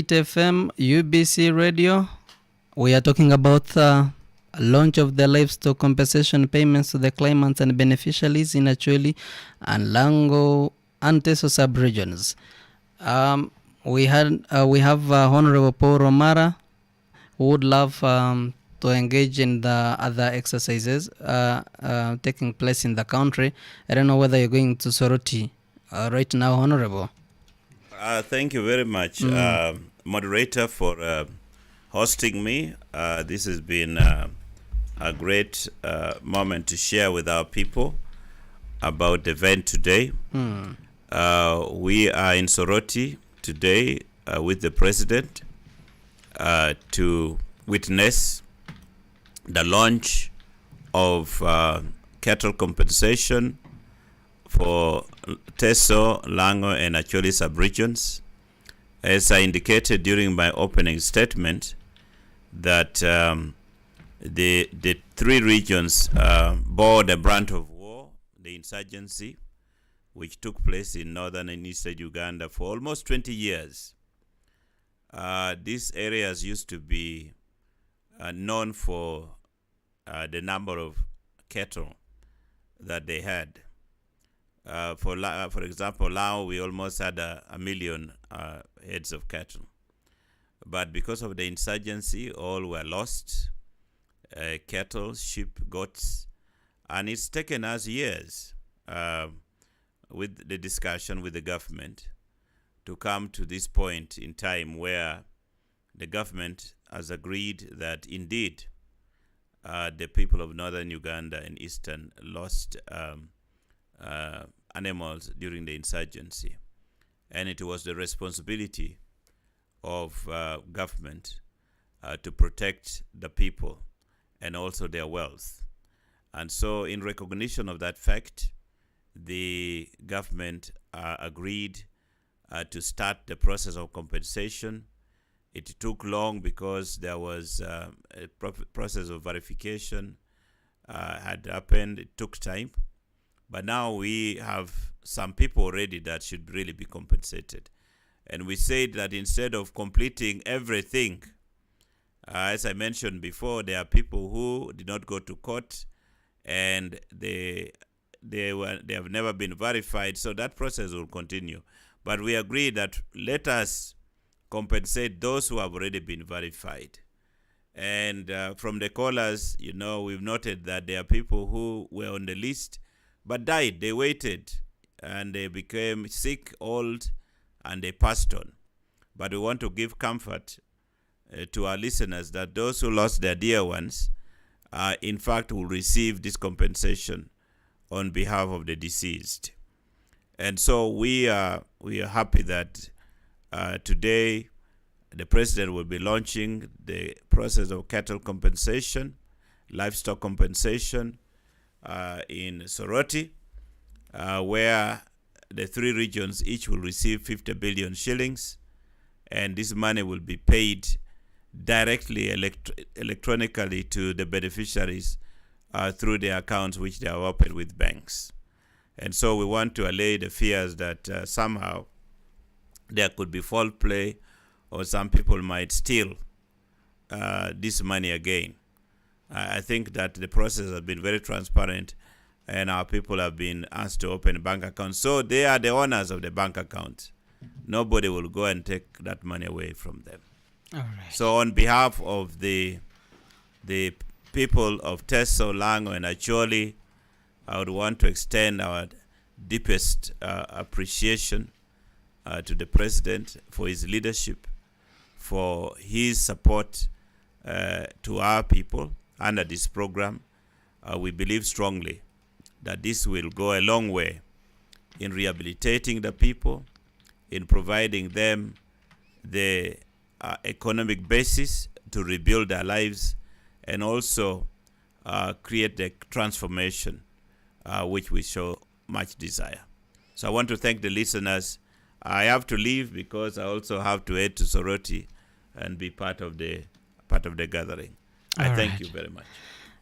FM UBC Radio. We are talking about the launch of the livestock compensation payments to the claimants and beneficiaries in Acholi and Lango and Teso Sub-regions. We have Honorable Paul Romara, who would love to engage in the other exercises taking place in the country. I don't know whether you're going to Soroti right now, Honorable. Thank you very much, moderator, for hosting me. This has been a great moment to share with our people about the event today. We are in Soroti today with the President to witness the launch of cattle compensation for Teso, Lango, and Acholi sub-regions. As I indicated during my opening statement, that the three regions bore the brunt of war, the insurgency, which took place in northern and eastern Uganda for almost 20 years. These areas used to be known for the number of cattle that they had. For example, now we almost had a million heads of cattle. But because of the insurgency, all were lost, cattle, sheep, goats, and it's taken us years with the discussion with the government to come to this point in time where the government has agreed that indeed the people of northern Uganda and eastern lost animals during the insurgency. And it was the responsibility of government to protect the people and also their wealth. And so in recognition of that fact, the government agreed to start the process of compensation. It took long because there was a process of verification had happened. It took time. But now we have some people already that should really be compensated. And we said that instead of completing everything, as I mentioned before, there are people who did not go to court and they have never been verified, so that process will continue. But we agreed that let us compensate those who have already been verified. And from the callers, we've noted that there are people who were on the list but died. They waited and they became sick, old, and they passed on. But we want to give comfort to our listeners that those who lost their dear ones, in fact, will receive this compensation on behalf of the deceased. And so we are happy that today the President will be launching the process of cattle compensation, livestock compensation in Soroti, where the three regions each will receive 50 billion shillings, and this money will be paid directly electronically to the beneficiaries through their accounts which they have opened with banks. And so we want to allay the fears that somehow there could be foul play or some people might steal this money again. I think that the process has been very transparent and our people have been asked to open bank accounts. So they are the owners of the bank account. Nobody will go and take that money away from them. All right. So on behalf of the people of Teso, Lango, and Acholi, I would want to extend our deepest appreciation to the President for his leadership, for his support to our people under this program. We believe strongly that this will go a long way in rehabilitating the people, in providing them the economic basis to rebuild their lives, and also create the transformation which we show much desire. So I want to thank the listeners. I have to leave because I also have to head to Soroti and be part of the gathering. I thank you very much.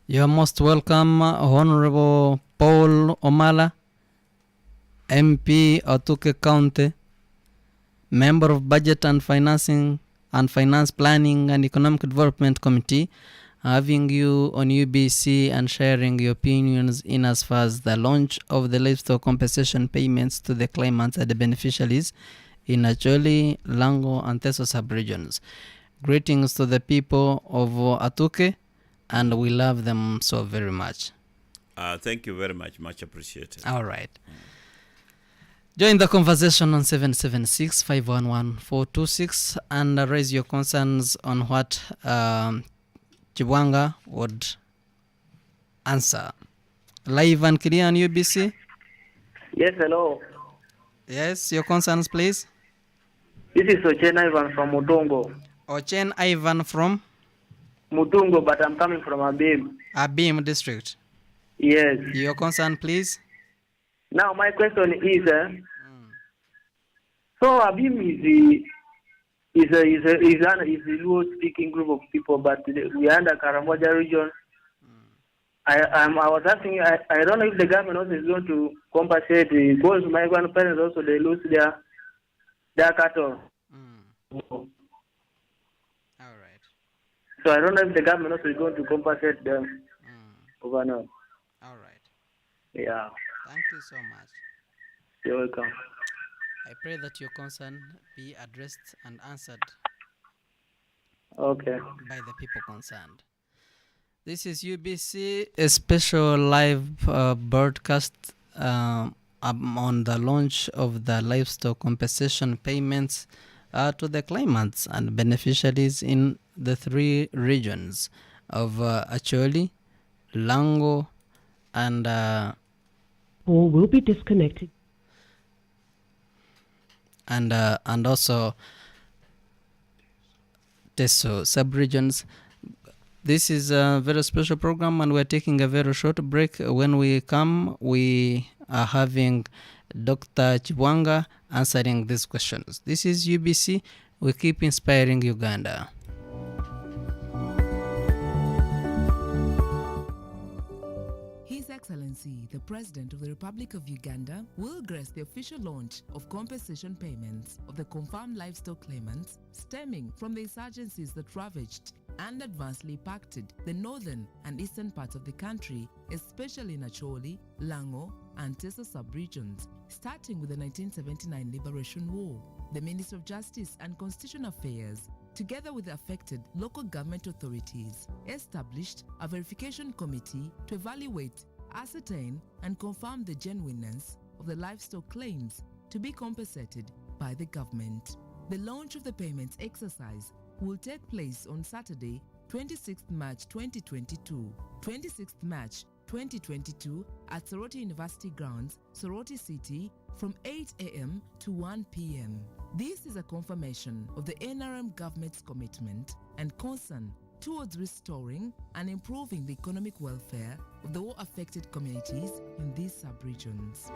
You are most welcome, Honorable Paul Omala, MP, Otuke County, Member of Budget and Financing and Finance Planning and Economic Development Committee, having you on UBC and sharing your opinions in as far as the launch of the livestock compensation payments to the claimants and the beneficiaries in Acholi, Lango and Teso Sub-regions. Greetings to the people of Atuke, and we love them so very much. Thank you very much. Much appreciated. All right. Join the conversation on 776-511-426 and raise your concerns on what Chibwanga would answer. Live and clear on UBC? Yes, hello. Yes, your concerns, please. This is Ochen Ivan from Mutungo. Ochen Ivan from? Mutungo, but I'm coming from Abim. Abim district. Yes. Your concern, please. Now, my question is, so Abim is a Luo-speaking group of people, but we are under Karamoja region. I was asking, I don't know if the government also is going to compensate, because my grandparents also, they lose their cattle. All right. So I don't know if the government also is going to compensate them over now. All right. Yeah. Thank you so much. You're welcome. I pray that your concern be addressed and answered Okay. by the people concerned. This is UBC, a special live broadcast on the launch of the livestock compensation payments to the claimants and beneficiaries in the 3 regions of Acholi, Lango, and Call will be disconnected. And also Teso Sub-regions. This is a very special program, and we're taking a very short break. When we come, we are having Dr. Chibwanga answering these questions. This is UBC. We keep inspiring Uganda. His Excellency, the President of the Republic of Uganda, will grace the official launch of compensation payments of the confirmed livestock claimants stemming from the insurgencies that ravaged and adversely impacted the northern and eastern parts of the country, especially in Acholi, Lango and Teso Sub-regions, starting with the 1979 Liberation War. The Ministry of Justice and Constitutional Affairs, together with the affected local government authorities, established a verification committee to evaluate, ascertain and confirm the genuineness of the livestock claims to be compensated by the government. The launch of the payments exercise will take place on Saturday, 26th March 2022, 26th March 2022 at Soroti University Grounds, Soroti City from 8 a.m. to 1 p.m. This is a confirmation of the NRM government's commitment and concern towards restoring and improving the economic welfare of the war-affected communities in these sub-regions.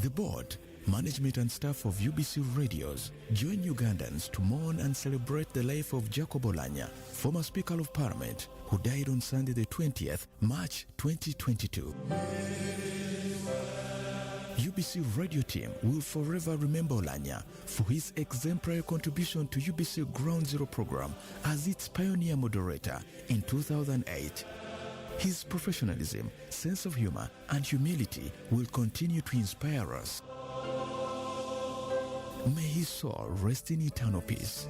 The board, management and staff of UBC Radios join Ugandans to mourn and celebrate the life of Jacob Oulanyah, former Speaker of Parliament, who died on Sunday the 20th March 2022. UBC Radio team will forever remember Oulanyah for his exemplary contribution to UBC Ground Zero program as its pioneer moderator in 2008. His professionalism, sense of humor, and humility will continue to inspire us. May his soul rest in eternal peace.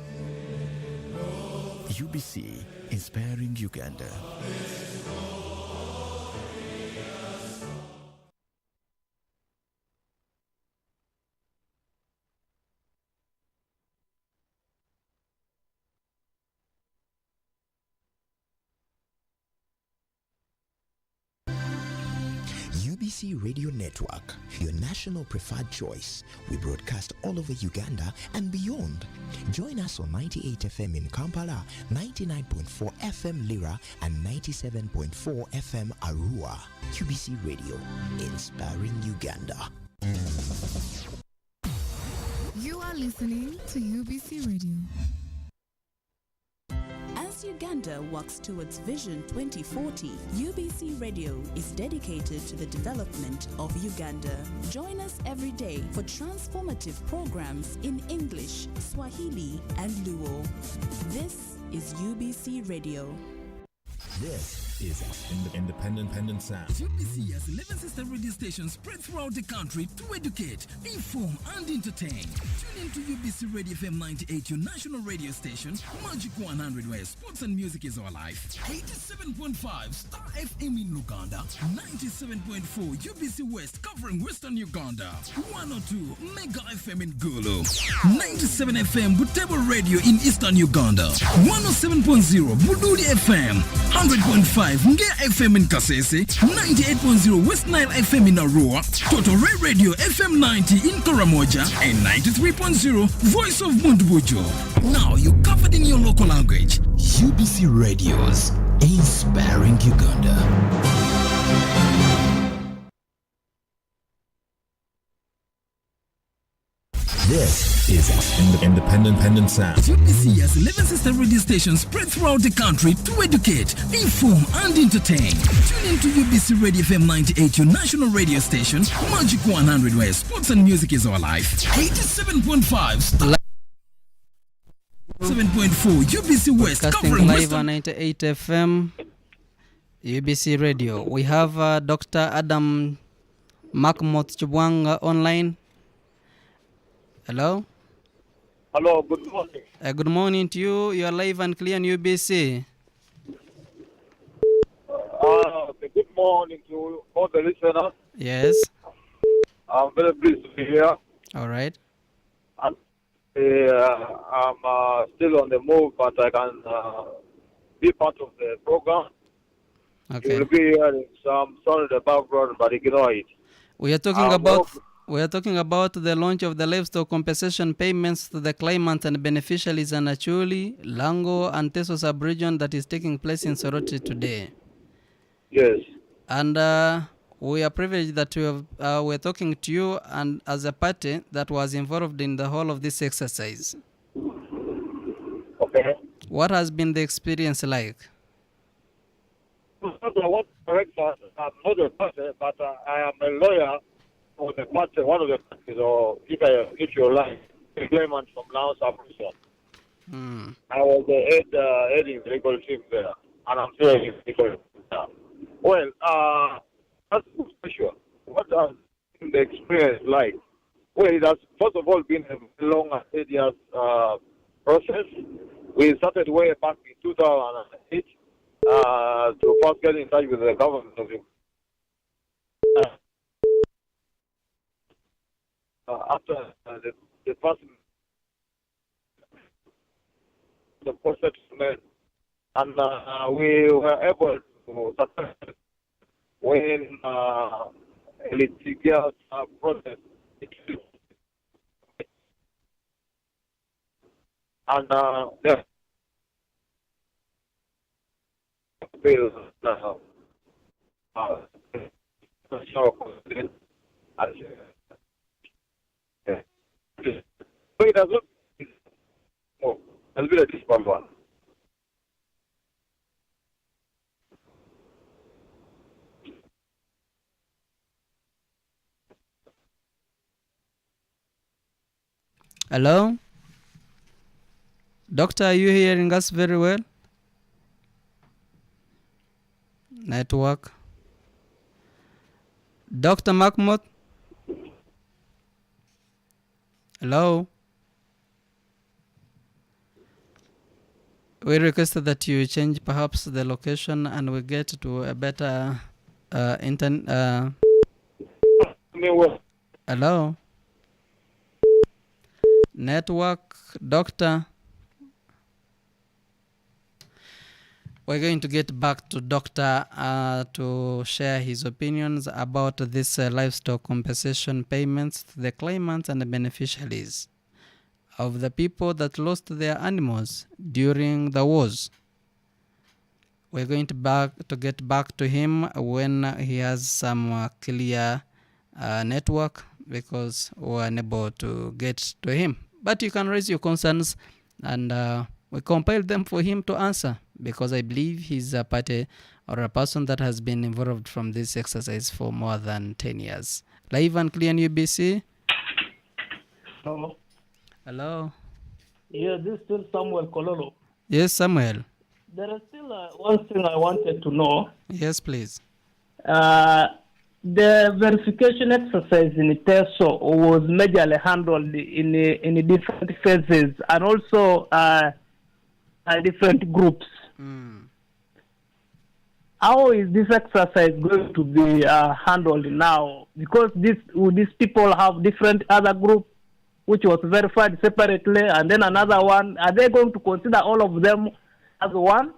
UBC, inspiring Uganda. UBC Radio Network, your national preferred choice. We broadcast all over Uganda and beyond. Join us on 98 FM in Kampala, 99.4 FM Lira, and 97.4 FM Arua. UBC Radio, inspiring Uganda. You are listening to UBC Radio. Uganda works towards Vision 2040, UBC Radio is dedicated to the development of Uganda. Join us every day for transformative programs in English, Swahili, and Luo. This is UBC Radio. This is independent sound. UBC has 11 sister radio stations spread throughout the country to educate, inform, and entertain. Tune in to UBC Radio FM 98, your national radio station, Magic 100, where sports and music is our life. 87.5 Star FM in Uganda, 97.4 UBC West covering Western Uganda, 102 Mega FM in Gulu, 97 FM Butembo Radio in Eastern Uganda, 107.0 Bududi FM, 100.5 Nge FM in Kasese, 98.0 West Nile FM in Arua, Total Ray Radio FM 90 in Karamoja, and 93.0 Voice of Mundbujo. Now you covered in your local language. UBC Radios, inspiring Uganda. This is independent sound. UBC has 11 sister radio stations spread throughout the country to educate, inform, and entertain. Tune in to UBC Radio FM 98, your national radio station, Magic 100, where sports and music is our life. 87.5 Star 7.4 UBC West Casting covering live Western on 98 FM, UBC Radio. We have Dr. Adam Makmot Chubwanga online. Hello? Hello, good morning. Good morning to you. You are live and clear on UBC. Good morning to all the listeners. Yes. I'm very pleased to be here. All right. I'm still on the move, but I can be part of the program. Okay. You'll be hearing some sound in the background, but ignore it. We are talking about the launch of the livestock compensation payments to the claimants and beneficiaries in Acholi, Lango and Teso Sub-region that is taking place in Soroti today. Yes. And we are privileged that we're talking to you and as a party that was involved in the whole of this exercise. Okay. What has been the experience like? I want to correct that. I'm not a party, but I am a lawyer for the party, one of the parties, or if you like, the claimant from Lango Sub-region. I was the heading the legal team there, and I'm still in the legal team now. Well, that's for sure. What has been the experience like? Well, it has first of all been a long and tedious process. We started way back in 2008 to first get in touch with the government of Uganda. After the first the process and we were able to success when a litigious process and the bill so it has not has been a difficult one. Hello? Doctor, are you hearing us very well? Network. Dr. Makmut? Hello? We requested that you change perhaps the location and we get to a better internet. Hello? Network, doctor. We're going to get back to doctor to share his opinions about this livestock compensation payments to the claimants and the beneficiaries of the people that lost their animals during the wars. We're going to get back to him when he has some clear network because we're unable to get to him. But you can raise your concerns and We compiled them for him to answer because I believe he's a party or a person that has been involved from this exercise for more than 10 years. Live and clear on UBC. Hello. Hello. Yeah, this is still Samuel Kololo. Yes, Samuel. There is still one thing I wanted to know. Yes, please. The verification exercise in Teso was majorly handled in different phases and also different groups. How is this exercise going to be handled now? Because these people have different other groups which was verified separately, and then another one. Are they going to consider all of them as one?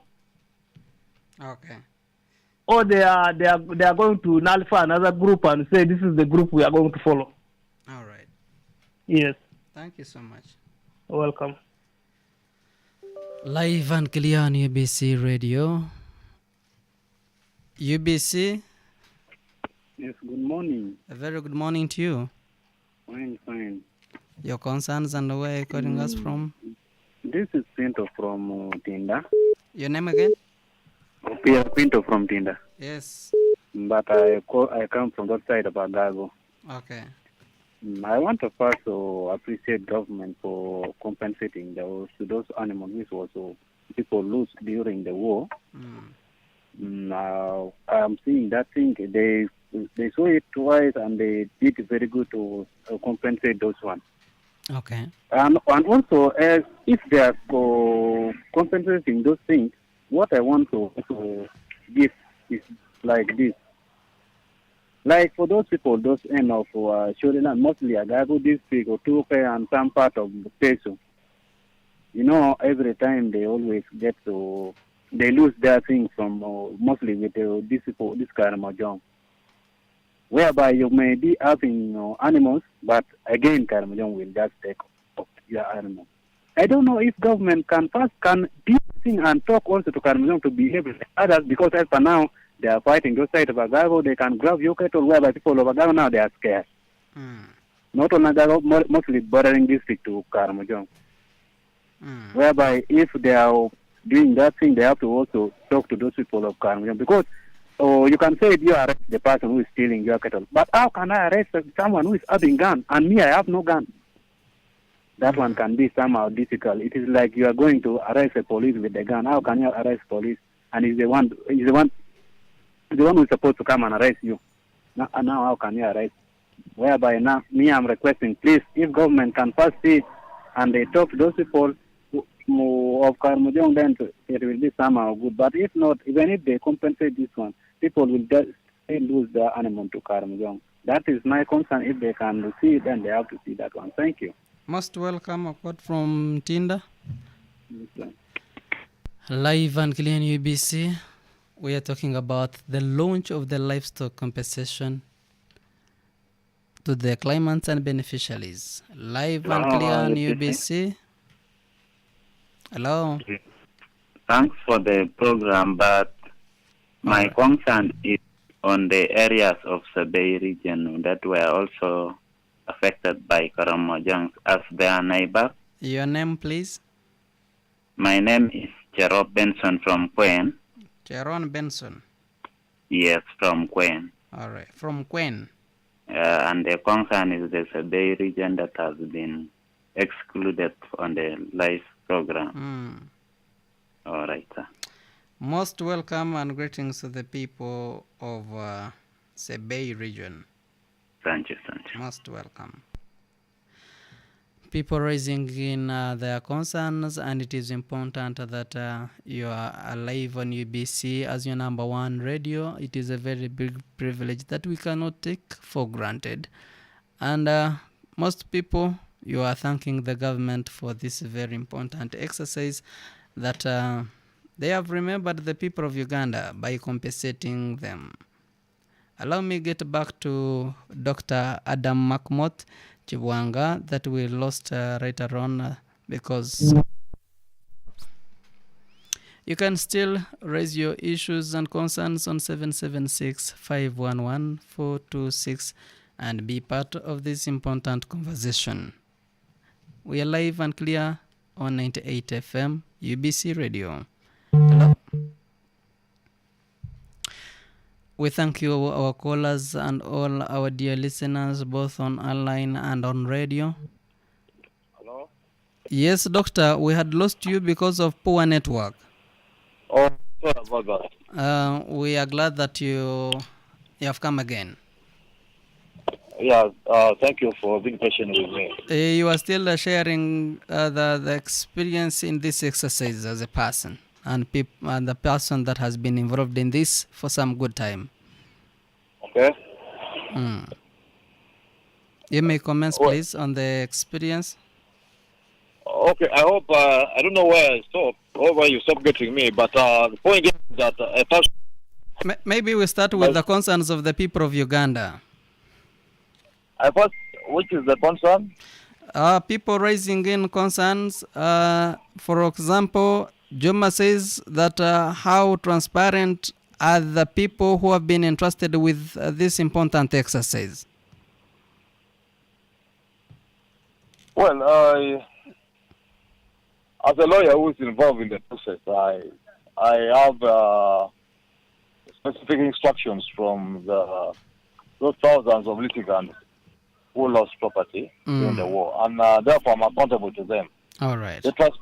Okay. Or they are going to nullify another group and say this is the group we are going to follow? All right. Yes. Thank you so much. Welcome. Live and clear on UBC Radio. UBC. Yes, good morning. A very good morning to you. Fine. Your concerns and where are you calling us from? This is Pinto from Tinda. Your name again? Pierre Pinto from Tinda. Yes. But I come from that side of Agago. Okay. I want to first appreciate government for compensating those animals which also people lose during the war. Now I'm seeing that thing they saw it twice and they did very good to compensate those ones. Okay. And also if they are compensating those things, what I want to give is like this. Like for those people, those end of Shoreland, mostly Agago district or Tuke and some part of Teso, every time they always they lose their things from mostly with this Karamojong. Whereby you may be having animals, but again Karamojong will just take off your animal. I don't know if government can do thing and talk also to Karamojong to behave like others, because as for now they are fighting those sides of Agago. They can grab your cattle, whereby people of Agago now they are scared. Not only Agago, mostly bordering district to Karamojong. Whereby if they are doing that thing, they have to also talk to those people of Karamojong, because you can say you arrest the person who is stealing your cattle, but how can I arrest someone who is having gun and me I have no gun? That one can be somehow difficult. It is like you are going to arrest a police with a gun. How can you arrest police and he's the one who is supposed to come and arrest you? Now how can you arrest? Whereby now me I'm requesting, please, if government can first see and they talk to those people of Karamojong, then it will be somehow good. But if not, even if they compensate this one, people will just lose their animal to Karamojong. That is my concern. If they can see it, then they have to see that one. Thank you. Most welcome, apart from Tinda. Yes, Live and clear on UBC. We are talking about the launch of the livestock compensation to the claimants and beneficiaries. Live and clear on UBC. Hello. Thanks for the program, but my concern is on the areas of Sabay region that were also affected by Karamojang as their neighbor. Your name, please? My name is Jerome Benson from Queen. Jerome Benson? Yes, from Queen. All right, from Queen. And the concern is the Sabay region that has been excluded on the live program. All right, sir. Most welcome and greetings to the people of Sabay region. Thank you. Most welcome. People raising in their concerns, and it is important that you are alive on UBC as your number one radio. It is a very big privilege that we cannot take for granted. And most people, you are thanking the government for this very important exercise that they have remembered the people of Uganda by compensating them. Allow me get back to Dr. Adam Makmot Chibwanga that we lost later on because you can still raise your issues and concerns on 776-511-426 and be part of this important conversation. We are live and clear on 98 FM, UBC Radio. Hello. We thank you, our callers, and all our dear listeners, both on online and on radio. Hello? Yes, doctor, we had lost you because of poor network. Oh, sorry about that. We are glad that you have come again. Yeah, thank you for being patient with me. You are still sharing the experience in this exercise as a person and the person that has been involved in this for some good time. Okay. You may comment, please, on the experience. Okay, I hope, I don't know where I stopped, or where you stopped getting me, but the point is that a person... Maybe we start with the concerns of the people of Uganda. Which is the concern? People raising in concerns. For example, Juma says that how transparent are the people who have been entrusted with this important exercise? Well, as a lawyer who is involved in the process, I have specific instructions from those thousands of litigants who lost property during the war, and therefore I'm accountable to them. All right. The test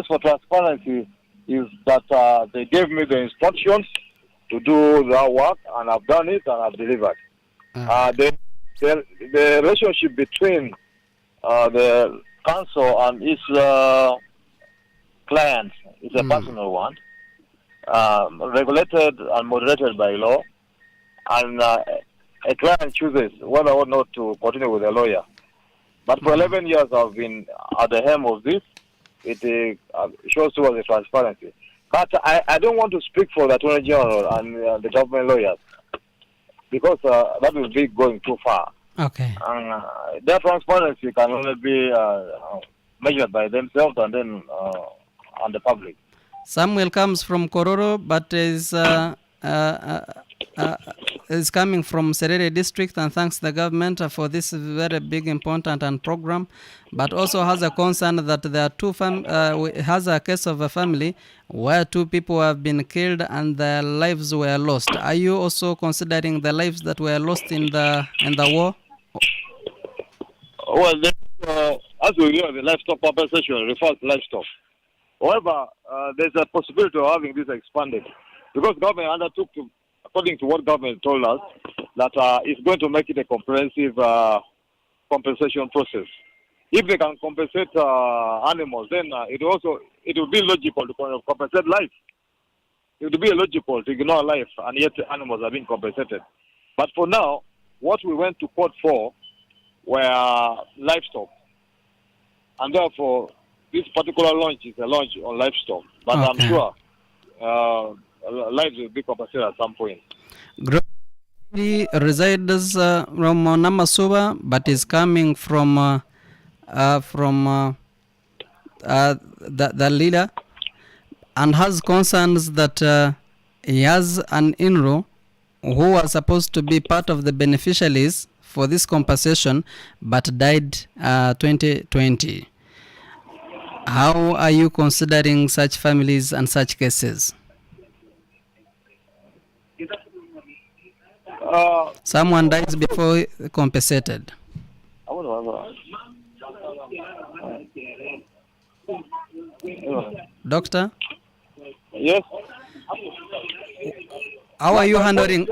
for transparency is that they gave me the instructions to do their work, and I've done it, and I've delivered. The relationship between the council and its clients is a personal one, regulated and moderated by law, and a client chooses whether or not to continue with a lawyer. But for 11 years I've been at the helm of this. It shows towards the transparency. But I don't want to speak for the Attorney General and the government lawyers, because that will be going too far. Okay. Their transparency can only be measured by themselves and then on the public. Samuel comes from Kororo, but is coming from Serere district and thanks the government for this very big, important and program, but also has a concern that there are has a case of a family where two people have been killed and their lives were lost. Are you also considering the lives that were lost in the war? Well, as we know, the livestock compensation refers to livestock. However, there's a possibility of having this expanded, because government undertook to, according to what government told us, that it's going to make it a comprehensive compensation process. If they can compensate animals, then it would be logical to compensate life. It would be illogical to ignore life, and yet animals are being compensated. But for now, what we went to court for were livestock, and therefore this particular launch is a launch on livestock. But I'm sure lives will be compensated at some point. He resides from Namasuba, but is coming from the leader, and has concerns that he has an in-law who was supposed to be part of the beneficiaries for this compensation, but died 2020. How are you considering such families and such cases? Someone dies before compensated. Doctor? Yes. How are you handling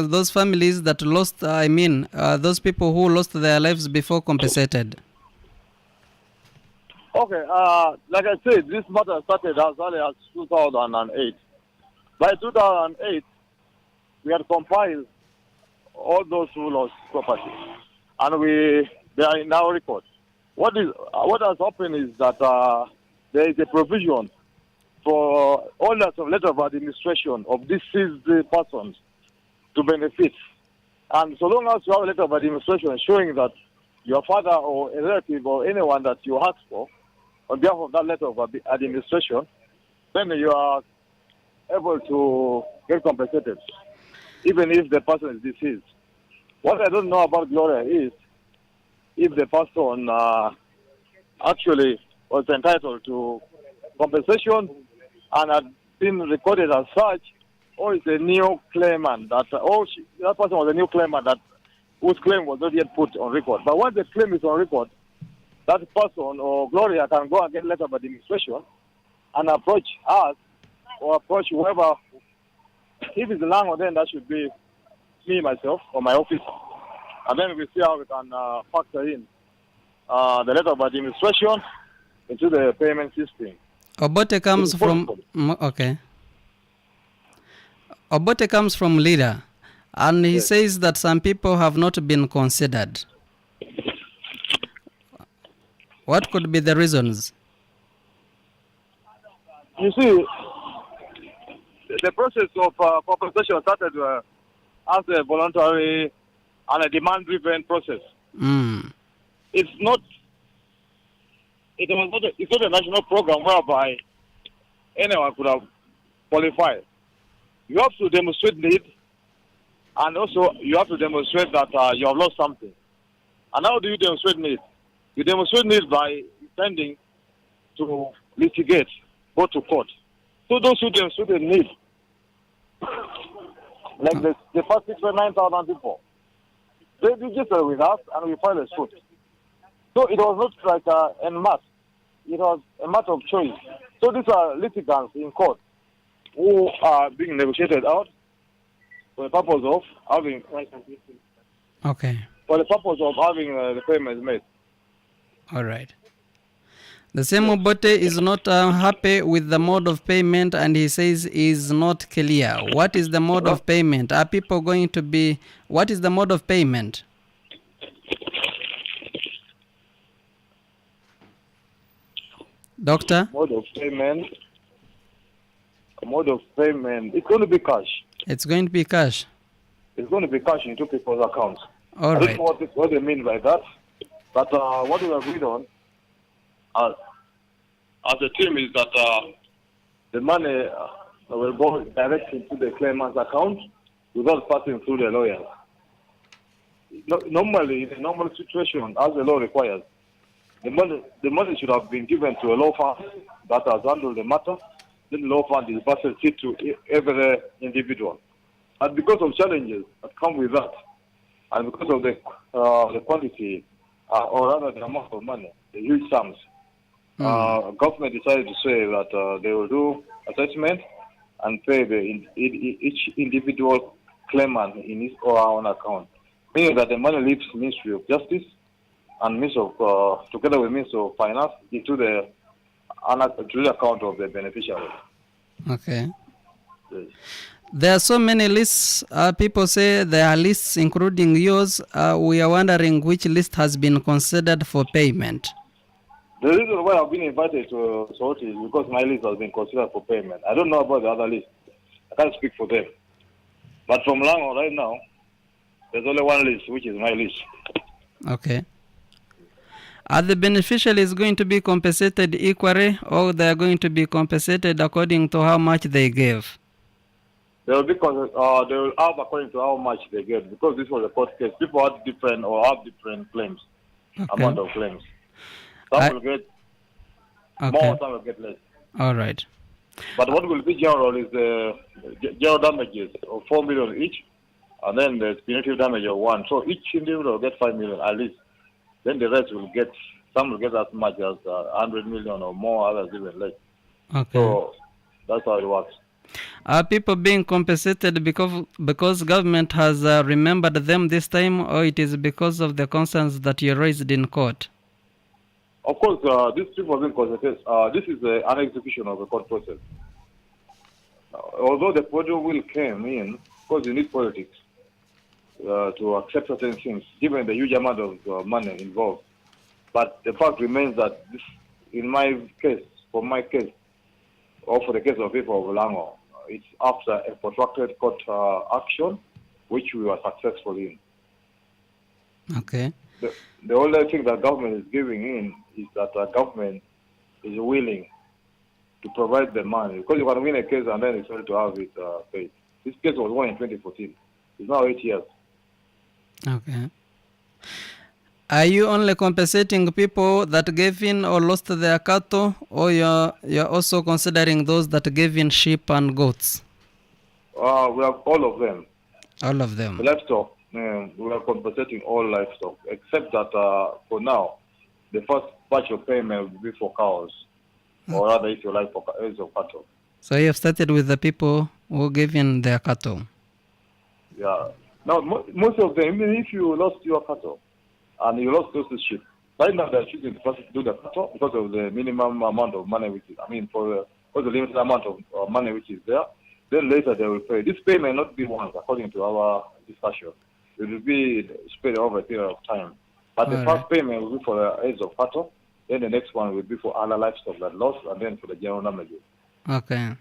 those families that lost? Those people who lost their lives before compensated? Okay. Like I said, this matter started as early as 2008. By 2008, we had compiled all those who lost property, and they are in our record. What has happened is that there is a provision for owners of letter of administration of deceased persons to benefit. And so long as you have a letter of administration showing that your father or a relative or anyone that you ask for on behalf of that letter of administration, then you are able to get compensated, even if the person is deceased. What I don't know about Gloria is if the person actually was entitled to compensation and had been recorded as such, or is a new claimant that, that person was a new claimant that whose claim was not yet put on record. But once the claim is on record, that person or Gloria can go and get a letter of administration and approach us or approach whoever. If it's Lango, then that should be me, myself, or my office. And then we see how we can factor in the letter of administration into the payment system. Obote comes from okay. Obote comes from leader, and he says that some people have not been considered. What could be the reasons? You see, the process of compensation started as a voluntary and a demand-driven process. It's not a national program whereby anyone could have qualified. You have to demonstrate need, and also you have to demonstrate that you have lost something. And how do you demonstrate need? You demonstrate need by intending to litigate, go to court. So those who demonstrate the need, like the first 9,000 people, they register with us and we file a suit. So it was not like en masse. It was a matter of choice. So these are litigants in court who are being negotiated out for the purpose of having the payments made. All right. The same Obote is not happy with the mode of payment, and he says is not clear. What is the mode of payment? Are people going to be? What is the mode of payment? Doctor? Mode of payment. It's going to be cash. It's going to be cash. It's going to be cash into people's accounts. All right. I don't know what they mean by that. But what we agreed on as a team is that the money will go directly into the claimant's account without passing through the lawyers. Normally, in a normal situation, as the law requires, the money should have been given to a law firm that has handled the matter. Then the law firm is passed it to every individual. And because of challenges that come with that, and because of the quantity, or rather the amount of money, the huge sums, government decided to say that they will do assessment and pay each individual claimant in his or her own account. Meaning that the money leaves Ministry of Justice and together with Ministry of Finance into the account of the beneficiary. Okay. Yes. There are so many lists. People say there are lists including yours. We are wondering which list has been considered for payment. The reason why I've been invited to sort is because my list has been considered for payment. I don't know about the other list. I can't speak for them. But from Lango right now, there's only one list, which is my list. Okay. Are the beneficiaries going to be compensated equally, or they are going to be compensated according to how much they gave? They will have according to how much they get, because this was a court case. People have different claims, amount of claims. Some will get more, some will get less. All right. But what will be general is the general damages of 4 million each, and then the punitive damage of 1. So each individual will get 5 million at least. Then the rest will get, some will get as much as 100 million or more, others even less. Okay. So that's how it works. Are people being compensated because government has remembered them this time, or it is because of the concerns that you raised in court? Of course, this trip was being compensated. This is an execution of the court process. Although the political will came in, because you need politics to accept certain things, given the huge amount of money involved. But the fact remains that this, in my case, for my case, or for the case of people of Lango, it's after a protracted court action, which we were successful in. Okay. The only thing that government is giving in is that government is willing to provide the money. Because you can win a case and then it's to have it paid. This case was won in 2014. It's now 8 years. Okay. Are you only compensating people that gave in or lost their cattle, or you're also considering those that gave in sheep and goats? We have all of them. All of them. The livestock, we are compensating all livestock, except that for now, the first batch of payment will be for cows, or rather, if you like, for heads of cattle. So you have started with the people who gave in their cattle. Yeah. Now, most of them, even if you lost your cattle and you lost those sheep, right now they're choosing to first do the cattle because of the minimum amount of money, which is, for the limited amount of money which is there. Then later they will pay. This pay may not be once, according to our discussion. It will be spread over a period of time. But the first payment will be for the heads of cattle, then the next one will be for other livestock that lost, and then for the general damages. Okay.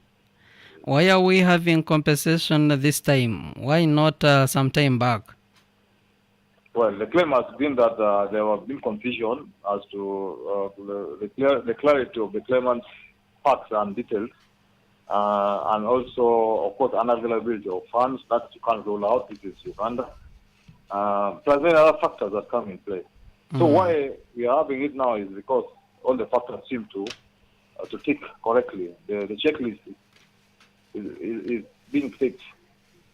Why are we having compensation this time? Why not some time back? Well, the claim has been that there has been confusion as to the clarity of the claimant's facts and details, and also, of course, unavailability of funds that you can't roll out. This is Uganda. Plus, many other factors that come in play. So why we are having it now is because all the factors seem to tick correctly. The checklist is being ticked.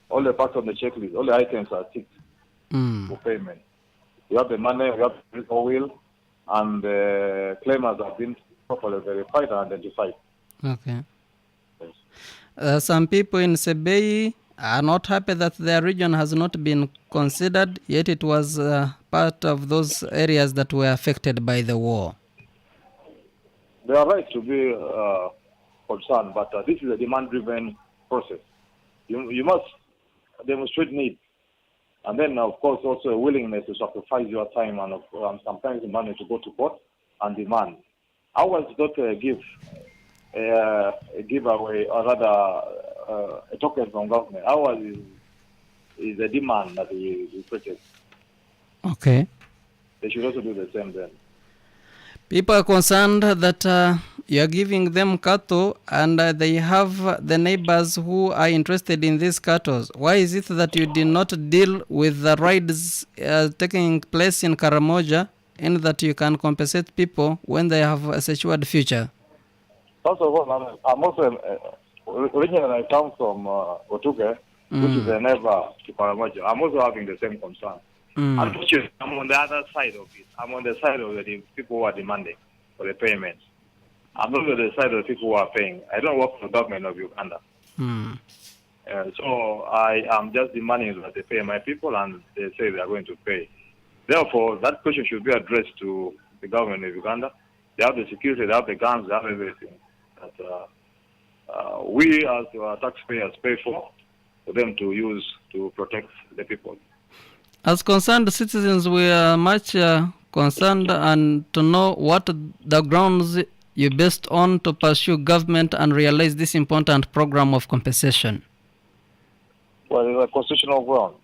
All the parts of the checklist, all the items are ticked for payment. We have the money, we have the oil, and the claimants have been properly verified and identified. Okay. Some people in Sebei are not happy that their region has not been considered, yet it was part of those areas that were affected by the war. They are right to be concerned, but this is a demand-driven process. You must demonstrate need, and then, of course, also a willingness to sacrifice your time and sometimes the money to go to court and demand. Ours is not give a giveaway, or rather a token from government. Ours is a demand that we purchase. Okay. They should also do the same then. People are concerned that you are giving them cattle and they have the neighbors who are interested in these cattle. Why is it that you did not deal with the raids taking place in Karamoja, in that you can compensate people when they have a secured future? First of all, I'm also originally I come from Otuge, which is a neighbor to Karamoja. I'm also having the same concern. Unfortunately, I'm on the other side of it. I'm on the side of the people who are demanding for the payments. I'm not on the side of the people who are paying. I don't work for the government of Uganda. So I am just demanding that they pay my people, and they say they are going to pay. Therefore, that question should be addressed to the government of Uganda. They have the security, they have the guns, they have everything that we as taxpayers pay for them to use to protect the people. As concerned citizens, we are much concerned and to know what the grounds you based on to pursue government and realize this important program of compensation. Well, it's a constitutional ground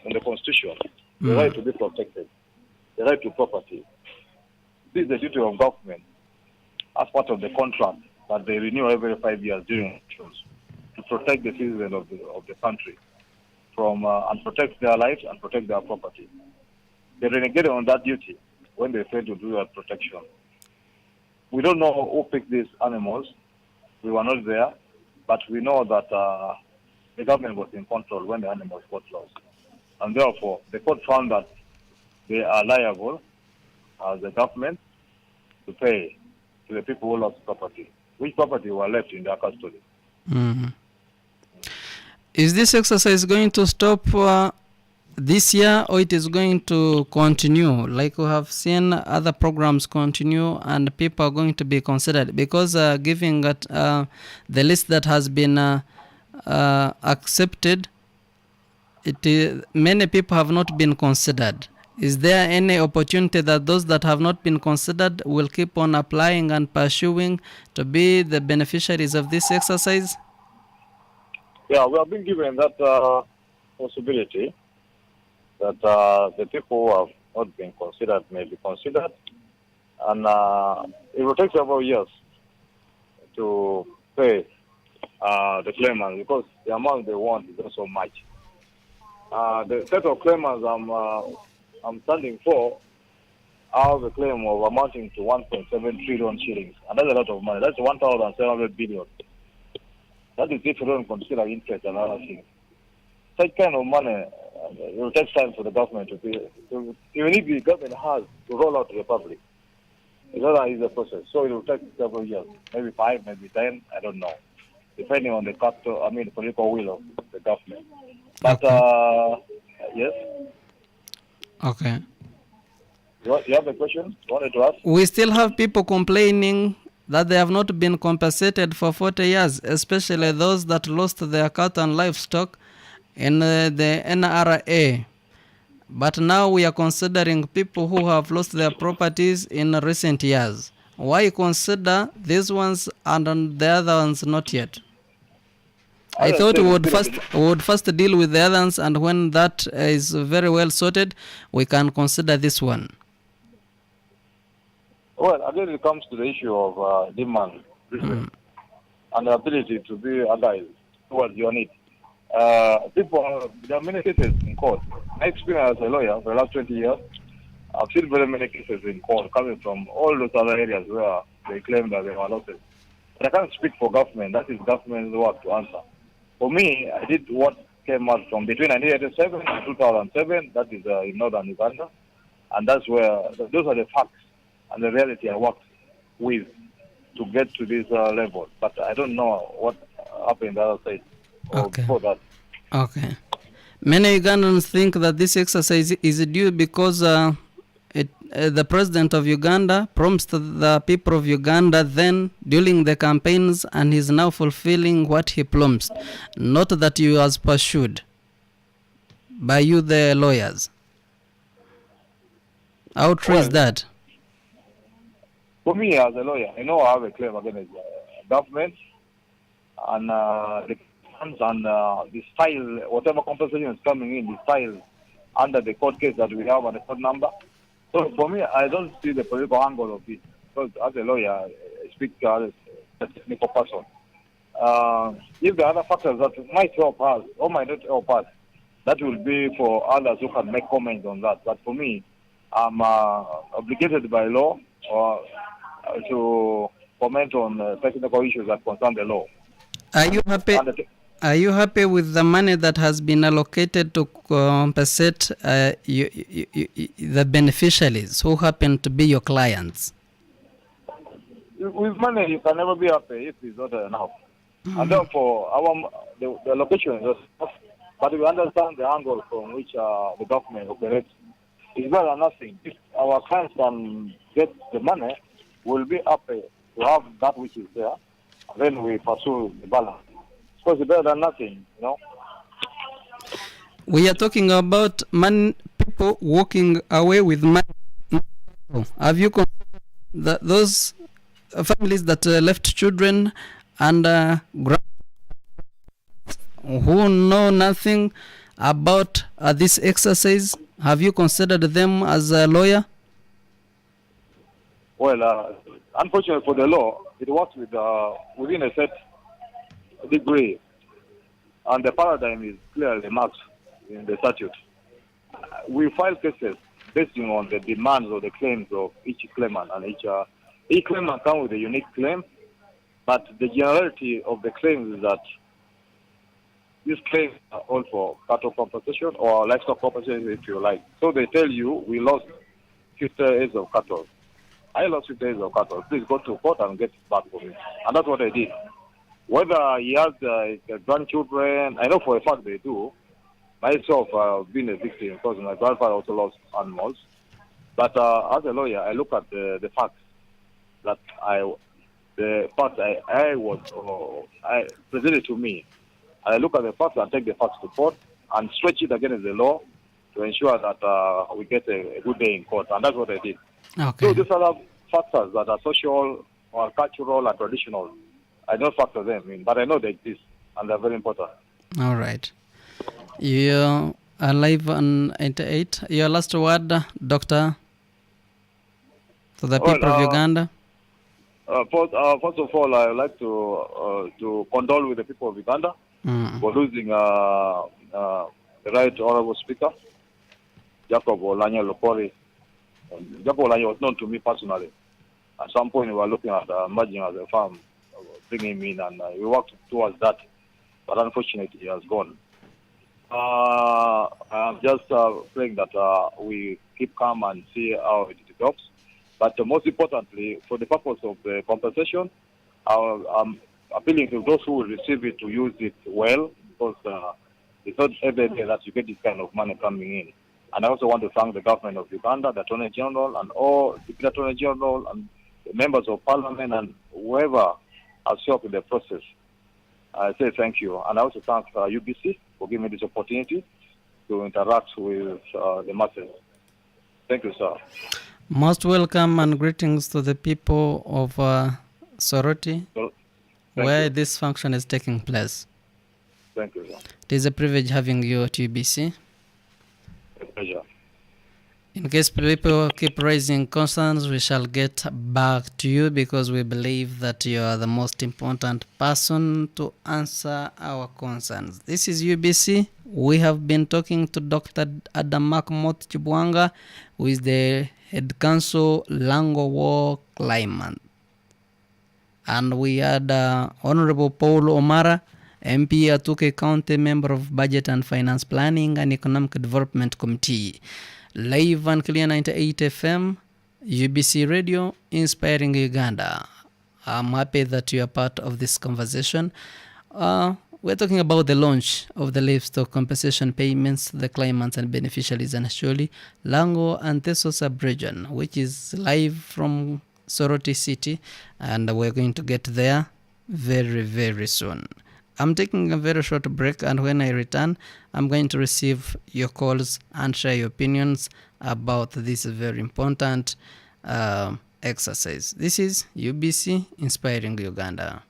in the Constitution. The right to be protected, the right to property. This is the duty of government as part of the contract that they renew every 5 years during elections to protect the citizens of the country from and protect their lives and protect their property. They renegated on that duty when they failed to do that protection. We don't know who picked these animals. We were not there, but we know that the government was in control when the animals got lost. And therefore, the court found that they are liable as the government to pay to the people who lost property, which property were left in their custody. Is this exercise going to stop this year, or it is going to continue? Like we have seen other programs continue and people are going to be considered, because giving the list that has been accepted, many people have not been considered. Is there any opportunity that those that have not been considered will keep on applying and pursuing to be the beneficiaries of this exercise? Yeah, we have been given that possibility that the people who have not been considered may be considered. And it will take several years to pay the claimants, because the amount they want is not so much. The set of claimants I'm standing for I have a claim of amounting to 1.7 trillion shillings, and that's a lot of money. That's 1,700 billion. That is if you don't consider interest and other things. Such kind of money, it will take time for the government to pay. Even if the government has to roll out to the public, it's not an easy process. So it will take several years, maybe 5, maybe 10, I don't know, depending on the the political will of the government. But yes. Okay. You have a question you wanted to ask? We still have people complaining that they have not been compensated for 40 years, especially those that lost their cattle and livestock in the NRA. But now we are considering people who have lost their properties in recent years. Why consider these ones and the other ones not yet? I thought we would first deal with the others, and when that is very well sorted, we can consider this one. Well, again, it comes to the issue of demand and the ability to be agile towards your needs. People, there are many cases in court. My experience as a lawyer for the last 20 years, I've seen very many cases in court coming from all those other areas where they claim that they were losses. But I can't speak for government. That is government's work to answer. For me, I did what came out from between 1987 and 2007. That is in northern Uganda. And that's where, those are the facts and the reality I worked with to get to this level. But I don't know what happened the other side. Okay. Okay. Many Ugandans think that this exercise is due because the president of Uganda promised the people of Uganda then during the campaigns, and he's now fulfilling what he promised. Not that he was pursued by you, the lawyers. How true is that? For me, as a lawyer, I know I have a claim against government and the and the style, whatever compensation is coming in, the style under the court case that we have and the court number. So for me, I don't see the political angle of it. Because as a lawyer, I speak as a technical person. If there are other factors that might help us or might not help us, that will be for others who can make comments on that. But for me, I'm obligated by law to comment on technical issues that concern the law. Are you happy? Are you happy with the money that has been allocated to compensate the beneficiaries who happen to be your clients? With money, you can never be happy if it's not enough. And therefore, the allocation is just, but we understand the angle from which the government operates. It's better than nothing. If our clients can get the money, we'll be happy to have that which is there. Then we pursue the balance. Because it's better than nothing, you know. We are talking about people walking away with money. Have you considered those families that left children and who know nothing about this exercise? Have you considered them as a lawyer? Well, unfortunately for the law, it works with within a set degree, and the paradigm is clearly marked in the statute. We file cases based on the demands or the claims of each claimant, and each claimant comes with a unique claim, but the generality of the claims is that these claims are all for cattle compensation or livestock compensation, if you like. So they tell you, we lost 50 acres of cattle. I lost 50 acres of cattle. Please go to court and get it back for me. And that's what I did. Whether he has grandchildren, I know for a fact they do. Myself, I've been a victim because my grandfather also lost animals. But as a lawyer, I look at the facts that I presented to me. I look at the facts and take the facts to court and stretch it against the law to ensure that we get a good day in court. And that's what I did. Okay. So these are factors that are social or cultural and traditional. I don't factor them in, but I know they exist and they're very important. All right. You are live on 88. Your last word, Doctor, to the people of Uganda? First of all, I would like to condole with the people of Uganda for losing the right honorable speaker, Jacob Olanya Lokori, Japo Olanya was known to me personally. At some point, we were looking at merging as a farm, bringing him in, and we worked towards that. But unfortunately, he has gone. I'm just praying that we keep calm and see how it develops. But most importantly, for the purpose of the compensation, I'm appealing to those who will receive it to use it well, because it's not every day that you get this kind of money coming in. And I also want to thank the government of Uganda, the Attorney General, and all the Attorney General, and the members of Parliament, and whoever has helped in the process. I say thank you. And I also thank UBC for giving me this opportunity to interact with the masses. Thank you, sir. Most welcome and greetings to the people of Soroti, where this function is taking place. Thank you, sir. It is a privilege having you at UBC. A pleasure. In case people keep raising concerns, we shall get back to you, because we believe that you are the most important person to answer our concerns. This is UBC. We have been talking to Dr. Adamak Mot Chibwanga, who is the head counsel Lango War claimant. And we had Honorable Paul Omara, MP Atuke County, member of Budget and Finance Planning and Economic Development Committee. Live and clear 98 FM, UBC Radio, inspiring Uganda. I'm happy that you are part of this conversation. We're talking about the launch of the livestock compensation payments to the claimants and beneficiaries in Acholi, Lango and Teso Sub-region, which is live from Soroti City, and we're going to get there very, very soon. I'm taking a very short break, and when I return, I'm going to receive your calls and share your opinions about this very important exercise. This is UBC Inspiring Uganda.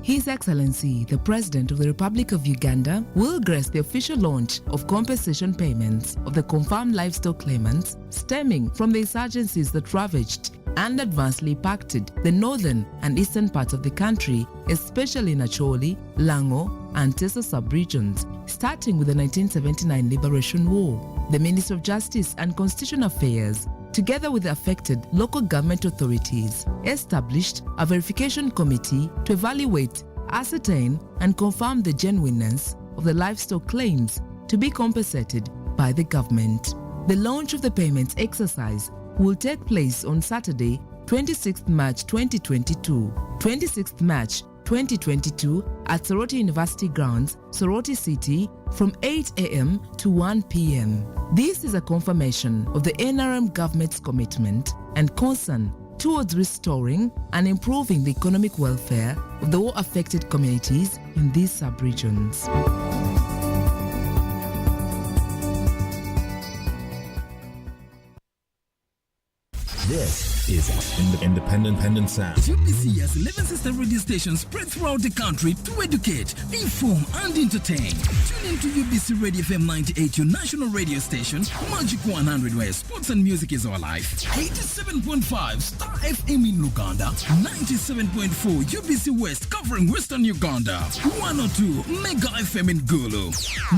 His Excellency, the President of the Republic of Uganda, will grace the official launch of compensation payments of the confirmed livestock claimants stemming from the insurgencies that ravaged and adversely impacted the northern and eastern parts of the country, especially in Acholi, Lango and Teso Sub-regions, starting with the 1979 Liberation War. The Ministry of Justice and Constitutional Affairs, together with the affected local government authorities, established a verification committee to evaluate, ascertain and confirm the genuineness of the livestock claims to be compensated by the government. The launch of the payments exercise will take place on Saturday, 26th March 2022. 26th March 2022 at Soroti University Grounds, Soroti City, from 8 a.m. to 1 p.m. This is a confirmation of the NRM government's commitment and concern towards restoring and improving the economic welfare of the war-affected communities in these sub-regions. This is Independent Sound. UBC has 11 sister radio stations spread throughout the country to educate, inform, and entertain. Tune in to UBC Radio FM 98, your national radio station, Magic 100, where sports and music is our life. 87.5 Star FM in Uganda, 97.4 UBC West covering Western Uganda, 102 Mega FM in Gulu,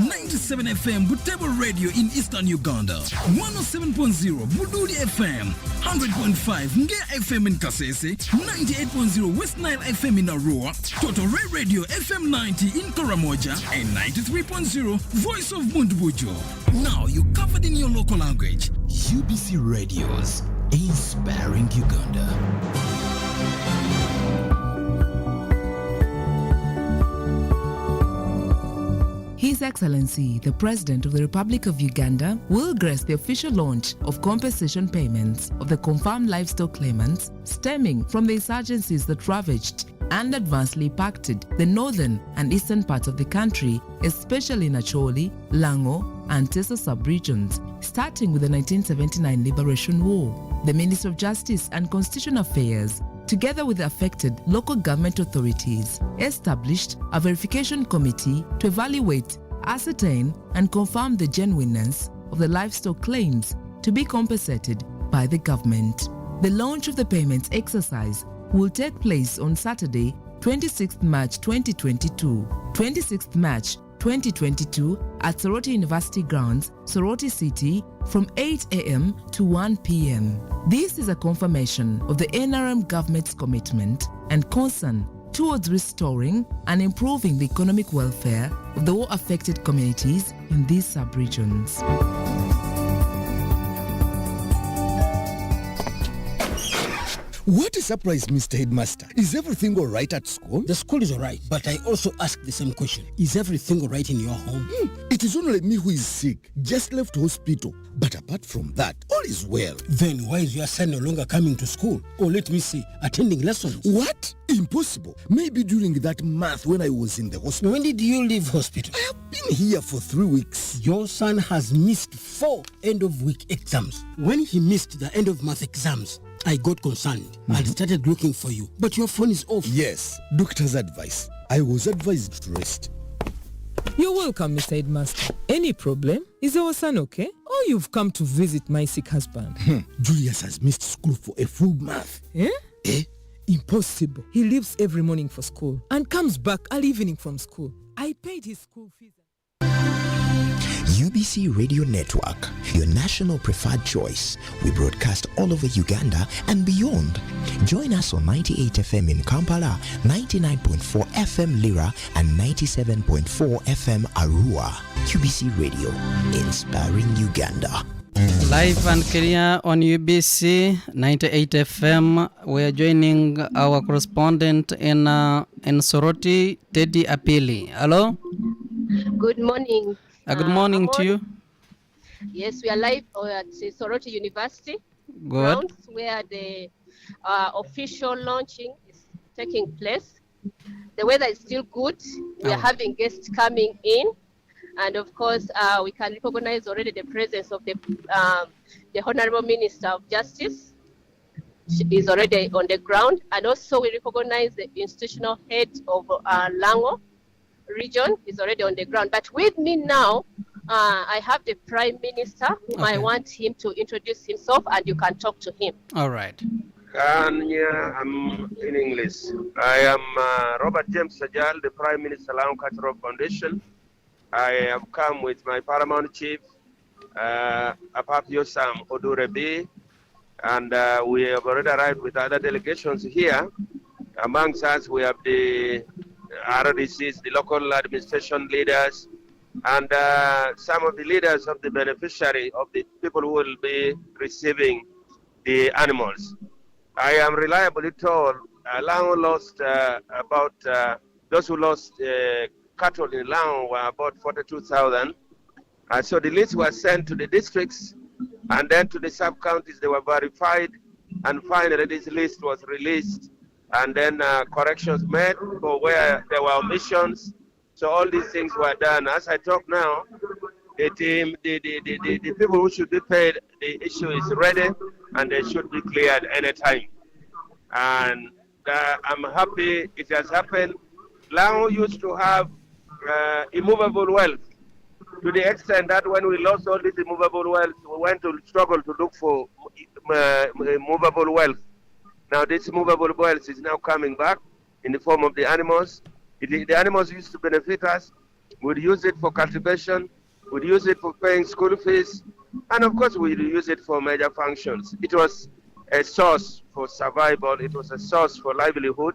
97 FM Butembo Radio in Eastern Uganda, 107.0 Buduli FM, 100.5 Nge FM in Kasese, 98.0 West Nile FM in Arua, Totore Radio FM 90 in Karamoja, and 93.0 Voice of Mundbujo. Now you covered in your local language. UBC Radios, inspiring Uganda. His Excellency, the President of the Republic of Uganda, will grace the official launch of compensation payments of the confirmed livestock claimants stemming from the insurgencies that ravaged and adversely impacted the northern and eastern parts of the country, especially in Acholi, Lango and Teso Sub-regions, starting with the 1979 Liberation War. The Ministry of Justice and Constitutional Affairs, together with the affected local government authorities, established a verification committee to evaluate, ascertain and confirm the genuineness of the livestock claims to be compensated by the government. The launch of the payments exercise will take place on Saturday, 26th March 2022. 26th March 2022 at Soroti University grounds, Soroti City, from 8 a.m. to 1 p.m. This is a confirmation of the NRM government's commitment and concern towards restoring and improving the economic welfare of the war-affected communities in these sub-regions. What a surprise, Mr. Headmaster. Is everything all right at school? The school is all right, but I also ask the same question. Is everything all right in your home? It is only me who is sick, just left hospital. But apart from that, all is well. Then why is your son no longer coming to school? Or let me see, attending lessons? What? Impossible. Maybe during that month when I was in the hospital. When did you leave hospital? I have been here for 3 weeks. Your son has missed 4 end-of-week exams. When he missed the end-of-month exams, I got concerned and started looking for you. But your phone is off. Yes, doctor's advice. I was advised to rest. You're welcome, Mr. Headmaster. Any problem? Is our son okay? Or you've come to visit my sick husband? Julius has missed school for a full month. Eh? Impossible. He leaves every morning for school and comes back early evening from school. I paid his school fees. UBC Radio Network, your national preferred choice. We broadcast all over Uganda and beyond. Join us on 98 FM in Kampala, 99.4 FM Lira, and 97.4 FM Arua. UBC Radio, inspiring Uganda. Live and clear on UBC 98 FM. We are joining our correspondent in Soroti, Teddy Apili. Hello? Good morning. Good morning to you. Yes, we are live at Soroti University grounds where the official launching is taking place. The weather is still good. We are having guests coming in, and of course, we can recognize already the presence of the Honorable Minister of Justice. She is already on the ground, and also we recognize the institutional head of Lango region is already on the ground. But with me now, I have the Prime Minister, whom I want him to introduce himself, and you can talk to him. All right. I'm in English. I am Robert James Sajal, the Prime Minister, Lango Cultural Foundation. I have come with my Paramount Chief, Apapio Sam Odurebi, and we have already arrived with other delegations here. Amongst us, we have the RDCs, the local administration leaders, and some of the leaders of the beneficiary of the people who will be receiving the animals. I am reliably told Lango lost about, those who lost cattle in Lango were about 42,000. So the list was sent to the districts and then to the sub-counties. They were verified, and finally this list was released, and then corrections made for where there were omissions. So all these things were done. As I talk now, the team, the people who should be paid, the issue is ready, and they should be cleared anytime. And I'm happy it has happened. Lango used to have immovable wealth, to the extent that when we lost all this immovable wealth, we went to struggle to look for movable wealth. Now this movable wealth is now coming back in the form of the animals. The animals used to benefit us. We'd use it for cultivation. We'd use it for paying school fees. And of course, we'd use it for major functions. It was a source for survival. It was a source for livelihood.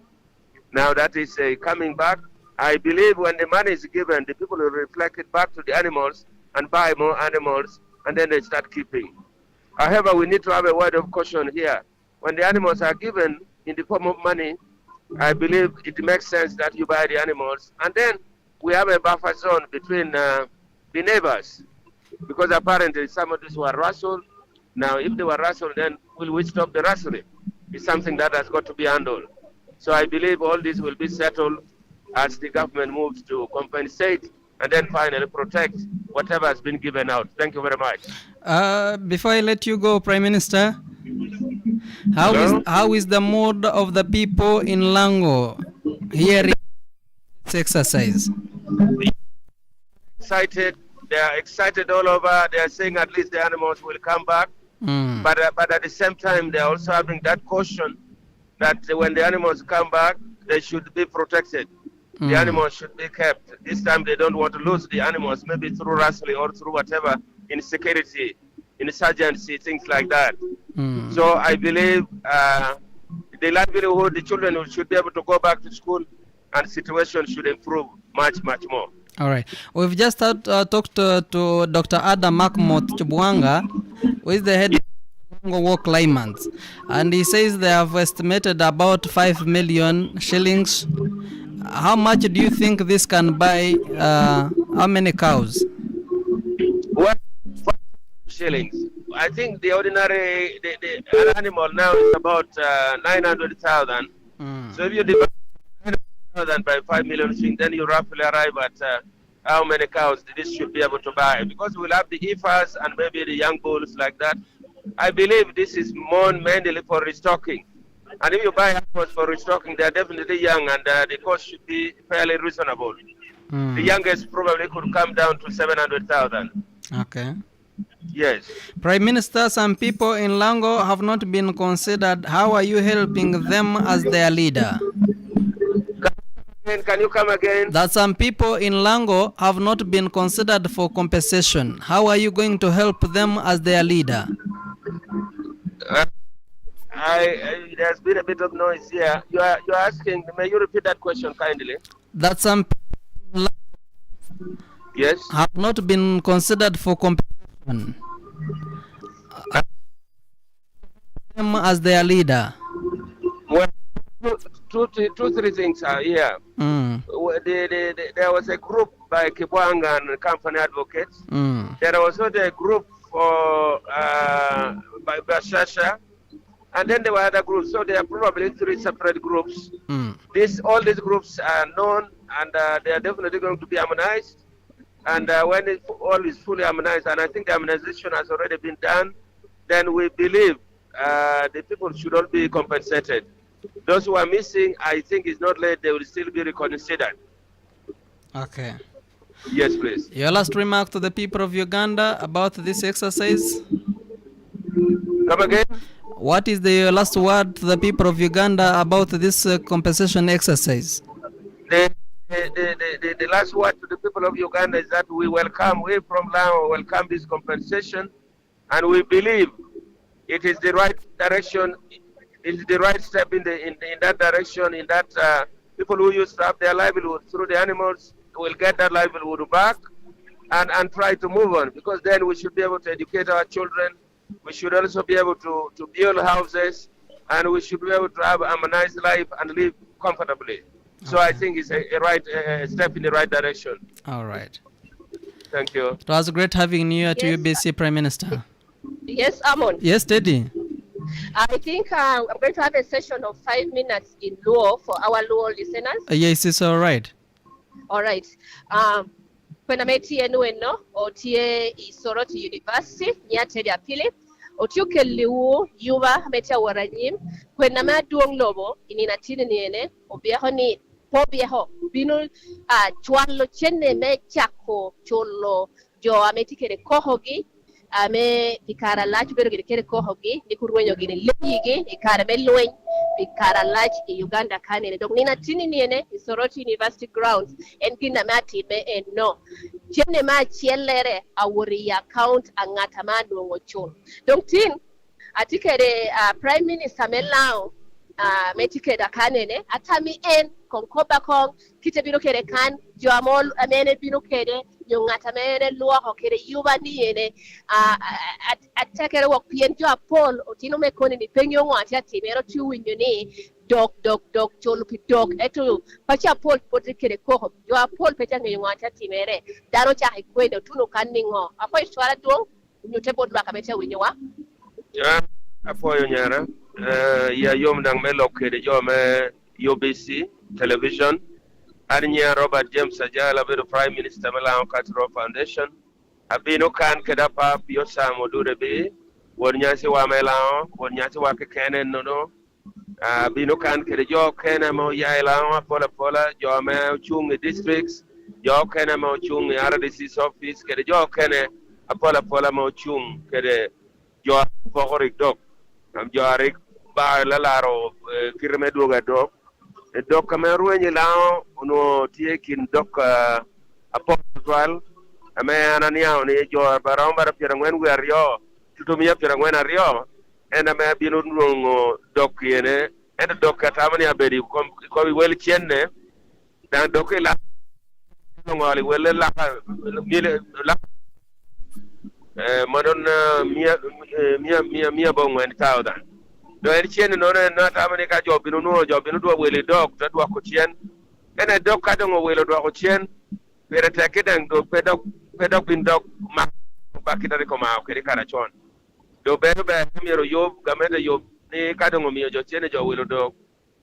Now that is coming back. I believe when the money is given, the people will reflect it back to the animals and buy more animals, and then they start keeping. However, we need to have a word of caution here. When the animals are given in the form of money, I believe it makes sense that you buy the animals, and then we have a buffer zone between the neighbors, because apparently some of these were rustled. Now, if they were rustled, then will we stop the rustling? It's something that has got to be handled. So I believe all this will be settled as the government moves to compensate and then finally protect whatever has been given out. Thank you very much. Before I let you go, Prime Minister, how is the mood of the people in Lango hearing this exercise? Excited. They are excited all over. They are saying at least the animals will come back. But at the same time, they are also having that caution that when the animals come back, they should be protected. The animals should be kept. This time they don't want to lose the animals, maybe through rustling or through whatever, insecurity, insurgency, things like that. So I believe the livelihood, the children should be able to go back to school, and situation should improve much, much more. All right. We've just talked to Dr. Adam Makmot Chubwanga, who is the head of Lango War claimants, and he says they have estimated about 5 million shillings. How much do you think this can buy? How many cows? Well, 5 shillings. I think the ordinary the animal now is about 900,000. So if you divide 900,000 by 5 million shillings, then you roughly arrive at how many cows this should be able to buy. Because we'll have the heifers and maybe the young bulls like that. I believe this is more mainly for restocking. And if you buy animals for restocking, they are definitely young, and the cost should be fairly reasonable. The youngest probably could come down to 700,000. Okay. Yes. Prime Minister, some people in Lango have not been considered. How are you helping them as their leader? Can you come again? That some people in Lango have not been considered for compensation. How are you going to help them as their leader? There's been a bit of noise here. You're asking, may you repeat that question kindly? That some people in Lango yes have not been considered for compensation. Them as their leader. Well, three things are here. There was a group by Kibwanga and company advocates. There was also a group for by Bashasha, and then there were other groups. So there are probably 3 separate groups. All these groups are known, and they are definitely going to be harmonized. And when all is fully harmonized, and I think the harmonization has already been done, then we believe the people should all be compensated. Those who are missing, I think it's not late, they will still be reconsidered. Okay. Yes, please. Your last remark to the people of Uganda about this exercise? Come again? What is the last word to the people of Uganda about this compensation exercise? The last word to the people of Uganda is that we from Lango welcome this compensation, and we believe it is the right direction. It's the right step in that direction, in that people who used to have their livelihood through the animals will get that livelihood back and try to move on, because then we should be able to educate our children. We should also be able to build houses, and we should be able to have a harmonized life and live comfortably. So I think it's a right step in the right direction. All right. Thank you. It was great having you at UBC, Prime Minister. Yes, Amon. Yes, Teddy. I think I'm going to have a session of 5 minutes in Luo for our Luo listeners. Yes, it's all right. All right. Kwena meti yenu eno, otie Isoroti University, nyate ya pili, otiuke liu yuba meti ya waranyim, kwena maduong lobo, inina tini niene, obiaho ni, pobieho, binu chualo chene me chako, cholo, jo ameti kere kohogi, ame pikara lach bero gire kere kohogi, nikurwenyo gire leyigi, ikara meluen, pikara lach i Uganda kanene. Dok nina tini niene, Isoroti University grounds, en kina mati me en no. Chene ma chielere awuri account angata madu ngochun. Donc tin, atikere Prime Minister melao, metikeda kanene, atami en, konkoba kong, kite bino kere kan, joamol amene bino kere, yung atamene luwa hokere yuba niene, atakere wak pien jo apol, otino me koni ni penyo ngwati atimero tuwinyo ni, dok cholupi dok, eto pacha apol potri kere koho, jo apol pecha ngayon ngwati atimere, daro chahi kwede, tuno kaningo, apo iswara duong, nyute pot baka mecha winyo wa? Apo yonyara, ya yom dang me lokede jo me UBC television, Anya Robert James Sajala, the Prime Minister Lango Teso Foundation, Abino kan kedapa piosa modure be, wonyasi wa melao, wonyasi wa kekene nono, Abino kan kedejo kene mo yailao pola jo me chung districts, jo kene mo chung RDC office kedejo kene pola mo chung kede jo forik dok, am jo arik ba lalaro kirme duga dok. dok kameruenyi lao no tie kin dok apostol ame anania ni jo baromba piera ngwen werio tutumia piera ngwen ario ena me binu nungo dok yene ena dok katamani abedi ko wel chenne dan dok la ngoli wel la mile la madon mia bo ngwen tawda do en chenne no na tamani ka jobinu do wel dok to do ko chen ena dok ka do wel do ko chen pere tekeden do pedok bin dok ma bakitari ko ma kedi kana chon do be miro yob gameda yob ni kadongo miyo jo chene jo wilo dok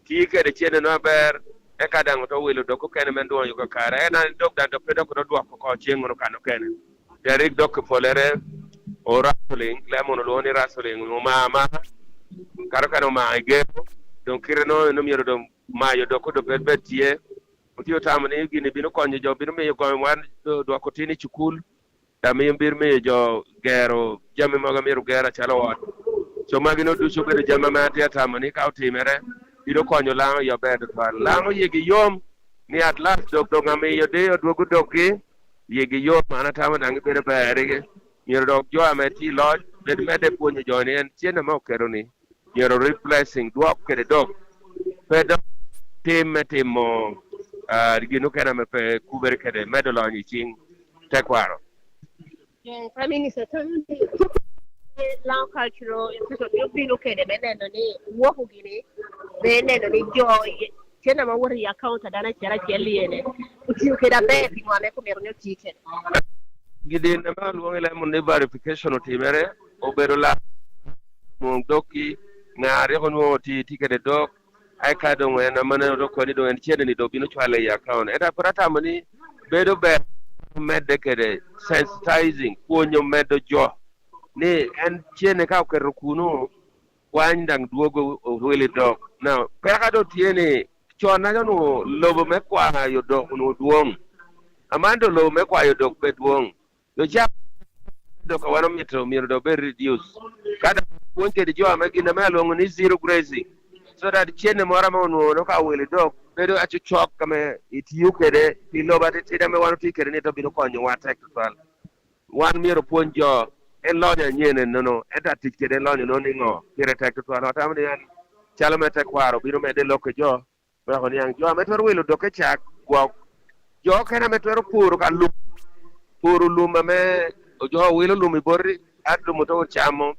ti kede chene no ber e kadango to wilo dok ko kene men do yuko kare na dok dan do pedok do ko chengo no kano kene derek dok folere o rasoling lemon lo ni rasoling no mama karo ma ge donc kireno no miro do mayo dok do betie tiyo tamani gini bino konyo jo bino miyo ko wan do ko tini chukul da miyo bir miyo jo gero jami maga miyo gera chalo wat so magino du so bede jama ma tiya tamani ka utimere bino konyo lango yo bedo twal lango yegi yom ni at last dok do ngami yo de do doki yegi yom ana tamani angi bede bere miyo dok jo ameti lodge bede mede ponyo jo ni en tiene ma okero ni miyo replacing do kede dok pedo timo gino kana me pe kuber kede medalo ni ching tekwaro Prime Minister Lao cultural institute yo bino kede beneno ni woku gini beneno ni jo chena ma wori account dana chera cheliene utiyo keda be pinwa me ko mernyo ticket gidi na ma luonge le mun verification otimere obero la mon doki na reko no ti tikede dok ai ka do ngena mana do ko ni do en chene ni do bino chwale ya account eta prata mani bedo be medde kede sensitizing konyo medo jo ni en chene ka ko kuno wandang duogo wele dok now peka do tiene chona no lobo me kwa yo dok no duong amando lobo me kwa yo dok be duong yo ja do ka wano mitro miro do be reduce kada wonke de jo amagina melo ni zero grazing so that chene mora mo no ka wele dok bedo achu chok kame itiyu kede piloba te tida me wano tikere ni to bino konyo wa tektal wan miro ponjo en lonya nyene no eta tikere lonya no ningo kire tektal no tamni an chalo me tekwaro bino me de loke jo ba ko yang jo me tor welo doke chak gwa jo kana me tor puru ka lu puru luma me jo welo lumi borri addu mo to chamo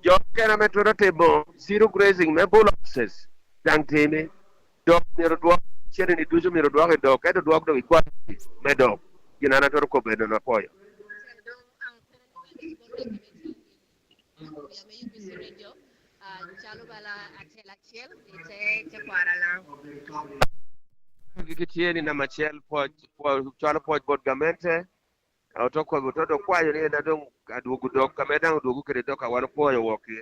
jo kana me tor tebo zero grazing me boloxes dang teme dok miro dwok chere ni duzo miro dwok dok edo dwok do ikwa me dok ginana tor ko bedo na poyo gikitieni na machel poj chalo poj bot gamente autoko botodo kwayo ni na dong aduogu dok kamedang aduogu kede dok awano poyo woki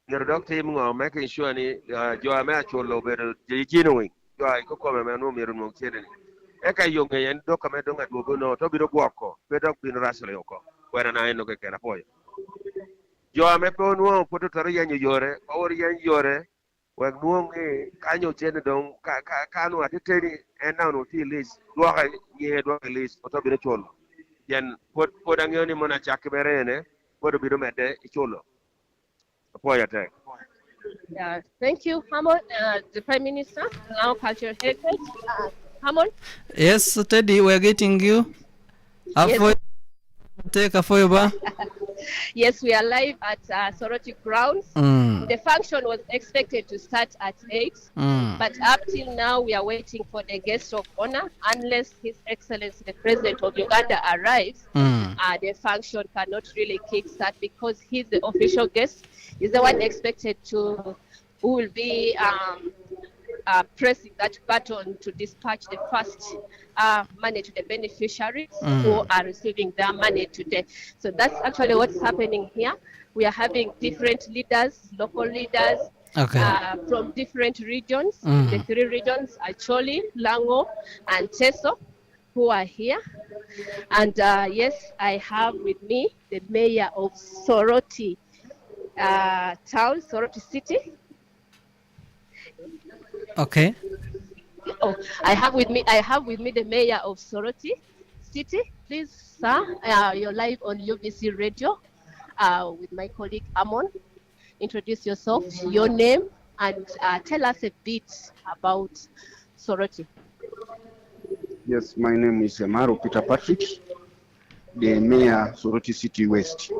ngero dok tim ngo making sure ni jo ame achulo bedo jikinuing jo ai ko kome menu miru mo chede ni eka yonge yen dok kamedong aduogu no to biro gwoko pedok bin rasle yoko wena na eno ke kera poyo jo ame po nuo poto taro yanyo yore or yan yore wek nuo ngi kanyo chede dong kanu atiteni ena no ti list dwaka nye dwaka list to biro chulo yen pod ang'eyo ni mona chak berene pod biro mede ichulo apoya tek. Yeah, thank you, Hamon, the Prime Minister, Lao Cultural Heritage. Hamon? Yes, Teddy, we're getting you. Yes. Take a foiba. Yes, we are live at Soroti Grounds. The function was expected to start at 8, but up till now we are waiting for the guest of honor. Unless His Excellency the President of Uganda arrives, the function cannot really kickstart because he's the official guest. He's the one expected to, who will be pressing that button to dispatch the first money to the beneficiaries who are receiving their money today. So that's actually what's happening here. We are having different leaders, local leaders from different regions, the 3 regions, Acholi, Lango and Teso, who are here. And yes, I have with me the mayor of Soroti town, Soroti city. Okay. Oh, I have with me the mayor of Soroti City. Please, sir, you're live on UBC Radio with my colleague Amon. Introduce yourself, your name, and tell us a bit about Soroti. Yes, my name is Maro Peter Patrick, the mayor Soroti City West.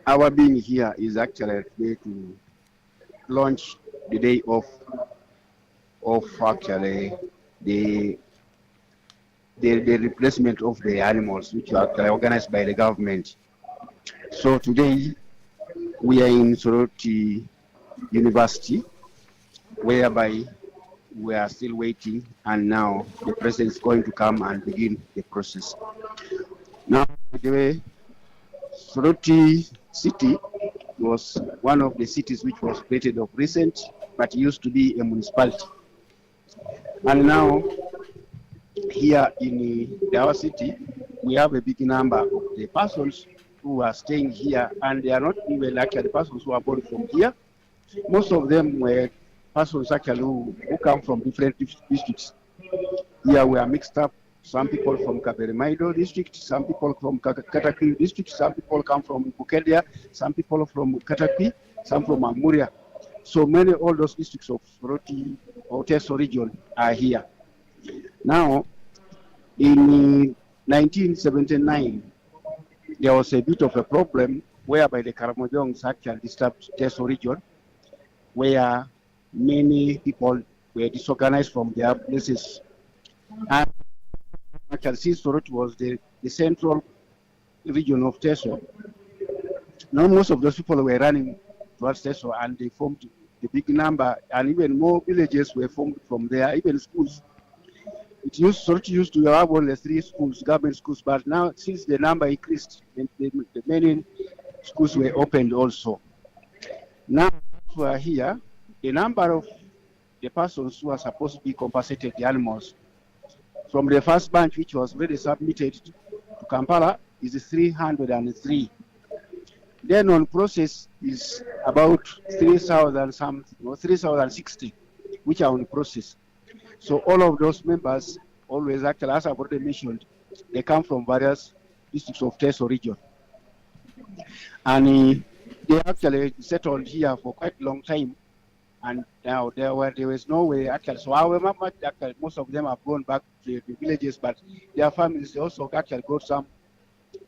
Our being here is actually today to launch the day of actually the replacement of the animals, which are organized by the government. So today we are in Soroti University, whereby we are still waiting, and now the president is going to come and begin the process. Now, the way Soroti City was one of the cities which was created of recent, but used to be a municipality. And now, here in our city, we have a big number of the persons who are staying here, and they are not even actually persons who are born from here. Most of them were persons actually who come from different districts. Here we are mixed up. Some people from Kaberimaido district, some people from Katakwi district, some people come from Bukedia, some people from Katakwi, some from Amuria. So many, all those districts of Soroti or Teso region are here. Now, in 1979, there was a bit of a problem whereby the Karamojongs actually disturbed Teso region, where many people were disorganized from their places. And actually, since Soroti was the central region of Teso, now most of those people were running towards Teso, and they formed a big number, and even more villages were formed from there, even schools. Soroti used to have only 3 schools, government schools, but now since the number increased, the many schools were opened also. Now we are here, the number of the persons who are supposed to be compensated, the animals, from the first batch which was already submitted to Kampala is 303. Then on process is about 3,000 something, or 3,060, which are on process. So all of those members always actually, as I've already mentioned, they come from various districts of Teso region. And they actually settled here for quite a long time. And now there was no way actually. So however much actually, most of them have gone back to the villages, but their families also actually got some.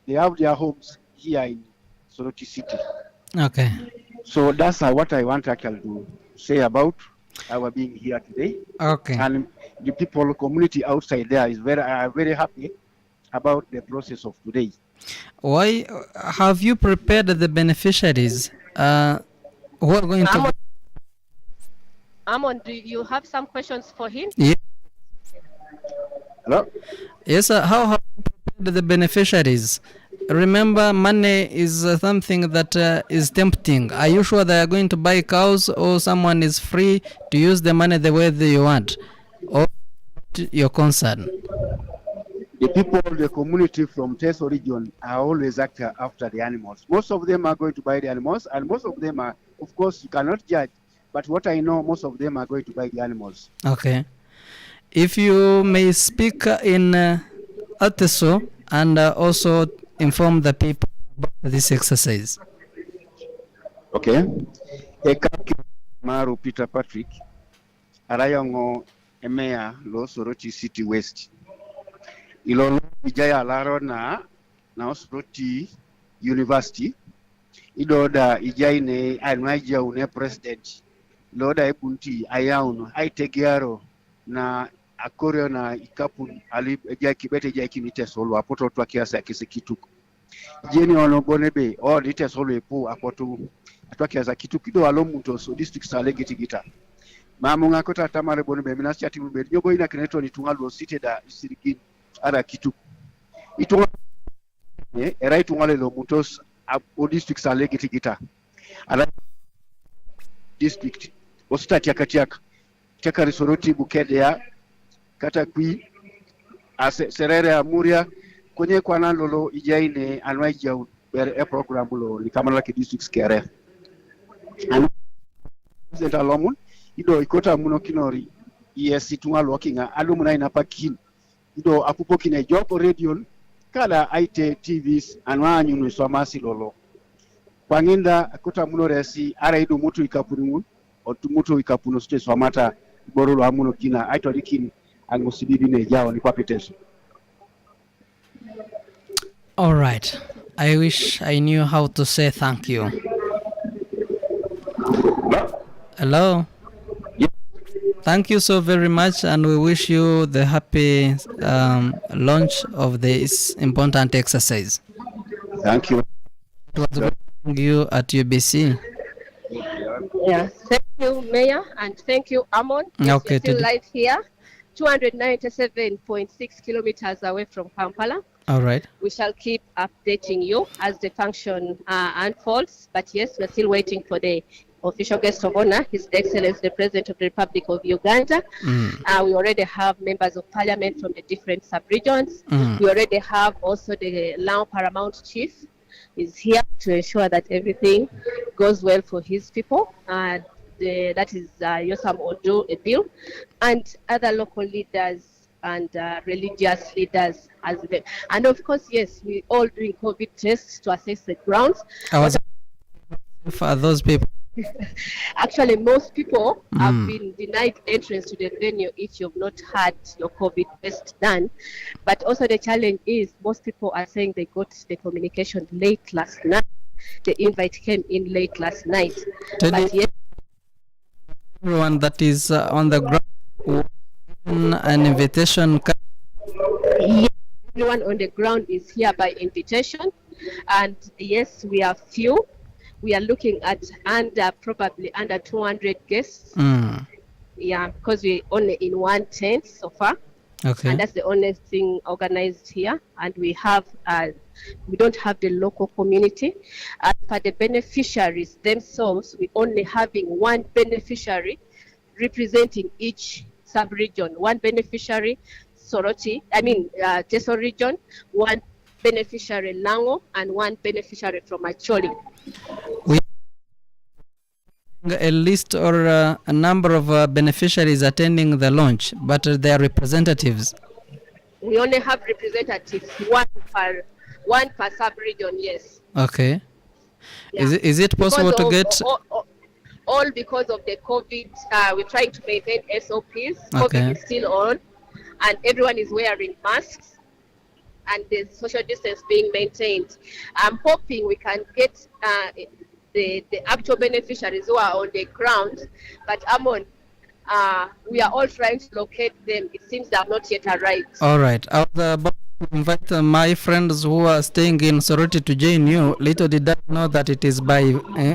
They have their homes here in Soroti City. Okay. So that's what I want actually to say about our being here today. Okay. And the people, community outside there is very happy about the process of today. Why have you prepared the beneficiaries who are going to? Amon, do you have some questions for him? Yeah. Hello? Yes, sir. How have you prepared the beneficiaries? Remember, money is something that is tempting. Are you sure they are going to buy cows, or someone is free to use the money the way they want? Or your concern? The people, the community from Teso region are always after the animals. Most of them are going to buy the animals, and most of them are, of course, you cannot judge. But what I know, most of them are going to buy the animals. Okay. If you may speak in Teso and also inform the people about this exercise. Okay. Ekaki Maru Peter Patrick, Arayongo Emea Lo Soroti City West. Ilolo Ijaya Laro na Soroti University. Idoda Ijaine Anwaja une president. Loda Epunti Ayaun Aitegiaro na Akorio na Ikapu Ali Jakibete Jakimite Solo Apoto Twakiasa Kisekituku. Jeni Onobonebe or Lite Solo Epo Apoto Twakiasa Kitukido Alomuto so district Salegiti Gita. Mamunga Kota Tamare Bonebe Minasiati Ube Yogo ina Kineto Nitungalo seated at Sirigin Ara Kitu. Itunga right Tungale Lomutos o district Salegiti Gita. Ala district Osita Tiakatiak Tiakari Soroti Bukedea Katakwi Serere Amuria kwenye kwa nalolo ijaine anwaija bere program lo ni kama la district KRF and President Alomon ido ikota muno kinori yes itunga lokinga alumna ina pakin ido akupo kine jopo radio kala aite tvs anwanyu no somasi lolo kwanginda akota muno resi ara ido mutu ikapurimu otu ikapuno sute somata borolo amuno kina aito likini angusibidi ne jawo ni papiteso. All right. I wish I knew how to say thank you. Hello. Thank you so very much, and we wish you the happy launch of this important exercise. Thank you. It was good seeing you at UBC. Yeah, thank you, Mayor, and thank you, Amon. Yes, Okay, we're still today- live here, 297.6 kilometers away from Kampala. All right. We shall keep updating you as the function unfolds. But yes, we're still waiting for the official guest of honor, His Excellency the President of the Republic of Uganda. We already have members of parliament from the different sub-regions. We already have also the Lango Paramount Chief is here to ensure that everything goes well for his people. That is Yosam Odu Ebil, and other local leaders and religious leaders as well. And of course, yes, we all doing COVID tests to assess the grounds. For those people. Actually, most people have been denied entrance to the venue if you've not had your COVID test done. But also the challenge is most people are saying they got the communication late last night. The invite came in late last night. But yes, everyone that is on the ground, an invitation. Everyone on the ground is here by invitation. And yes, we are few. We are looking at probably under 200 guests. Yeah, because we're only in one tent so far. Okay. And that's the only thing organized here. And we don't have the local community. As for the beneficiaries themselves, we're only having one beneficiary representing each sub-region. One beneficiary, Teso region, one beneficiary Lango, and one beneficiary from Acholi. A list or a number of beneficiaries attending the launch, but they are representatives. We only have representatives, one per sub-region, yes. Okay. Yeah. Is it possible to get... All because of the COVID, we're trying to maintain SOPs. Okay. COVID is still on, and everyone is wearing masks, and the social distance being maintained. I'm hoping we can get the actual beneficiaries who are on the ground, but Amon, we are all trying to locate them. It seems they have not yet arrived. All right. I was about to invite my friends who are staying in Soroti to join you. Little did I know that it is by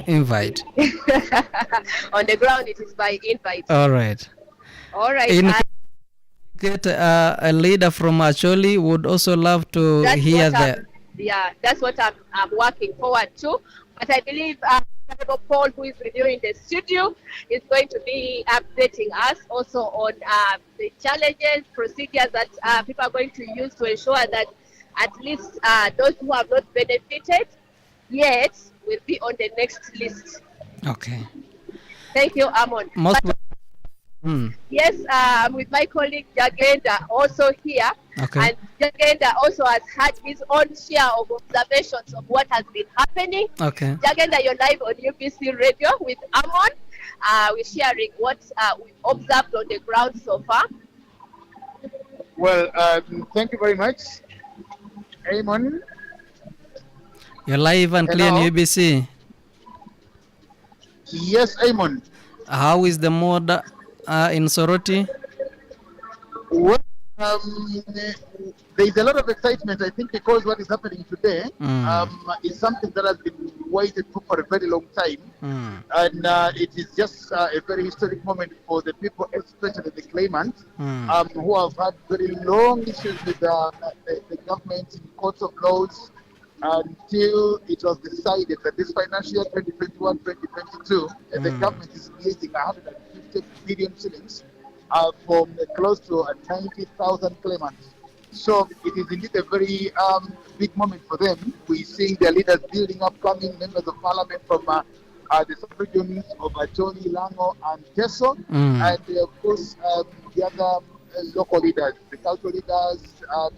invite. On the ground, it is by invite. All right. All right. Get a leader from Acholi would also love to hear that. Yeah, that's what I'm working forward to. But I believe Paul, who is with you in the studio, is going to be updating us also on the challenges, procedures that people are going to use to ensure that at least those who have not benefited yet will be on the next list. Okay. Thank you, Amon. Yes, with my colleague Jagenda also here. Okay. And Jagenda also has had his own share of observations of what has been happening. Okay. Jagenda, you're live on UBC Radio with Amon. We're sharing what we've observed on the ground so far. Well, thank you very much, Amon. You're live and clear on UBC. Yes, Amon. How is the mood in Soroti? Well, there is a lot of excitement, I think, because what is happening today is something that has been waited for a very long time. And it is just a very historic moment for the people, especially the claimants, who have had very long issues with the government in courts of laws until it was decided that this financial year 2021-2022, the government is releasing 150 billion shillings from close to 90,000 claimants. So it is indeed a very big moment for them. We're seeing their leaders building up, coming members of parliament from the sub-regions of Acholi, Lango and Teso, and of course the other local leaders, the cultural leaders,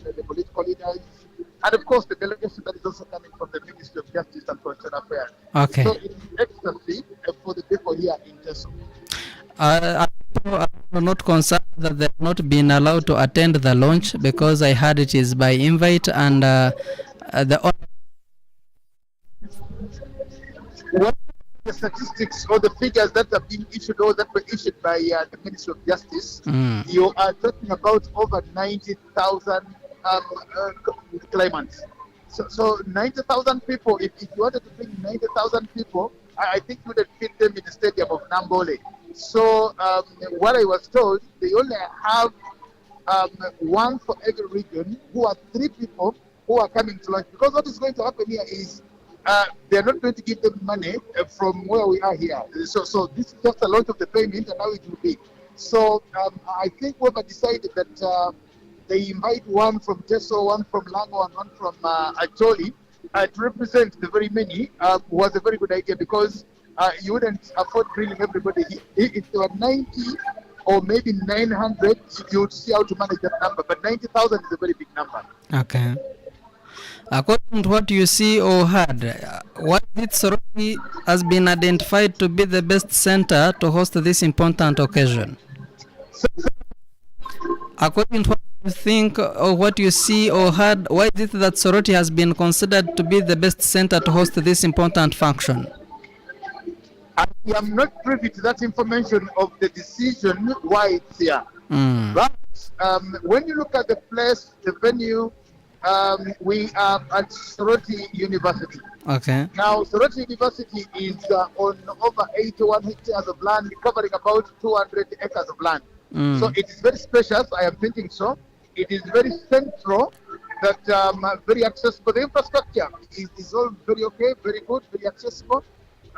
the political leaders, and of course the delegation that is also coming from the Ministry of Justice and Constitutional Affairs. Okay. So it's ecstasy for the people here in Teso. I'm not concerned that they've not been allowed to attend the launch because I heard it is by invite and the statistics or the figures that have been issued or that were issued by the Ministry of Justice, you are talking about over 90,000 claimants. So 90,000 people, if you wanted to bring 90,000 people, I think you would have fit them in the stadium of Nambole. So what I was told, they only have one for every region, who are 3 people who are coming to launch. Because what is going to happen here is they're not going to give them money from where we are here. So this is just a launch of the payment and how it will be. So I think whoever decided that they invite one from Teso, one from Lango, and one from Acholi to represent the very many was a very good idea, because you wouldn't afford bringing everybody here. If there were 90 or maybe 900, you would see how to manage that number. But 90,000 is a very big number. Okay. According to what you see or heard, what it Soroti has been identified to be the best center to host this important occasion? According to what you think or what you see or heard, why is it that Soroti has been considered to be the best center to host this important function? I am not privy to that information of the decision why it's here. But when you look at the place, the venue, we are at Soroti University. Okay. Now, Soroti University is on over 81 hectares of land, covering about 200 acres of land. So it is very spacious, I am thinking so. It is very central, that very accessible. The infrastructure is all very okay, very good, very accessible.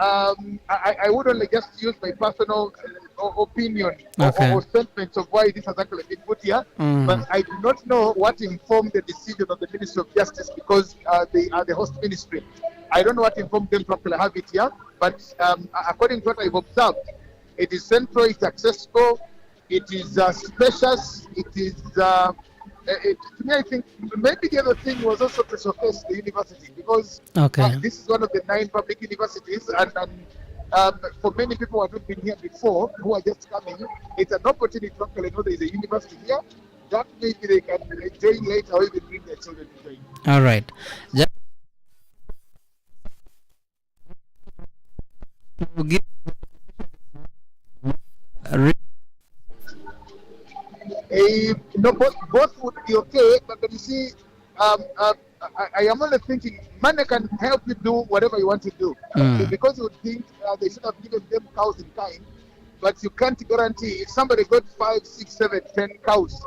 I would only just use my personal opinion or sentiments of why this has actually been put here, but I do not know what informed the decision of the Ministry of Justice, because they are the host ministry. I don't know what informed them to actually have it here, but according to what I've observed, it is central, it's accessible, it is spacious, it is to me, I think maybe the other thing was also to showcase the university, because this is one of the 9 public universities, and for many people who have not been here before, who are just coming, it's an opportunity to actually know there is a university here that maybe they can join later or even bring their children to join. All right. No, both would be okay, but you see, I am only thinking money can help you do whatever you want to do. Because you would think they should have given them cows in kind, but you can't guarantee. If somebody got 5, 6, 7, 10 cows,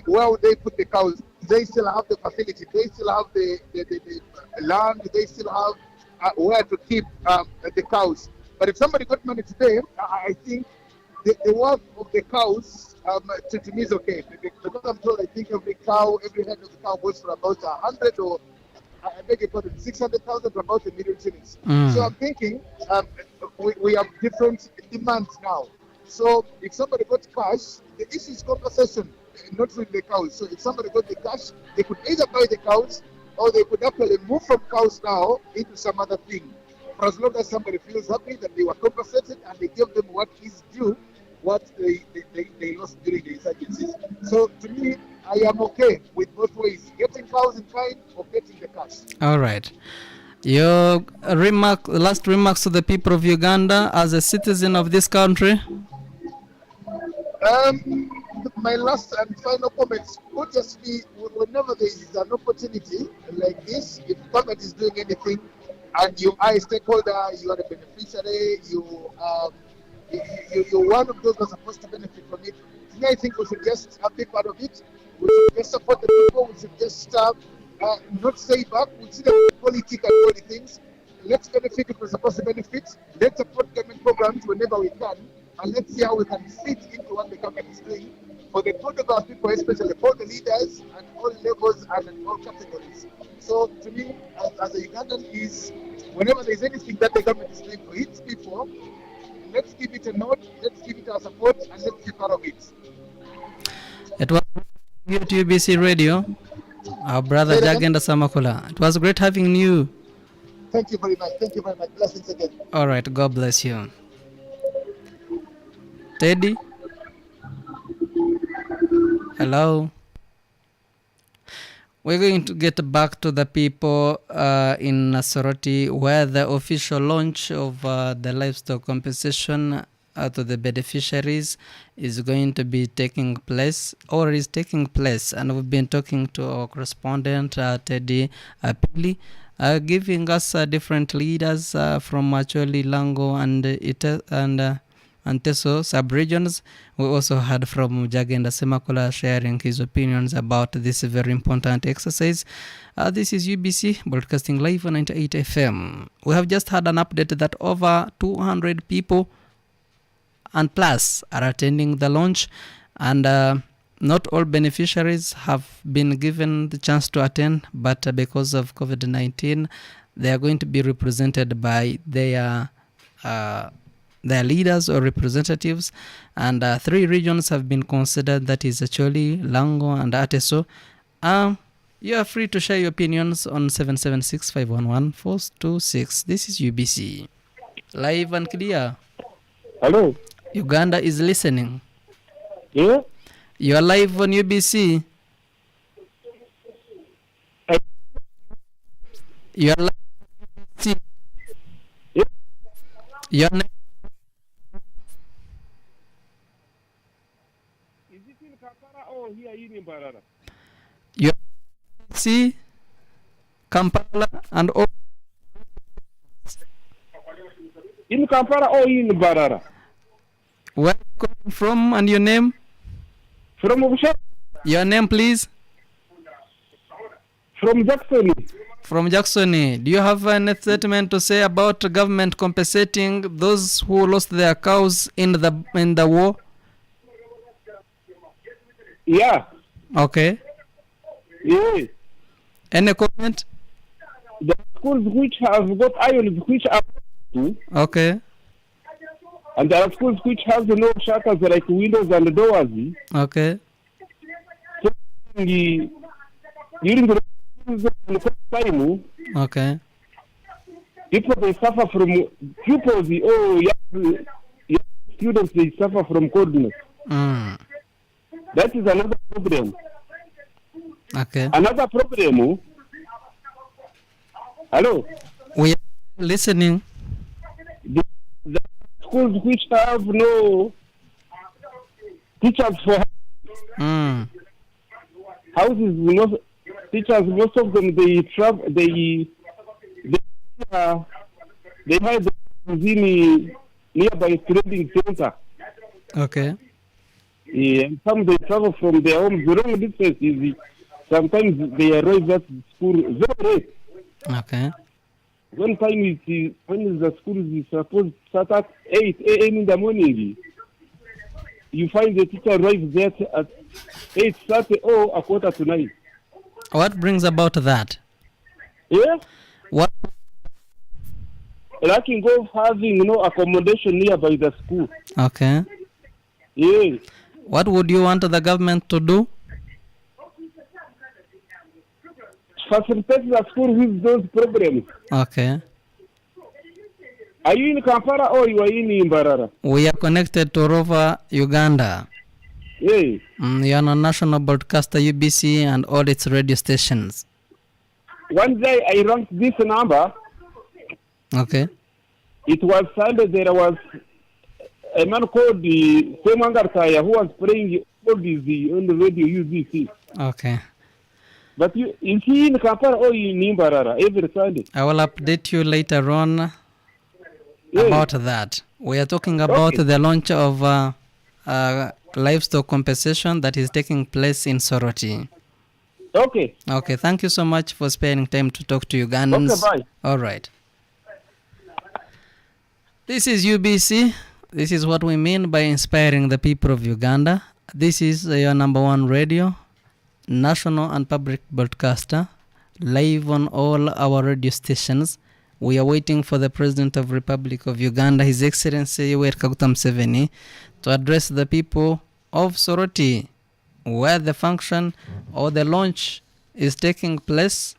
where would they put the cows? They still have the facility, they still have the land, they still have where to keep the cows. But if somebody got money today, I think the worth of the cows to me is okay, because I'm told I think every head of the cow goes for about 100 or I beg your pardon, 600,000 to about 1 million shillings. So I'm thinking we have different demands now. So if somebody got cash, the issue is compensation, not really the cows. So if somebody got the cash, they could either buy the cows or they could actually move from cows now into some other thing. For as long as somebody feels happy that they were compensated and they give them what is due, what they lost during the insurgencies. So to me, I am okay with both ways, getting cows in kind or getting the cash. All right. Your last remarks to the people of Uganda as a citizen of this country? My last and final comments would just be, whenever there is an opportunity like this, if the government is doing anything and you are a stakeholder, you are a beneficiary, you're one of those who are supposed to benefit from it. Today, I think we should just be part of it. We should just support the people. We should just not say back. We see the politics and all the things. Let's benefit if we're supposed to benefit. Let's support government programs whenever we can. And let's see how we can fit into what the government is doing for the good of our people, especially for the leaders at all levels and at all categories. So to me, as a Ugandan, is whenever there's anything that the government is doing for its people, let's give it a nod, let's give it our support, and let's be part of it. It was you to UBC Radio, our brother Jagenda Samakula. It was great having you. Thank you very much. Thank you very much. Blessings again. All right. God bless you. Teddy? Hello? We're going to get back to the people in Soroti, where the official launch of the livestock compensation to the beneficiaries is going to be taking place, or is taking place. And we've been talking to our correspondent, Teddy Pili, giving us different leaders from Acholi, Lango and Teso Sub-regions. We also heard from Jagenda Semakula sharing his opinions about this very important exercise. This is UBC broadcasting live on 98 FM. We have just had an update that over 200 people and plus are attending the launch, and not all beneficiaries have been given the chance to attend, but because of COVID-19, they are going to be represented by their leaders or representatives, and 3 regions have been considered, that is Acholi, Lango and Teso. You are free to share your opinions on 776-511-426. This is UBC. Live and clear. Hello. Uganda is listening. Yeah? You are live on UBC. You are live on UBC. Yeah? Your name? Is it in Kampala or here in Mbarara? You are UBC, Kampala and all. In Kampala or in Mbarara? Where are you calling from and your name? From Ubusha. Your name, please? From Jackson. From Jackson. Do you have any statement to say about government compensating those who lost their cows in the war? Yeah. Okay. Yeah. Any comment? The schools which have got irons which are okay. And there are schools which have no shutters like windows and doors. Okay. So during the time, okay, people they suffer from pupils or young students they suffer from coldness. That is another problem. Okay. Another problem. Hello. We are listening. The schools which have no teachers for houses, most teachers, most of them they travel, they have in nearby training center. Okay. Yeah, some they travel from their homes long distances. Sometimes they arrive at school very late. Okay. One time when the school is supposed to start at 8 a.m. in the morning, you find the teacher arrives there at 8:30 or 8:45. What brings about that? Yeah? What? Lacking of having accommodation nearby the school. Okay. Yeah. What would you want the government to do? Facilitate the school with those programs. Okay. Are you in Kampala or you are in Mbarara? We are connected to Rova, Uganda. Yeah. You are on national broadcaster UBC and all its radio stations. One day I ranked this number. Okay. It was Sunday. There was a man called the Semangartaya who was playing all these on the radio UBC. Okay. But is he in Kampala or in Mbarara every Sunday? I will update you later on about that. We are talking about the launch of livestock compensation that is taking place in Soroti. Okay. Okay, thank you so much for spending time to talk to Ugandans. Okay, bye. All right. This is UBC. This is what we mean by inspiring the people of Uganda. This is your number one radio, national and public broadcaster, live on all our radio stations. We are waiting for the President of Republic of Uganda, His Excellency Yoweri Kaguta Museveni, to address the people of Soroti, where the function or the launch is taking place.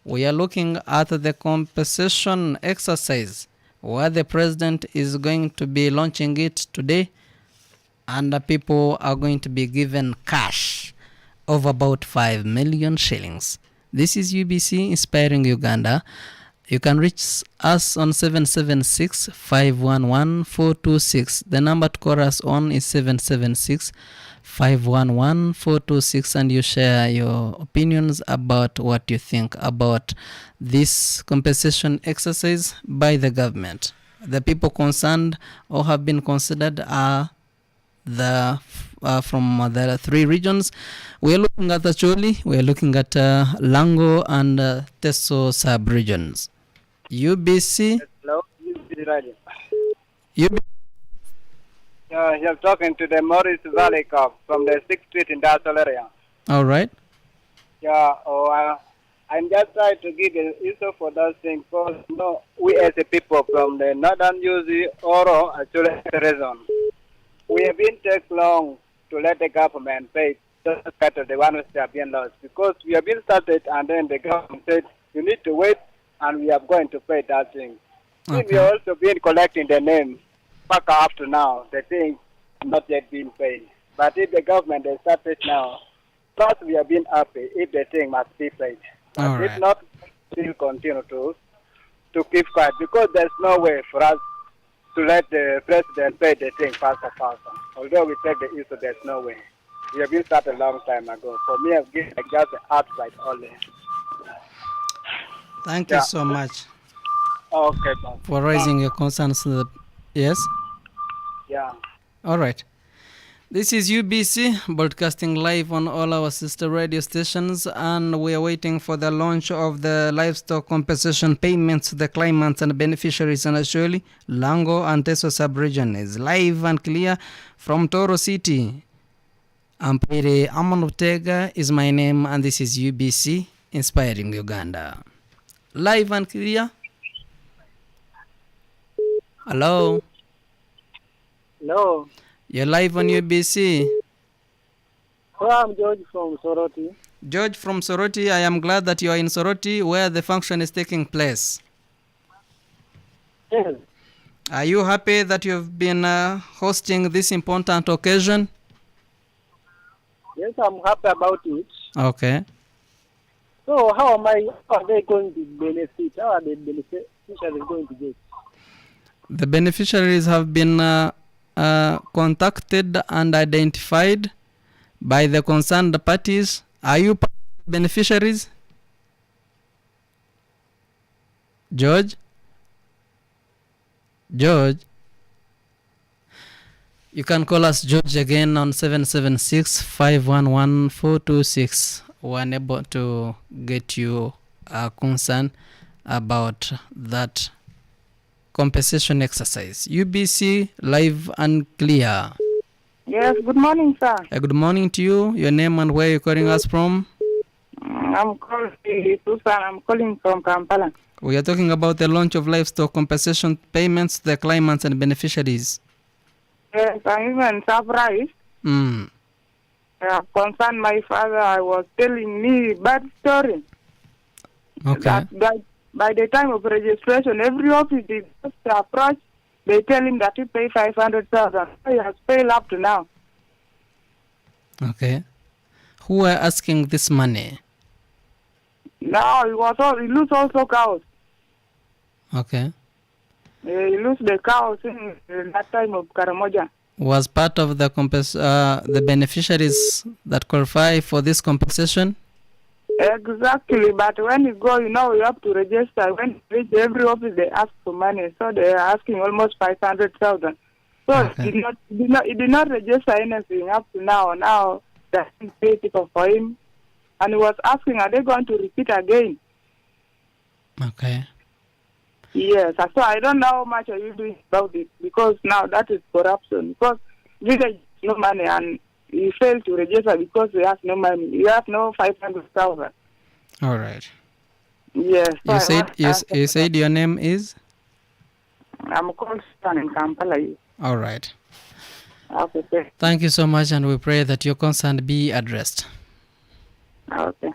We are looking at the compensation exercise, where the President is going to be launching it today, and the people are going to be given cash of about 5 million shillings. This is UBC Inspiring Uganda. You can reach us on 776-511-426. The number to call us on is 776-511-426, and you share your opinions about what you think about this compensation exercise by the government. The people concerned or have been considered are from the three regions. We are looking at Acholi, we are looking at Lango and Teso Sub-regions. UBC. Hello, UBC Radio. UBC. You're talking to the Morris Valley Cop from the 6th Street industrial area. All right. I'm just trying to give the issue for those things because we as a people from the northern UZ Oro Acholi region, we have been taking long to let the government pay the one which have been lost because we have been started and then the government said you need to wait and we are going to pay that thing. Okay. We have also been collecting the names back up to now. The thing not yet been paid. But if the government has started now, first we have been happy if the thing must be paid. But if not, we'll continue to keep quiet because there's no way for us to let the president pay the thing faster. Although we take the issue, there's no way. We have been started a long time ago. For me, I've given just the outside only. Thank you so much. Okay, for raising your concerns. Yes? Yeah. All right. This is UBC broadcasting live on all our sister radio stations, and we are waiting for the launch of the livestock compensation payments to the claimants and beneficiaries in Acholi, Lango and Teso Sub-regions. Live and clear from Toro City. Ampere Amanutega is my name, and this is UBC Inspiring Uganda. Live and clear. Hello. Hello. You're live on UBC. I'm George from Soroti. George from Soroti, I am glad that you are in Soroti where the function is taking place. Yes. Are you happy that you've been hosting this important occasion? Yes, I'm happy about it. Okay. So how are they going to benefit? How are the beneficiaries going to get? The beneficiaries have been contacted and identified by the concerned parties. Are you beneficiaries? George? You can call us, George, again on 776-511-426. We're unable to get you a concern about that compensation exercise. UBC live and clear. Yes, good morning, sir. Good morning to you. Your name and where you're calling us from? I'm calling from Kampala. We are talking about the launch of livestock compensation payments to the claimants and beneficiaries. Yes, I'm even surprised. Concerned my father, I was telling me bad story. Okay. That by the time of registration, every office is just approach. They tell him that he pay 500,000. He has paid up to now. Okay. Who are asking this money? Now he lose also cows. Okay. He lose the cows in that time of Karamoja. Was part of the beneficiaries that qualify for this compensation? Exactly, but when you go, you have to register. When you reach every office, they ask for money. So they are asking almost 500,000. So Okay. he did not register anything up to now. Now that's critical for him. And he was asking, are they going to repeat again? Okay. Yes, so I don't know how much are you doing about it, because now that is corruption. Because village no money and he failed to register because he has no money. He has no 500,000. All right. Yes. You said your name is? I'm called Stan in Kampala. All right. Okay. Thank you so much, and we pray that your concern be addressed. Okay.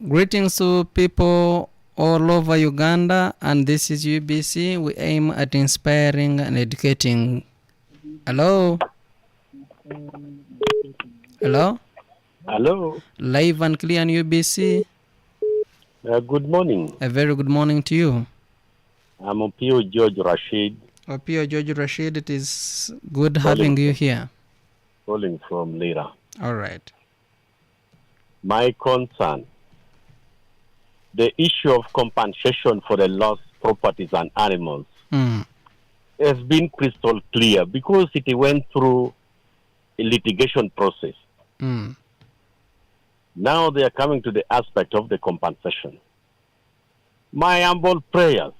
Greetings to people all over Uganda, and this is UBC. We aim at inspiring and educating. Hello? Hello? Hello. Live and clear on UBC. Good morning. A very good morning to you. I'm Opio George Rashid. Opio George Rashid, it is good having you here. Calling from Lira. All right. My concern, the issue of compensation for the lost properties and animals has been crystal clear because it went through a litigation process. Now they are coming to the aspect of the compensation. My humble prayers,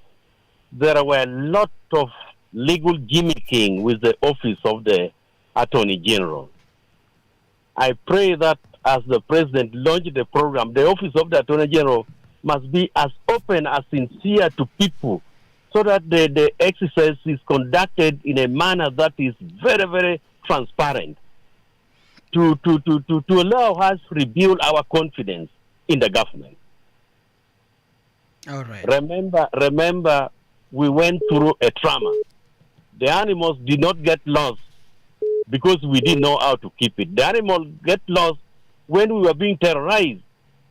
there were a lot of legal gimmicking with the office of the Attorney General. I pray that as the President launched the program, the office of the Attorney General must be as open, as sincere to people so that the exercise is conducted in a manner that is very, very transparent to allow us to rebuild our confidence in the government. All right. Remember, we went through a trauma. The animals did not get lost because we didn't know how to keep it. The animals get lost when we were being terrorized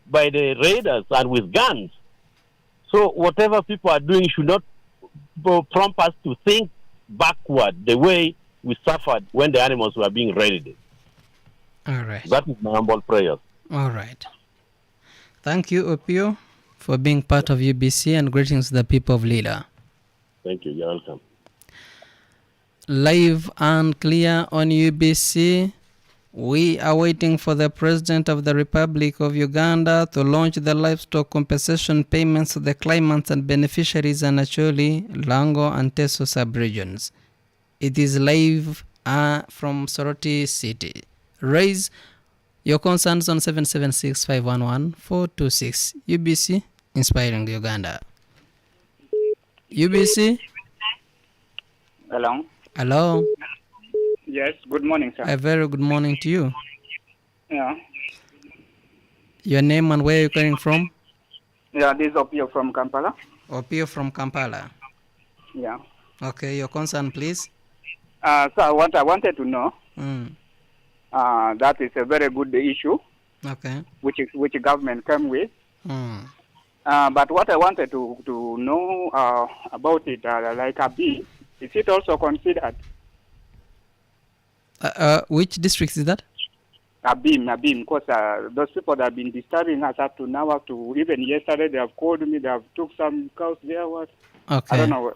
by the raiders and with guns. So whatever people are doing should not prompt us to think backward the way we suffered when the animals were being raided. All right. That is my humble prayer. All right. Thank you, Opio, for being part of UBC, and greetings to the people of Lila. Thank you. You're welcome. Live and clear on UBC. We are waiting for the President of the Republic of Uganda to launch the livestock compensation payments to the claimants and beneficiaries in Acholi, Lango and Teso Sub-regions. It is live from Soroti City. Raise your concerns on 776-511-426. UBC, inspiring Uganda. UBC? Hello. Hello. Yes, good morning, sir. A very good morning to you. Yeah. Your name and where you're calling from? Yeah, this is Opio from Kampala. Opio from Kampala. Yeah. Okay, your concern, please. So what I wanted to know, that is a very good issue. Okay. Which government came with. But what I wanted to know about it, like a bee, is it also considered? Which district is that? Abim, because those people that have been disturbing us up to now, up to even yesterday, they have called me, they have took some cows there, what? Okay. I don't know.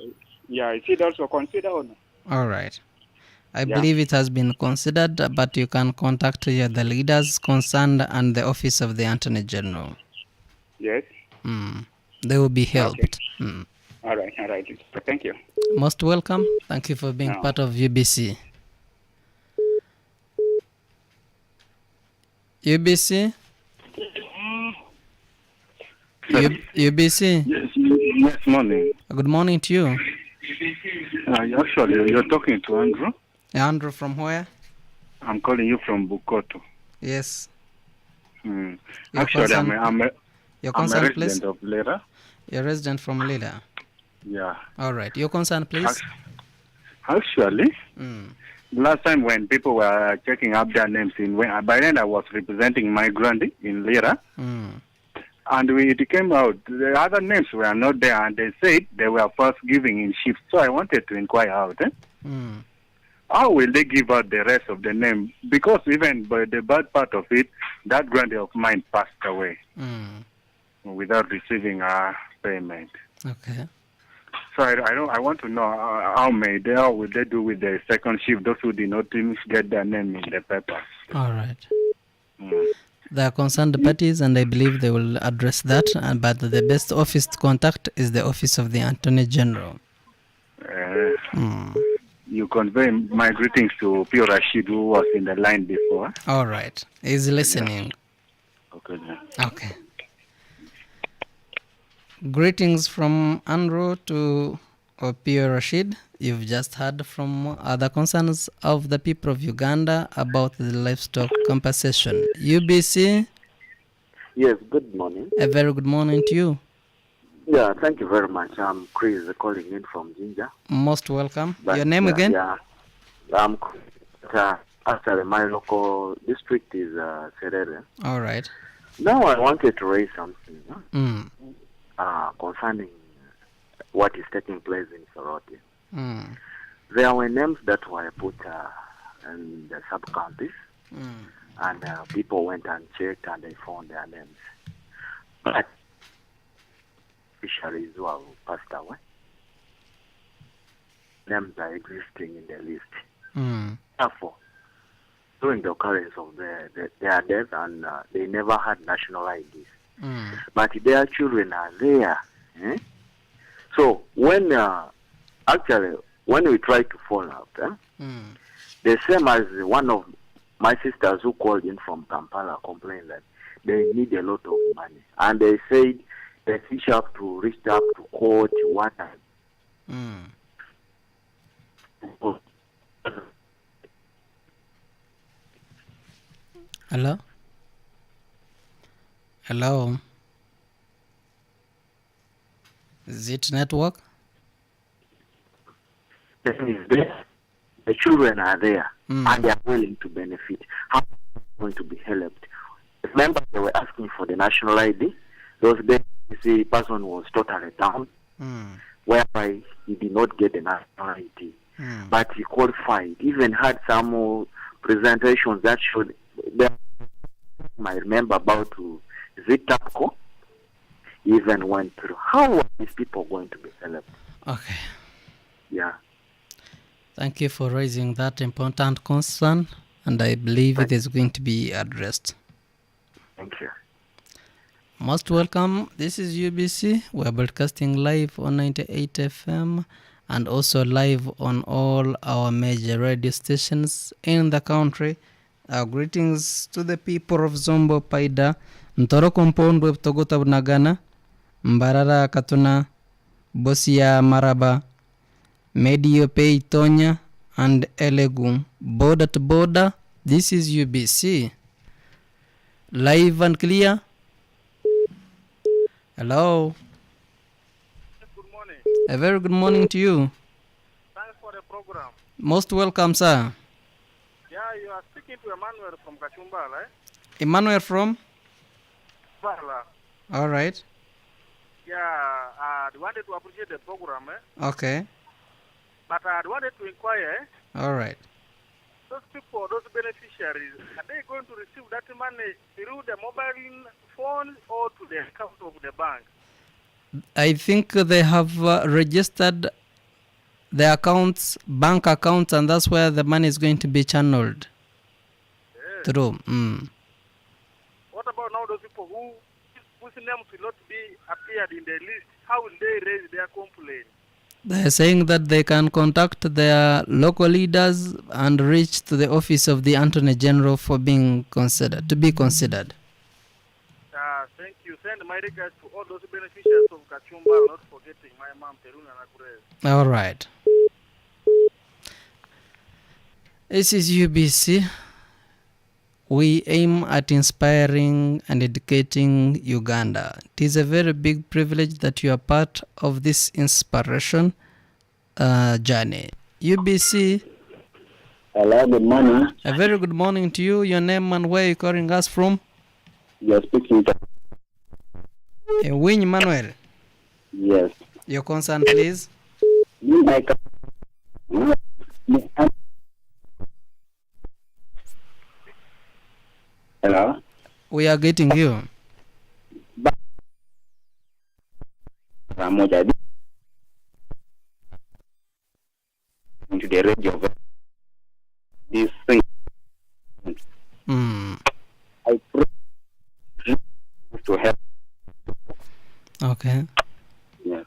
Yeah, is it also considered or no? All right. I believe it has been considered, but you can contact the leaders concerned and the office of the Attorney General. Yes. They will be helped. Okay. All right. Thank you. Most welcome. Thank you for being part of UBC. UBC? UBC? Yes, morning. Good morning to you. Actually, you're talking to Andrew. Andrew from where? I'm calling you from Bukoto. Yes. Actually, I'm a resident please? of Lera. You're a resident from Lila? Yeah. All right. Your concern, please? Actually, last time when people were checking up their names, by then I was representing my granny in Lira. And it came out, the other names were not there, and they said they were first giving in shifts. So I wanted to inquire out. How will they give out the rest of the name? Because even by the bad part of it, that granny of mine passed away without receiving a payment. Okay. So I want to know how will they do with the second shift, those who did not get their name in the papers. All right. They are concerned parties, and I believe they will address that. But the best office to contact is the office of the Attorney General. You convey my greetings to Pio Rashid, who was in the line before. All right. He's listening. Okay. Okay. Greetings from Andrew to Opio Rashid. You've just heard from the concerns of the people of Uganda about the livestock compensation. UBC, Yes, good morning. a very good morning to you. Yeah, thank you very much. I'm Chris calling in from Ginger. Most welcome. But, Your name again? Yeah, I'm actually my local district is Serere. All right. Now I wanted to raise something Mm. concerning what is taking place in Soroti. Mm. There were names that were put in the sub-counties, and people went and checked and they found their names. But beneficiaries who have passed away, names are existing in the list. Mm. Therefore, during the occurrence of their death, and they never had national IDs, Mm. but their children are there. Eh? So when actually when we try to follow up, Mm. the same as one of my sisters who called in from Kampala complained that they need a lot of money, and they said they fish up to reach up to court one time. Mm. Hello? Hello? Is it network? The thing is there. The children are there, Mm. and they are willing to benefit. How are they going to be helped? Remember, they were asking for the national ID. Those days, you see, person was totally down, Mm. whereby he did not get the national ID. Mm. But he qualified. Even had some presentations that showed. I remember about Zitapco even went through. How are these people going to be helped? Okay. Yeah. Thank you for raising that important concern, and I believe it is going to be addressed. Thank you. Most welcome. This is UBC. We're broadcasting live on 98 FM and also live on all our major radio stations in the country. Our greetings to the people of Zombo Paida, Ntoro Compound Web Togota Nagana, Mbarara Katuna, Bosia Maraba, Medio Pei Tonya, and Elegum. Border to border, this is UBC. Live and clear. Hello. Good morning. A very good morning to you. Thanks for the program. Most welcome, sir. Yeah, you are speaking to Emmanuel from Kachumbala, eh? Emmanuel from? Bala. All right. Yeah, I wanted to appreciate the program, eh? Okay. But I wanted to inquire, All right. those people, those beneficiaries, are they going to receive that money through the mobile phone or to the account of the bank? I think they have registered their accounts, bank accounts, and that's where the money is going to be channeled through. Mm. What about now those people whose names will not be appeared in the list? How will they raise their complaint? They're saying that they can contact their local leaders and reach to the office of the Attorney General for being considered, to be considered. Thank you. Send my regards to all those beneficiaries of Kachumba, not forgetting my mom, Peruna Nakures. All right. This is UBC. We aim at inspiring and educating Uganda. It is a very big privilege that you are part of this inspiration journey. UBC. Hello, good morning. A very good morning to you. Your name and where you calling us from? You're speaking to... Win Manuel. Yes. Your concern, please. Hello? We are getting you. Into the radio. This thing. I pray to help. Okay. Yes.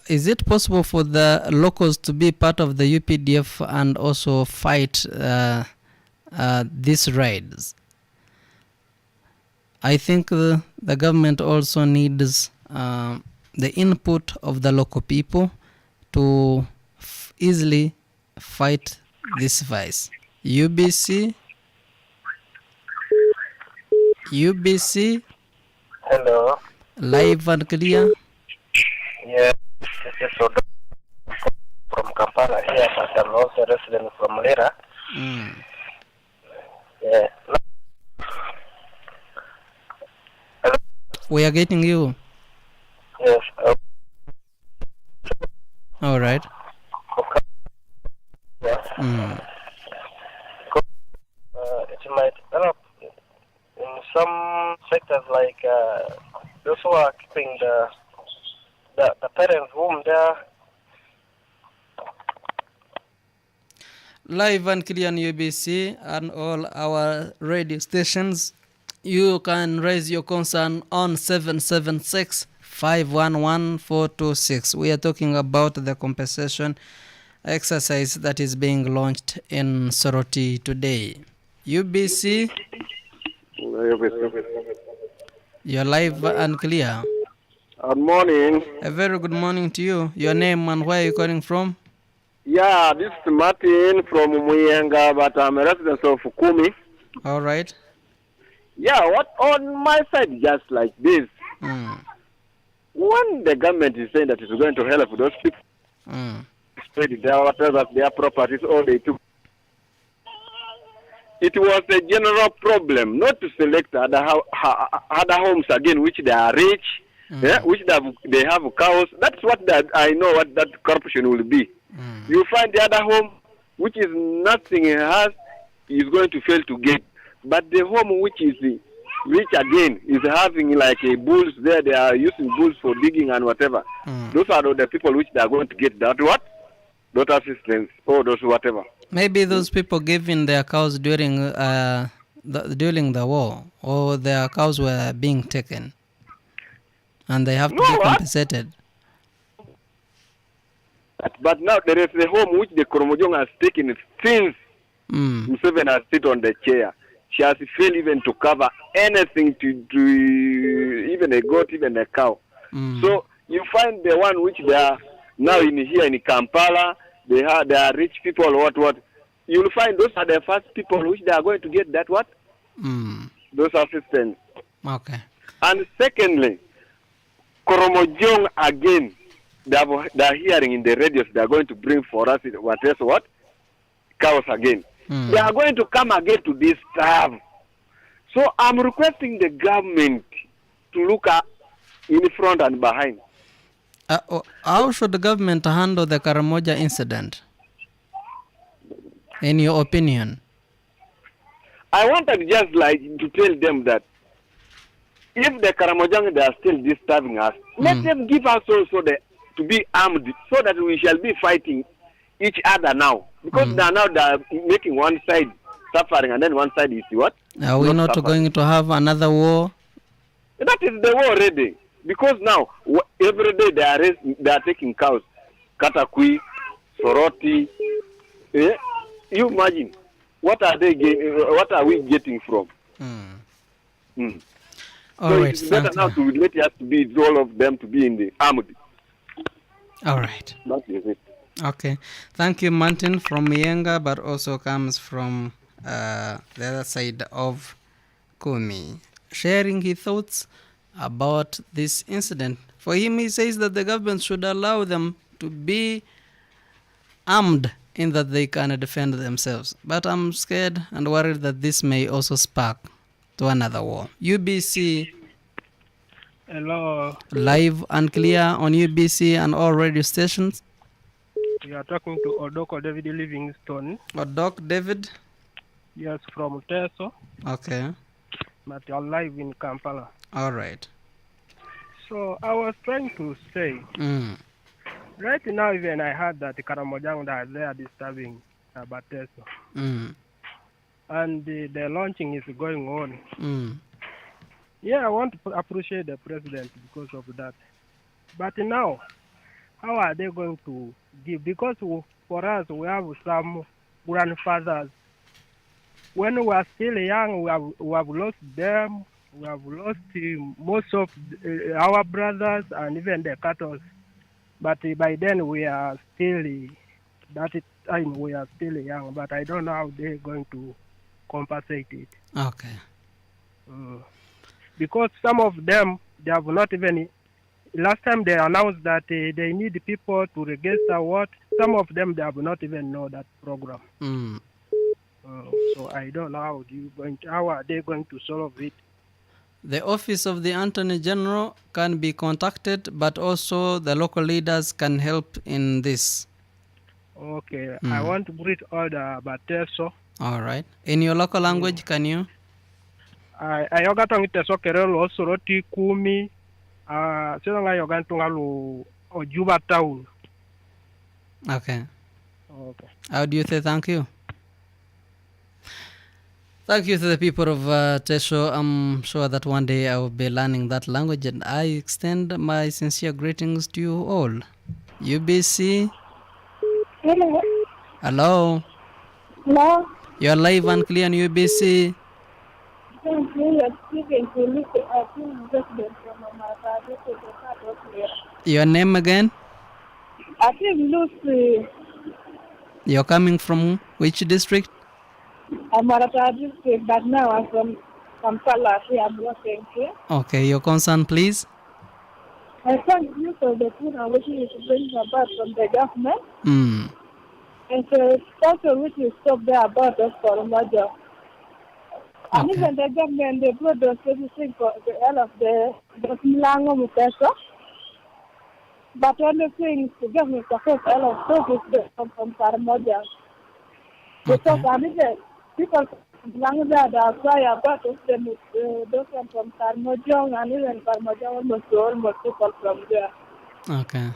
Is it possible for the locals to be part of the UPDF and also fight these raids? I think the government also needs the input of the local people to easily fight this vice. UBC. Hello. Live and clear. Yes, this is Odo from Kampala here, but I'm also a resident from Lira. Yeah. We are getting you. Yes. All right. Yes. It might help in some sectors like those who are keeping the parents home there. Live and clear on UBC and all our radio stations. You can raise your concern on 776 511 426. We are talking about the compensation exercise that is being launched in Soroti today. UBC, you're live and clear. Good morning. A very good morning to you. Your name and where are you calling from? Yeah, this is Martin from Muyenga, but I'm a resident of Kumi. All right. Yeah, what on my side, just like this. When the government is saying that it's going to help those people, spread their whatever their properties, all they took. It was a general problem, not to select other homes again, which they are rich, which they have cows. That's what I know what that corruption will be. You find the other home, which is nothing has, is going to fail to get. But the home which is rich again is having like a bulls there. They are using bulls for digging and whatever. Those are the people which they are going to get that what? That assistance or those whatever. Maybe those people giving their cows during the war, or their cows were being taken, and they have to be compensated. But now there is a home which the Koromojong has taken since Museveni has sit on the chair. She has failed even to cover anything to even a goat, even a cow. So you find the one which they are now here in Kampala, they are rich people, what. You'll find those are the first people which they are going to get that what? Those assistants. Okay. And secondly, Koromojong again, they are hearing in the radios they are going to bring for us what? Cows again. They are going to come again to this time. So I'm requesting the government to look at in front and behind. How should the government handle the Karamoja incident? In your opinion? I wanted just like to tell them that if the Karamojang they are still disturbing us, let them give us also to be armed so that we shall be fighting each other now. Because they are making one side suffering and then one side is what? Are we not going to have another war? That is the war already. Because now every day they are taking cows, Katakui, Soroti. You imagine what are they getting? What are we getting from? All so right, it's better now to let us to be all of them to be in the armed. All right. That is it. Okay, thank you, Martin from Muyenga, but also comes from the other side of Kumi, sharing his thoughts about this incident. For him, he says that the government should allow them to be armed in that they can defend themselves. But I'm scared and worried that this may also spark to another war. UBC. Hello. Live and clear on UBC and all radio stations. You are talking to Odoko David Livingstone. Odok David? Yes, from Teso. Okay. But you're live in Kampala. All right. So I was trying to say, right now even I heard that the Karamojang are there disturbing Teso. And the launching is going on. Yeah, I want to appreciate the president because of that. But now, how are they going to give? Because for us, we have some grandfathers. When we are still young, we have lost them. we have lost most of our brothers and even the cattle. But by then we are still, that time we are still young, but I don't know how they're going to compensate it. Okay. Because some of them, they have not even, last time they announced that they need people to register what, some of them, they have not even know that program. So I don't know how are they going to solve it. The office of the Attorney General can be contacted, but also the local leaders can help in this. Okay, I want to greet all the Bateso. All right. In your local language, can you? I yoga tong Teso kerelo soroti kumi. Sino nga yoga tungalu Ojuba town. Okay. Okay. How do you say thank you? Thank you to the people of Teso. I'm sure that one day I will be learning that language, and I extend my sincere greetings to you all. UBC. Hello. Hello. Hello. You're live and clear on UBC. Thank you. You're speaking to Lucy. I think President from my father. Your name again? I think Lucy. You're coming from which district? I'm Marata district, but now I'm from Kampala. I'm working here. Okay, your concern, please. I thank you for the food and wishing you to bring about from the government. And so also which is stop there about us for a major. And even the government, they brought those everything for the all of the Lango and Teso. But only thing the government supposed all of services from Karamoja. Because I mean, people from Lango that are try about us, those from Karamoja and even Karamoja almost people from there. Okay.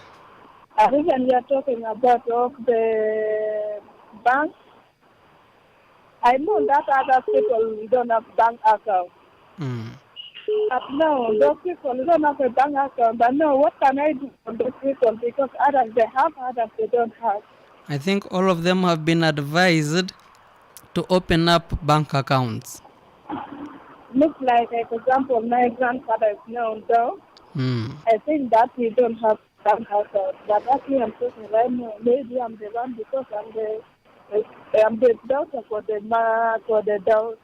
And even we are talking about of the bank. I know that other people don't have bank account. But no, those people don't have a bank account. But no, what can I do for those people? Because others they have, others they don't have. I think all of them have been advised to open up bank accounts. Looks like, for example, my grandfather is now down. I think that he don't have bank account. But actually, I'm talking right now. Maybe I'm the one because I'm the daughter for the daughter.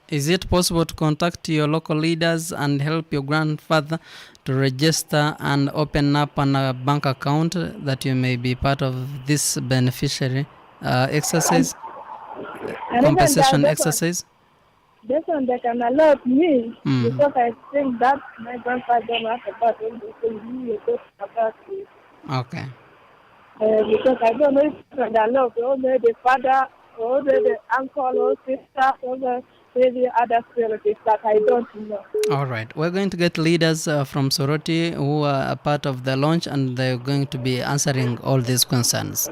Is it possible to contact your local leaders and help your grandfather to register and open up a bank account that you may be part of this beneficiary exercise, compensation exercise? This one they can allow me because I think that my grandfather don't have about it. Okay. Because I don't know if they can allow only the father or the uncle or sister or the other relatives that I don't know. All right. We're going to get leaders from Soroti who are a part of the launch, and they're going to be answering all these concerns.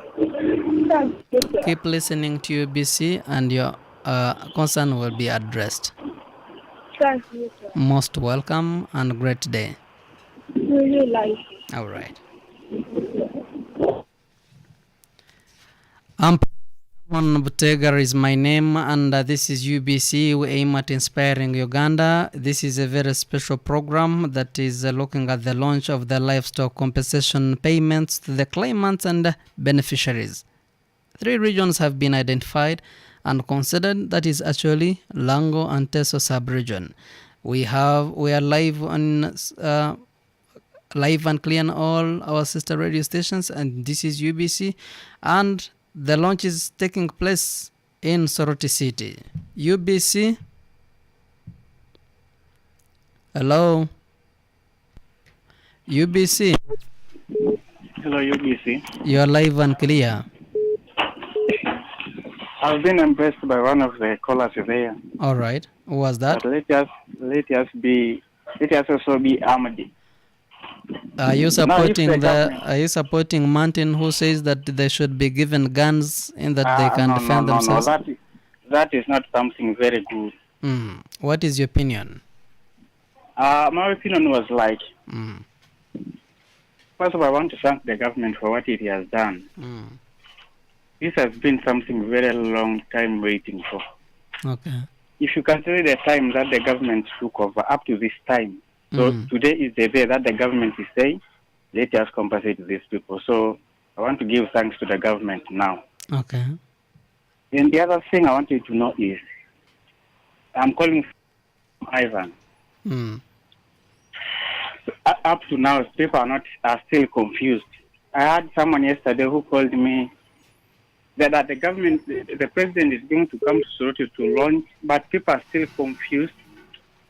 Keep listening to UBC and your concern will be addressed. Thank you, sir. Most welcome and great day. Really like. All right. Butega is my name, and this is UBC. We aim at inspiring Uganda. This is a very special program that is looking at the launch of the livestock compensation payments to the claimants and beneficiaries. 3 regions have been identified and considered. That is Acholi, Lango and Teso Sub-region. We are live on live and clear on all our sister radio stations, and this is UBC, and the launch is taking place in Soroti City. UBC. Hello. UBC. Hello, UBC. You are live and clear. I've been impressed by one of the callers there. All right. Who was that? But let us also be Amadi. Are you supporting Martin, who says that they should be given guns and that they can defend themselves? No, that is not something very good. What is your opinion? My opinion was like, first of all, I want to thank the government for what it has done. This has been something very long time waiting for. Okay. If you consider the time that the government took over up to this time, so today is the day that the government is saying, let us compensate these people. So I want to give thanks to the government now. Okay. And the other thing I want you to know is, I'm calling Ivan. Up to now, people are still confused. I had someone yesterday who called me that the government, the president is going to come to Soweto to launch, but people are still confused.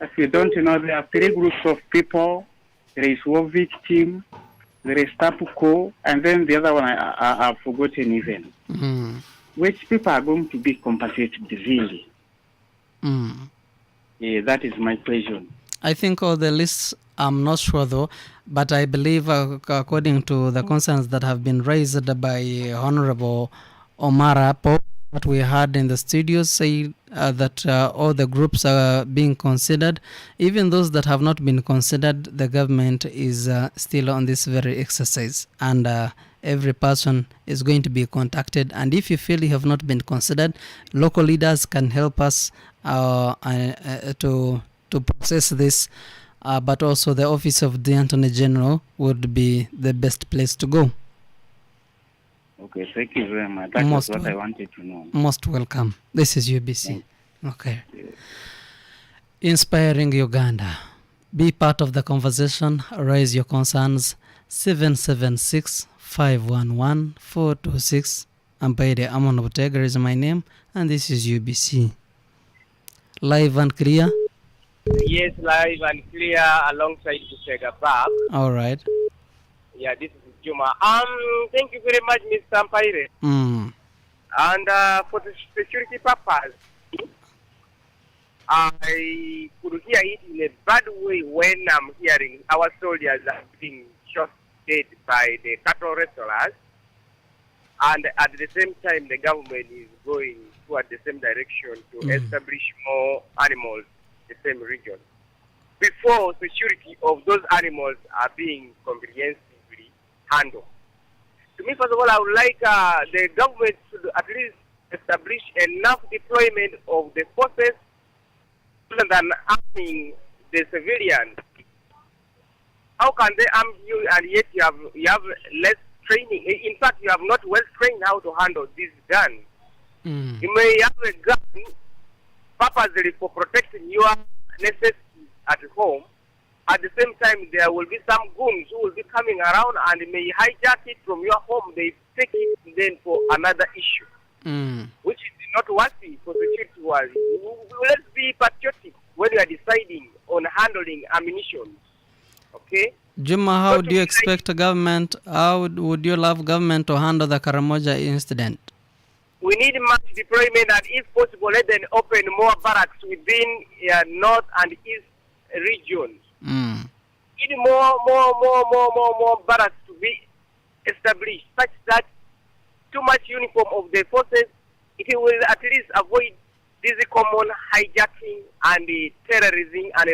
As we don't know, there are 3 groups of people. There is war victim, there is Tapuko, and then the other one I've forgotten even. Which people are going to be compensated really? Yeah, that is my question. I think all the lists, I'm not sure though, but I believe according to the concerns that have been raised by Honorable Omara Pope, what we had in the studios say that all the groups are being considered. Even those that have not been considered, the government is still on this very exercise, and every person is going to be contacted. And if you feel you have not been considered, local leaders can help us to process this, but also the office of the Attorney General would be the best place to go. Okay, thank you very much. That was what I wanted to know. Most welcome. This is UBC. Okay. Inspiring Uganda. Be part of the conversation. Raise your concerns. 776-511-426. Ampaide Amon Butega is my name, and this is UBC. Live and clear? Yes, live and clear alongside Butega Bab. All right. Yeah, this is Juma. Thank you very much, Mr. Ampaire. And for the security purpose, I could hear it in a bad way when I'm hearing our soldiers are being shot dead by the cattle rustlers, and at the same time the government is going toward the same direction to establish more animals in the same region. Before security of those animals are being comprehensively handled. To me, first of all, I would like the government to at least establish enough deployment of the forces rather than arming the civilians. How can they arm you and yet you have less training? In fact, you have not well trained how to handle this gun. You may have a gun purposely for protecting your necessities at home. At the same time, there will be some goons who will be coming around and may hijack it from your home. They take it then for another issue, which is not worthy for security wise. Let's be patriotic when we are deciding on handling ammunition. Okay? Juma, how do you expect government, how would you love government to handle the Karamoja incident? We need much deployment, and if possible, let them open more barracks within north and east regions. Need more barracks to be established, such that too much uniform of the forces, it will at least avoid this common hijacking and terrorism and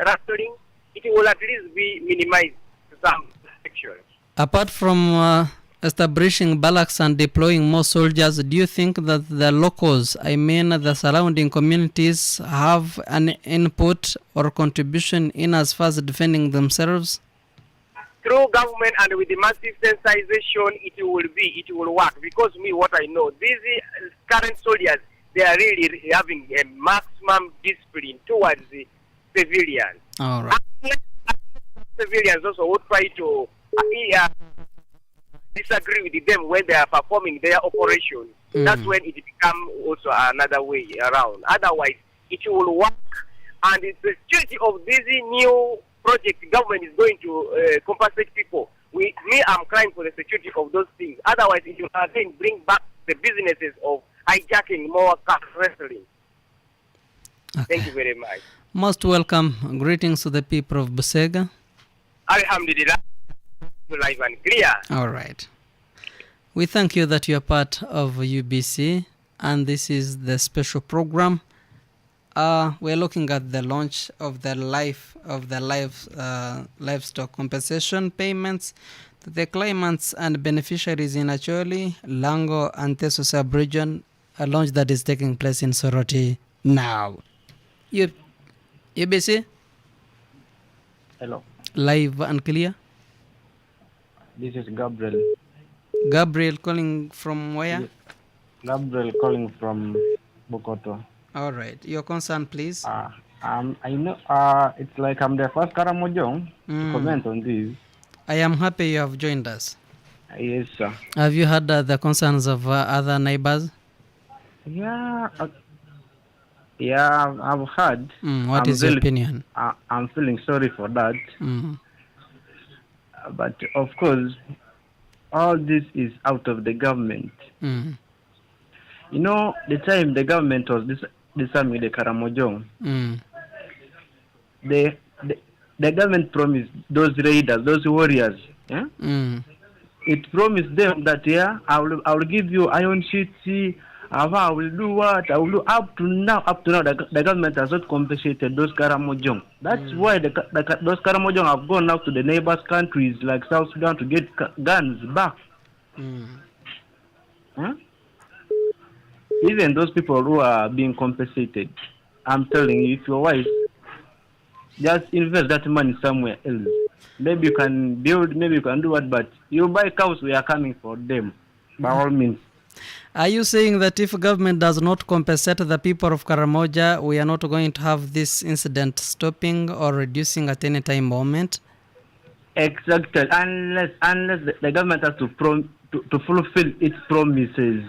rustling. It will at least be minimized to some sections. Apart from establishing barracks and deploying more soldiers, do you think that the locals, I mean the surrounding communities, have an input or contribution in as far as defending themselves? Through government and with the massive sensitization, it will work. Because what I know, these current soldiers, they are really having a maximum discipline towards the civilians. All right. Civilians also would try to disagree with them when they are performing their operations. That's when it becomes also another way around. Otherwise, it will work, and the security of this new project, the government is going to compensate people. I'm crying for the security of those things. Otherwise, it will again bring back the businesses of hijacking more car wrestling. Okay. Thank you very much. Most welcome. Greetings to the people of Busega. Alhamdulillah. Live and clear. All right. We thank you that you are part of UBC, and this is the special program. We're looking at the launch of the livestock compensation payments to the claimants and beneficiaries in Acholi, Lango and Teso Sub-region launch that is taking place in Soroti now. You busy? Hello, Live and clear? this is Gabriel. Gabriel calling from where? Gabriel calling from Bokoto. All right. Your concern, please. I know. It's like I'm the first Karamojong to comment on this. I am happy you have joined us. Yes, sir. Have you heard the concerns of other neighbors? Yeah, I've heard. What is your opinion? I'm feeling sorry for that. But of course, all this is out of the government. You know, the time the government was disarming the Karamojong, the government promised those raiders, those warriors, it promised them that I will give you iron sheets. I will do what I will do. Up to now, the government has not compensated those Karamojong. That's why those Karamojong have gone out to the neighbors countries like South Sudan to get guns back. Even those people who are being compensated, I'm telling you, if you're wise, just invest that money somewhere else. Maybe you can build, maybe you can do what, but you buy cows, we are coming for them, by all means. Are you saying that if government does not compensate the people of Karamoja, we are not going to have this incident stopping or reducing at any time moment? Exactly, unless the government has to fulfill its promises.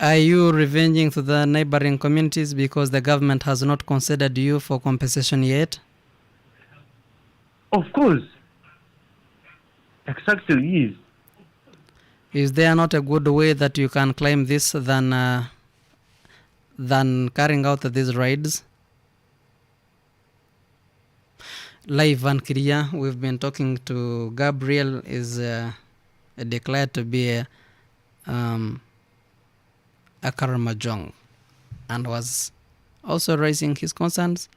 Are you revenging to the neighboring communities because the government has not considered you for compensation yet? Of course. Exactly, yes. Is there not a good way that you can claim this than carrying out these raids? Live and clear, we've been talking to Gabriel, is declared to be a Karamojong, and was also raising his concerns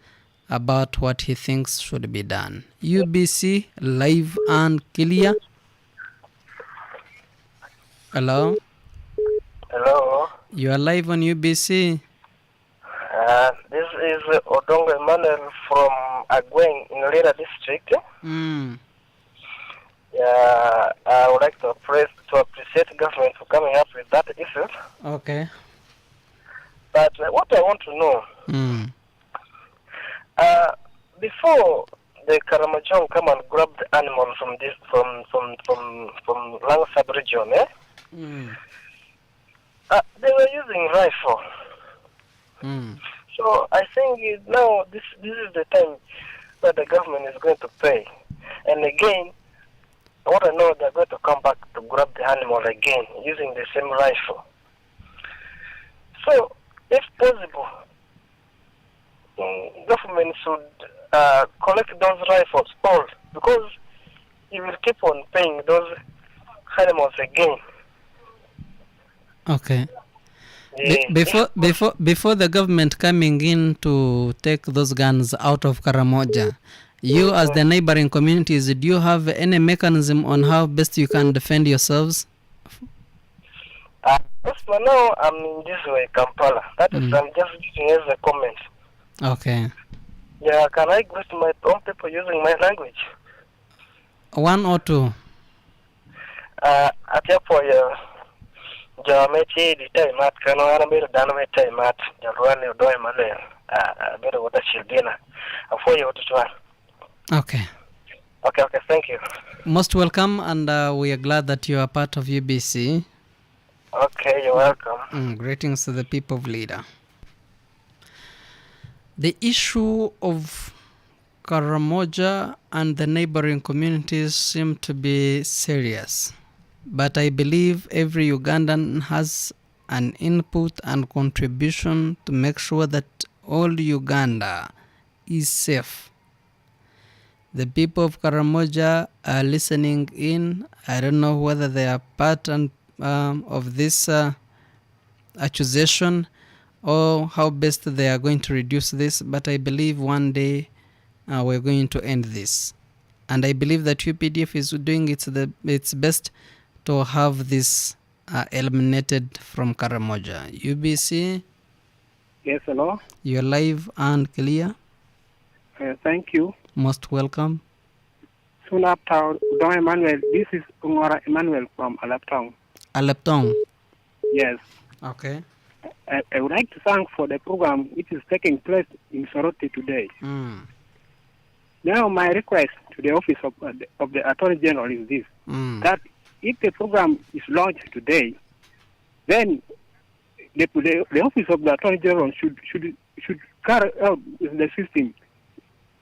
about what he thinks should be done. UBC, live and clear. Hello? Hello. You are live on UBC. This is Odongo Emmanuel from Agweng in Lira district. Yeah, I would like to appreciate government for coming up with that issue. Okay. But what I want to know, before the Karamojong come and grab the animal from Lango Sub-region, they were using rifle. So I think now this is the time that the government is going to pay. And again, I want to know they're going to come back to grab the animal again using the same rifle. So, if possible, government should collect those rifles all, because you will keep on paying those animals again. Okay. Before the government coming in to take those guns out of Karamoja, you as the neighboring communities, do you have any mechanism on how best you can defend yourselves? Yes, for now I'm in this way, Kampala. That is, I'm just using as a comment. Okay. Yeah, can I greet my own people using my language? One or two? At your point, Jamaica, the time at Kanoana, Dana time at Jalwani, Odoy Malay, better what I should dinner. And for you to try. Okay. Okay, thank you. Most welcome, and we are glad that you are part of UBC. Okay, you're welcome. Greetings to the people of Lida. The issue of Karamoja and the neighboring communities seem to be serious, but I believe every Ugandan has an input and contribution to make sure that all Uganda is safe. The people of Karamoja are listening in. I don't know whether they are part of this accusation or how best they are going to reduce this, but I believe one day we're going to end this. And I believe that UPDF is doing its best to have this are eliminated from Karamoja. UBC, Yes, hello. you're live and clear. Thank you. Most welcome. Soon after, Don Emmanuel, this is Ungora Emmanuel from Alaptown. Aleptong. Yes. Okay. I would like to thank for the program which is taking place in Soroti today. Now, my request to the office of the Attorney General is this, that if the program is launched today, then the office of the Attorney General should carry out the system.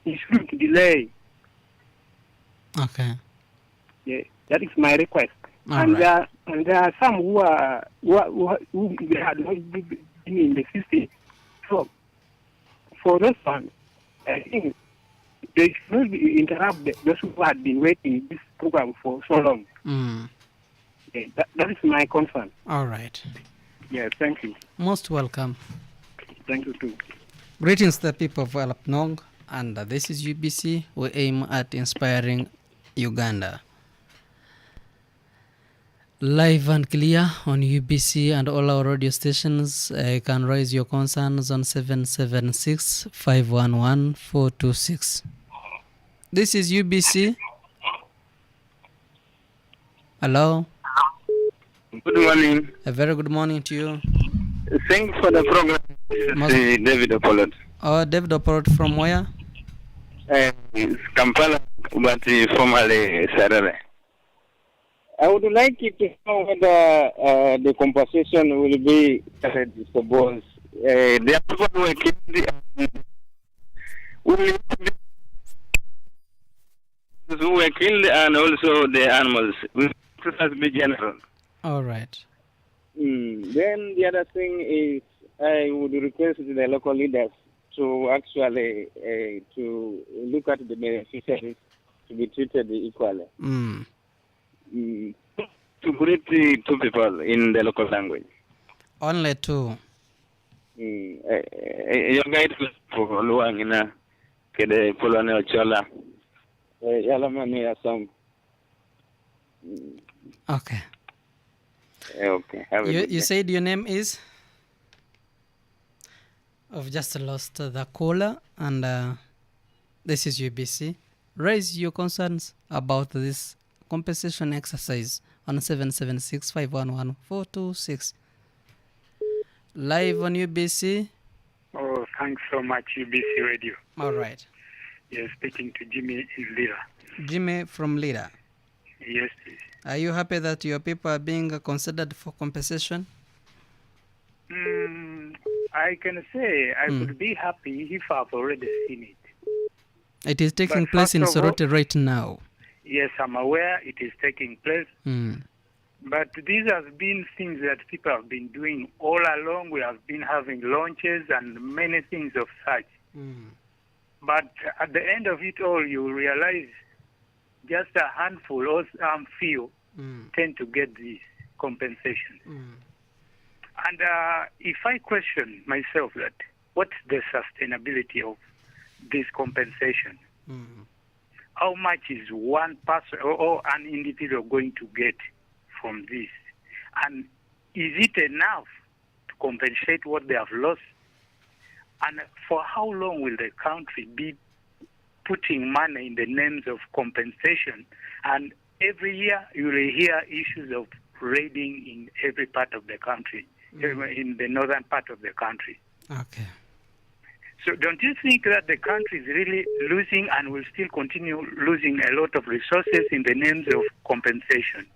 It shouldn't delay. Okay. Yeah, that is my request. All and right. there are some who they had not been in the system. So for this one, I think they should not interrupt those who had been waiting in this program for so long. Yeah, that is my concern. All right. Yeah, thank you. Most welcome. Thank you too. Greetings to the people of Alapnong, and this is UBC. We aim at inspiring Uganda. Live and clear on UBC and all our radio stations. You can raise your concerns on 776-511-426. This is UBC. Hello. Good morning. A very good morning to you. Thanks for the program. This is David Opolot. Oh, David Opolot from where? Kampala, but formerly Sarare. I would like you to know whether the compensation will be for both. There are people who were killed. Who were killed and also the animals. It has be general. All right. Then the other thing is I would request the local leaders to actually to look at the beneficiaries to be treated equally. To greet the two people in the local language. Only two. Your guide for Luangina, Kede Pulone Ochola, Yalamani Assam. Okay. Okay. You said your name is? I've just lost the caller, and this is UBC. Raise your concerns about this compensation exercise on 776-511-426. Live on UBC. Oh, thanks so much, UBC Radio. All right. Yes, speaking to Jimmy in Lira. Jimmy from Lira. Yes, please. Are you happy that your people are being considered for compensation? I can say I would be happy if I've already seen it. It is taking place in Soroti right now. Yes, I'm aware it is taking place. But these have been things that people have been doing all along. We have been having launches and many things of such. But at the end of it all, you realize just a handful or some few tend to get this compensation. And if I question myself that what's the sustainability of this compensation? How much is one person or an individual going to get from this? And is it enough to compensate what they have lost? And for how long will the country be putting money in the names of compensation? And every year you will hear issues of raiding in every part of the country, in the northern part of the country. Okay. So don't you think that the country is really losing and will still continue losing a lot of resources in the names of compensation?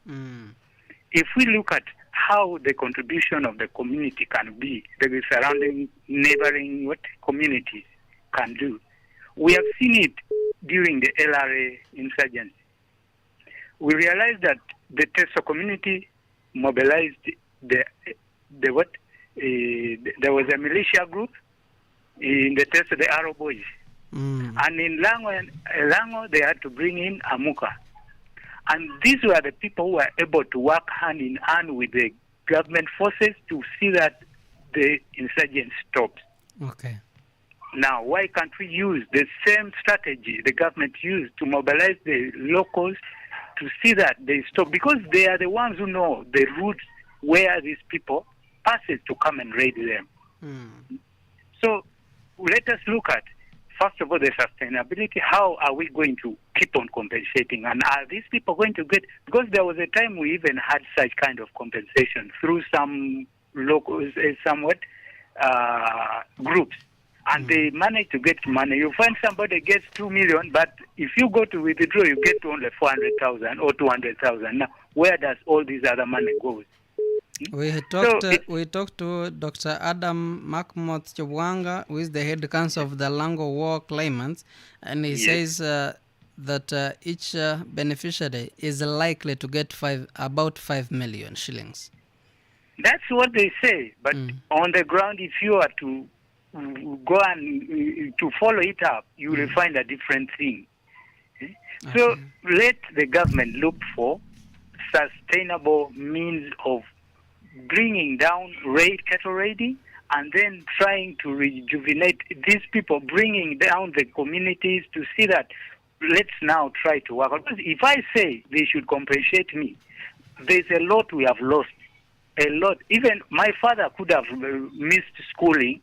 If we look at how the contribution of the community can be, the surrounding neighboring communities can do, we have seen it during the LRA insurgency. We realized that the Teso community mobilized there was a militia group in the Teso, the Arrow Boys. And in Lango, they had to bring in Amuka. And these were the people who were able to work hand in hand with the government forces to see that the insurgents stopped. Okay. Now, why can't we use the same strategy the government used to mobilize the locals to see that they stop? Because they are the ones who know the routes where these people passes to come and raid them. So let us look at, first of all, the sustainability. How are we going to keep on compensating? And are these people going to get, because there was a time we even had such kind of compensation through some local, groups, and they manage to get money. You find somebody gets 2 million, but if you go to withdraw, you get only 400,000 or 200,000. Now, where does all this other money go? We talked to Dr. Adam Makmoth Chobwanga, who is the head counsel of the Lango War claimants, and he says that each beneficiary is likely to get about 5 million shillings. That's what they say, but on the ground, if you are to go and to follow it up, you will find a different thing. So let the government look for sustainable means of bringing down cattle raiding, and then trying to rejuvenate these people, bringing down the communities to see that let's now try to work. Because if I say they should compensate me, there's a lot we have lost. A lot. Even my father could have missed schooling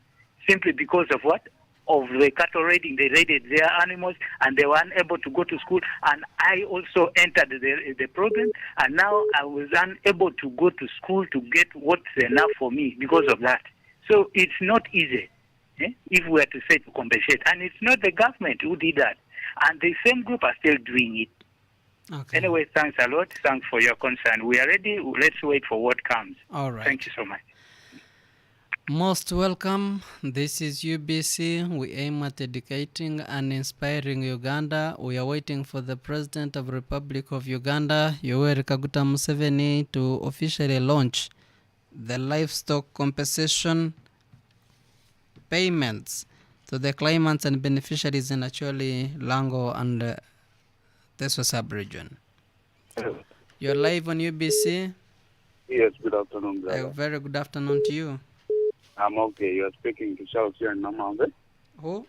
simply because of what? Of the cattle raiding. They raided their animals and they were unable to go to school. And I also entered the program, and now I was unable to go to school to get what's enough for me because of that. So it's not easy if we were to say to compensate. And it's not the government who did that. And the same group are still doing it. Okay. Anyway, thanks a lot. Thanks for your concern. We are ready. Let's wait for what comes. All right. Thank you so much. Most welcome. This is UBC. We aim at educating and inspiring Uganda. We are waiting for the President of the Republic of Uganda, Yoweri Kaguta Museveni, to officially launch the livestock compensation payments to the claimants and beneficiaries in Acholi, Lango and Teso Sub-region. You're live on UBC. Yes, good afternoon, brother. Very good afternoon to you. I'm okay. You are speaking to Charles here in Namambe. Who?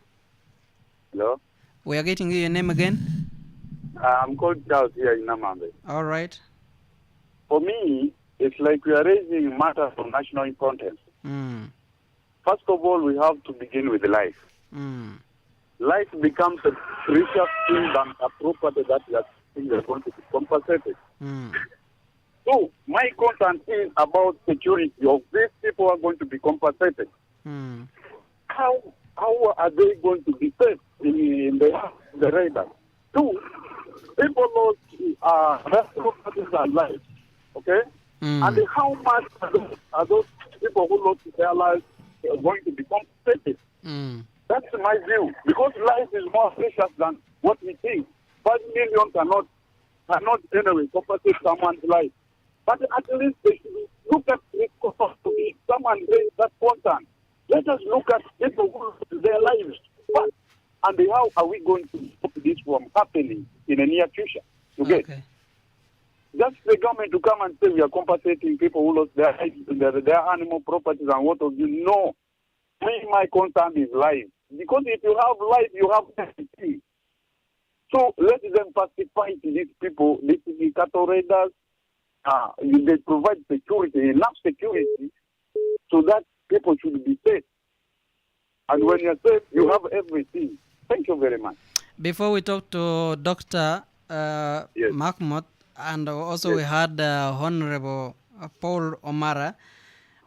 Hello? We are getting you your name again? I'm called Charles here in Namambe. All right. For me, it's like we are raising matters of national importance. First of all, we have to begin with life. Life becomes a precious thing than a property that we are going to be compensated. So, my concern is about security of these people are going to be compensated. How are they going to be safe in the radar? Two, people lost their properties and lives. Okay? And how much are those people who lost their lives going to be compensated? That's my view. Because life is more precious than what we think. 5 million cannot anyway compensate someone's life. But at least they should look at this cost to be someone raise that concern. Let us look at people who lose their lives. But, and how are we going to stop this from happening in the near future? You get? Just the government to come and say we are compensating people who lost their lives, their animal properties and what of you. No. My concern is life. Because if you have life, you have everything. So let them pacify to these people, these cattle raiders. They provide security, enough security, so that people should be safe. And when you're safe, you have everything. Thank you very much. Before we talk to Dr. Mahmoud, and also we had Honorable Paul Omara,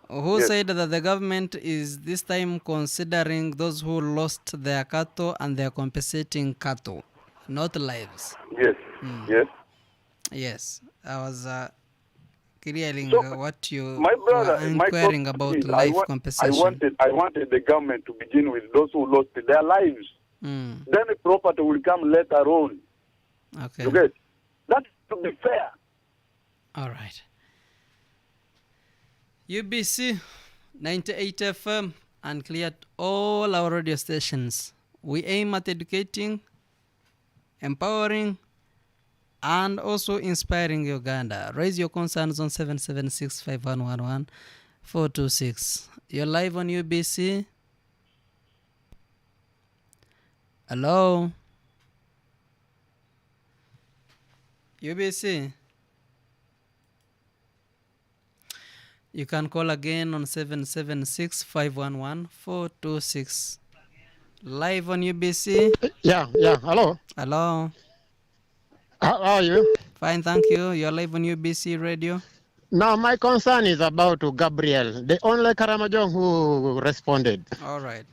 who said that the government is this time considering those who lost their cattle and they are compensating cattle, not lives. Yes. Yes. I was clearing what you were inquiring about life compensation. I wanted the government to begin with those who lost their lives. Then the property will come later on. Okay. You get? That to be fair. All right. UBC 98 FM and cleared all our radio stations. We aim at educating, empowering, and also inspiring Uganda. Raise your concerns on 776-5111-426. You're live on UBC. Hello? UBC. You can call again on 776-511-426. Live on UBC. Yeah, hello. Hello. How are you? Fine, thank you. You're live on UBC Radio. Now, my concern is about Gabriel, the only Karamajong who responded. All right.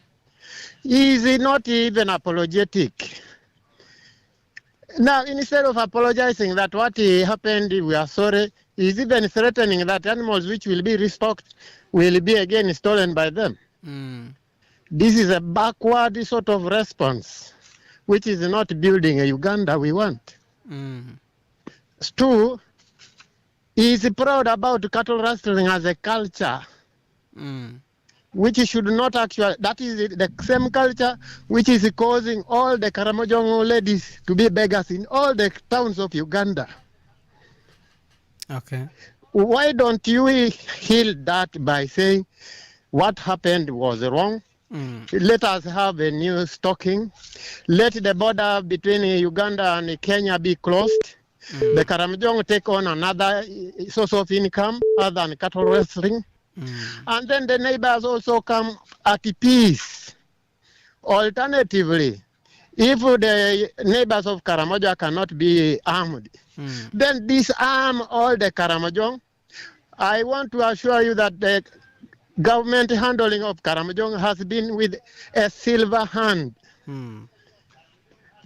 Is he not even apologetic? Now, instead of apologizing that what happened, we are sorry, he's even threatening that animals which will be restocked will be again stolen by them. This is a backward sort of response, which is not building a Uganda we want. Two, he is proud about cattle rustling as a culture, which should not actually, that is the same culture which is causing all the Karamojong ladies to be beggars in all the towns of Uganda. Okay. Why don't you heal that by saying what happened was wrong? Let us have a new stocking. Let the border between Uganda and Kenya be closed. The Karamojong take on another source of income other than cattle rustling. And then the neighbors also come at peace. Alternatively, if the neighbors of Karamoja cannot be armed, then disarm all the Karamojong. I want to assure you that the government handling of Karamojong has been with a silver hand.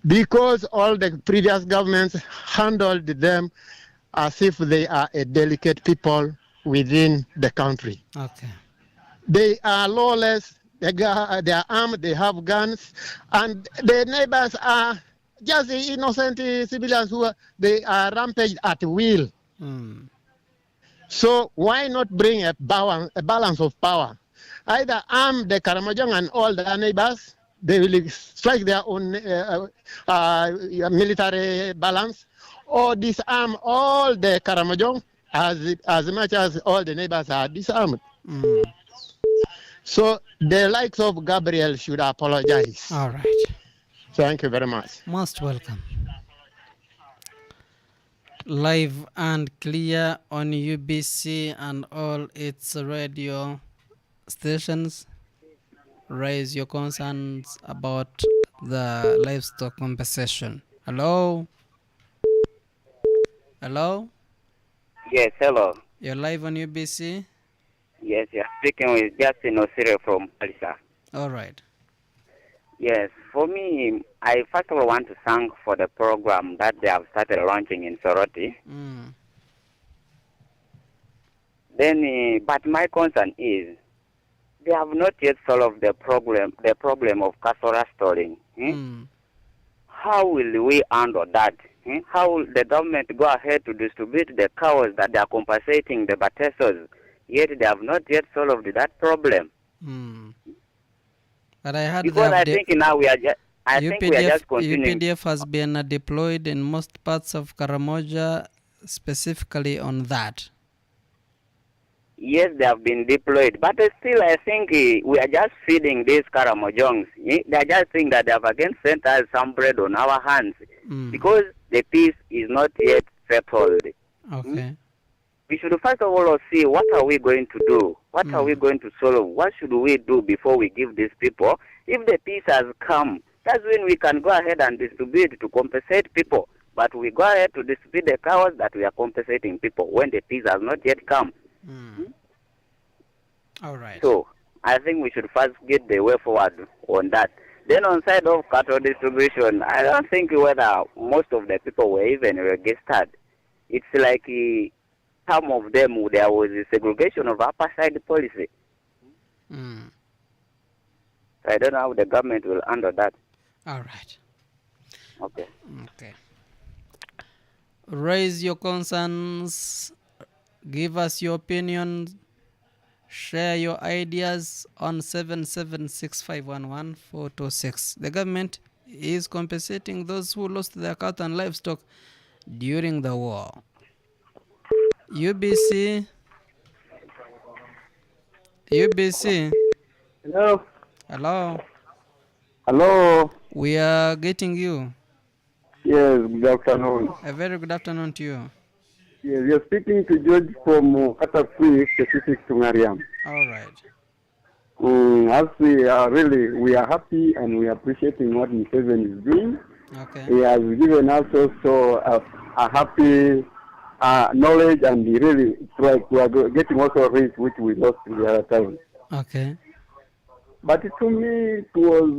Because all the previous governments handled them as if they are a delicate people within the country. Okay. They are lawless, they are armed, they have guns, and the neighbors are just innocent civilians who they are rampage at will. So why not bring a balance of power? Either arm the Karamojong and all their neighbors, they will strike their own military balance, or disarm all the Karamojong as much as all the neighbors are disarmed. So the likes of Gabriel should apologize. All right. Thank you very much. Most welcome. Live and clear on UBC and all its radio stations. Raise your concerns about the livestock compensation. Hello? Hello? Yes, hello. You're live on UBC? Yes, you're speaking with Justin Osire from Palisa. All right. Yes, for me, I first of all want to thank for the program that they have started launching in Soroti. Then, but my concern is, they have not yet solved the problem of cattle rustling. How will we handle that? How will the government go ahead to distribute the cows that they are compensating the Batesos, yet they have not yet solved that problem? But I heard because I think now we are just, think we are just continuing. UPDF has been deployed in most parts of Karamoja, specifically on that. Yes, they have been deployed, but still I think we are just feeding these Karamojongs. They are just saying that they have again sent us some bread on our hands because the peace is not yet settled. Okay. We should first of all see what are we going to do? What are we going to solve? What should we do before we give these people? If the peace has come, that's when we can go ahead and distribute to compensate people. But we go ahead to distribute the cows that we are compensating people when the peace has not yet come. All right. So I think we should first get the way forward on that. Then on side of cattle distribution, I don't think whether most of the people were even registered. It's like some of them, there was a segregation of upper side policy. So I don't know how the government will handle that. All right. Okay. Okay. Raise your concerns. Give us your opinion. Share your ideas on 776-511-426. The government is compensating those who lost their cattle and livestock during the war. UBC. Hello. Hello. Hello. We are getting you. Yes, good afternoon. A very good afternoon to you. Yes, you're speaking to George from Katafui, specific to Mariam. All right. As we are happy and we are appreciating what Museveni is doing. Okay. He has given us also a happy knowledge, and really, it's like we are getting also rich, which we lost in the other time. Okay. But to me, it was,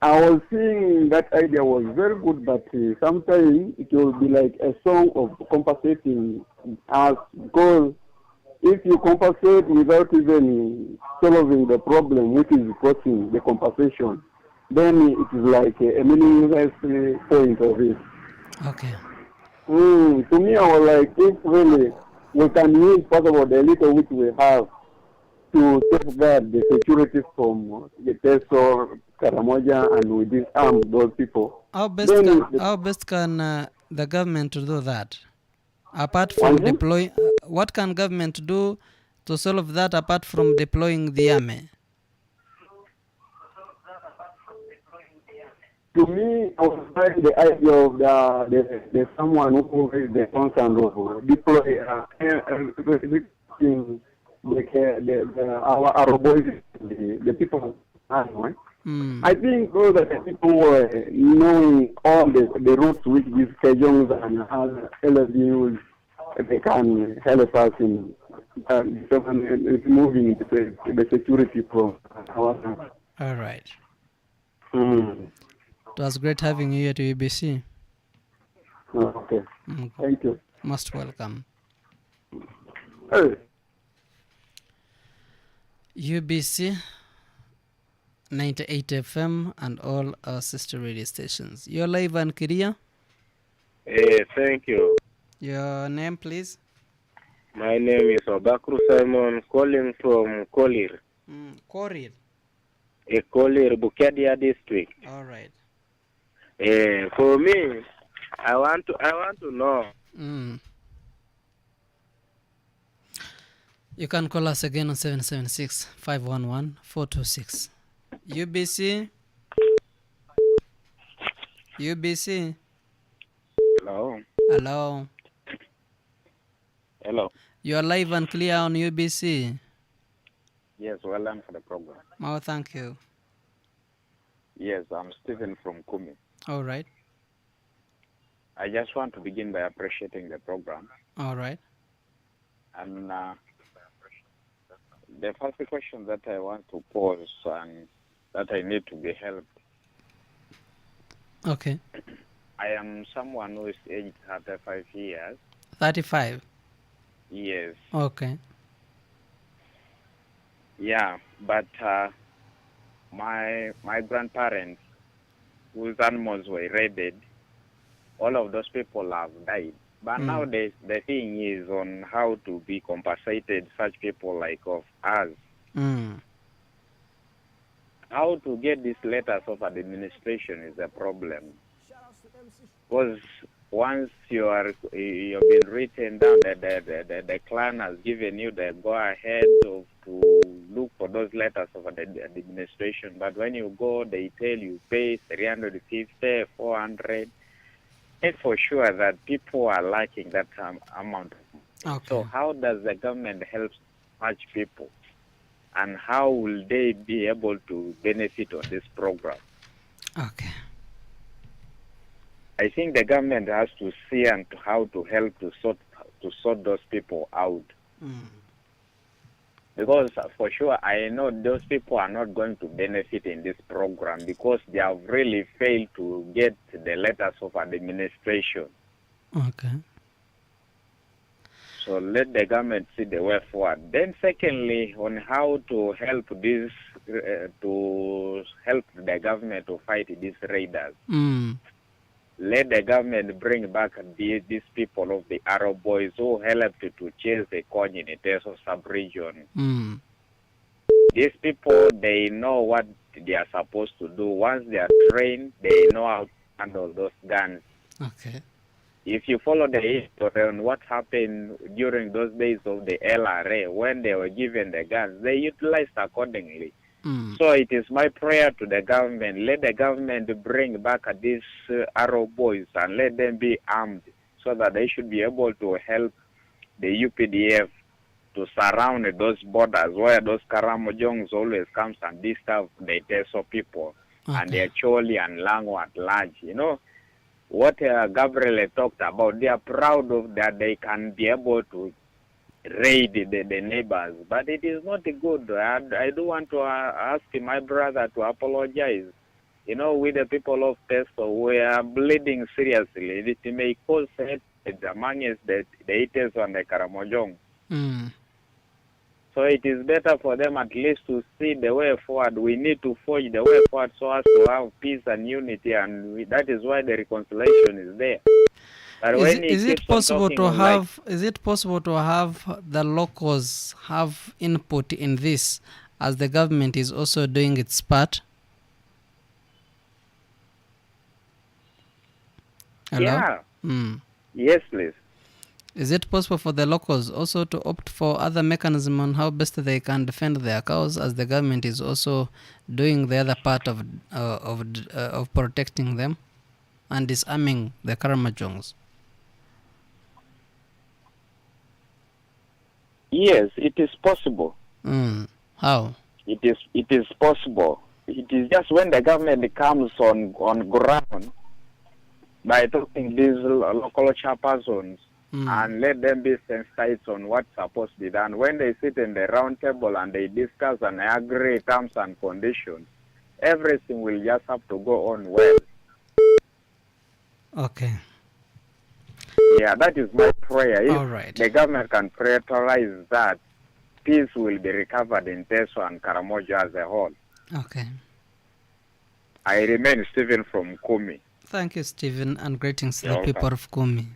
I was seeing that idea was very good, but sometimes it will be like a song of compensating us, because if you compensate without even solving the problem which is causing the compensation, then it is like a meaningless point of it. Okay. To me, I was like, if really we can use, first of all, the little which we have to safeguard the security from the Teso, Karamoja, and we disarm those people. How best can the government do that? Apart from deploying, what can government do to solve that apart from deploying the army? To me, I was trying the idea of the someone who is the concern of deploy our boys, the people. I think those are the people were knowing all the routes which these Kejongs and other LSUs, they can help us in moving the security from our side. All right. It was great having you at UBC. Okay. Thank you. Most welcome. Hey. UBC 98 FM and all our sister radio stations. You're live and clear. Thank you. Your name, please? My name is Obakru Simon, calling from Kolir. Kolir? Kolir, Bukadia district. All right. For me, I want to know. You can call us again on 776-511-426. UBC. UBC. Hello. Hello. Hello. You are live and clear on UBC. Yes, well done for the program. Oh, thank you. Yes, I'm Stephen from Kumi. All right. I just want to begin by appreciating the program. All right. And the first question that I want to pose and that I need to be helped. Okay. I am someone who is aged 35 years. 35? Yes. Okay. Yeah, but my grandparents, whose animals were raided, all of those people have died. But now the thing is on how to be compensated such people like of us. How to get these letters of administration is a problem. Because once you've been written down, the clan has given you the go-ahead to look for those letters of administration. But when you go, they tell you pay 350, 400. It's for sure that people are lacking that amount. Okay. So how does the government help such people? And how will they be able to benefit on this program? Okay. I think the government has to see and how to help to sort those people out. Because for sure, I know those people are not going to benefit in this program because they have really failed to get the letters of administration. Okay. So let the government see the way forward. Then secondly, on how to help this, to help the government to fight these raiders. Let the government bring back these people of the Arab boys who helped to chase the coin in the Teso Sub-region. These people, they know what they are supposed to do. Once they are trained, they know how to handle those guns. Okay. If you follow the history on what happened during those days of the LRA, when they were given the guns, they utilized accordingly. So it is my prayer to the government, let the government bring back these Arab boys and let them be armed so that they should be able to help the UPDF to surround those borders where those Karamojongs always comes and disturb the Teso people and the Acholi and Lango at large. You know, what Gabriel talked about, they are proud of that they can be able to raid the neighbors, but it is not good. I do want to ask my brother to apologize. You know, we the people of Teso, we are bleeding seriously. It may cause hatred amongst the Teso and the Karamojong. So it is better for them at least to see the way forward. We need to forge the way forward so as to have peace and unity, and that is why the reconciliation is there. But is it possible to have the locals have input in this, as the government is also doing its part? Hello? Yeah. Yes, please. Is it possible for the locals also to opt for other mechanism on how best they can defend their cows, as the government is also doing the other part of protecting them and disarming the Karamajongs? Yes, it is possible. How? It is possible. It is just when the government comes on ground by talking these local chairpersons and let them be sensitized on what's supposed to be done. When they sit in the round table and they discuss and agree terms and conditions, everything will just have to go on well. Okay. Yeah, that is my prayer. If all right. the government can prioritize that, peace will be recovered in Teso and Karamojo as a whole. Okay. I remain Stephen from Kumi. Thank you, Stephen, and greetings to You're the people welcome. of Kumi.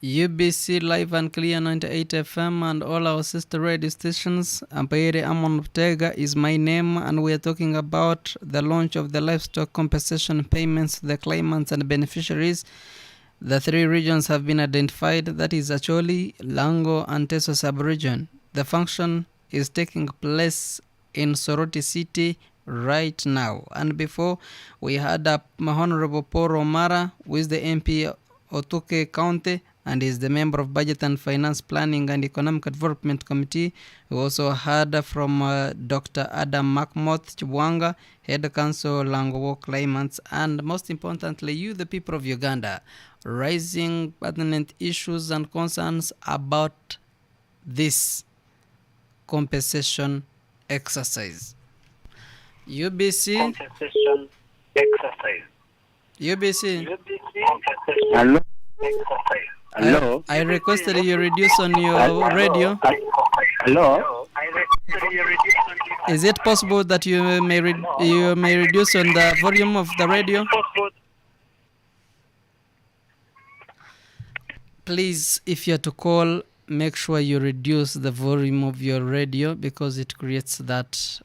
UBC Live and Clear 98 FM and all our sister radio stations. Ampaire Amon Tega is my name, and we are talking about the launch of the livestock compensation payments to the claimants and beneficiaries. The 3 regions have been identified, that is Acholi, Lango and Teso Sub-region. The function is taking place in Soroti City right now. And before, we had Honorable Paul Romara, who is the MP Otuke County, and is the member of Budget and Finance Planning and Economic Development Committee. We also heard from Dr. Adam Makmoth Chibwanga, Head Council Lango claimants, and most importantly, you, the people of Uganda, raising pertinent issues and concerns about this compensation exercise. UBC. Compensation exercise. UBC. Hello. Hello. I requested you reduce on your radio. Hello. Is it possible that you may reduce on the volume of the radio? Please, if you're to call, make sure you reduce the volume of your radio because it creates that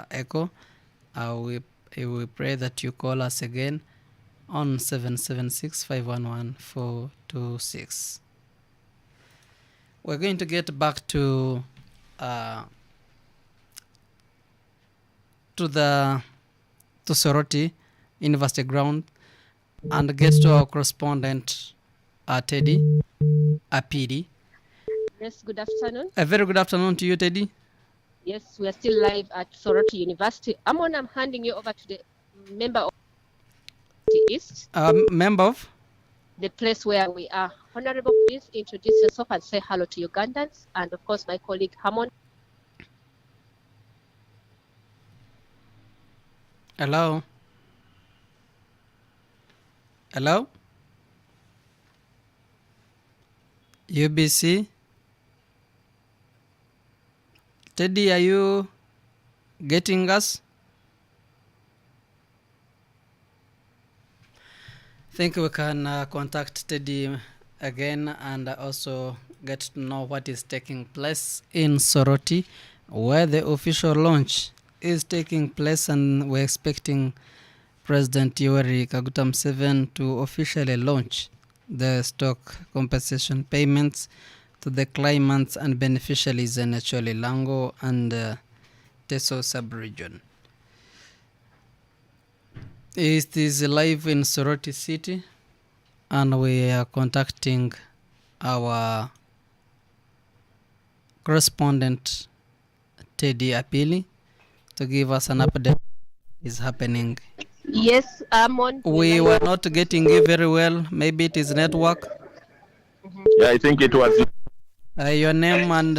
echo. We pray that you call us again on 776-511-426. We're going to get back to Soroti University ground and get to our correspondent Teddy Apidi. Yes, good afternoon. A very good afternoon to you, Teddy. Yes, we are still live at Soroti University. I'm handing you over to the member of the East. Member of? The place where we are. Honorable, please introduce yourself and say hello to Ugandans. And of course, my colleague Hammond. Hello? Hello? UBC? Teddy, are you getting us? I think we can contact Teddy again and also get to know what is taking place in Soroti, where the official launch is taking place, and we're expecting President Yoweri Kaguta Museveni to officially launch the stock compensation payments to the claimants and beneficiaries in Acholi, Lango and Teso Sub-region. It is live in Soroti City, and we are contacting our correspondent Teddy Apili to give us an update. Is happening. Yes, I'm on. We were not getting you very well. Maybe it is network. Yeah, I think it was. Your name and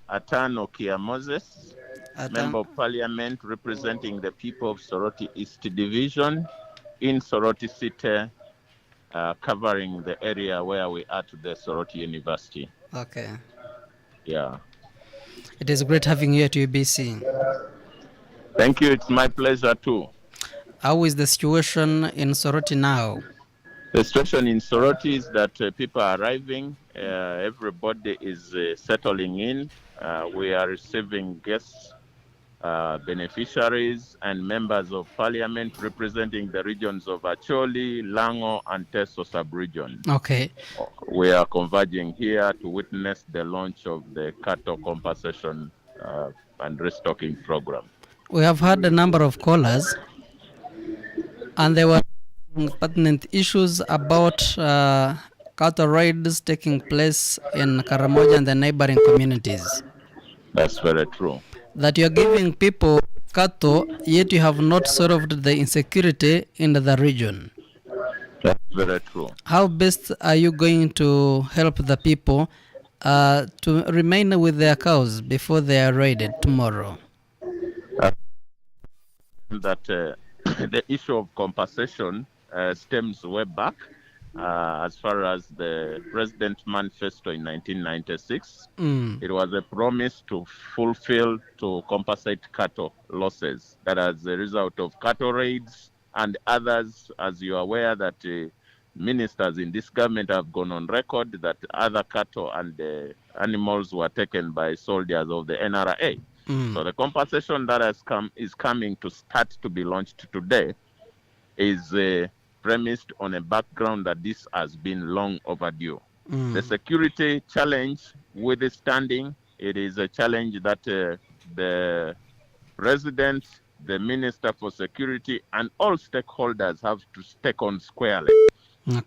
Atano Kia Moses, Member of Parliament representing the people of Soroti East Division in Soroti City, covering the area where we are to the Soroti University. Okay. Yeah. It is great having you at UBC. Thank you. It's my pleasure too. How is the situation in Soroti now? The situation in Soroti is that people are arriving. Everybody is settling in. We are receiving guests, beneficiaries, and members of parliament representing the regions of Acholi, Lango, and Teso Sub-regions. Okay. We are converging here to witness the launch of the cattle compensation and restocking program. We have had a number of callers, and there were pertinent issues about cattle raids taking place in Karamoja and the neighboring communities. That's very true. That you are giving people cattle, yet you have not solved the insecurity in the region. That's very true. How best are you going to help the people to remain with their cows before they are raided tomorrow? That the issue of compensation stems way back as far as the President Manifesto in 1996. It was a promise to fulfill, to compensate cattle losses that as a result of cattle raids and others, as you are aware that ministers in this government have gone on record that other cattle and animals were taken by soldiers of the NRA. So the compensation that is coming to start to be launched today is premised on a background that this has been long overdue. The security challenge withstanding, it is a challenge that the President, the Minister for Security, and all stakeholders have to take on squarely.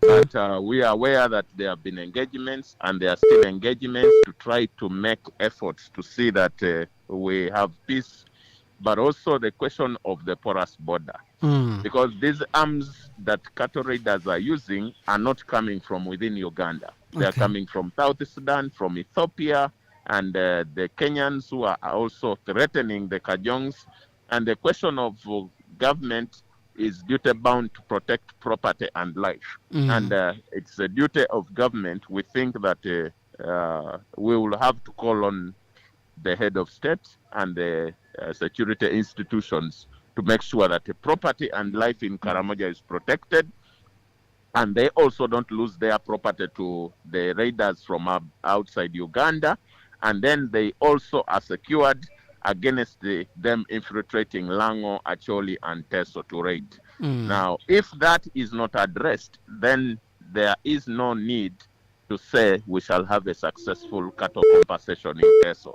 But we are aware that there have been engagements, and there are still engagements to try to make efforts to see that we have peace, but also the question of the porous border. Because these arms that cattle raiders are using are not coming from within Uganda. They are coming from South Sudan, from Ethiopia, and the Kenyans who are also threatening the Kajongs. And the question of government is duty-bound to protect property and life. And it's a duty of government. We think that we will have to call on the head of state and the security institutions to make sure that the property and life in Karamoja is protected, and they also don't lose their property to the raiders from outside Uganda, and then they also are secured against them infiltrating Lango, Acholi, and Teso to raid. Now, if that is not addressed, then there is no need to say we shall have a successful cattle compensation in Teso.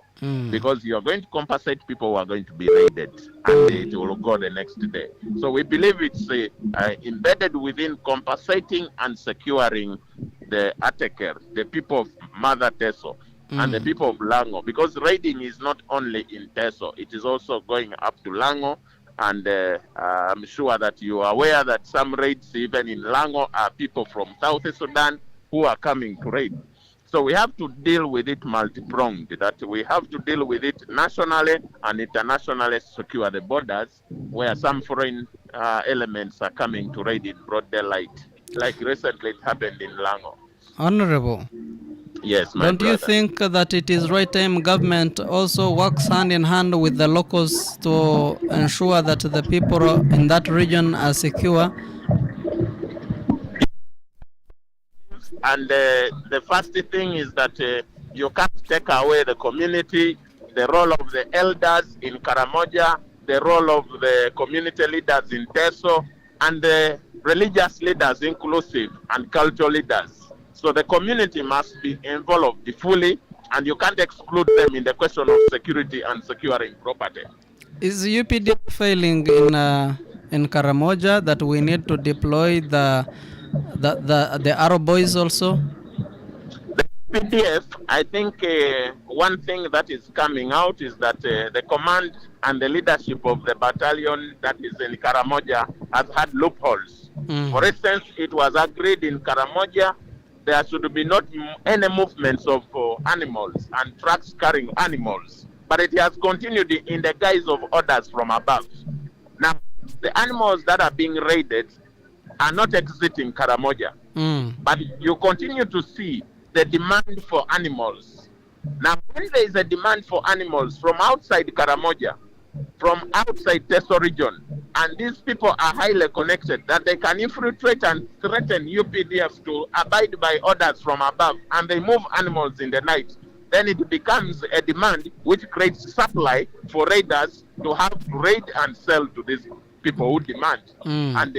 Because you are going to compensate people who are going to be raided, and it will go the next day. So we believe it's embedded within compensating and securing the Ateker, the people of Mother Teso, and the people of Lango, because raiding is not only in Teso, it is also going up to Lango, and I'm sure that you are aware that some raids even in Lango are people from South Sudan who are coming to raid. So we have to deal with it multi-pronged, that we have to deal with it nationally and internationally, secure the borders where some foreign elements are coming to raid in broad daylight, like recently it happened in Lango. Honorable. Yes, my Don't brother. you think that it is right time government also works hand in hand with the locals to ensure that the people in that region are secure? And the first thing is that you can't take away the community, the role of the elders in Karamoja, the role of the community leaders in Teso, and the religious leaders inclusive, and cultural leaders. So the community must be involved fully, and you can't exclude them in the question of security and securing property. Is UPD failing in Karamoja that we need to deploy the Arrow boys also? PDF, I think one thing that is coming out is that the command and the leadership of the battalion that is in Karamoja has had loopholes. For instance, it was agreed in Karamoja there should be not any movements of animals and trucks carrying animals, but it has continued in the guise of orders from above. Now, the animals that are being raided are not exiting Karamoja, but you continue to see the demand for animals. Now, when there is a demand for animals from outside Karamoja, from outside Teso region, and these people are highly connected, that they can infiltrate and threaten UPDF to abide by orders from above, and they move animals in the night, then it becomes a demand which creates supply for raiders to have raid and sell to these people who demand. And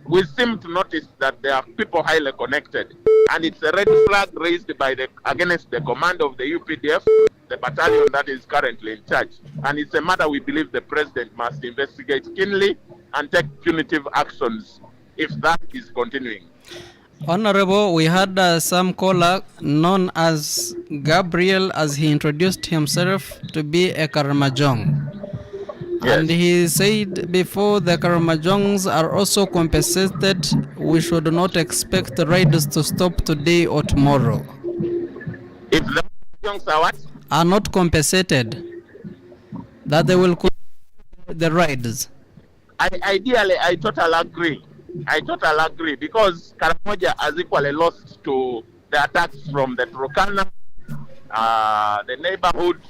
we seem to notice that there are people highly connected, and it's a red flag raised by against the command of the UPDF, the battalion that is currently in charge. And it's a matter we believe the president must investigate keenly and take punitive actions if that is continuing. Honorable, we had some caller known as Gabriel, as he introduced himself to be a Karamajong. Yes. And he said before the Karamajongs are also compensated, we should not expect the riders to stop today or tomorrow. If the Karamajongs are what? Are not compensated, that they will continue the riders. Ideally, I totally agree. Because Karamoja has equally lost to the attacks from the Turkana, the neighborhood.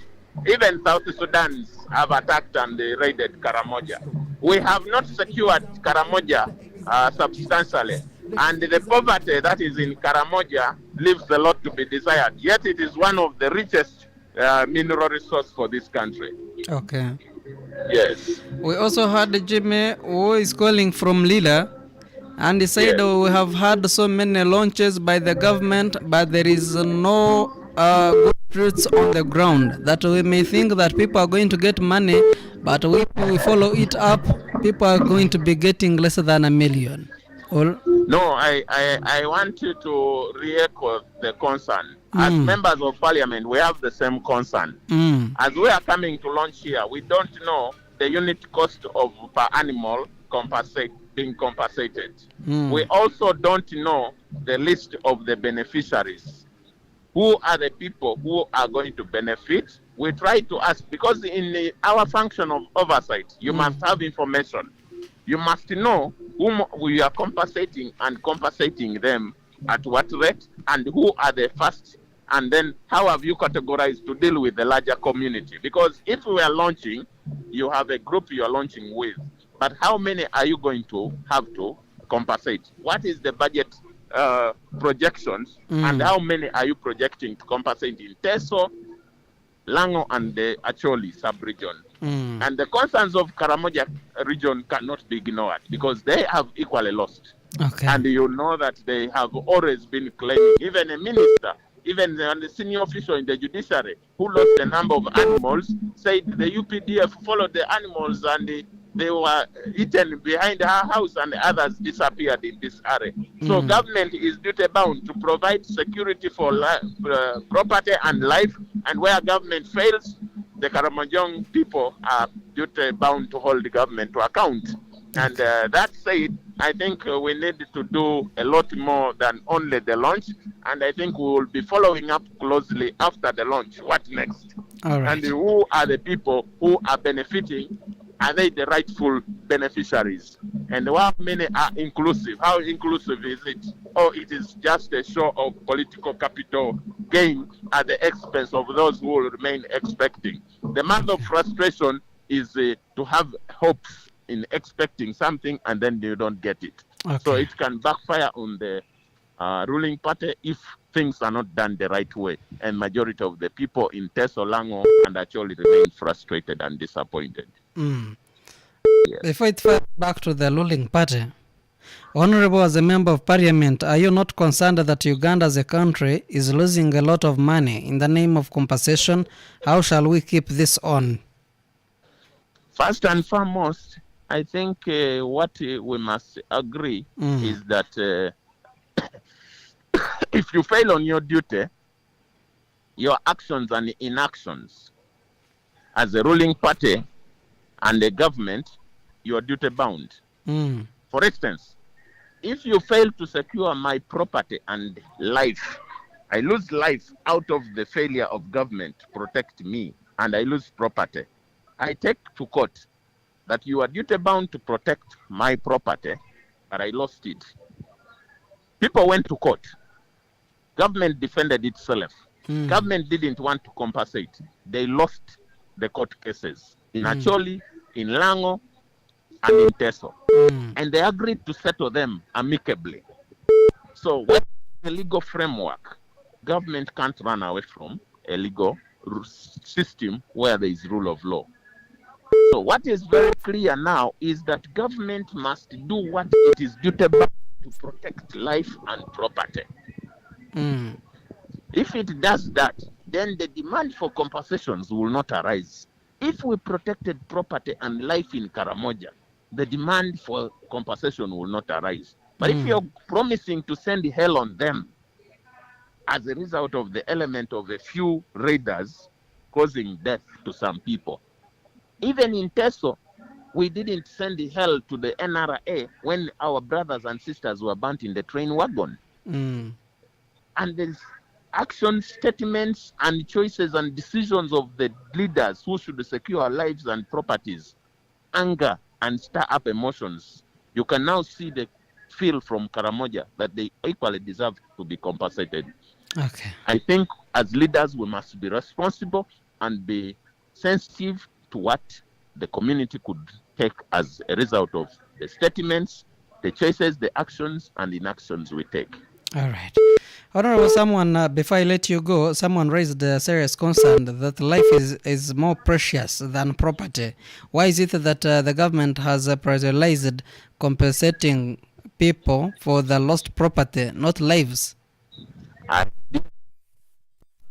Even South Sudan's have attacked and they raided Karamoja. We have not secured Karamoja substantially, and the poverty that is in Karamoja leaves a lot to be desired. Yet it is one of the richest mineral resource for this country. Okay. Yes. We also had Jimmy who is calling from Lila, and he said we have had so many launches by the government, but there is no good fruits on the ground, that we may think that people are going to get money, but if we follow it up, people are going to be getting less than $1 million. No, I want you to re-echo the concern. As members of parliament, we have the same concern. As we are coming to launch here, we don't know the unit cost of per animal being compensated. We also don't know the list of the beneficiaries. Who are the people who are going to benefit? We try to ask, because in our function of oversight, you must have information. You must know whom we are compensating and compensating them at what rate, and who are the first, and then how have you categorized to deal with the larger community? Because if we are launching, you have a group you are launching with, but how many are you going to have to compensate? What is the budget projections, and how many are you projecting to compensate in Teso, Lango and the Acholi sub-region? And the concerns of Karamoja region cannot be ignored, because they have equally lost. Okay. And you know that they have always been claiming, even a minister, even the senior official in the judiciary who lost the number of animals, said the UPDF followed the animals and they were eaten behind her house and others disappeared in this area. So government is duty bound to provide security for property and life, and where government fails, the Karamojong people are duty bound to hold the government to account. And that said, I think we need to do a lot more than only the launch, and I think we will be following up closely after the launch. What next? All right. And who are the people who are benefiting? Are they the rightful beneficiaries? And how many are inclusive? How inclusive is it? Or it is just a show of political capital gain at the expense of those who will remain expecting? The matter of frustration is to have hopes in expecting something and then you don't get it. Okay. So it can backfire on the ruling party if things are not done the right way. And majority of the people in Teso, Lango and Acholi remain frustrated and disappointed. Yes. Before it falls back to the ruling party, Honorable, as a member of parliament, are you not concerned that Uganda as a country is losing a lot of money in the name of compensation? How shall we keep this on? First and foremost, I think what we must agree is that if you fail on your duty, your actions and inactions as a ruling party and a government, you are duty bound. For instance, if you fail to secure my property and life, I lose life out of the failure of government to protect me, and I lose property. I take to court that you are duty bound to protect my property, but I lost it. People went to court. Government defended itself. Government didn't want to compensate. They lost the court cases in Acholi, in Lango, and in Teso. And they agreed to settle them amicably. So with a legal framework, government can't run away from a legal system where there is rule of law. So what is very clear now is that government must do what it is duty bound to protect life and property. If it does that, then the demand for compensations will not arise. If we protected property and life in Karamoja, the demand for compensation will not arise. But if you're promising to send hell on them as a result of the element of a few raiders causing death to some people, even in Teso, we didn't send hell to the NRA when our brothers and sisters were burnt in the train wagon. And there's action statements and choices and decisions of the leaders who should secure lives and properties, anger and stir up emotions. You can now see the feel from Karamoja that they equally deserve to be compensated. Okay. I think as leaders we must be responsible and be sensitive to what the community could take as a result of the statements, the choices, the actions and inactions we take. All right. Honorable, someone, before I let you go, someone raised a serious concern that life is more precious than property. Why is it that the government has prioritized compensating people for the lost property, not lives?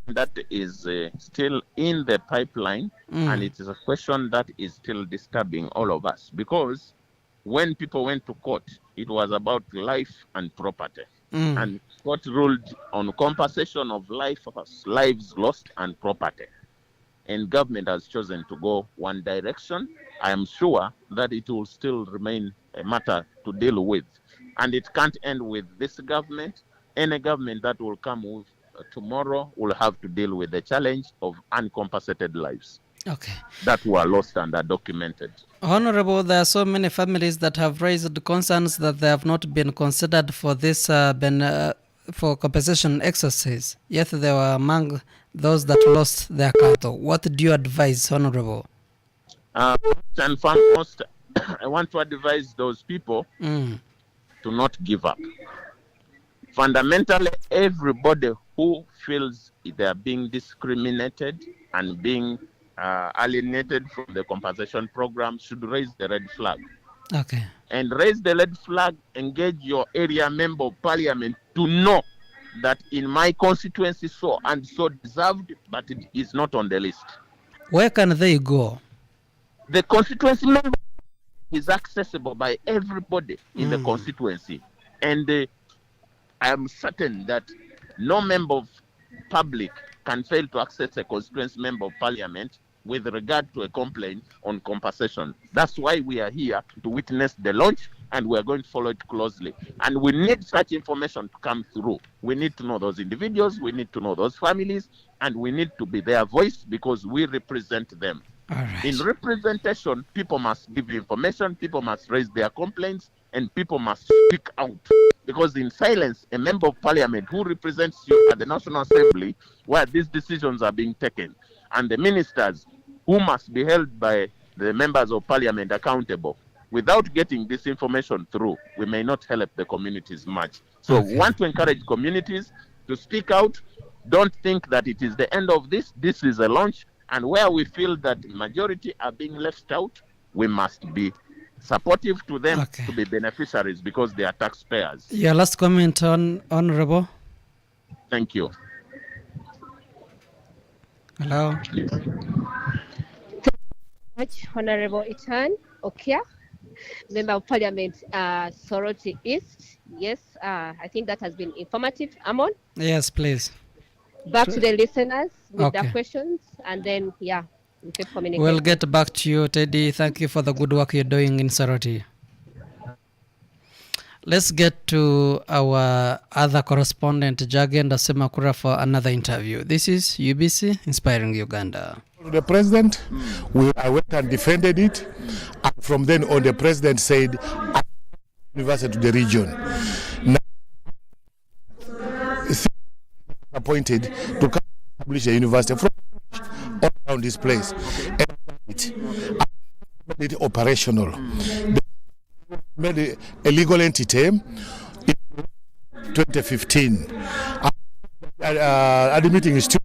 That is still in the pipeline, and it is a question that is still disturbing all of us, because when people went to court, it was about life and property. And court ruled on compensation of lives lost and property. And government has chosen to go one direction. I am sure that it will still remain a matter to deal with. And it can't end with this government. Any government that will come with tomorrow will have to deal with the challenge of uncompensated lives. Okay. That were lost and are documented. Honorable, there are so many families that have raised concerns that they have not been considered for this for compensation exercise, yet they were among those that lost their cattle. What do you advise, Honorable? First and foremost, I want to advise those people to not give up. Fundamentally, everybody who feels they are being discriminated and being alienated from the compensation program should raise the red flag. Okay. And raise the red flag, engage your area member of parliament to know that in my constituency so and so deserved, but it is not on the list. Where can they go? The constituency member is accessible by everybody in the constituency. And I am certain that no member of public can fail to access a constituency member of parliament with regard to a complaint on compensation. That's why we are here to witness the launch, and we are going to follow it closely. And we need such information to come through. We need to know those individuals, we need to know those families, and we need to be their voice because we represent them. All right. In representation, people must give information, people must raise their complaints, and people must speak out. Because in silence, a member of parliament who represents you at the National Assembly, where these decisions are being taken, and the ministers who must be held by the members of parliament accountable, without getting this information through, we may not help the communities much. So we want to encourage communities to speak out. Don't think that it is the end of this. This is a launch. And where we feel that majority are being left out, we must be supportive to them to be beneficiaries because they are taxpayers. Your last comment, Honorable. Thank you. Hello. much, Honorable Itan Okia, Member of Parliament, Soroti East. Yes, I think that has been informative. Amon? Yes, please. Back to the listeners with Okay. their questions, and then, yeah, we keep communicating. We'll get back to you, Teddy. Thank you for the good work you're doing in Soroti. Let's get to our other correspondent, Jagenda Semakura, for another interview. This is UBC Inspiring Uganda. The president, I went and defended it, and from then on the president said, I university to the region. Now, appointed to come establish a university from all around this place. And made it operational. They made a legal entity in 2015. The meeting is still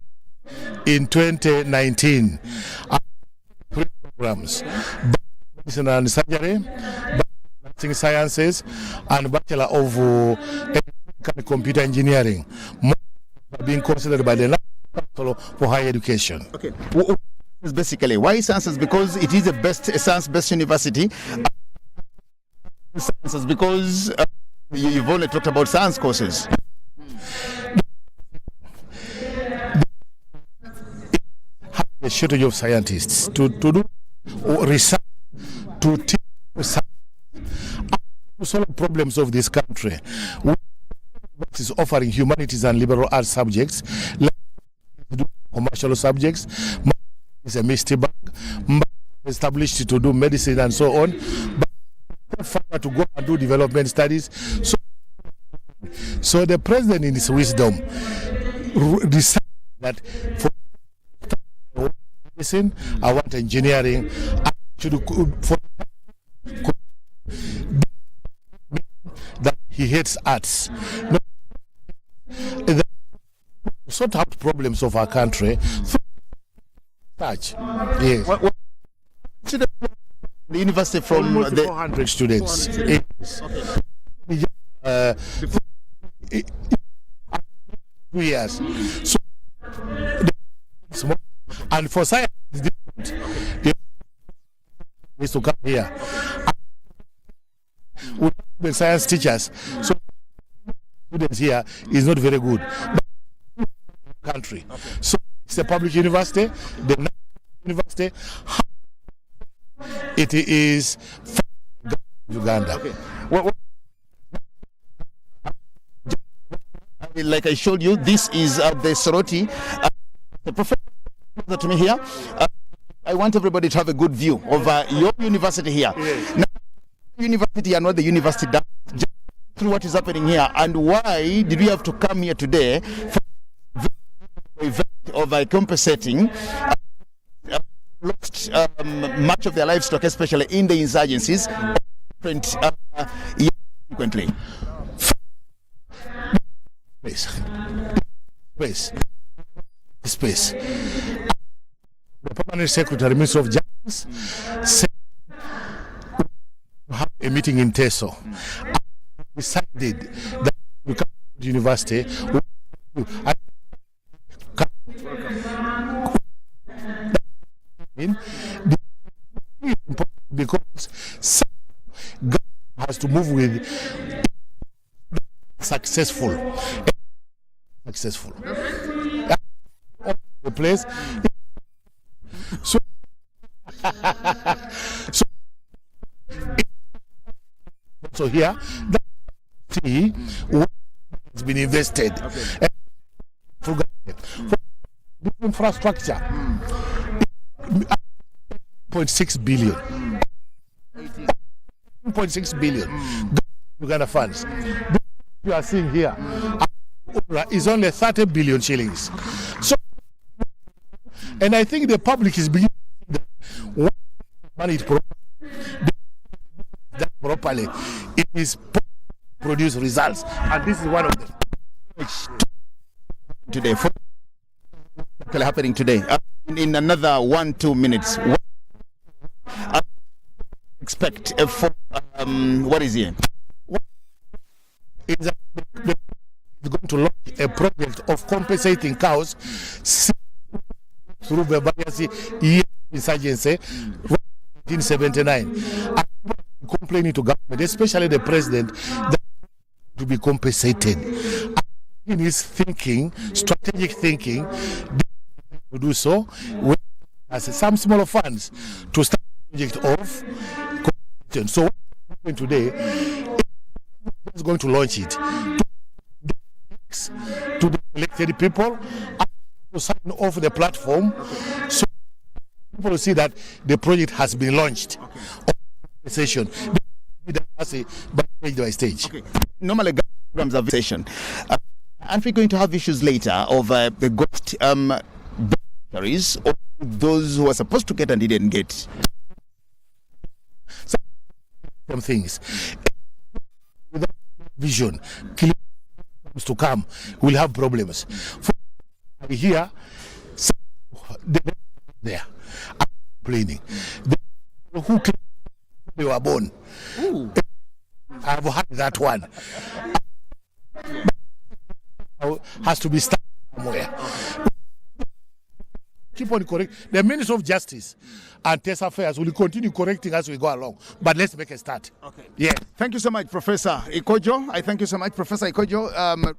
in 2019. Programs, medicine and surgery, nursing sciences, and Bachelor of Computer Engineering, being considered by the National Council for Higher Education. Okay. Basically, why sciences? Because it is the best science-based university. Sciences because you've only talked about science courses. A shortage of scientists to do research, to teach research, to solve problems of this country. What is offering humanities and liberal arts subjects, commercial subjects, is a misty bag, established to do medicine and so on, but further to go and do development studies. So the president, in his wisdom, decided that for medicine, I want engineering, I should for that he hates arts. Sort out problems of our country. Yes. The university from almost 400 students. 400 students. 2 years. So, and for science, it's different. Is to come here. We have science teachers, so students here is not very good. But country, so it's a public university. The national university, it is Uganda. Okay. Like I showed you, this is the Soroti. The professor to me here. I want everybody to have a good view of your university here. Yes. Now, university and what the university does, just through what is happening here, and why did we have to come here today for the event of compensating lost much of their livestock, especially in the insurgencies, frequently. Space. The permanent secretary, Minister of Justice, said to have a meeting in Teso. I decided that we come to the university. Because government has to move with successful. The place. So here, the has been invested for infrastructure. 0.6 billion. 1.6 billion Uganda funds. You are seeing here is only 30 billion shillings. So, and I think the public is beginning to see that money is properly, it is produce results, and this is one of them. Today, happening today. In another 1-2 minutes, what expect for what is here? Is going to launch a project of compensating cows through the various years insurgency. 1979. And complaining to government, especially the president, that to be compensated. In his thinking, strategic thinking, to do so, we has some smaller funds to start the project of compensation. So what we're doing today is going to launch it to the elected people and to sign off the platform, so people will see that the project has been launched. Session. Stage. Okay. Normally, programs have session. Aren't we going to have issues later of the ghost beneficiaries or those who are supposed to get and didn't get? Some things. Without vision, clear to come, we'll have problems. For here, there, I'm complaining. Who they were born. Ooh. I've had that one. Has to be started somewhere. Keep on correcting. The Minister of Justice and Test Affairs will continue correcting as we go along. But let's make a start. Okay. Yeah. Thank you so much, Professor Ikojo. I thank you so much, Professor Ikojo.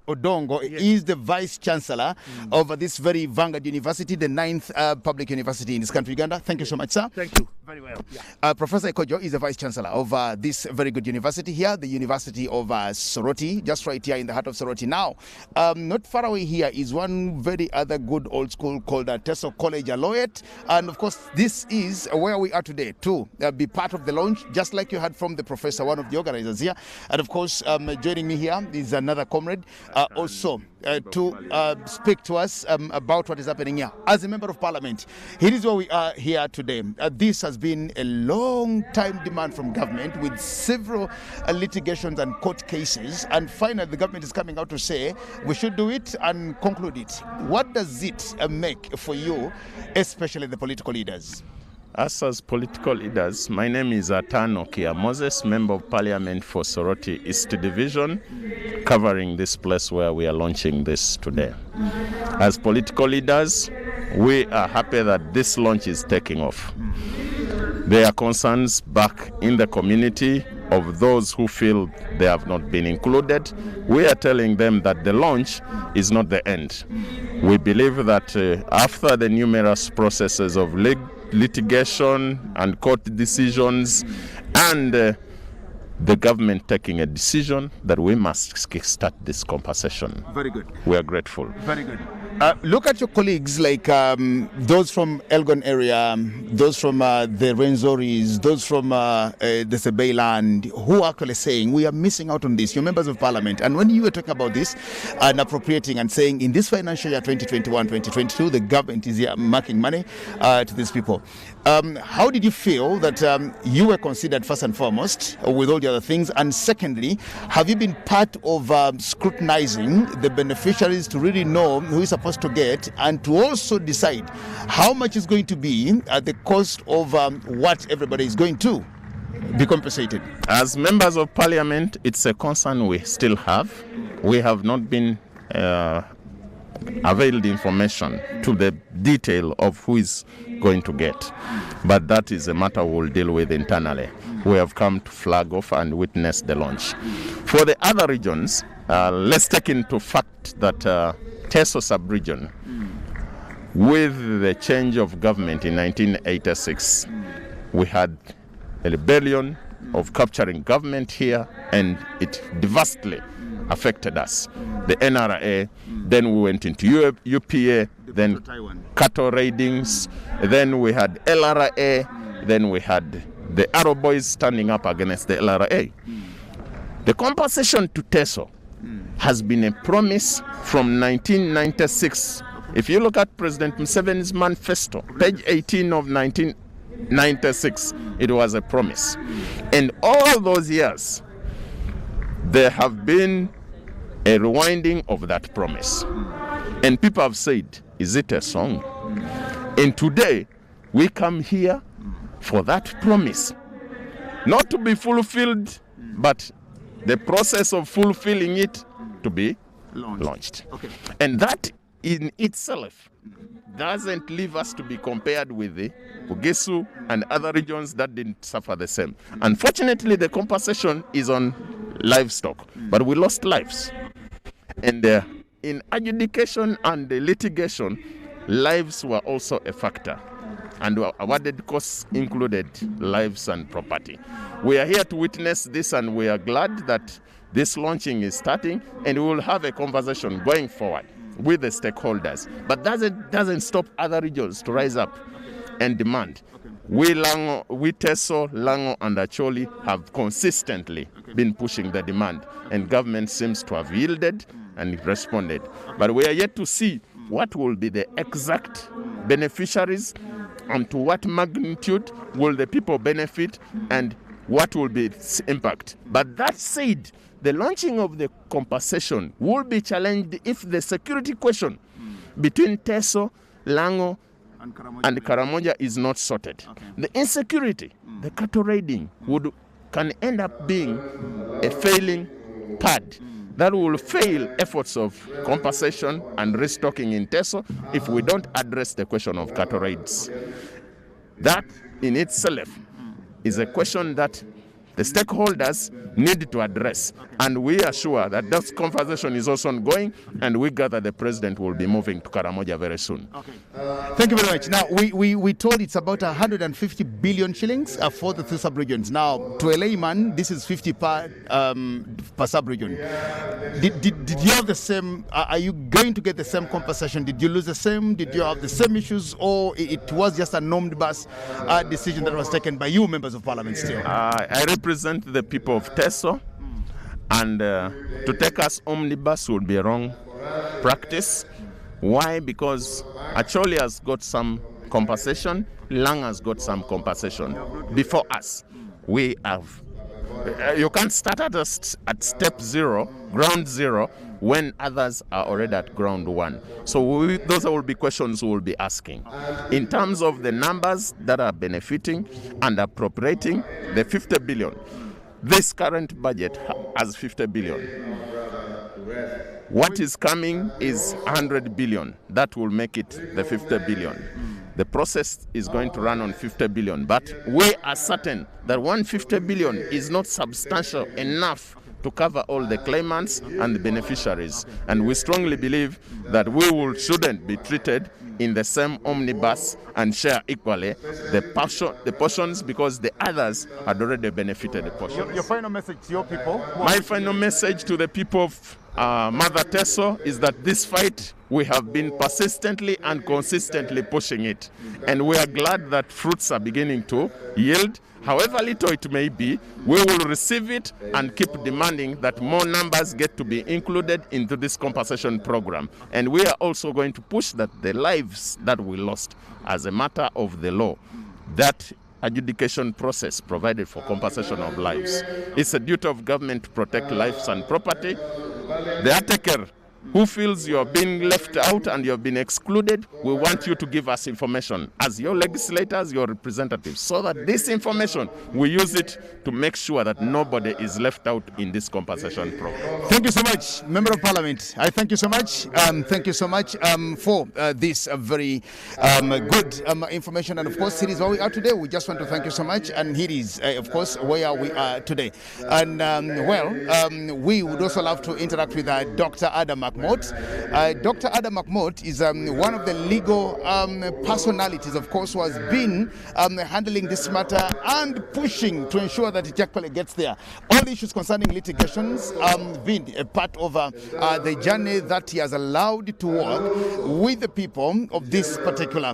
Odongo is the Vice Chancellor of this very Vanguard University, the 9th public university in this country, Uganda. Thank you so much, sir. Thank you. Very well. Yeah. Professor Ikojo is the Vice Chancellor of this very good university here, the University of Soroti, just right here in the heart of Soroti. Now, not far away here is one very other good old school called Teso College Aloyet. And of course, this is where we are today to be part of the launch, just like you heard from the professor, one of the organizers here. And of course, joining me here is another comrade also to speak to us about what is happening here. As a member of parliament, here is where we are here today. This has been a long time demand from government with several litigations and court cases. And finally, the government is coming out to say we should do it and conclude it. What does it make for you, especially the political leaders? Us as political leaders, my name is Atano Kia Moses, Member of Parliament for Soroti East Division, covering this place where we are launching this today. As political leaders, we are happy that this launch is taking off. There are concerns back in the community of those who feel they have not been included. We are telling them that the launch is not the end. We believe that after the numerous processes of litigation and court decisions and the government taking a decision, that we must start this compensation. Very good. We are grateful. Very good. Look at your colleagues, like those from Elgon area, those from the Renzoris, those from the Sebeiland, who are actually saying we are missing out on this. You're members of parliament. And when you were talking about this and appropriating and saying in this financial year 2021-2022, the government is marking money to these people. How did you feel that you were considered first and foremost with all the other things? And secondly, have you been part of scrutinizing the beneficiaries to really know who is supposed to get and to also decide how much is going to be at the cost of what everybody is going to be compensated? As members of parliament, it's a concern we still have. We have not been availed information to the detail of who is going to get. But that is a matter we'll deal with internally. We have come to flag off and witness the launch. For the other regions, let's take into fact that Teso Sub-region, with the change of government in 1986, we had a rebellion of capturing government here, and it vastly affected us. The NRA, then we went into UPA, then cattle raidings, then we had LRA, then we had the Arrow Boys standing up against the LRA. The compensation to Teso has been a promise from 1996. If you look at President Museveni's manifesto, page 18 of 1996, it was a promise. And all those years, there have been a rewinding of that promise. And people have said, is it a song? And today, we come here for that promise. Not to be fulfilled, but the process of fulfilling it to be launched. Okay. And that in itself doesn't leave us to be compared with the Bugesu and other regions that didn't suffer the same. Unfortunately, the compensation is on livestock, but we lost lives. And in adjudication and the litigation, lives were also a factor. And awarded costs included lives and property. We are here to witness this, and we are glad that this launching is starting, and we will have a conversation going forward with the stakeholders. But doesn't stop other regions to rise up and demand. We Teso, Lango and Acholi have consistently been pushing the demand, and government seems to have yielded and responded. But we are yet to see what will be the exact beneficiaries and to what magnitude will the people benefit and what will be its impact. But that said, the launching of the compensation will be challenged if the security question between Teso, Lango, and Karamoja is not sorted. Okay. The insecurity, the cattle raiding can end up being a failing pad that will fail efforts of compensation and restocking in Teso if we don't address the question of cattle raids. That in itself is a question that the stakeholders need to address, and we are sure that that conversation is also ongoing, and we gather the president will be moving to Karamoja very soon. Okay. Thank you very much. Now, we told it's about 150 billion shillings for the two sub-regions. Now, to a layman, this is 50 per sub-region. Did you have the same, are you going to get the same compensation? Did you lose the same? Did you have the same issues? Or it was just an omnibus decision that was taken by you, members of parliament still? I represent the people of Teso, and to take us omnibus would be a wrong practice. Why? Because Acholi has got some compensation, Lang has got some compensation. Before us, we have. You can't start at step zero, ground zero, when others are already at ground one. So those will be questions we will be asking. In terms of the numbers that are benefiting and appropriating the 50 billion, this current budget has 50 billion. What is coming is 100 billion. That will make it the 50 billion. The process is going to run on 50 billion, but we are certain that 150 billion is not substantial enough to cover all the claimants and the beneficiaries. And we strongly believe that we shouldn't be treated in the same omnibus and share equally the portions, because the others had already benefited the portions. Your final message to your people? My final message to the people of Mother Teso is that this fight, we have been persistently and consistently pushing it. And we are glad that fruits are beginning to yield. However little it may be, we will receive it and keep demanding that more numbers get to be included into this compensation program. And we are also going to push that the lives that we lost as a matter of the law, that adjudication process provided for compensation of lives. It's a duty of government to protect lives and property. The attacker who feels you're being left out and you've been excluded, we want you to give us information as your legislators, your representatives, so that this information, we use it to make sure that nobody is left out in this compensation program. Thank you so much, Member of Parliament. I thank you so much. Thank you so much for this very good information. And of course, here is where we are today. We just want to thank you so much. And here is, of course, where we are today. And we would also love to interact with Dr. Adam McMahon. Dr. Adam Mahmoud is one of the legal personalities, of course, who has been handling this matter and pushing to ensure that it actually gets there. All the issues concerning litigations been a part of the journey that he has allowed to work with the people of this particular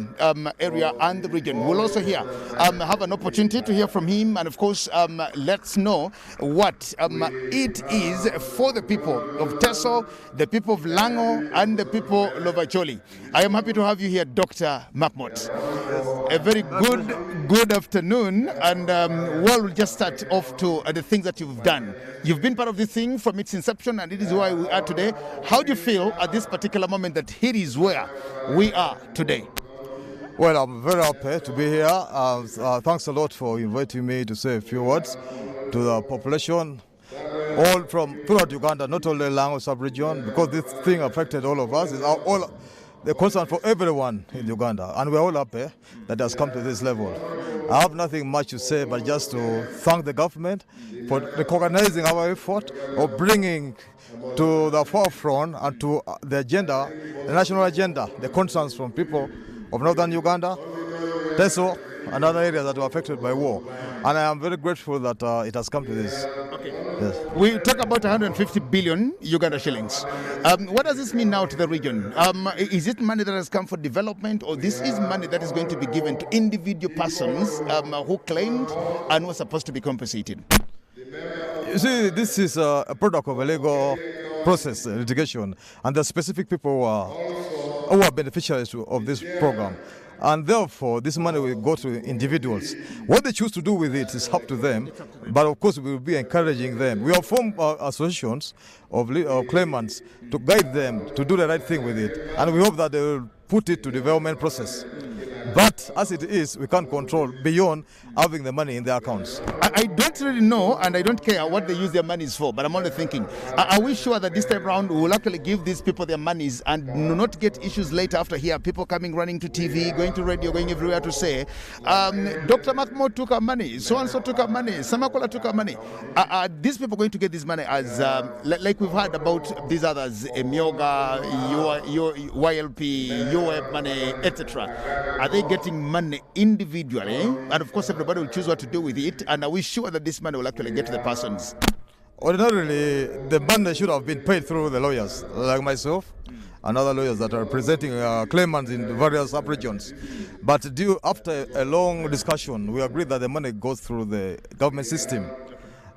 area and the region. We'll also have an opportunity to hear from him, and of course, let's know what it is for the people of Teso, the people of Lango, and the people of Acholi. I am happy to have you here, Dr. Mahmoud. A very good afternoon, and we'll just start off to the things that you've done. You've been part of this thing from its inception, and it is why we are today. How do you feel at this particular moment that here is where we are today? Well, I'm very happy to be here. Thanks a lot for inviting me to say a few words to the population, all from throughout Uganda, not only Lango sub-region, because this thing affected all of us. the concern for everyone in Uganda, and we're all happy that has come to this level. I have nothing much to say, but just to thank the government for recognizing our effort of bringing to the forefront and to the agenda, the national agenda, the concerns from people of northern Uganda, Teso, and other areas that were affected by war. And I am very grateful that it has come to this. Okay. Yes. We talk about 150 billion Uganda shillings. What does this mean now to the region? Is it money that has come for development, or this is money that is going to be given to individual persons who claimed and were supposed to be compensated? You see, this is a product of a legal process, litigation, and the specific people who are beneficiaries of this program. And therefore, this money will go to individuals. What they choose to do with it is up to them, but of course we will be encouraging them. We have formed associations of claimants to guide them to do the right thing with it, and we hope that they will put it to development process. But as it is, we can't control beyond having the money in their accounts. I don't really know, and I don't care what they use their monies for, but I'm only thinking, are we sure that this time around we will actually give these people their monies and not get issues later after here, people coming running to TV, going to radio, going everywhere to say, Dr. Makmo took our money, so-and-so took our money, Samakola took our money. Are these people going to get this money as, like we've heard about these others, Myoga, YLP, UOF money, etc.? Are they getting money individually? And of course, everybody will choose what to do with it. And are we sure that this money will actually get to the persons? Ordinarily, the money should have been paid through the lawyers, like myself and other lawyers that are representing claimants in various sub-regions. But after a long discussion, we agreed that the money goes through the government system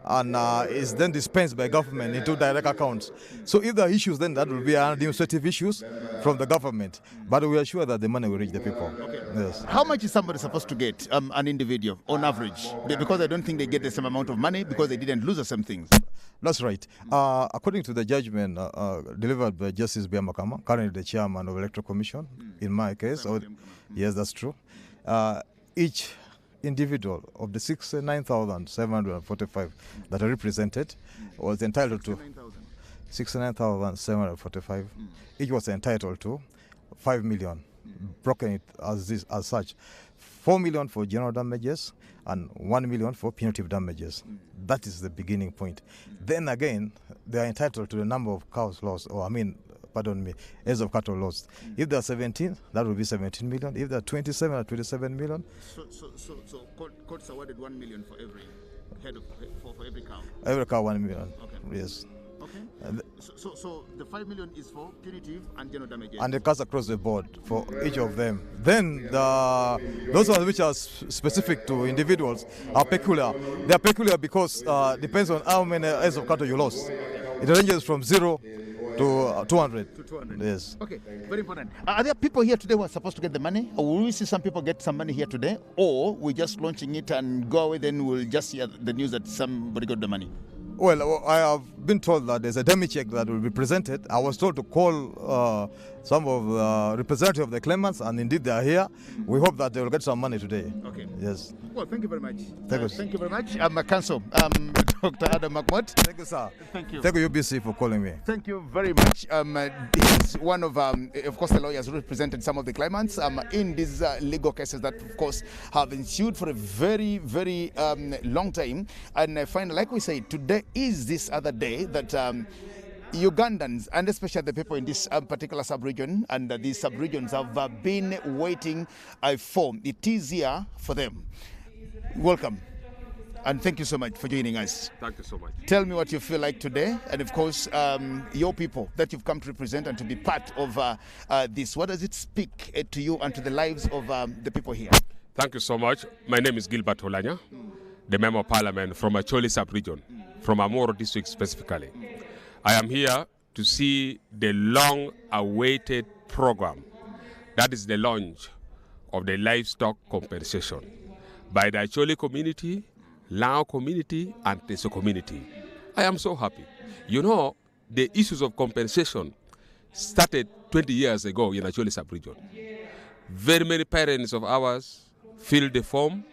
and is then dispensed by government into direct accounts. So if there are issues, then that will be administrative issues from the government. But we are sure that the money will reach the people. Okay. Yes. How much is somebody supposed to get, an individual, on average? Because I don't think they get the same amount of money because they didn't lose some things. That's right. According to the judgment delivered by Justice Biamakama, currently the chairman of the Electoral Commission, in my case, yes, that's true. Each individual of the 69,745 that are represented was entitled to 69,745. Each was entitled to 5 million, broken it as such: 4 million for general damages and 1 million for punitive damages. That is the beginning point. Then again, they are entitled to the number of cows lost, heads of cattle lost. If there are 17, that will be 17 million. If there are 27, 27 million. So courts awarded 1 million for every head for every cow? Every cow, 1 million. Okay. Yes. Okay. So the 5 million is for punitive and general damages? And the cuts across the board for each of them. Then those ones which are specific to individuals are peculiar. They are peculiar because depends on how many heads of cattle you lost. It ranges from 0 to 200. To 200. Yes. Okay, very important. Are there people here today who are supposed to get the money? Or will we see some people get some money here today? Or we're just launching it and go away, then we'll just hear the news that somebody got the money? Well, I have been told that there's a demi check that will be presented. I was told to call some of the representatives of the claimants, and indeed they are here. We hope that they will get some money today. Okay. Yes. Well, thank you very much. Thank you very much. I'm a counsel, Dr. Adam Makmot. Thank you, sir. Thank you. Thank you, UBC, for calling me. Thank you very much. He's one of course, the lawyers who represented some of the claimants in these legal cases that, of course, have ensued for a very, very long time. And I find, like we say, today is this other day that Ugandans, and especially the people in this particular sub-region, and these sub-regions have been waiting for. It is here for them. Welcome. And thank you so much for joining us. Thank you so much. Tell me what you feel like today, and of course, your people that you've come to represent and to be part of this. What does it speak to you and to the lives of the people here? Thank you so much. My name is Gilbert Olanya, the Member of Parliament from Acholi sub-region, from Amoro district specifically. I am here to see the long-awaited program. That is the launch of the livestock compensation by the Acholi community, Lango community, and Teso community. I am so happy. You know, the issues of compensation started 20 years ago in Acholi sub-region. Very many parents of ours filled the form,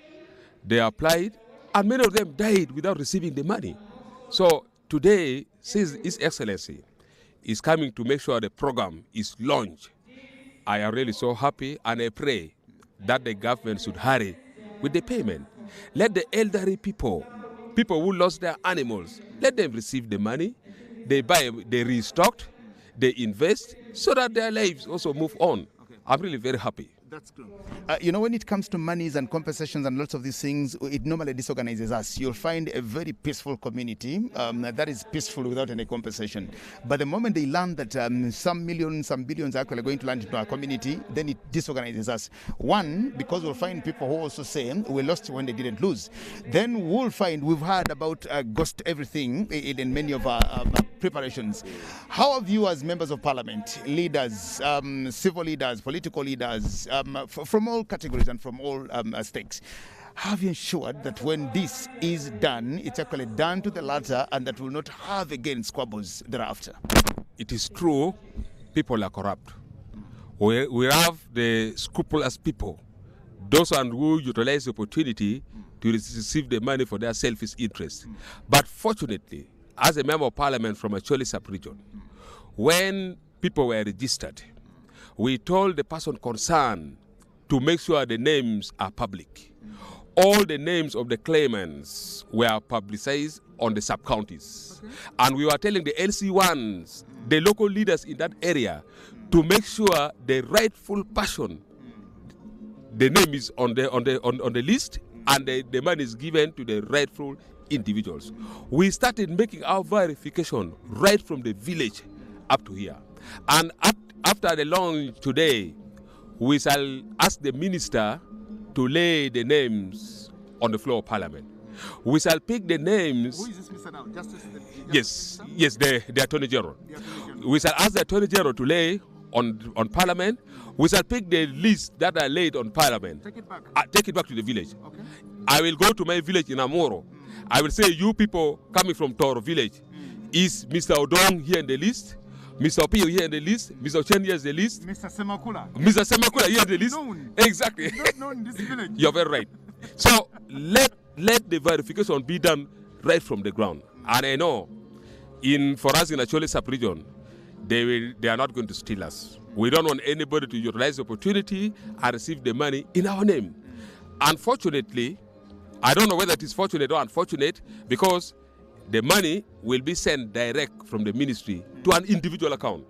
they applied, and many of them died without receiving the money. So today, since His Excellency is coming to make sure the program is launched I am really so happy, and I pray that the government should hurry with the payment. Let the elderly people who lost their animals, let them receive the money. They buy, they restocked, they invest, so that their lives also move on. I'm really very happy. That's true. When it comes to monies and compensations and lots of these things, it normally disorganizes us. You'll find a very peaceful community that is peaceful without any compensation. But the moment they learn that some millions, some billions are actually going to land into our community, then it disorganizes us. One, because we'll find people who also say we lost when they didn't lose. Then we'll find we've heard about ghost everything in many of our preparations. How have you, as members of parliament, leaders, civil leaders, political leaders, from all categories and from all stakes, have you ensured that when this is done, it's actually done to the latter and that will not have again squabbles thereafter? It is true, people are corrupt. We have the scrupulous people, those who utilize the opportunity to receive the money for their selfish interest. But fortunately, as a member of parliament from Acholi Sub-region, when people were registered, we told the person concerned to make sure the names are public. All the names of the claimants were publicized on the sub-counties. Okay. And we were telling the LC1s, the local leaders in that area, to make sure the rightful person, the name is on the list, and the money is given to the rightful individuals. We started making our verification right from the village up to here. And after the launch today, we shall ask the minister to lay the names on the floor of parliament. We shall pick the names. Who is this minister now? Yes, the Attorney General. We shall ask the Attorney General to lay on parliament. We shall pick the list that are laid on parliament. Take it back. Take it back to the village. Okay. I will go to my village in Amoro. I will say, you people coming from Toro village, is Mr. Odong here in the list? Mr. Opio here in the list, Mr. Chen here is the list. Mr. Semakula. Mr. Semakula here in the list. Known. Exactly. Not known in this village. You're very right. So let the verification be done right from the ground. And I know, for us in Acholi Sub-region, they are not going to steal us. We don't want anybody to utilize the opportunity and receive the money in our name. Unfortunately, I don't know whether it is fortunate or unfortunate, because the money will be sent direct from the ministry to an individual account.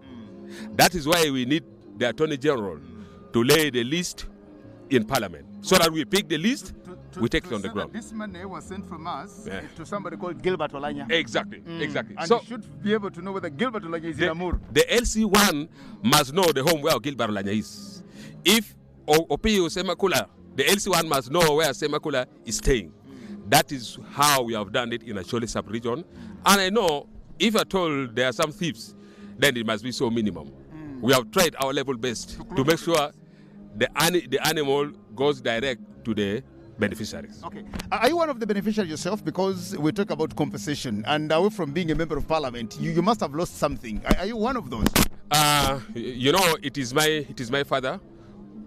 That is why we need the Attorney General to lay the list in Parliament, so that we pick the list, we take it on the ground. This money was sent from us to somebody called Gilbert Olanya. Exactly, exactly. And So you should be able to know whether Gilbert Olanya is in Amur. the LC1 must know the home where Gilbert Olanya is. If Opio Semakula, the LC1 must know where Semakula is staying. That is how we have done it in Acholi Sub-region. And I know if at all there are some thieves, then it must be so minimum. We have tried our level best to make sure the animal goes direct to the beneficiaries. Okay. Are you one of the beneficiaries yourself? Because we talk about compensation, and away from being a member of parliament, you must have lost something. Are you one of those? It is my father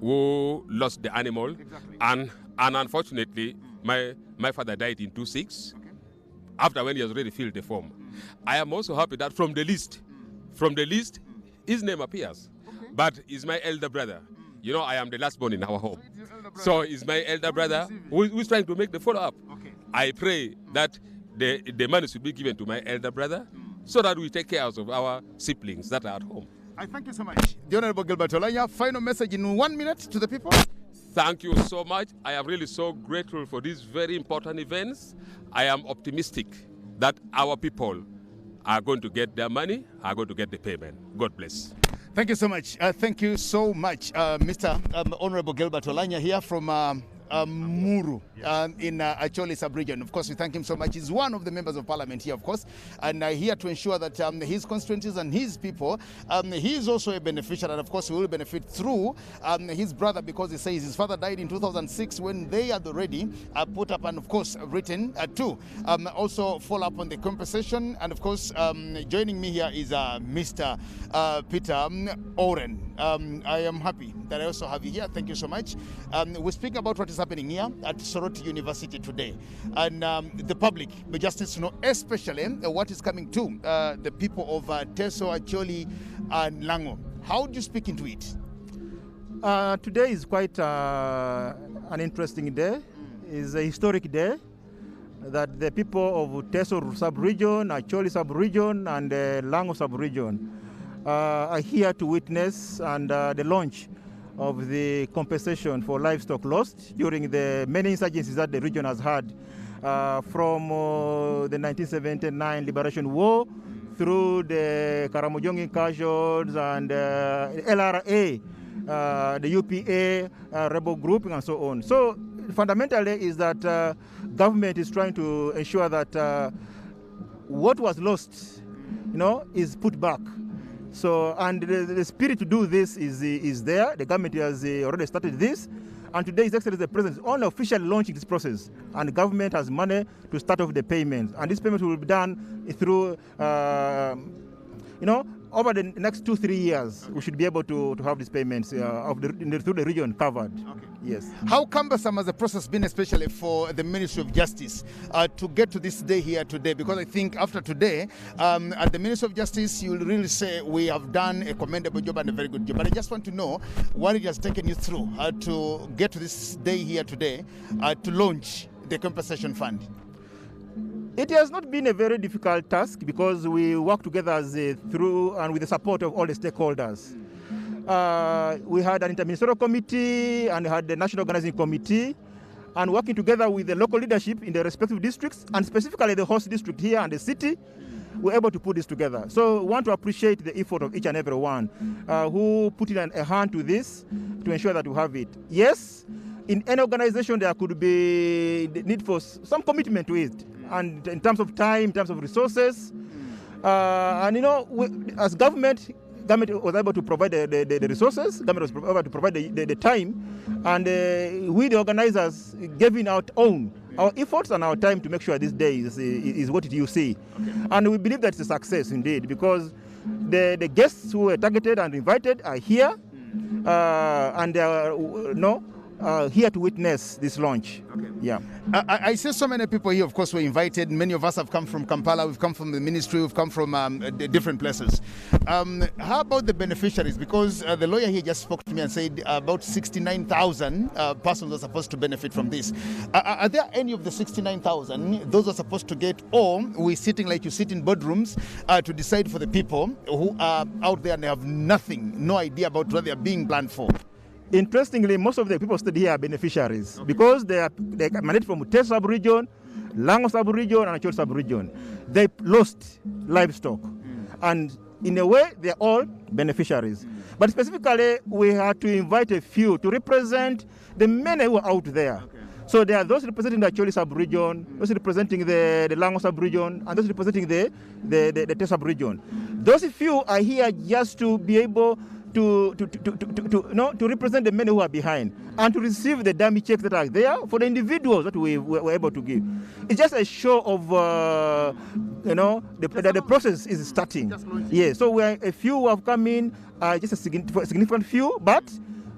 who lost the animal, exactly. and unfortunately, my father died in 2006. Okay. After when he has already filled the form. I am also happy that from the list, his name appears. Okay. But he's my elder brother. I am the last born in our home. So he's my elder brother who is trying to make the follow-up. Okay. I pray that the money should be given to my elder brother so that we take care of our siblings that are at home. I thank you so much. The Honorable Gilbert Olanya, final message in 1 minute to the people. Thank you so much. I am really so grateful for these very important events. I am optimistic that our people are going to get their money, are going to get the payment. God bless. Thank you so much. Thank you so much, Mr. Honorable Gilbert Olanya here from Muru in Acholi Sub-region. Of course, we thank him so much. He's one of the members of parliament here, of course, and here to ensure that his constituencies and his people, he is also a beneficiary, and of course, we will benefit through his brother, because he says his father died in 2006 when they had already put up and, of course, written to also follow up on the compensation. And, of course, joining me here is Mr. Peter Oren. I am happy that I also have you here. Thank you so much. We speak about what is happening here at Soroti University today, and the public may just needs to know, especially what is coming to the people of Teso, Acholi, and Lango. How do you speak into it? Today is quite an interesting day. It's a historic day that the people of Teso Sub-region, Acholi Sub-region, and Lango Sub-region are here to witness and the launch of the compensation for livestock lost during the many insurgencies that the region has had from the 1979 Liberation War through the Karamojongo incursions and LRA, the UPA rebel grouping and so on. So fundamentally is that government is trying to ensure that what was lost, is put back. So, and the spirit to do this is there. The government has already started this. And today, His Excellency the President is only officially launching this process. And the government has money to start off the payments. And this payment will be done through, over the next 2-3 years, we should be able to have these payments through the region covered. Okay. Yes. How cumbersome has the process been, especially for the Ministry of Justice, to get to this day here today? Because I think after today, at the Ministry of Justice, you'll really say we have done a commendable job and a very good job. But I just want to know what it has taken you through to get to this day here today to launch the compensation fund. It has not been a very difficult task because we work together through and with the support of all the stakeholders. We had an interministerial committee and had the national organizing committee, and working together with the local leadership in the respective districts and specifically the host district here and the city, we're able to put this together. So we want to appreciate the effort of each and every one who put in a hand to this to ensure that we have it. Yes, in any organization there could be the need for some commitment to it, and in terms of time, in terms of resources, and as government was able to provide the resources, government was able to provide the time, and we the organizers giving our efforts and our time to make sure this day is what you see. Okay. And we believe that it's a success indeed, because the guests who were targeted and invited are here, and they are here to witness this launch. Okay. Yeah. I see so many people here, of course, were invited. Many of us have come from Kampala, we've come from the ministry, we've come from different places. How about the beneficiaries? Because the lawyer here just spoke to me and said about 69,000 persons are supposed to benefit from this. Are there any of the 69,000 those are supposed to get, or we're sitting like you sit in boardrooms to decide for the people who are out there and they have nothing, no idea about what they're being planned for? Interestingly, most of the people studied here are beneficiaries, okay, because they emanate from Teso Sub-region, Lango Sub-region, and Acholi Sub-region. They lost livestock, and in a way, they're all beneficiaries. But specifically, we had to invite a few to represent the many who are out there. Okay. So there are those representing the Acholi Sub-region, those representing the Lango Sub-region, and those representing the Teso Sub-region. Those few are here just to be able to represent the men who are behind and to receive the dummy checks that are there for the individuals that we were able to give. It's just a show of, that the process is starting. Yeah, so we are a few who have come in, just a significant few, but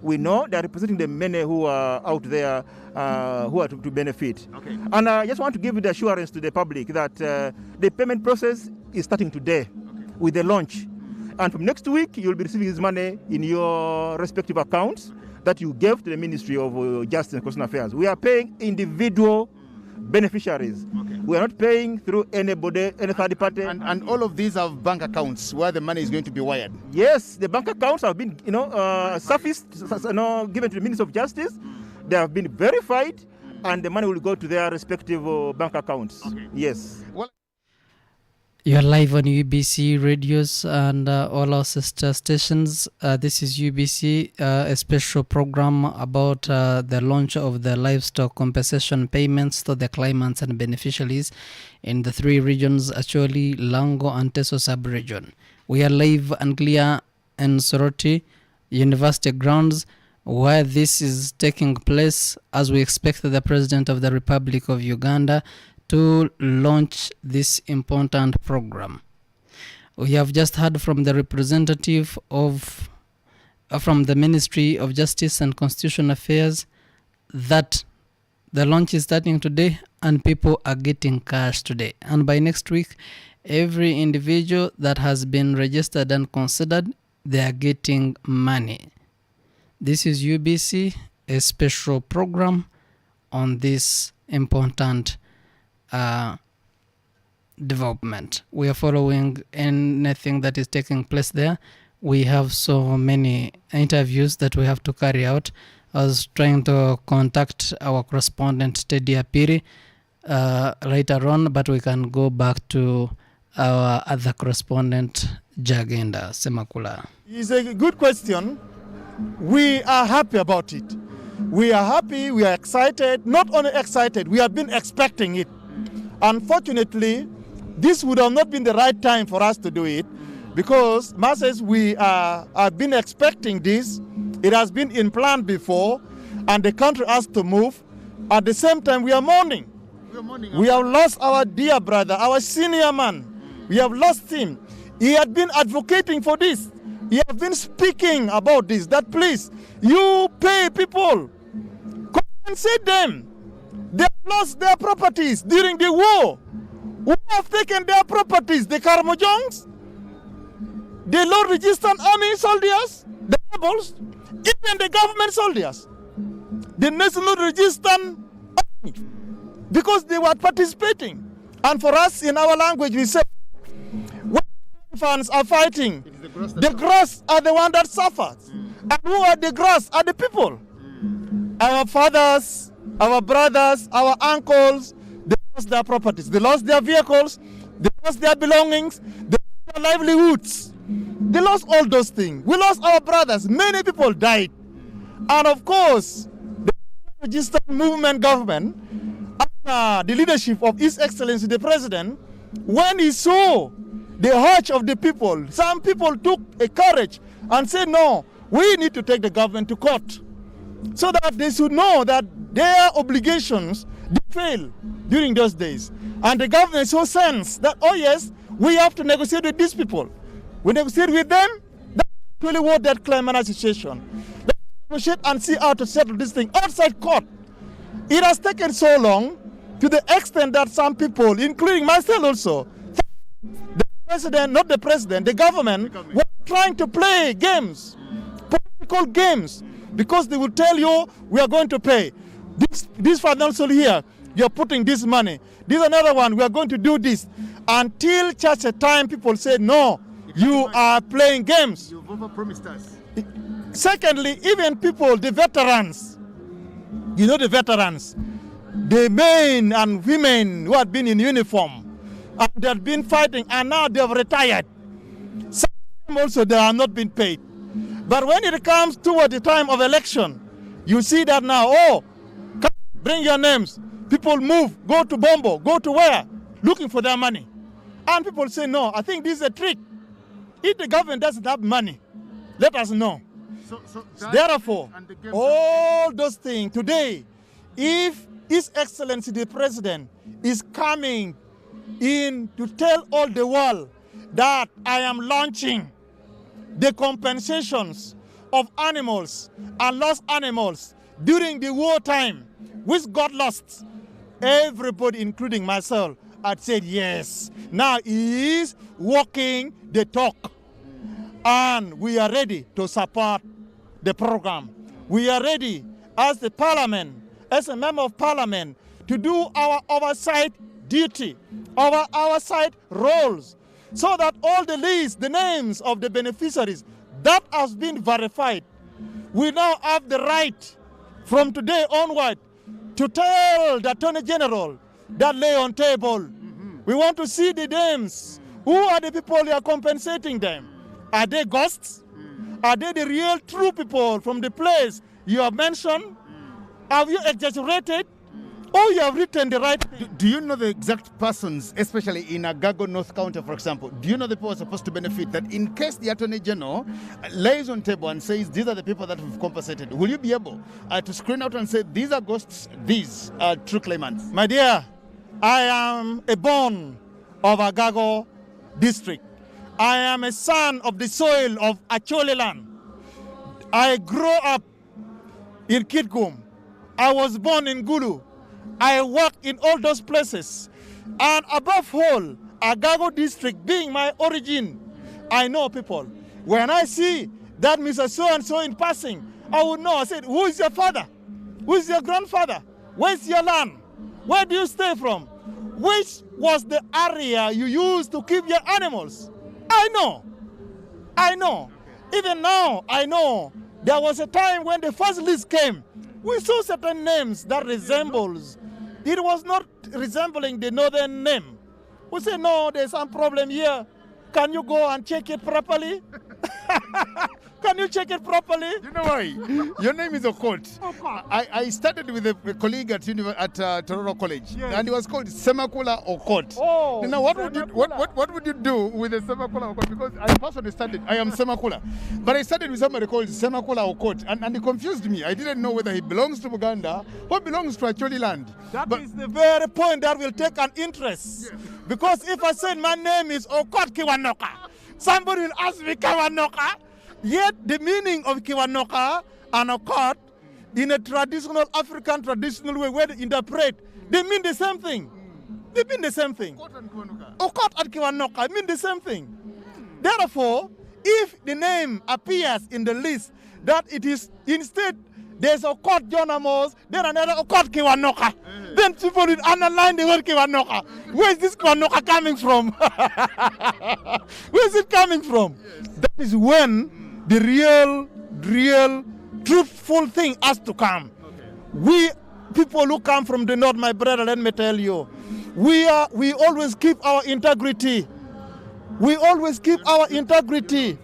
we know they are representing the many who are out there who are to benefit. Okay. And I just want to give the assurance to the public that the payment process is starting today with the launch. And from next week, you'll be receiving this money in your respective accounts that you gave to the Ministry of Justice and Constitutional Affairs. We are paying individual beneficiaries. Okay. We are not paying through anybody, any third party. And all of these have bank accounts where the money is going to be wired. Yes, the bank accounts have been, surfaced, given to the Ministry of Justice. They have been verified, and the money will go to their respective bank accounts. Okay. Yes. Well, you're live on UBC radios and all our sister stations. This is UBC, a special program about the launch of the livestock compensation payments to the claimants and beneficiaries in the three regions, Acholi, Lango and Teso Sub-region. We are live and clear in Soroti University grounds, where this is taking place as we expect the President of the Republic of Uganda to launch this important program. We have just heard from the representative from the Ministry of Justice and Constitutional Affairs that the launch is starting today and people are getting cash today. And by next week, every individual that has been registered and considered, they are getting money. This is UBC, a special program on this important development. We are following anything that is taking place there. We have so many interviews that we have to carry out. I was trying to contact our correspondent Teddy Apiri later on, but we can go back to our other correspondent Jagenda Semakula. It's a good question. We are happy about it. We are happy, we are excited. Not only excited, we have been expecting it. Unfortunately, this would have not been the right time for us to do it because, masses, we have been expecting this. It has been in plan before, and the country has to move. At the same time, we are mourning. We have lost our dear brother, our senior man. We have lost him. He had been advocating for this. He has been speaking about this, that please, you pay people, compensate them. They have lost their properties during the war. Who have taken their properties? The Karamojongs, the Lord Resistance Army soldiers, the rebels, even the government soldiers, the National Resistance Army, because they were participating. And for us, in our language, we say, when fans are fighting, the grass are the one that suffers. And who are the grass? Are the people. Our fathers, our brothers, our uncles, they lost their properties, they lost their vehicles, they lost their belongings, they lost their livelihoods. They lost all those things. We lost our brothers. Many people died. And of course, the Resistance Movement government, under the leadership of His Excellency the President, when he saw the hurt of the people, some people took a courage and said, no, we need to take the government to court so that they should know that their obligations did fail during those days. And the government so sensed that, oh yes, we have to negotiate with these people. We negotiate with them, that's really what that claimant association. Let's negotiate and see how to settle this thing outside court. It has taken so long to the extent that some people, including myself also, the president, not the president, the government, were trying to play games, political games, because they will tell you, we are going to pay. This financial here, you're putting this money. This another one, we are going to do this. Until such a time, people say, no, you are playing games. You've overpromised us. Secondly, even people, the veterans, you know the veterans, the men and women who had been in uniform, and they had been fighting, and now they have retired. Some of them also, they have not been paid. But when it comes toward the time of election, you see that now, oh, come, bring your names. People move, go to Bombo, go to where? Looking for their money. And people say, no, I think this is a trick. If the government doesn't have money, let us know. Therefore, all those things today, if His Excellency the President is coming in to tell all the world that I am launching the compensations of animals and lost animals during the wartime, which got lost, everybody, including myself, had said yes. Now he is walking the talk. And we are ready to support the program. We are ready as the parliament, as a member of parliament, to do our oversight duty, our oversight roles, so that all the lists, the names of the beneficiaries, that has been verified. We now have the right from today onward to tell the Attorney General that lay on table. We want to see the names. Who are the people who are compensating them? Are they ghosts? Are they the real true people from the place you have mentioned? Have you exaggerated? Or you have written the right thing? Do you know the exact persons, especially in Agago North County, for example? Do you know the people who are supposed to benefit? That in case the Attorney General lays on table and says, these are the people that we've compensated, will you be able to screen out and say, these are ghosts, these are true claimants? My dear, I am a born of Agago district. I am a son of the soil of Acholi land. I grew up in Kitgum. I was born in Gulu. I worked in all those places. And above all, Agago district being my origin, I know people. When I see that Mr. So-and-so in passing, I would know. I said, who is your father? Who is your grandfather? Where's your land? Where do you stay from? Which was the area you used to keep your animals? I know. Even now, I know. There was a time when the first list came. We saw certain names that resembles. It was not resembling the northern name. We said, no, there's some problem here. Can you go and check it properly? Can you check it properly? You know why? Your name is Okot. I started with a colleague at Toronto College, and he was called Semakula Okot. Oh, now, what would you do with a Semakula Okot? Because I personally started, I am Semakula, but I started with somebody called Semakula Okot, and he confused me. I didn't know whether he belongs to Uganda or belongs to Acholi land. That is the very point that will take an interest. Because if I say my name is Okot Kiwanoka, somebody will ask me Kiwanoka. Yet the meaning of Kiwanoka and Okot in a traditional African traditional way where they interpret, they mean the same thing. They mean the same thing. Okot and Kiwanoka mean the same thing. Therefore, if the name appears in the list that it is instead there's Okot Jonamos, then another Okot Kiwanoka, then people will underline the word Kiwanoka. Where is this Kiwanoka coming from? Where is it coming from? That is when the real, truthful thing has to come. We people who come from the north, my brother, let me tell you, we always keep our integrity. We always keep our integrity.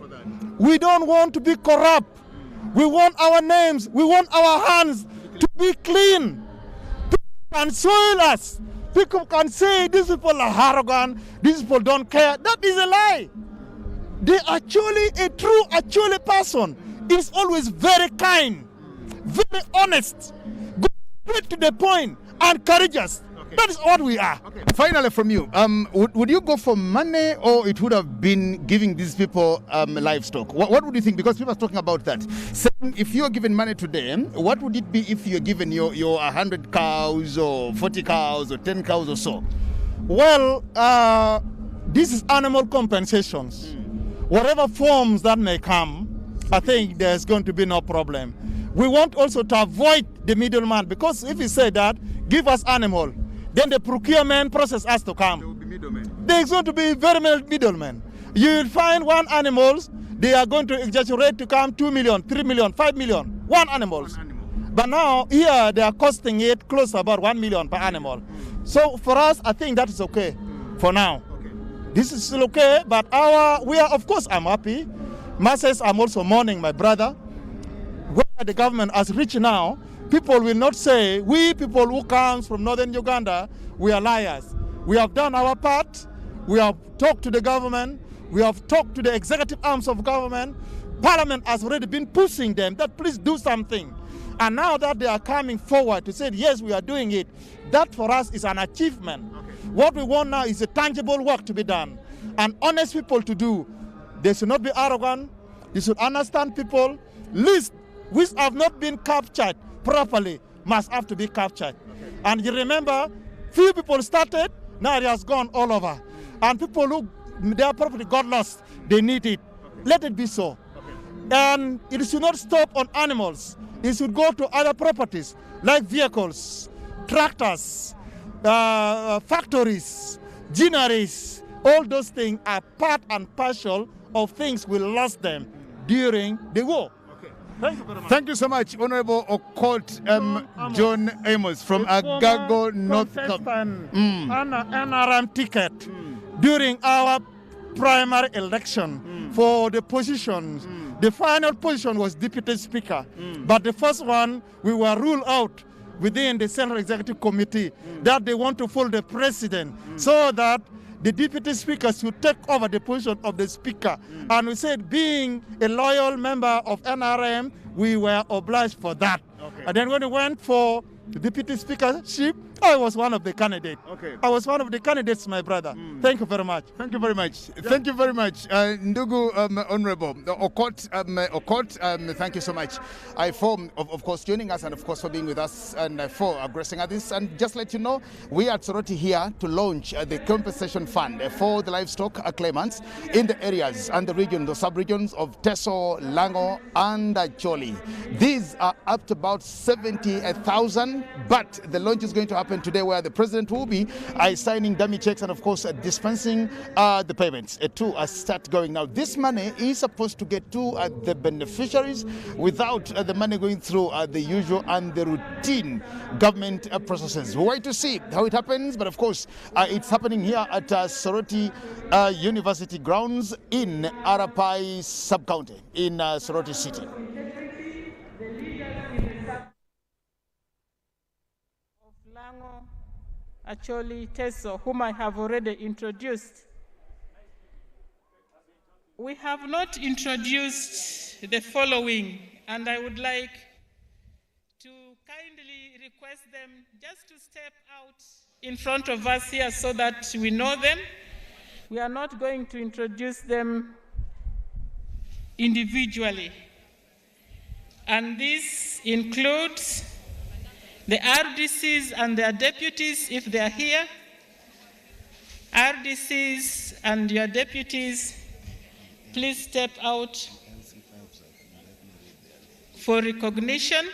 We don't want to be corrupt. We want our names, we want our hands to be clean. People can soil us. People can say these people are arrogant, these people don't care. That is a lie. A true Acholi person is always very kind, very honest, go straight to the point, and courageous. Okay. That is what we are. Okay. Finally, from you, would you go for money, or it would have been giving these people livestock? What would you think? Because people are talking about that. Saying if you're given money to them, what would it be if you're given your 100 cows or 40 cows or 10 cows or so? Well, this is animal compensations. Whatever forms that may come, I think there's going to be no problem. We want also to avoid the middleman, because if you say that, give us animal, then the procurement process has to come. There will be middlemen. There's going to be very many middlemen. You will find one animals, they are going to exaggerate to come 2 million, 3 million, 5 million, one animals. But now here they are costing it close to about 1 million per animal. So for us, I think that is okay for now. This is still okay, but of course, I'm happy. Masses, I'm also mourning my brother. Where the government has reached now, people will not say, we people who come from northern Uganda, we are liars. We have done our part. We have talked to the government. We have talked to the executive arms of government. Parliament has already been pushing them that please do something. And now that they are coming forward to say, yes, we are doing it, that for us is an achievement. Okay. What we want now is a tangible work to be done and honest people to do. They should not be arrogant. They should understand people. Lists which have not been captured properly must have to be captured. Okay. And you remember, few people started, now it has gone all over. And people who their property got lost, they need it. Okay. Let it be so. Okay. And it should not stop on animals. It should go to other properties like vehicles, tractors, factories, ginaries. All those things are part and parcel of things we lost them during the war. Okay. Thank you very much. Thank you so much, Honorable Okot John Amos from Agago North. NRM ticket during our primary election for the positions. The final position was Deputy Speaker, but the first one we were ruled out within the Central Executive Committee that they want to follow the President so that the Deputy Speaker should take over the position of the Speaker. And we said, being a loyal member of NRM, we were obliged for that. Okay. And then when we went for the Deputy Speakership, I was one of the candidates. Okay. I was one of the candidates, my brother. Thank you very much. Thank you very much. Thank you very much, Ndugu Honorable Okot. Thank you so much for, of course, joining us and, of course, for being with us and for aggressing at this. And just let you know, we at Soroti here to launch the compensation fund for the livestock claimants in the areas and the region, the sub-regions of Teso, Lango, and Acholi. These are up to about 70,000, but the launch is going to happen today, where the president will be signing dummy checks and, of course, dispensing the payments to start going. Now, this money is supposed to get to the beneficiaries without the money going through the usual and the routine government processes. We'll wait to see how it happens, but of course, it's happening here at Soroti University grounds in Arapai sub-county in Soroti city. Lango, Acholi, Teso, whom I have already introduced. We have not introduced the following, and I would like to kindly request them just to step out in front of us here so that we know them. We are not going to introduce them individually. And this includes the RDCs and their deputies, if they are here. RDCs and your deputies, please step out for recognition.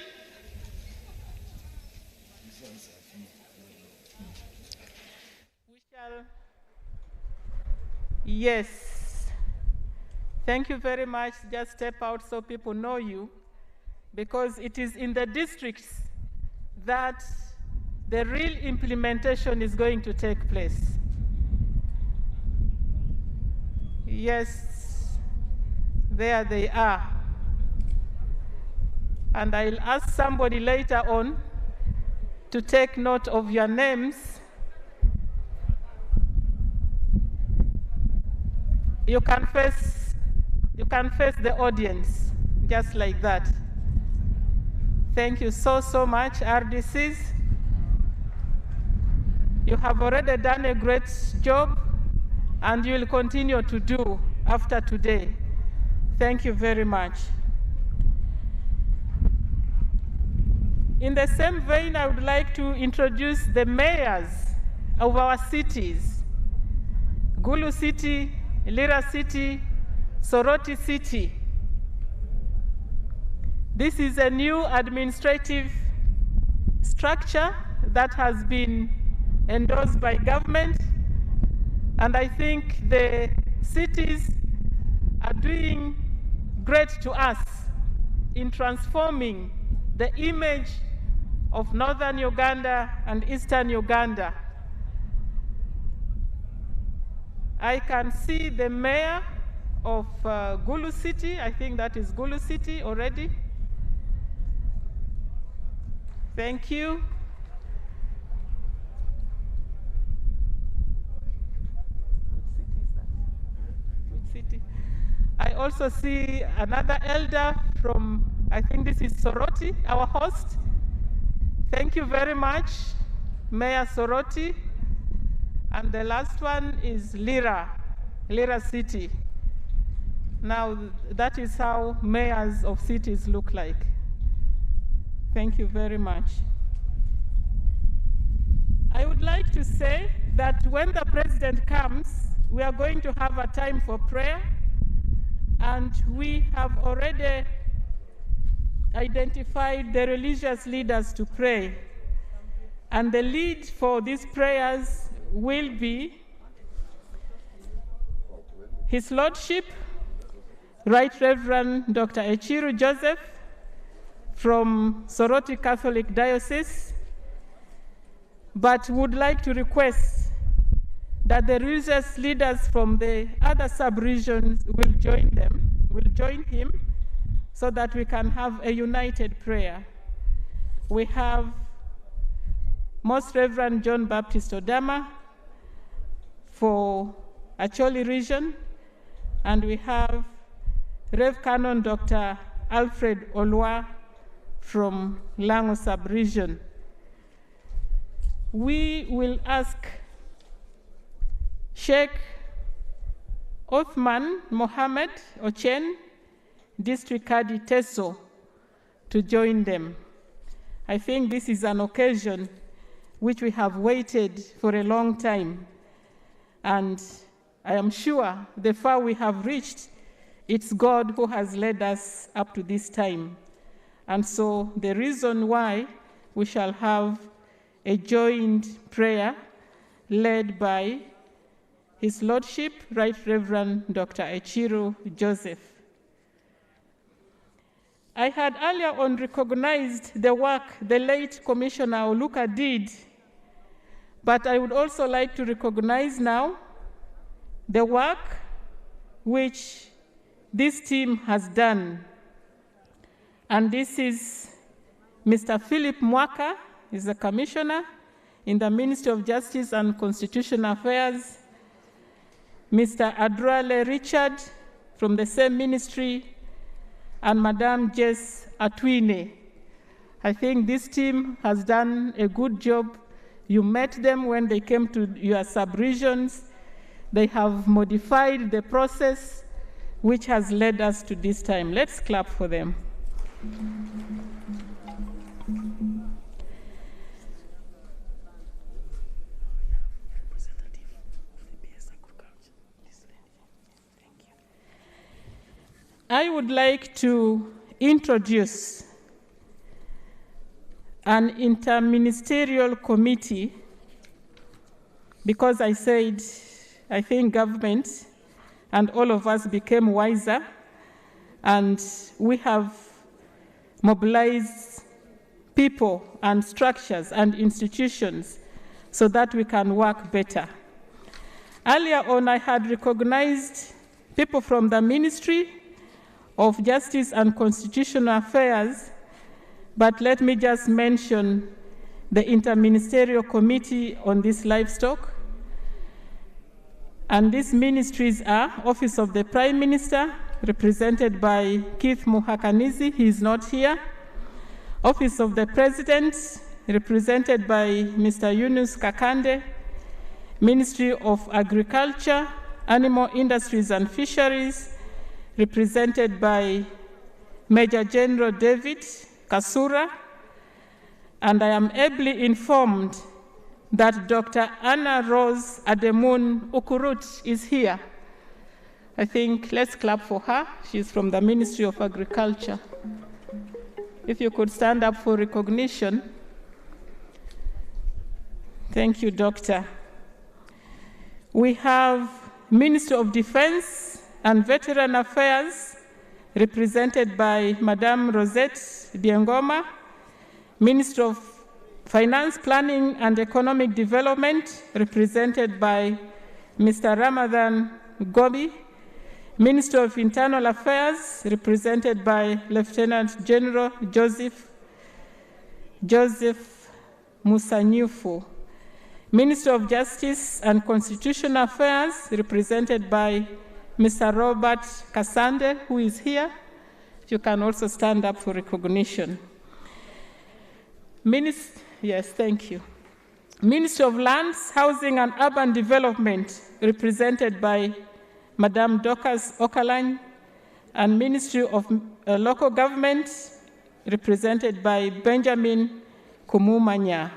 Yes. Thank you very much. Just step out so people know you, because it is in the districts that the real implementation is going to take place. Yes, there they are. And I'll ask somebody later on to take note of your names. You can face the audience, just like that. Thank you so much, RDCs. You have already done a great job, and you will continue to do after today. Thank you very much. In the same vein, I would like to introduce the mayors of our cities: Gulu City, Lira City, Soroti City. This is a new administrative structure that has been endorsed by government, and I think the cities are doing great to us in transforming the image of northern Uganda and eastern Uganda. I can see the mayor of Gulu City. I think that is Gulu City already. Thank you. Which city? I also see another elder from, I think this is Soroti, our host. Thank you very much, Mayor Soroti. And the last one is Lira City. Now, that is how mayors of cities look like. Thank you very much. I would like to say that when the president comes, we are going to have a time for prayer, and we have already identified the religious leaders to pray. And the lead for these prayers will be His Lordship, Right Reverend Dr. Echiru Joseph from Soroti Catholic Diocese, but would like to request that the religious leaders from the other sub-regions will join him, so that we can have a united prayer. We have Most Reverend John Baptist Odama for Acholi region, and we have Rev Canon Dr. Alfred Olwa from Lango sub-region. we will ask Sheikh Othman Mohammed Ochen, District Kadi Teso, to join them. I think this is an occasion which we have waited for a long time, and I am sure the far we have reached, it's God who has led us up to this time. And so the reason why we shall have a joint prayer led by His Lordship, Right Reverend Dr. Echiru Joseph. I had earlier on recognized the work the late Commissioner Oluka did, but I would also like to recognize now the work which this team has done. And this is Mr. Philip Mwaka, is the Commissioner in the Ministry of Justice and Constitutional Affairs, Mr. Adrale Richard from the same ministry, and Madame Jess Atwine. I think this team has done a good job. You met them when they came to your sub-regions. They have modified the process which has led us to this time. Let's clap for them. I would like to introduce an interministerial committee, because I said I think government and all of us became wiser, and we have mobilized people and structures and institutions so that we can work better. Earlier on, I had recognized people from the Ministry of Justice and Constitutional Affairs, but let me just mention the Interministerial Committee on this livestock. And these ministries are Office of the Prime Minister, represented by Keith Muhakanizi, he is not here. Office of the President, represented by Mr. Yunus Kakande. Ministry of Agriculture, Animal Industries and Fisheries, represented by Major General David Kasura. And I am ably informed that Dr. Anna Rose Ademun Ukurut is here. I think let's clap for her. She's from the Ministry of Agriculture. If you could stand up for recognition. Thank you, Doctor. We have Ministry of Defense and Veteran Affairs, represented by Madame Rosette Diengoma, Minister of Finance, Planning and Economic Development, represented by Mr. Ramadan Gobi, Minister of Internal Affairs, represented by Lieutenant General Joseph Musanyufu, Minister of Justice and Constitutional Affairs, represented by Mr. Robert Kasande, who is here. You can also stand up for recognition. Yes, thank you. Ministry of Lands, Housing and Urban Development, represented by Madame Dorcas Okalan, and Ministry of Local Government, represented by Benjamin Kumumanya.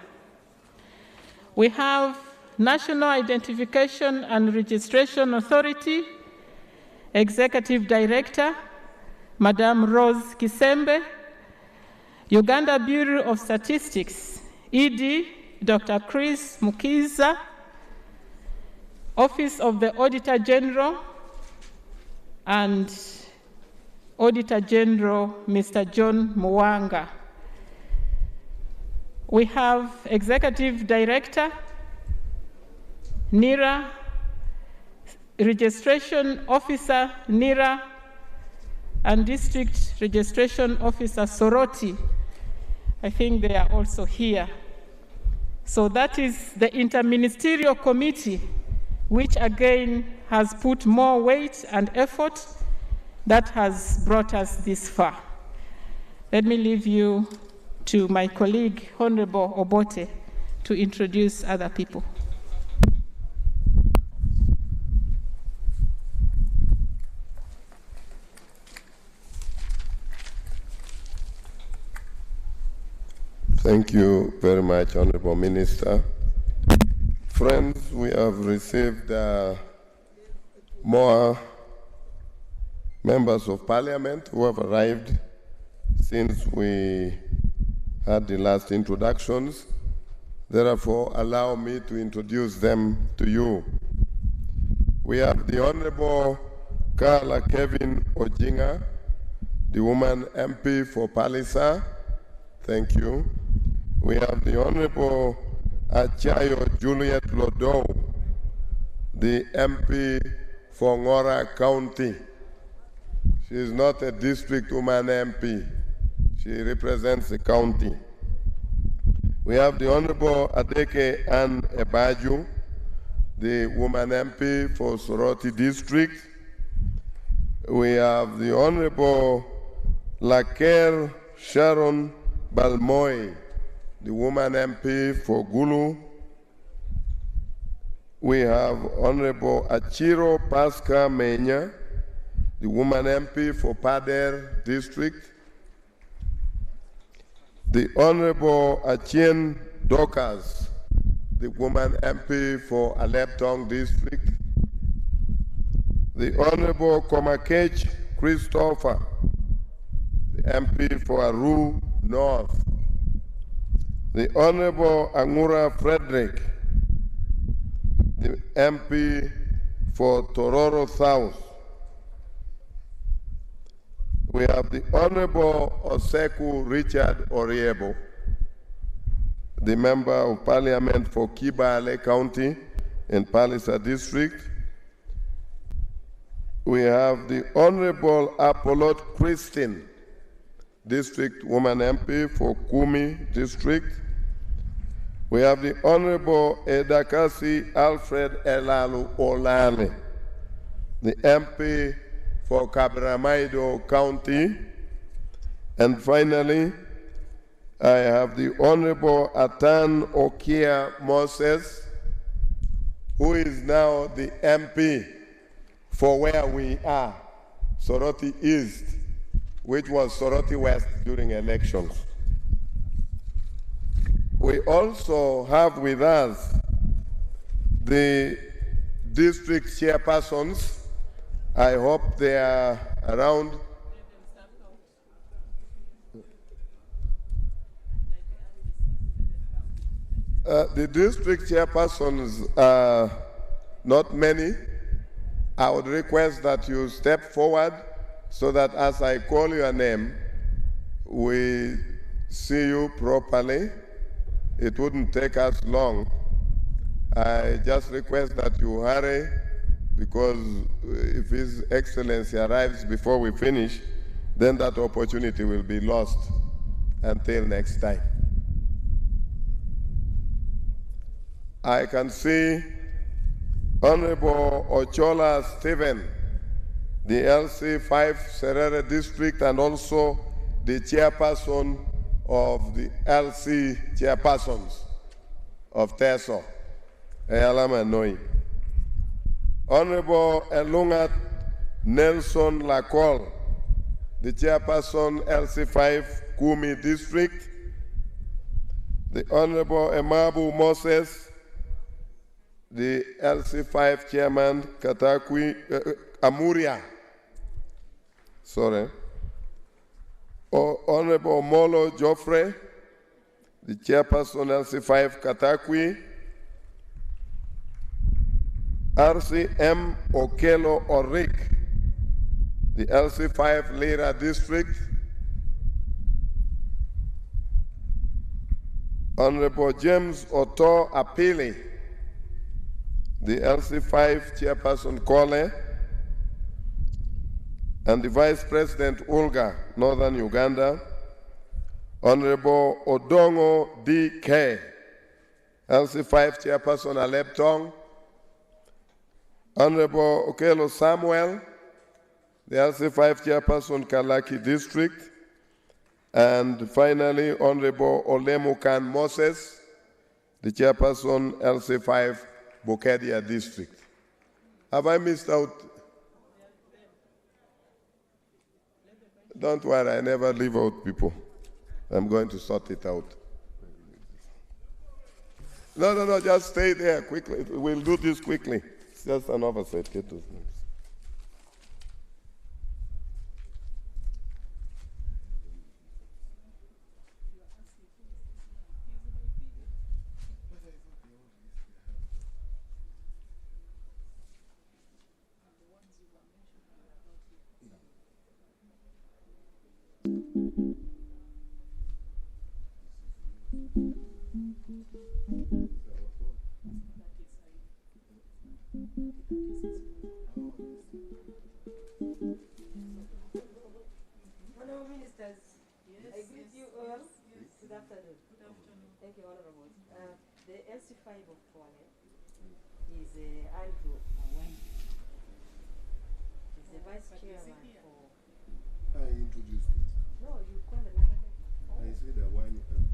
We have National Identification and Registration Authority, Executive Director, Madame Rose Kisembe, Uganda Bureau of Statistics, ED, Dr. Chris Mukiza, Office of the Auditor General, and Auditor General, Mr. John Mwanga. We have Executive Director, NIRA, Registration Officer, NIRA, and District Registration Officer, Soroti. I think they are also here. So that is the Interministerial Committee, which again has put more weight and effort that has brought us this far. Let me leave you to my colleague, Honorable Obote, to to introduce other people. Thank you very much, Honorable Minister. Friends, we have received more members of parliament who have arrived since we had the last introductions. Therefore, allow me to introduce them to you. We have the Honorable Carla Kevin Ojinga, the woman MP for Palisa. Thank you. We have the Honorable Achayo Juliet Lodo, the MP for Ngora County. She is not a district woman MP. She represents the county. We have the Honorable Adeke Ann Ebaju, the woman MP for Soroti District. We have the Honorable Laker Sharon Balmoy, the woman MP for Gulu. We have Honorable Achiro Pasca Menya, the woman MP for Pader District. The Honorable Achien Dokas, the woman MP for Aleptong District. The Honorable Komakech Christopher, the MP for Aru North. The Honorable Angura Frederick, the MP for Tororo South. We have the Honorable Oseku Richard Oriebo, the Member of Parliament for Kibale County and Palisa District. We have the Honorable Apollo Christine, District Woman MP for Kumi District. We have the Honorable Edakasi Alfred Elalu Olale, the MP for Kabramaido County. And finally, I have the Honorable Atan Okia Moses, who is now the MP for where we are, Soroti East, which was Soroti West during elections. We also have with us the district chairpersons. I hope they are around. The district chairpersons are not many. I would request that you step forward so that as I call your name, we see you properly. It wouldn't take us long. I just request that you hurry, because if His Excellency arrives before we finish, then that opportunity will be lost until next time. I can see Honorable Ochola Stephen, the LC5 Serere District, and also the chairperson of the LC chairpersons of Teso, Eyalama Noi. Honorable Elungat Nelson Lacol, the chairperson LC5 Kumi District. The Honorable Emabu Moses, the LC5 chairman, Katakwi, Amuria. Sorry. Honorable Molo Joffre, the chairperson LC5 Katakwi. RCM Okelo Orik, the LC5 Lira District. Honorable James Oto Apili, the LC5 chairperson Kole, and the Vice President Ulga, Northern Uganda. Honorable Odongo D.K., LC5 chairperson Aleptong. Honorable Okelo Samuel, the LC5 chairperson Kalaki District. And finally, Honorable Olemukan Moses, the chairperson, LC5, Bokedia District. Have I missed out? Don't worry, I never leave out people. I'm going to sort it out. No, just stay there quickly. We'll do this quickly. It's just an oversight. Get those names. Honourable Ministers, I greet you all. Good afternoon. Thank you, Honourable. The LC5 of Kwale is Andrew Awen. He's the Vice Chairman for... I introduced it. No, you called another name. I said the wine and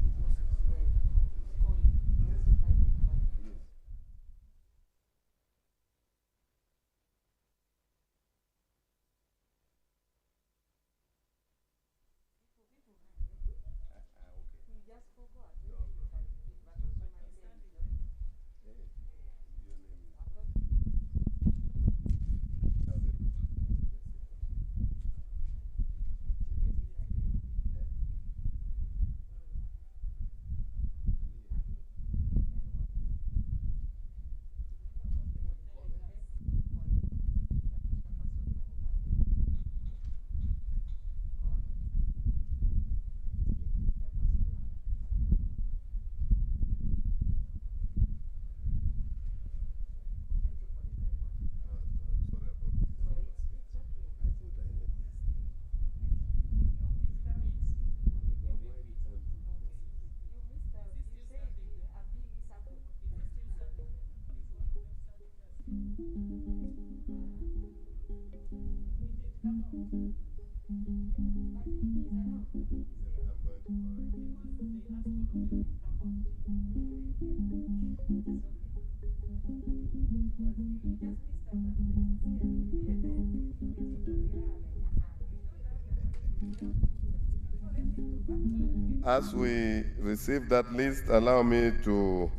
As we receive that list, allow me to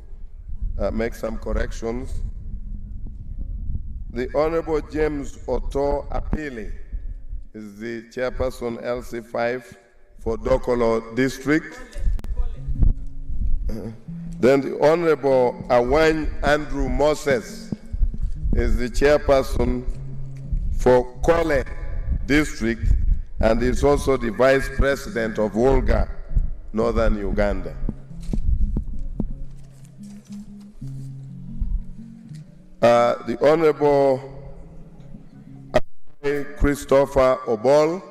make some corrections. The Honorable James Otto Apili is the chairperson LC5 for Dokolo District. Then the Honorable Awan Andrew Moses is the chairperson for Kole District and is also the vice president of Wolga, Northern Uganda. The Honorable Christopher Obol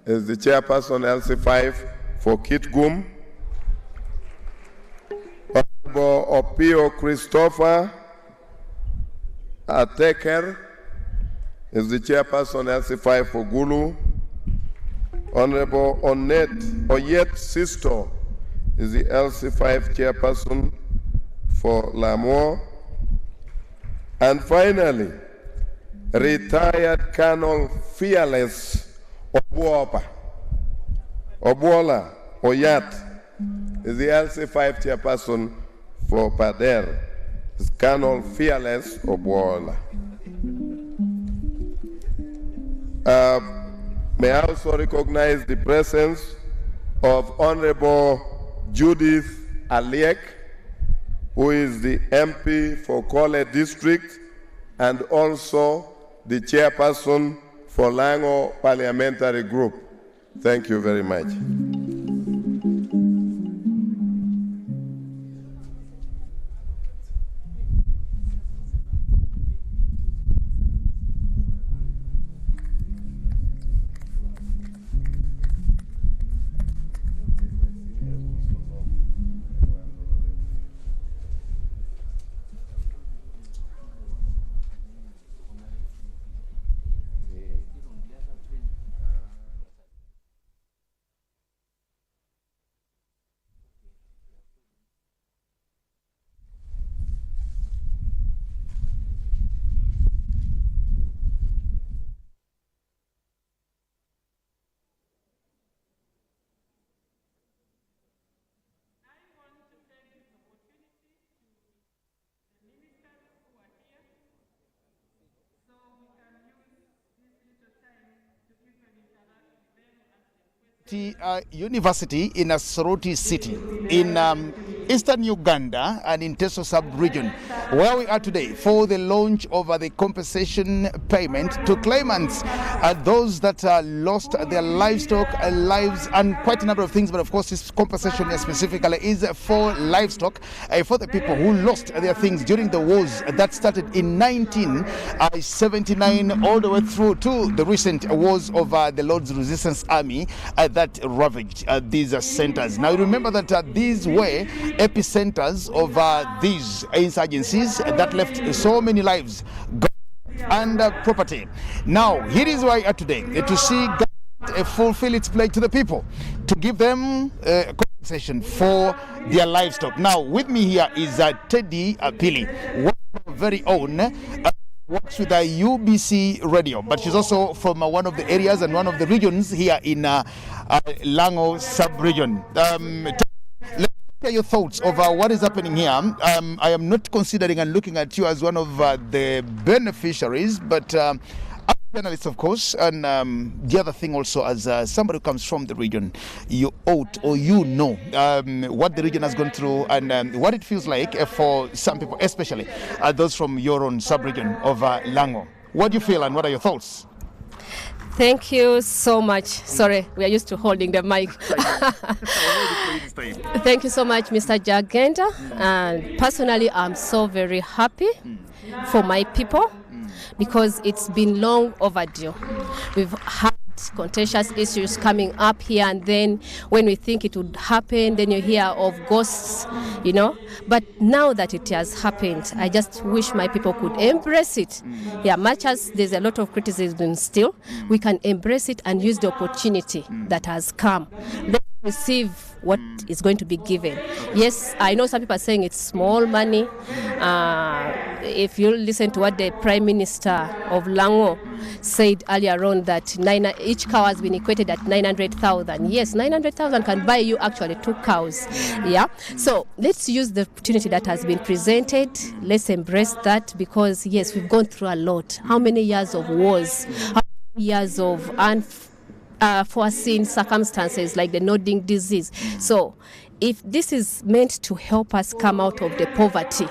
is the chairperson LC5 for Kitgum. Honorable Opio Christopher Ateker is the chairperson LC5 for Gulu. Honorable Oyet Sisto is the LC5 chairperson for Lamore. And finally, retired Colonel Fearless Obwola Oyat is the LC5 chairperson for Pader. It's Colonel Fearless Obwola. May I also recognize the presence of Honorable Judith Aliek, who is the MP for Kole District and also the chairperson for Lango Parliamentary Group. Thank you very much. University in Soroti City in eastern Uganda and in Teso Sub-region, where we are today for the launch of the compensation payment to claimants, those that lost their livestock, lives, and quite a number of things. But of course, this compensation specifically is for livestock, for the people who lost their things during the wars that started in 1979 all the way through to the recent wars of the Lord's Resistance Army that ravaged these centers. Now remember that these were epicenters of these insurgencies that left so many lives and property. Now here is why we are today, to see God fulfill its pledge to the people, to give them compensation for their livestock. Now with me here is Teddy Pili, one of our very own, works with the UBC radio, but she's also from one of the areas and one of the regions here in Lango Sub-region. Let's hear your thoughts of what is happening here. I am not considering and looking at you as one of the beneficiaries, but as a journalist, of course, and the other thing also, as somebody who comes from the region, you ought or you know what the region has gone through and what it feels like for some people, especially those from your own sub-region of Lango. What do you feel and what are your thoughts? Thank you so much. Sorry, we are used to holding the mic. Thank you so much, Mr. Jagenda. And personally, I'm so very happy for my people because it's been long overdue. We've had contentious issues coming up here and then when we think it would happen, then you hear of ghosts, you know. But now that it has happened, I just wish my people could embrace it. Yeah, much as there's a lot of criticism still, we can embrace it and use the opportunity that has come. Let's receive what is going to be given. Yes, I know some people are saying it's small money. If you listen to what the Prime Minister of Lango said earlier on, that each cow has been equated at 900,000. Yes, 900,000 can buy you actually 2 cows. Yeah. So let's use the opportunity that has been presented. Let's embrace that because yes, we've gone through a lot. How many years of wars? How many years of unforeseen circumstances like the nodding disease? So if this is meant to help us come out of the poverty,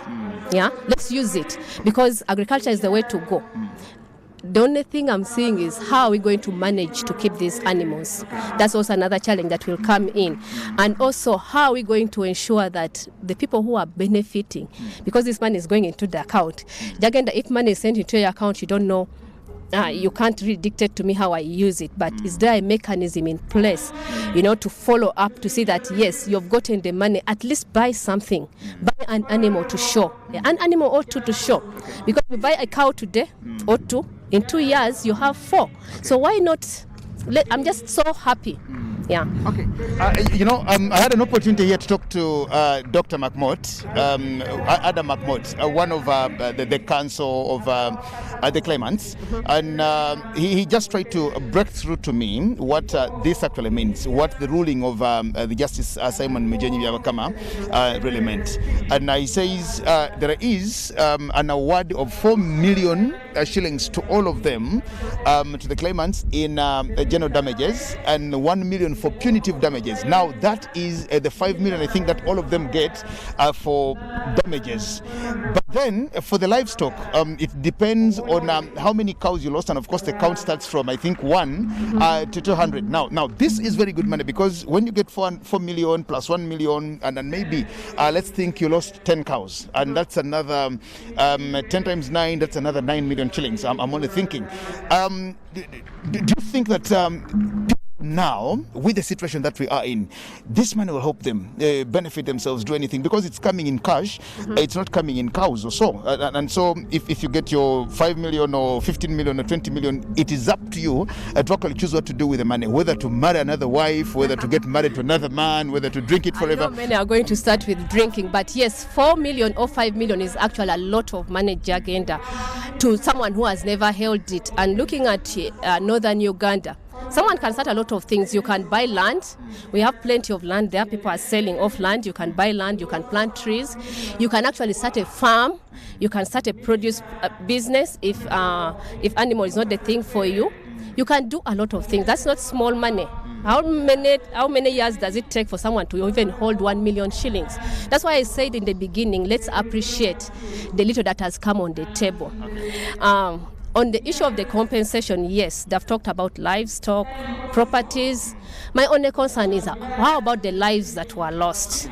yeah, let's use it because agriculture is the way to go. The only thing I'm seeing is how are we going to manage to keep these animals? That's also another challenge that will come in. And also, how are we going to ensure that the people who are benefiting, because this money is going into the account, Jagenda, if money is sent into your account, you don't know, you can't really dictate to me how I use it, but is there a mechanism in place, you know, to follow up to see that, yes, you've gotten the money, at least buy something, buy an animal to show, an animal or 2 to show, because you buy a cow today or 2, in 2 years you have 4, so why not? I'm just so happy. Yeah. Okay. I had an opportunity here to talk to Dr. McMott, Adam McMott, one of the council of the claimants, and he just tried to break through to me what this actually means, what the ruling of the Justice Simon Mujenyi Byabakama really meant. And he says there is an award of 4 million shillings to all of them, to the claimants in general damages, and 1 million for punitive damages. Now that is the 5 million I think that all of them get for damages. But then for the livestock, it depends on how many cows you lost, and of course the count starts from I think 1 to 200. Now this is very good money because when you get 4 million plus 1 million, and then maybe let's think you lost 10 cows, and that's another 10 times 9, that's another 9 million shillings. I'm only thinking. Do you think that now, with the situation that we are in, this money will help them benefit themselves, do anything, because it's coming in cash, it's not coming in cows or so. And so if you get your 5 million or 15 million or 20 million, it is up to you to actually choose what to do with the money, whether to marry another wife, whether to get married to another man, whether to drink it forever. I know many are going to start with drinking, but yes, 4 million or 5 million is actually a lot of money, Jagenda, to someone who has never held it. And looking at northern Uganda, someone can start a lot of things. You can buy land. We have plenty of land there. People are selling off land. You can buy land. You can plant trees. You can actually start a farm. You can start a produce business if animal is not the thing for you. You can do a lot of things. That's not small money. How many years does it take for someone to even hold 1 million shillings? That's why I said in the beginning, let's appreciate the little that has come on the table. On the issue of the compensation, yes, they've talked about livestock, properties. My only concern is how about the lives that were lost?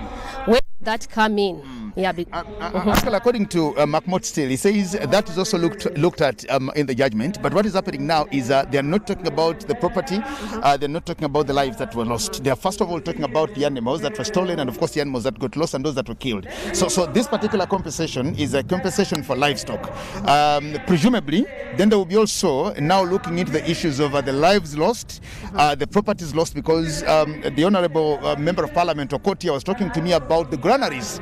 Where did that come in? Yeah, Actually, according to Mahmoud Steele, he says that is also looked at in the judgment. But what is happening now is they are not talking about the property. They're not talking about the lives that were lost. They are first of all talking about the animals that were stolen, and of course the animals that got lost and those that were killed. So this particular compensation is a compensation for livestock. Presumably, then they will be also now looking into the issues of the lives lost, the properties lost, because the Honourable Member of Parliament, Okotia, was talking to me about the granaries.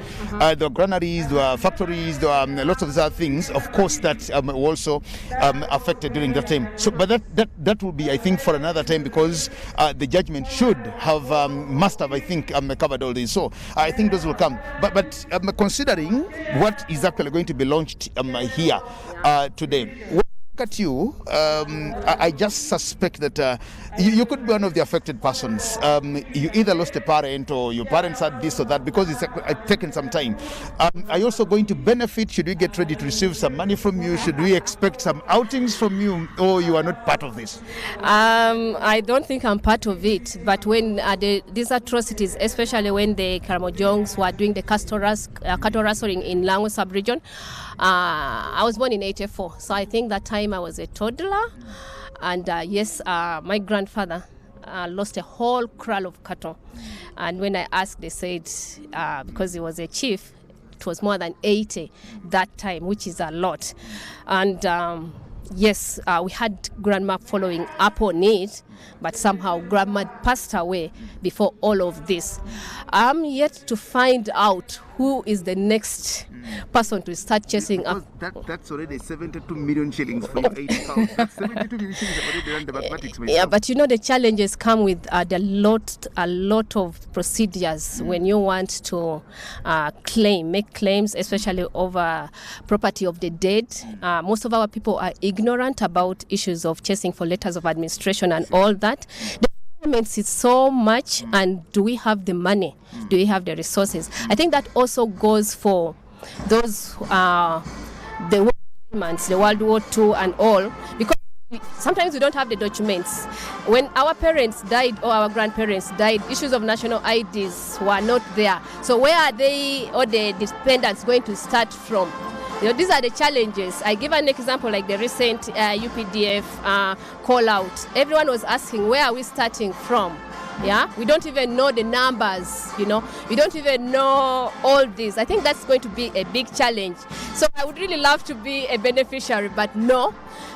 There were granaries, there were factories, there were lots of other things, of course, that were also affected during that time. So, but that will be, I think, for another time, because the judgment must have, I think, covered all this. So I think those will come. But considering what is actually going to be launched here today, at you, I just suspect that you could be one of the affected persons. You either lost a parent or your parents had this or that, because it's taken some time. Are you also going to benefit? Should we get ready to receive some money from you? Should we expect some outings from you, or you are not part of this? I don't think I'm part of it, but when these atrocities, especially when the Karamojongs were doing the cattle rustling in Lango Sub-region, I was born in 1984, so I think that time I was a toddler, and yes, my grandfather lost a whole kraal of cattle, and when I asked, they said because he was a chief, it was more than 80 that time, which is a lot. And yes, we had grandma following up on it, but somehow grandma passed away before all of this. I'm yet to find out who is the next person to start chasing up. That's already 72 million shillings for your 80 pounds. That's 72 million shillings. I've already done the mathematics myself. Yeah, but you know the challenges come with a lot of procedures when you want to make claims, especially over property of the dead. Most of our people are ignorant about issues of chasing for letters of administration and all that. The requirements is so much, and do we have the money? Do we have the resources? I think that also goes for those the claimants, the World War II and all, because sometimes we don't have the documents. When our parents died or our grandparents died, issues of national IDs were not there. So where are they or the dependents going to start from? You know, these are the challenges. I give an example like the recent UPDF call out. Everyone was asking, where are we starting from? Yeah, we don't even know the numbers, you know. We don't even know all this. I think that's going to be a big challenge. So I would really love to be a beneficiary, but no.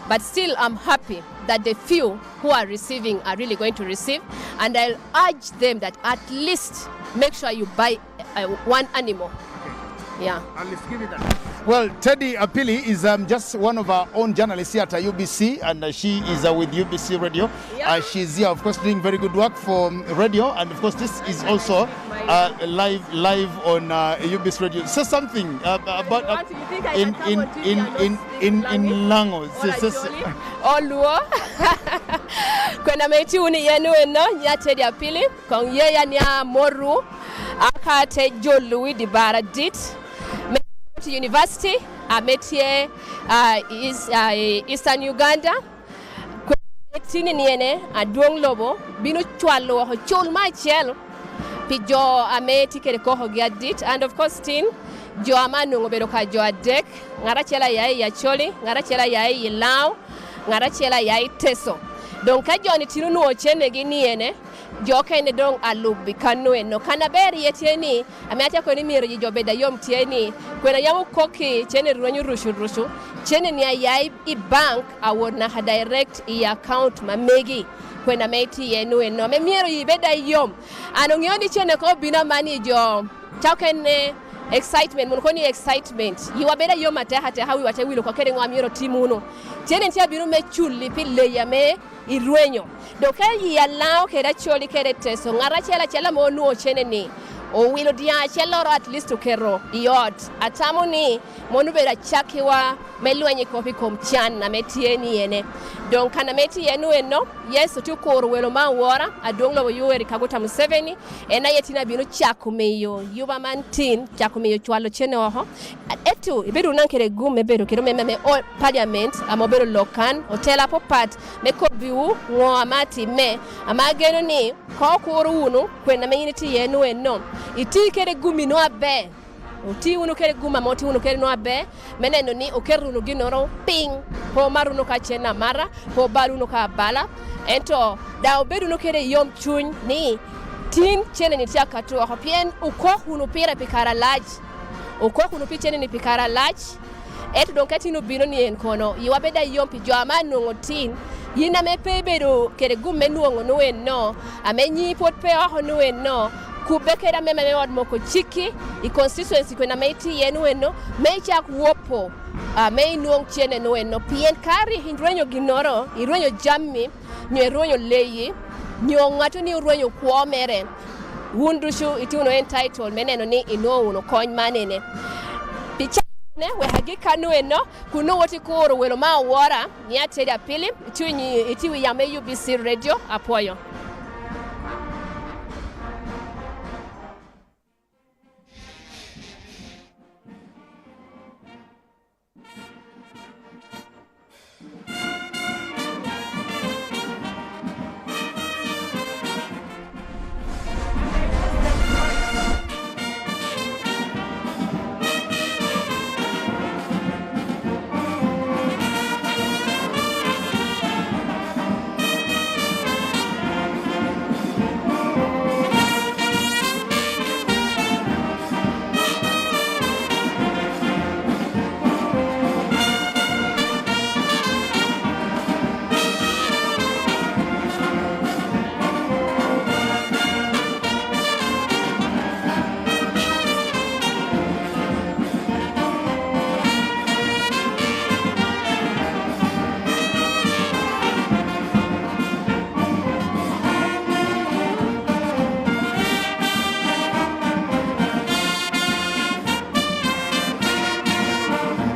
But still, I'm happy that the few who are receiving are really going to receive. And I'll urge them that at least make sure you buy one animal. Yeah. And let's give it that. Well, Teddy Apili is just one of our own journalists here at UBC, and she is with UBC Radio. Yeah. She's here, of course, doing very good work for radio, and of course, this is also live on UBC Radio. Say something about in Lango. Oluo. Kwena meti uni yenu eno nya Teddy Apili kong yeya nya moru akate jolu di baradit. University, I met here Eastern Uganda. Tini niene aduong lobo binu chwalo ho chul ma chelo pijo ameti kere ko ho gadit, and of course tin jo amanu ngobedo ka jo adek ngara chela yai Acholi, ngara chela yai Lango, ngara chela yai Teso. Donc ka joni tinu no chene gi niene joka ine dong alubi kanwe no kanaberi yetieni ameacha ko ni miro jobeda yom tieni kwena yamu koki chene ruanyu rushu chene ni ayai I bank awona ha direct I account mamegi kwena meti yenu no me miro yibeda yom anongioni chene ko bina mani jo chakene excitement mun koni excitement yiwa beda yom ate hate hawi wate wilo ko kere ngamiro timuno chene ntia binu me chuli pile yame Iruenyo. Doka ya Lango kera Acholi kere Teso ngara chela monu ochene ni o wilo dia chela at least to kero yot atamu ni monu bera chakiwa melwenyi kopi kom chan na metieni ene don kana metienu eno yes tu kor welo ma wora adong lo yueri kaguta Museveni ena yetina binu chakumeyo yuba mantin chakumeyo chwalo chene oho etu ibedu nankere gume bedu kero meme o parliament amobedo lokan hotela popat meko biu ngo amati me amageno ni ko kor unu kwena menyiti yenu eno iti kere gumi no abe uti unu kere guma moti unu kere no abe meneno ni okeru no ginoro ping po maruno ka chena mara po baruno ka bala ento da obedu no kere yom chuny ni tin chene ni tia katu ho pien uko unu pira pikara large uko unu pichene ni pikara large eto donkati no bino ni enkono yiwabeda yom pi jama no tin yina mepebedo kere gume nuongo no enno amenyi pot pe ho no enno kubekera meme wad moko chiki I constituency kwena meiti yenu eno mecha kuopo mei nuong chene no eno pien kari hindwenyo ginoro irwenyo jammi nyerwenyo leyi nyongato ni urwenyo kuomere wundushu iti uno entitled meneno ni ino uno kony manene picha ne we hagika no eno kuno woti koro welo ma wora ni ateri apili iti wi yame UBC radio apoyo.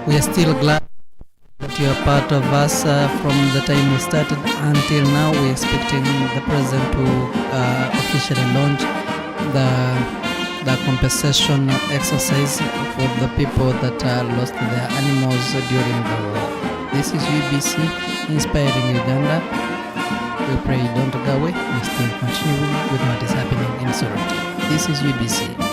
We are still glad that you are part of us from the time we started until now. We're expecting the president to officially launch the compensation exercise for the people that lost their animals during the war. This is UBC inspiring Uganda. We pray you don't go away. We still continue with what is happening in Soroti. This is UBC.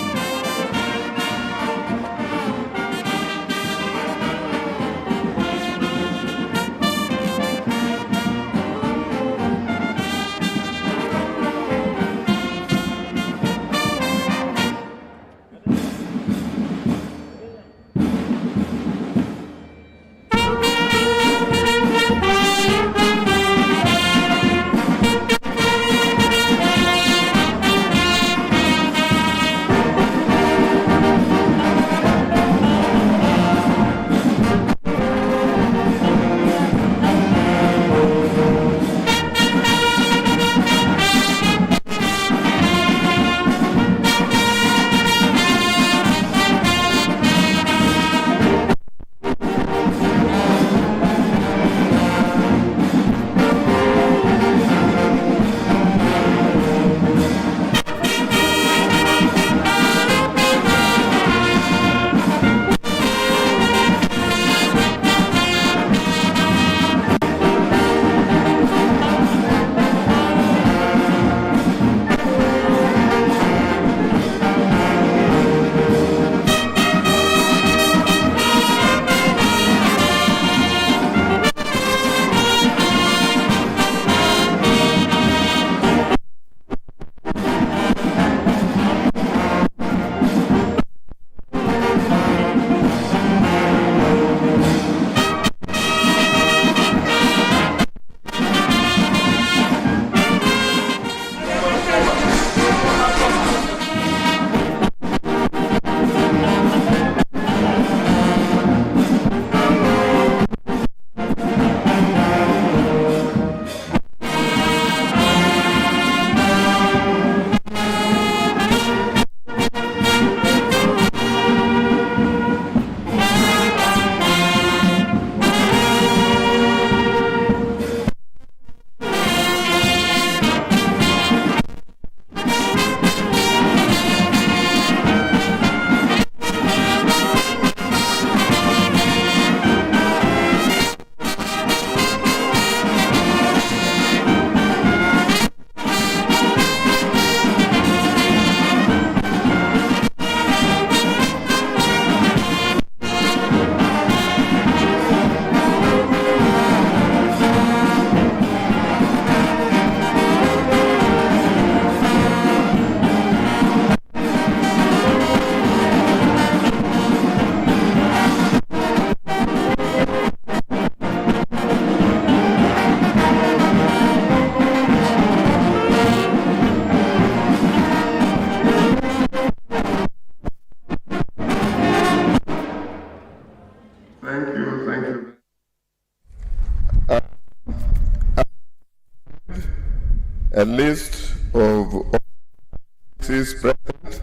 a list of offices present.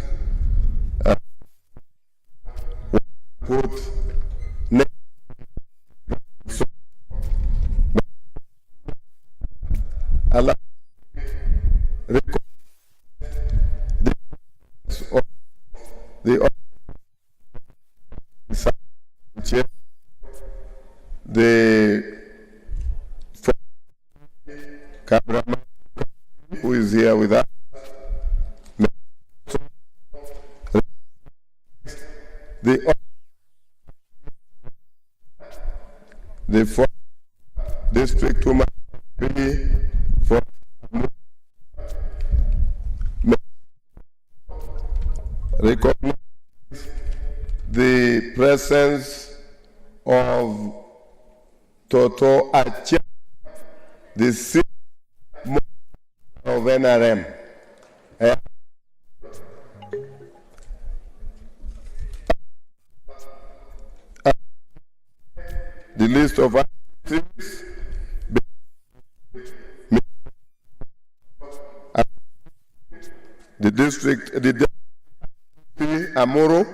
Put name. So, allow record the cameraman who is here with us. The fourth district woman for recognize the presence of Toto Acholi, the sixth of NRM. The list of activities, the district, the Amoro,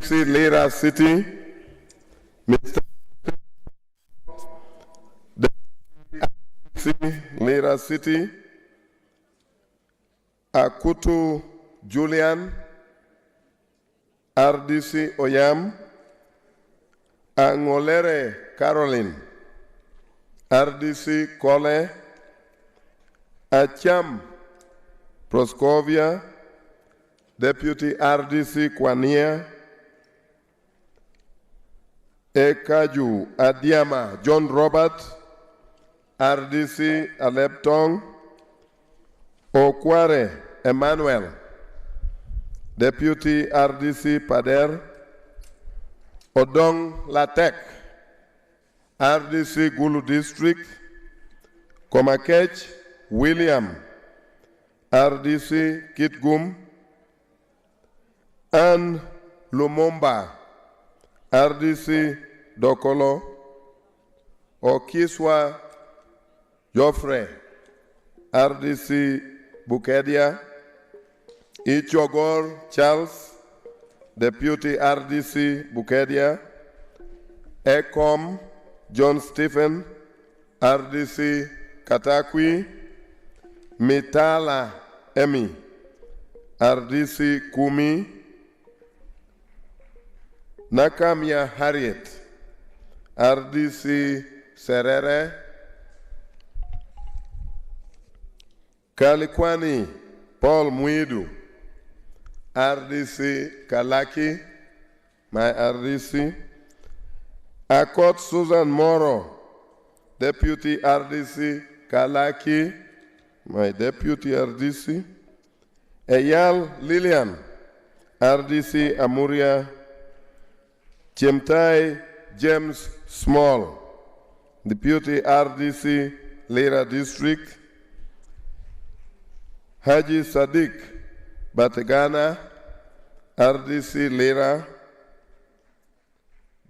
Lera City, Mr. Lera City, Akutu Julian, RDC Oyam, Angolere Caroline, RDC Kole, Acham Proscovia, Deputy RDC Kwania, Ekaju Adiama John Robert, RDC Aleptong, Okware Emmanuel, Deputy RDC Pader, Odong Latek, RDC Gulu District, Komakech William, RDC Kitgum, and Lumumba, RDC Dokolo, Okiswa Joffre, RDC Bukedia, Ichogor Charles, Deputy RDC Bukedia, Ecom John Stephen, RDC Katakwi, Mitala Emi, RDC Kumi, Nakamia Harriet, RDC Serere, Kalikwani Paul Mwidu, RDC Kalaki, my RDC, Akot Susan Moro, Deputy RDC Kalaki, my Deputy RDC, Eyal Lilian, RDC Amuria, Chemtai James Small, Deputy RDC Lira District, Haji Sadiq Bategana, RDC Lira,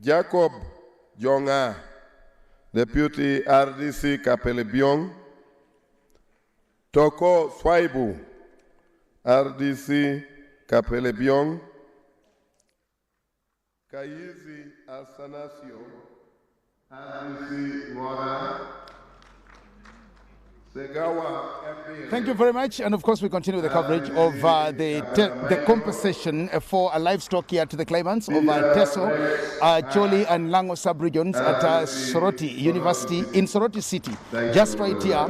Jacob Jonga, Deputy RDC Kapelebiong, Toko Swaibu, RDC Kapelebiong, Kayizi Asanasio, RDC Mora, Thank you very much, and of course we continue the coverage of the compensation for livestock here to the claimants of Teso, Acholi and Lango Sub-regions at Soroti University in Soroti City, just right here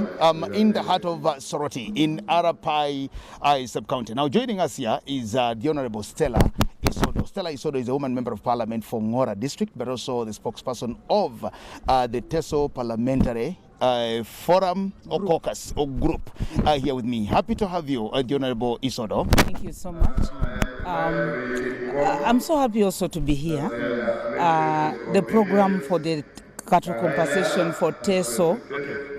in the heart of Soroti in Arapai Sub-County. Now joining us here is the Honorable Stella Isodo. Stella Isodo is a woman member of parliament for Ngora district, but also the spokesperson of the Teso Parliamentary Forum or Caucus or Group here with me. Happy to have you, the Honorable Isodo. Thank you so much. I'm so happy also to be here. The program for the cattle compensation for Teso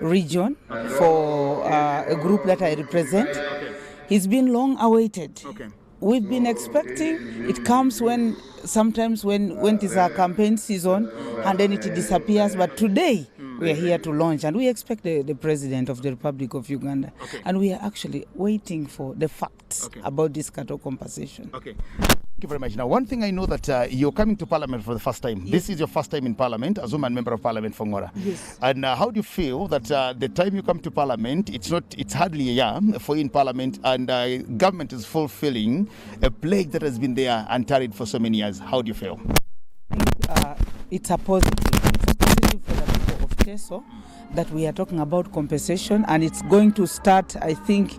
region for a group that I represent. It's been long awaited. we've been expecting. It comes sometimes when it is our campaign season, and then it disappears. But today we are here to launch, and we expect the President of the Republic of Uganda, and we are actually waiting for the facts about this cattle compensation. Thank you very much. Now, one thing I know that you're coming to Parliament for the first time. Yes. This is your first time in Parliament as woman member of Parliament for Ngora. Yes. And how do you feel that the time you come to Parliament, it's hardly a year for you in Parliament, and government is fulfilling a pledge that has been there and tarried for so many years? How do you feel? It's a positive. It's a positive for the people of Teso that we are talking about compensation, and it's going to start, I think,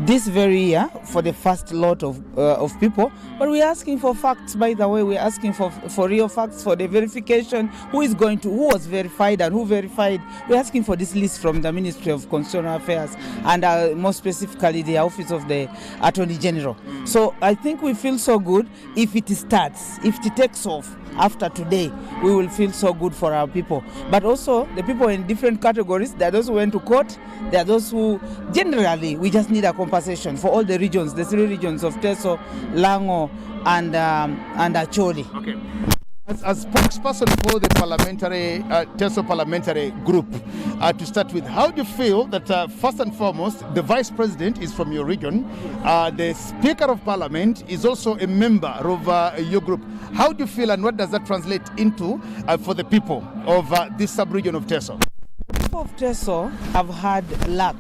this very year for the first lot of people. But we're asking for facts, by the way. We're asking for real facts, for the verification, who was verified and who verified. We're asking for this list from the Ministry of Constitutional Affairs and more specifically the Office of the Attorney General. So I think we feel so good if it starts, if it takes off. After today, we will feel so good for our people. But also, the people in different categories, there are those who went to court, there are those who, generally, we just need a compensation for all the regions, the 3 regions of Teso, Lango, and Acholi. Okay. As spokesperson for the Teso parliamentary group, to start with, how do you feel that first and foremost, the vice president is from your region, the speaker of parliament is also a member of your group? How do you feel, and what does that translate into for the people of this sub-region of Teso? The people of Teso have had luck,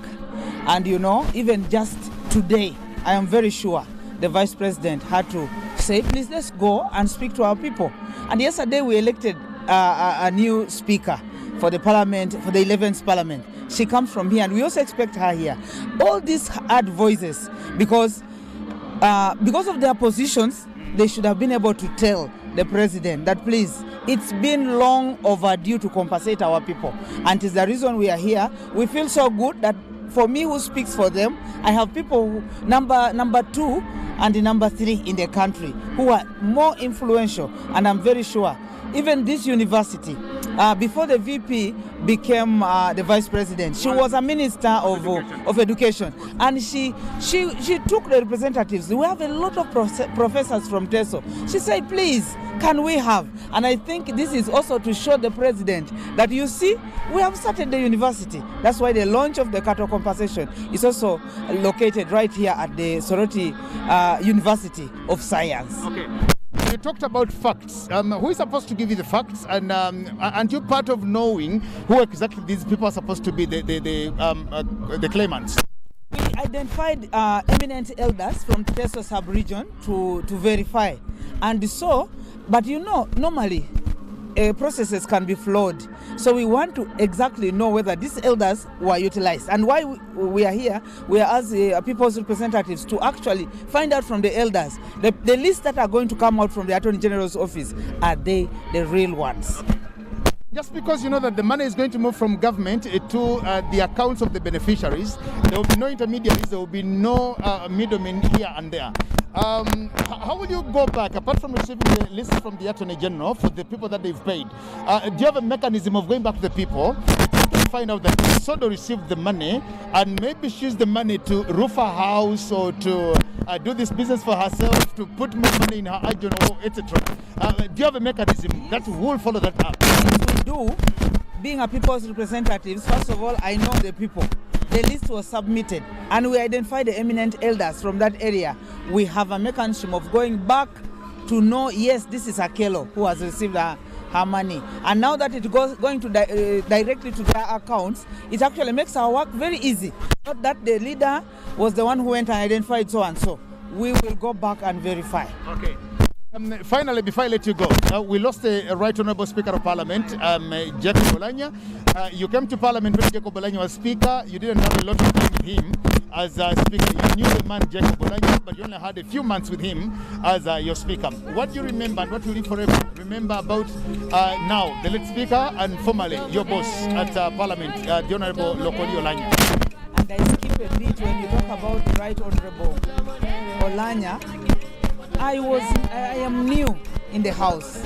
and even just today, I am very sure the vice president had to say, please, let's go and speak to our people. And yesterday we elected a new speaker for the parliament, for the 11th parliament. She comes from here, and we also expect her here. All these hard voices, because of their positions, they should have been able to tell the president that, please, it's been long overdue to compensate our people. And it's the reason we are here. We feel so good that for me, who speaks for them, I have people number 2 and number 3 in the country who are more influential, and I'm very sure even this university, before the VP became the vice president, she was a minister of education, and she took the representatives. We have a lot of professors from Teso. She said, please, can we have? And I think this is also to show the president that, you see, we have started the university. That's why the launch of the cattle compensation is also located right here at the Soroti University of Science. Okay. You talked about facts. Who is supposed to give you the facts? And aren't you part of knowing who exactly these people are supposed to be, the claimants? We identified eminent elders from Teso Sub-region to verify. And so, but normally processes can be flawed. So we want to exactly know whether these elders were utilized. And why we are here, we are as people's representatives to actually find out from the elders, the lists that are going to come out from the Attorney General's office, are they the real ones? Just because you know that the money is going to move from government to the accounts of the beneficiaries, there will be no intermediaries, there will be no middlemen here and there. How will you go back, apart from receiving the list from the Attorney General for the people that they've paid? Do you have a mechanism of going back to the people to find out that Sodo received the money and maybe she used the money to roof her house or to do this business for herself, to put more money in her agent, etc.? Do you have a mechanism that will follow that up? We do. Being a people's representatives, first of all, I know the people. The list was submitted, and we identified the eminent elders from that area. We have a mechanism of going back to know, yes, this is Acholi who has received her money. And now that it goes going to directly to their accounts, it actually makes our work very easy. Not that the leader was the one who went and identified so and so. We will go back and verify. Okay. Finally, before I let you go, we lost the Right Honourable Speaker of Parliament, Jacob Bolanya. You came to Parliament when Jacob Bolanya was Speaker. You didn't have a lot of time with him as Speaker. You knew the man Jacob Bolanya, but you only had a few months with him as your Speaker. What do you remember, and what will you forever remember about now, the late Speaker, and formerly your boss at Parliament, the Honourable Lokoli Olanya? And I skip a bit when you talk about the Right Honourable Olanya. I am new in the House.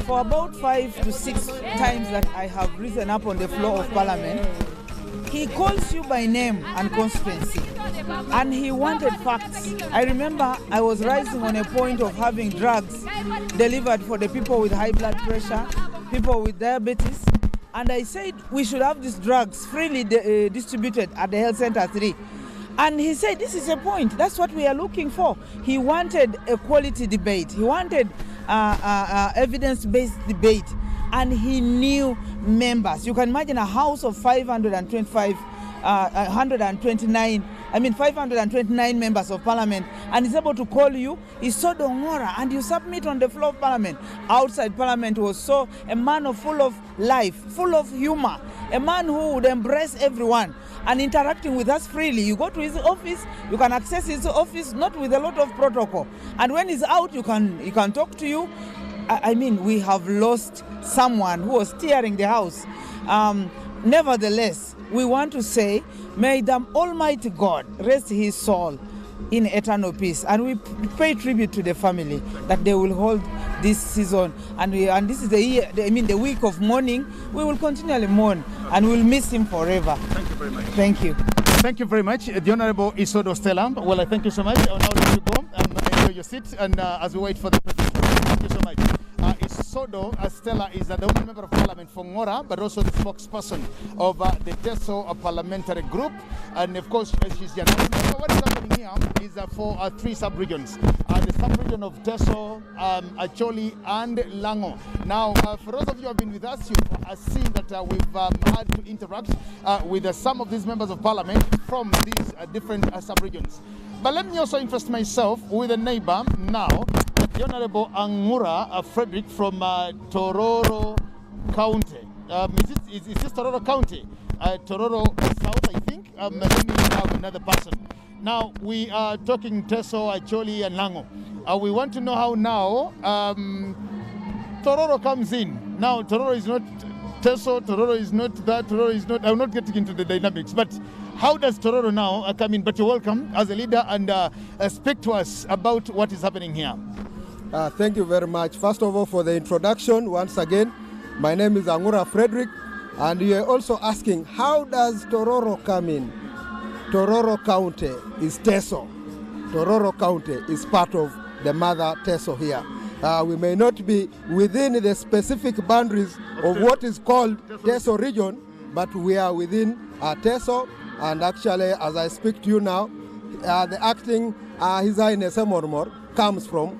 For about 5 to 6 times that I have risen up on the floor of Parliament, he calls you by name and constituency, and he wanted facts. I remember I was rising on a point of having drugs delivered for the people with high blood pressure, people with diabetes, and I said we should have these drugs freely distributed at the health center 3. And he said, this is a point. That's what we are looking for. He wanted a quality debate. He wanted evidence-based debate. And he knew members. You can imagine a house of 529 members of parliament, and he's able to call you. He's so dongora, and you submit on the floor of parliament. Outside parliament was so a man full of life, full of humor, a man who would embrace everyone and interacting with us freely. You go to his office, you can access his office, not with a lot of protocol. And when he's out, he can talk to you. I mean, we have lost someone who was steering the house. Nevertheless, we want to say, may the Almighty God rest his soul in eternal peace. And we pay tribute to the family that they will hold this season. And this is the year, the week of mourning. We will continually mourn and we'll miss him forever. Thank you very much. Thank you. Thank you very much. The Honorable Isodo Stella. Well, I thank you so much. I'll now let you go and enjoy your seat, and as we wait for the president. Thank you so much. Isodo Stella is the only member of parliament for Ngora, but also the spokesperson of the Teso parliamentary group. And of course, she's the announcement. What is happening here is for 3 sub-regions. The sub-region of Teso, Acholi, and Lango. Now, for those of you who have been with us, you've seen that we've had to interact with some of these members of parliament from these different sub-regions. But let me also interest myself with a neighbor now, the Honorable Angura Frederick from Tororo County. Is this Tororo County? Tororo South, I think. Let me have another person. Now, we are talking Teso, Acholi, and Lango. We want to know how now Tororo comes in. Now, Tororo is not Teso, Tororo is not that, Tororo is not... I'm not getting into the dynamics, but how does Tororo now come in? But you're welcome as a leader, and speak to us about what is happening here. Thank you very much. First of all, for the introduction, once again, my name is Angura Frederick, and you are also asking, how does Tororo come in? Tororo County is Teso. Tororo County is part of the mother Teso here. We may not be within the specific boundaries of what is called Teso region, but we are within Teso, and actually, as I speak to you now, the acting His Highness Mormor comes from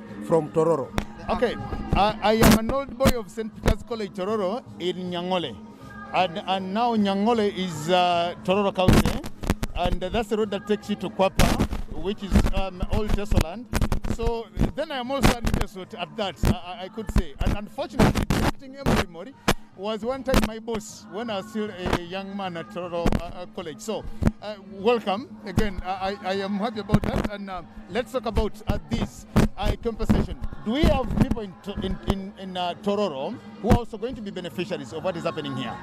Tororo. Okay, I am an old boy of St. Peter's College, Tororo, in Nyangole. And now Nyangole is Tororo County, and that's the road that takes you to Kwapa, which is old Teso land. So then I am also an Teso at that, I could say. And unfortunately, acting Mori was one time my boss when I was still a young man at Tororo College. So welcome again. I am happy about that. And let's talk about this compensation. Do we have people in Tororo who are also going to be beneficiaries of what is happening here?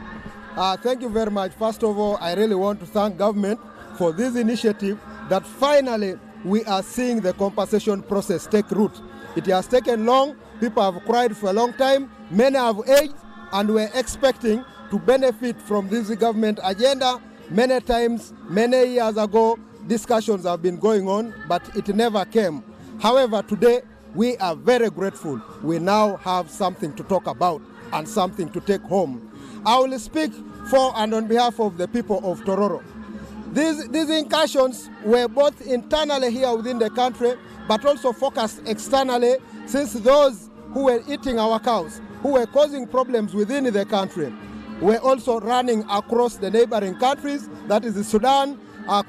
Thank you very much. First of all, I really want to thank government for this initiative that finally we are seeing the compensation process take root. It has taken long. People have cried for a long time. Many have aged, and we're expecting to benefit from this government agenda. Many times, many years ago, discussions have been going on, but it never came. However, today, we are very grateful. We now have something to talk about and something to take home. I will speak for and on behalf of the people of Tororo. These incursions were both internally here within the country, but also focused externally, since those who were eating our cows, who were causing problems within the country, were also running across the neighboring countries, that is Sudan,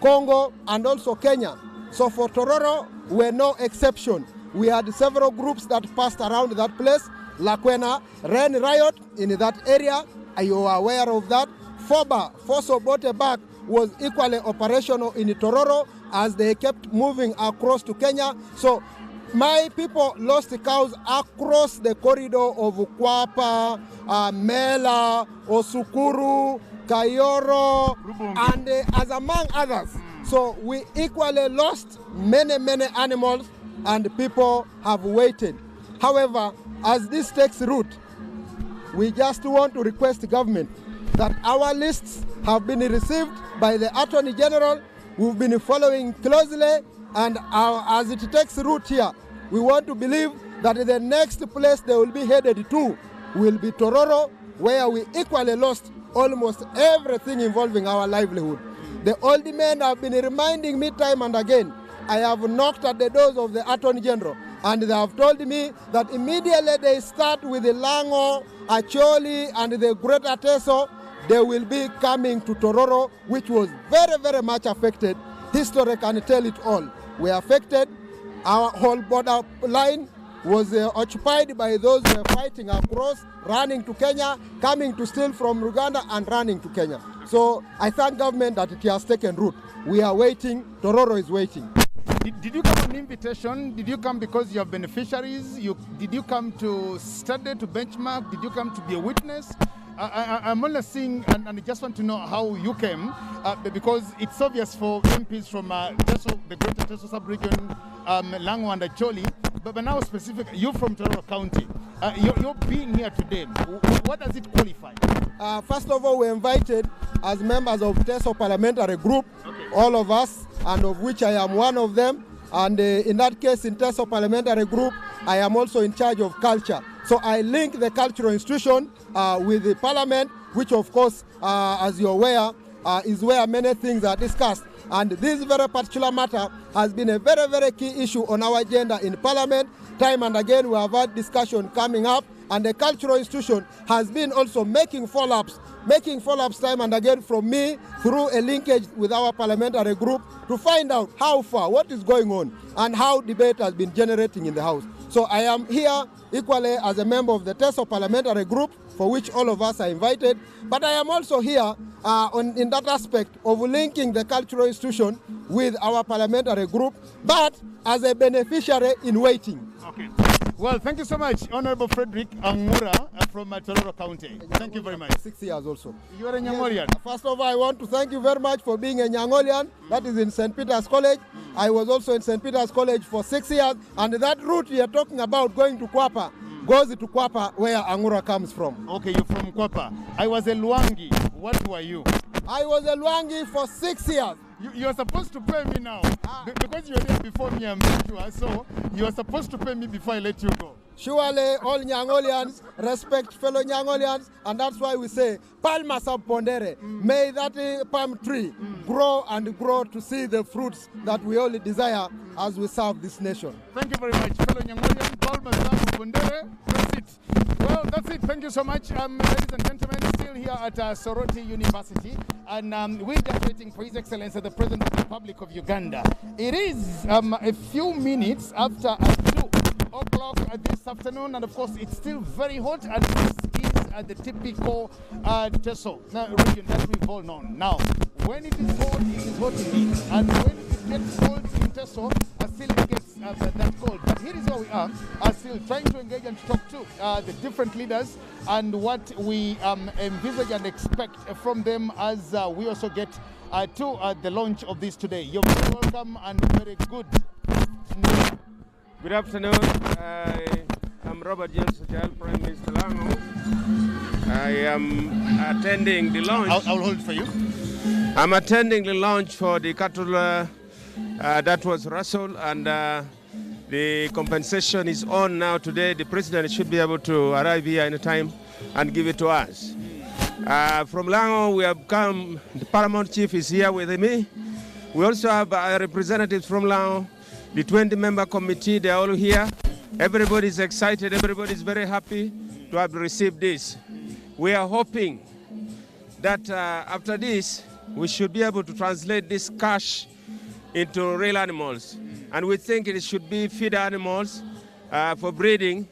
Congo, and also Kenya. So for Tororo, we're no exception. We had several groups that passed around that place. Lakwena ran riot in that area. Are you aware of that? Foba, Foso Botebak, was equally operational in Tororo as they kept moving across to Kenya. So my people lost the cows across the corridor of Kwapa, Mela, Osukuru, Kayoro, and as among others. So we equally lost many animals, and people have waited. However, as this takes root, we just want to request the government that our lists have been received by the Attorney General. We've been following closely, and as it takes root here, we want to believe that the next place they will be headed to will be Tororo, where we equally lost almost everything involving our livelihood. The old men have been reminding me time and again. I have knocked at the doors of the Attorney General, and they have told me that immediately they start with the Lango, Acholi, and the Greater Teso, they will be coming to Tororo, which was very, very much affected. History can tell it all. We are affected. Our whole border line was occupied by those who were fighting across, running to Kenya, coming to steal from Uganda and running to Kenya. So I thank government that it has taken root. We are waiting. Tororo is waiting. Did you come on invitation? Did you come because you have beneficiaries? Did you come to study, to benchmark? Did you come to be a witness? I'm only seeing, and I just want to know how you came, because it's obvious for MPs from the Greater Teso Sub-region, Lango and Acholi, but now specifically, you from Tororo County. You're being here today. What does it qualify? First of all, we're invited as members of Teso Parliamentary Group, all of us, and of which I am one of them. And in that case, in Teso Parliamentary Group, I am also in charge of culture. So I link the cultural institution with the parliament, which of course, as you're aware, is where many things are discussed. And this very particular matter has been a very, very key issue on our agenda in parliament. Time and again, we have had discussion coming up, and the cultural institution has been also making follow-ups time and again from me through a linkage with our parliamentary group to find out how far, what is going on, and how debate has been generating in the House. So I am here equally as a member of the Teso Parliamentary Group, for which all of us are invited, but I am also here in that aspect of linking the cultural institution with our parliamentary group, but as a beneficiary in waiting. Okay. Well, thank you so much, Honorable Frederick Angura from Tororo County. Thank you very much. 6 years also. You are a Nyangolian. Yes. First of all, I want to thank you very much for being a Nyangolian. That is in St. Peter's College. I was also in St. Peter's College for 6 years, and that route you are talking about going to Kwapa goes to Kwapa, where Angura comes from. Okay, you're from Kwapa. I was a Luangi. What were you? I was a Luangi for 6 years. You're supposed to pay me now. Because you're there before me, I'm sure. So you're supposed to pay me before I let you go. Surely all Nyangolians respect fellow Nyangolians, and that's why we say, Palma sub pondere. May that palm tree grow and grow to see the fruits that we all desire as we serve this nation. Thank you very much, fellow Nyangolian. Palma sub pondere. That's it. Well, that's it. Thank you so much. Ladies and gentlemen, still here at Soroti University, and we're just waiting for His Excellency, the President of the Republic of Uganda. It is a few minutes after 2 o'clock this afternoon, and of course it's still very hot, and this is the typical Teso region that we've all known. Now, when it is hot indeed, and when it gets cold in Teso, still it gets that cold. But here is where we are still trying to engage and to talk to the different leaders and what we envisage and expect from them as we also get to the launch of this today. You're very welcome and very good. Good afternoon. I'm Robert James Sajal, Prime Minister Lango. I am attending the launch. I'll hold it for you. I'm attending the launch for the cattle that was rustled, and the compensation is on now today. The President should be able to arrive here in time and give it to us. From Lango, we have come, the Paramount Chief is here with me. We also have representatives from Lango, the 20-member committee, they're all here. Everybody's excited, everybody's very happy to have received this. We are hoping that after this, we should be able to translate this cash into real animals. And we think it should be feed animals for breeding.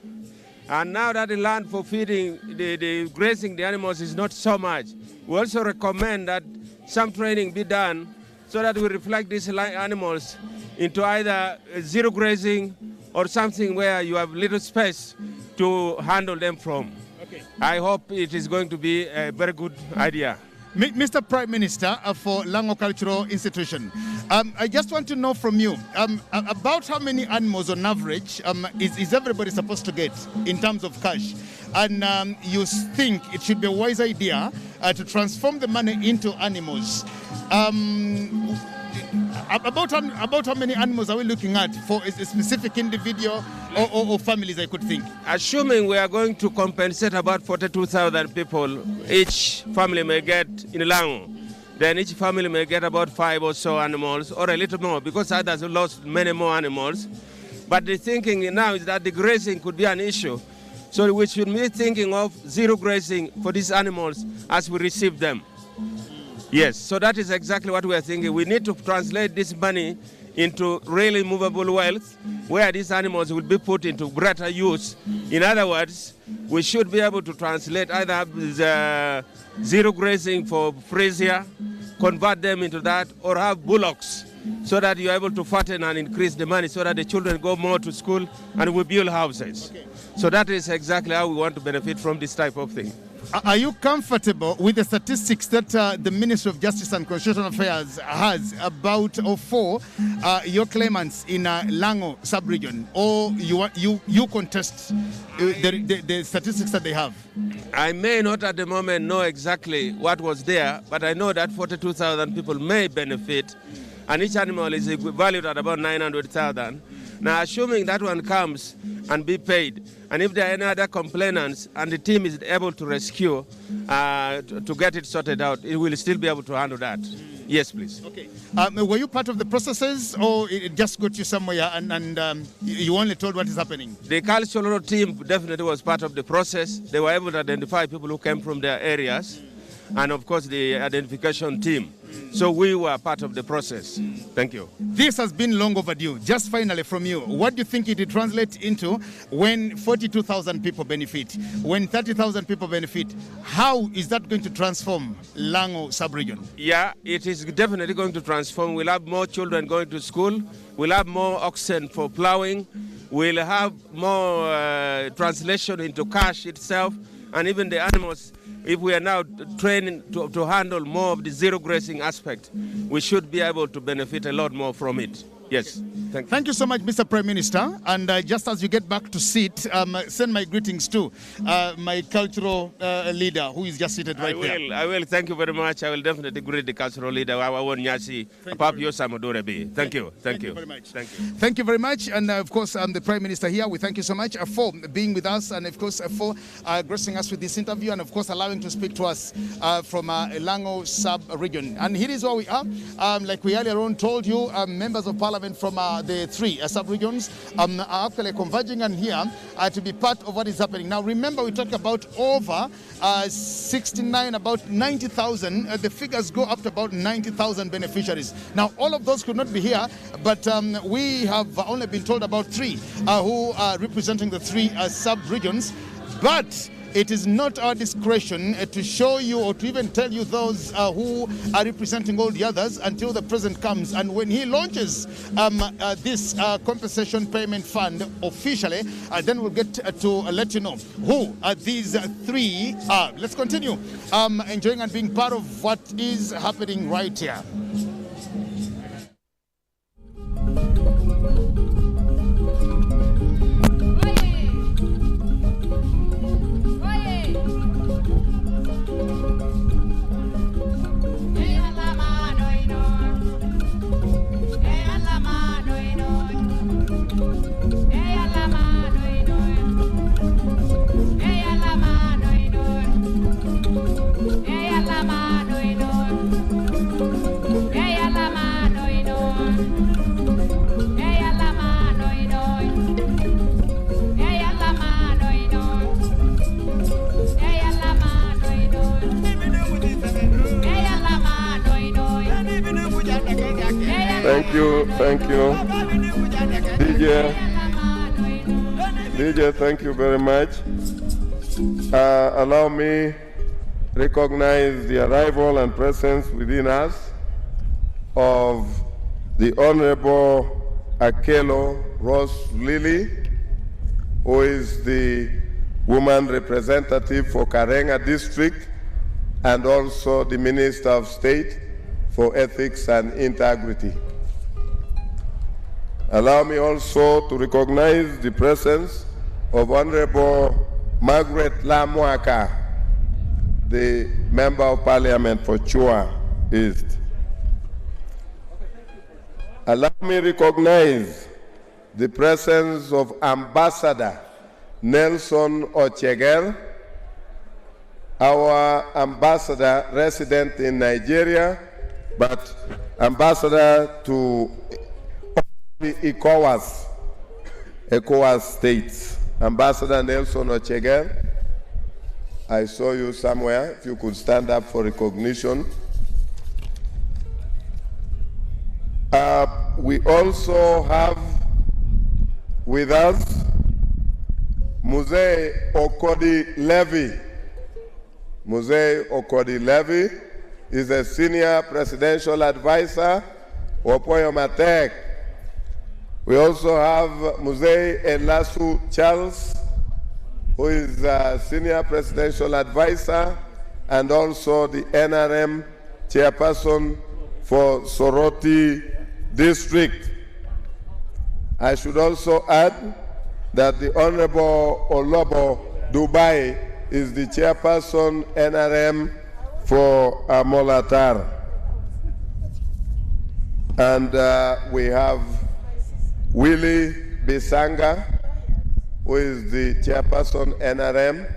And now that the land for feeding, the grazing the animals is not so much, we also recommend that some training be done so that we reflect these animals into either zero grazing or something where you have little space to handle them from. Okay. I hope it is going to be a very good idea. Mr. Prime Minister for Lango Cultural Institution, I just want to know from you about how many animals on average is everybody supposed to get in terms of cash? and you think it should be a wise idea to transform the money into animals. About how many animals are we looking at for a specific individual or families, I could think? Assuming we are going to compensate about 42,000 people, each family may get in Lango, then each family may get about 5 or so animals, or a little more, because others have lost many more animals. But the thinking now is that the grazing could be an issue. So we should be thinking of zero grazing for these animals as we receive them. Yes, so that is exactly what we are thinking. We need to translate this money into really movable wealth, where these animals will be put into greater use. In other words, we should be able to translate either the zero grazing for freezer, convert them into that, or have bullocks, so that you're able to fatten and increase the money so that the children go more to school and we build houses. Okay. So that is exactly how we want to benefit from this type of thing. Are you comfortable with the statistics that the Ministry of Justice and Constitutional Affairs has about or for your claimants in Lango sub-region, or you contest the statistics that they have? I may not at the moment know exactly what was there, but I know that 42,000 people may benefit, and each animal is valued at about 900,000. Now, assuming that one comes and be paid, and if there are any other complainants and the team is able to rescue to get it sorted out, it will still be able to handle that. Yes, please. Okay. Were you part of the processes, or it just got you somewhere and you only told what is happening? The cultural team definitely was part of the process. They were able to identify people who came from their areas, and of course the identification team. So we were part of the process. Thank you. This has been long overdue. Just finally from you, what do you think it will translate into when 42,000 people benefit, when 30,000 people benefit? How is that going to transform Lango sub-region? Yeah, it is definitely going to transform. We'll have more children going to school. We'll have more oxen for plowing. We'll have more translation into cash itself, and even the animals. If we are now training to handle more of the zero grazing aspect, we should be able to benefit a lot more from it. Yes. Thank you so much, Mr. Prime Minister. And just as you get back to seat, send my greetings to my cultural leader, who is just seated right there. I will. Thank you very much. I will definitely greet the cultural leader, our own Nyasi, Papio Samodorebe. Thank you. Thank you very much. Thank you. Thank you very much. And of course, the Prime Minister here, we thank you so much for being with us, and of course for gracing us with this interview, and of course allowing to speak to us from Lango sub-region. And here is where we are. Like we earlier on told you, members of Parliament from the three sub-regions are actually converging on here to be part of what is happening. Now remember, we talked about over 69, about 90,000. The figures go up to about 90,000 beneficiaries. Now all of those could not be here, but we have only been told about 3 who are representing the 3 sub-regions. But it is not our discretion to show you or to even tell you those who are representing all the others until the president comes. And when he launches this compensation payment fund officially, then we'll get to let you know who these 3 are. Let's continue enjoying and being part of what is happening right here. Thank you. DJ, thank you very much. Allow me recognize the arrival and presence within us of the Honorable Acholi Rose Lily, who is the woman representative for Karenga District and also the Minister of State for Ethics and Integrity. Allow me also to recognize the presence of Honorable Margaret Lamwaka, the Member of Parliament for Chua East. Allow me to recognize the presence of Ambassador Nelson Ocheger, our ambassador resident in Nigeria, but ambassador to the ECOWAS states. Ambassador Nelson Ocheger, I saw you somewhere. If you could stand up for recognition. We also have with us Muzee Okodi Levy. Muzee Okodi Levy is a senior presidential advisor of Opoyo Matek. We also have Muzee Elasu Charles, who is a senior presidential advisor and also the NRM chairperson for Soroti District. I should also add that the Honorable Olobo Dubai is the chairperson NRM for Molatar. And we have Willie Bisanga, who is the chairperson NRM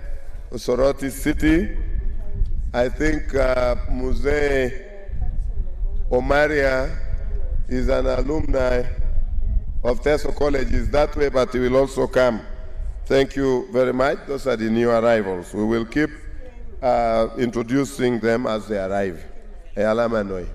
for Soroti City. I think Muzee Omaria is an alumni of Teso College. Is that way, but he will also come. Thank you very much. Those are the new arrivals. We will keep introducing them as they arrive. Alamanoi.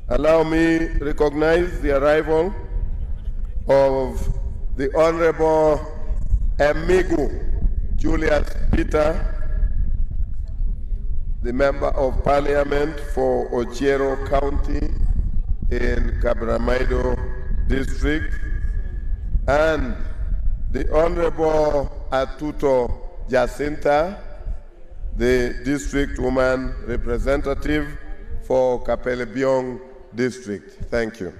Allow me to recognize the arrival of the Honorable Emigu Julius Peter, the Member of Parliament for Ochiero County in Kabramaido District, and the Honorable Atuto Jacinta, the District Woman Representative for Kapelebiong District. Thank you.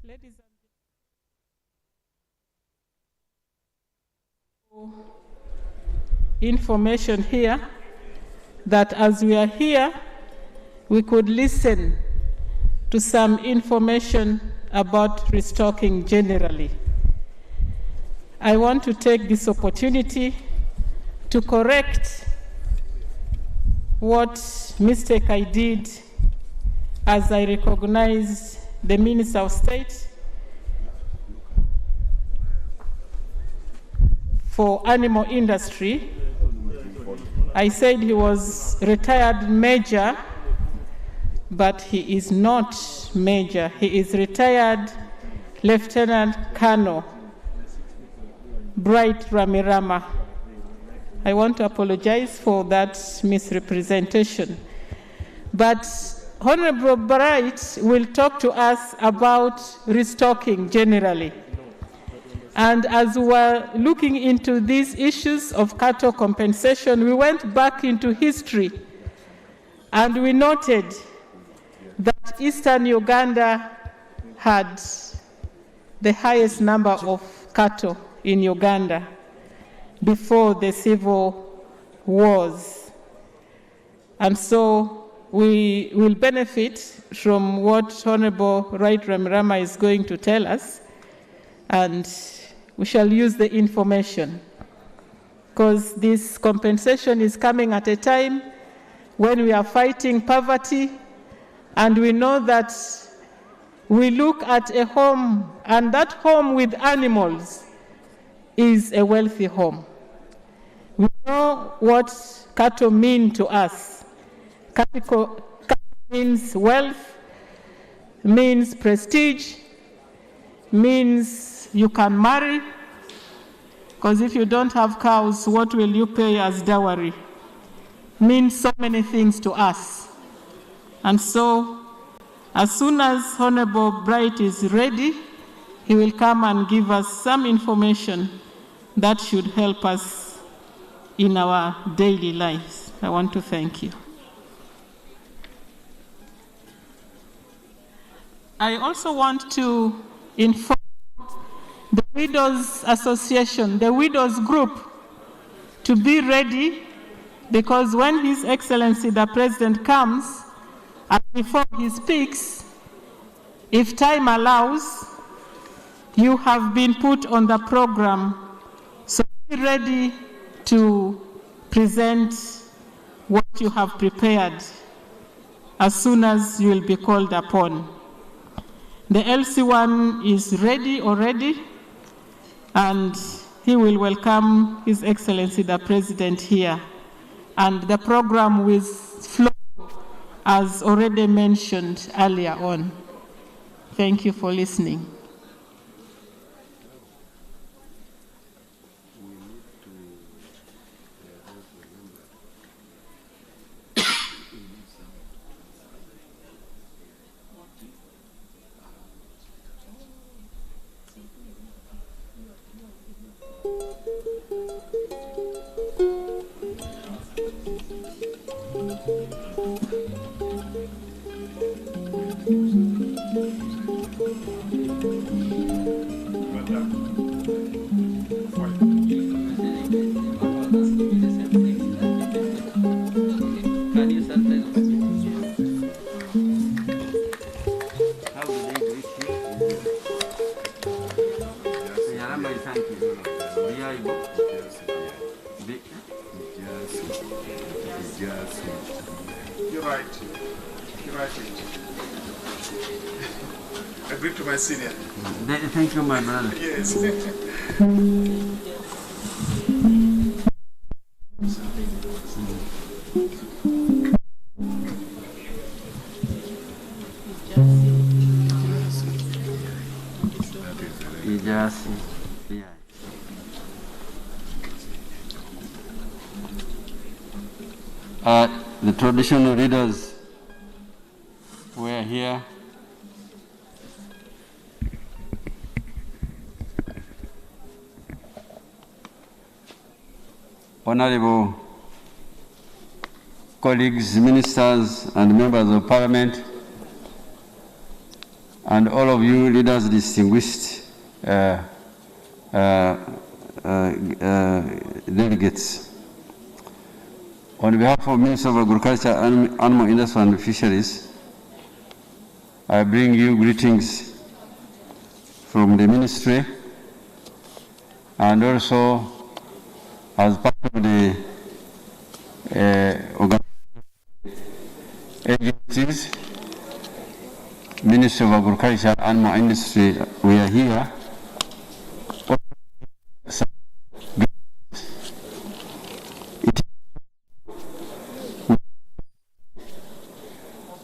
Ladies and information here that as we are here, we could listen to some information about restocking generally. I want to take this opportunity to correct what mistake I did as I recognized the Minister of State for Animal Industry. I said he was retired major, but he is not major. He is retired Lieutenant Colonel Bright Ramirama. I want to apologize for that misrepresentation. But Honorable Bright will talk to us about restocking generally. And as we're looking into these issues of cattle compensation, we went back into history and we noted that Eastern Uganda had the highest number of cattle in Uganda before the civil wars. And so we will benefit from what Honorable Right Ramirama is going to tell us, and we shall use the information. because this compensation is coming at a time when we are fighting poverty, and we know that we look at a home, and that home with animals is a wealthy home. We know what cattle mean to us. Cattle means wealth, means prestige, means you can marry, because if you don't have cows, what will you pay as dowry? Means so many things to us. And so, as soon as Honorable Bright is ready, he will come and give us some information that should help us in our daily lives. I want to thank you. I also want to inform the Widows Association, the Widows Group, to be ready, because when His Excellency the President comes, and before he speaks, if time allows, you have been put on the program, so be ready to present what you have prepared as soon as you will be called upon. The LC1 is ready already, and he will welcome His Excellency the President here. And the program will flow as already mentioned earlier on. Thank you for listening. You're right. You're right. I bring to my senior. Thank you, my brother. Yes. The traditional leaders were here. Honorable colleagues, ministers, and members of parliament, and all of you leaders, distinguished delegates. On behalf of Minister of Agriculture, Animal Industry and Fisheries, I bring you greetings from the ministry, and also as part of the agencies, Ministry of Agriculture, Animal Industry, we are here.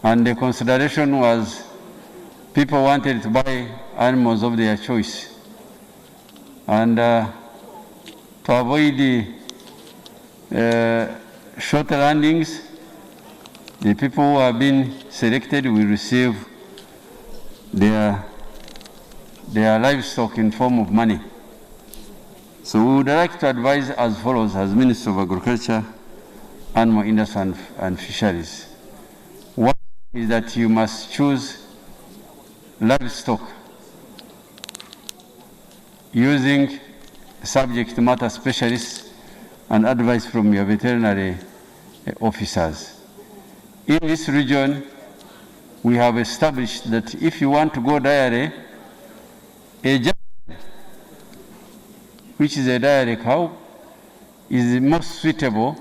And the consideration was people wanted to buy animals of their choice. And to avoid the short landings, the people who have been selected will receive their livestock in form of money. So we would like to advise as follows as Minister of Agriculture, Animal Industry and Fisheries. One is that you must choose livestock using subject matter specialists and advice from your veterinary officers. In this region, we have established that if you want to go dairy, a which is a dairy cow, is most suitable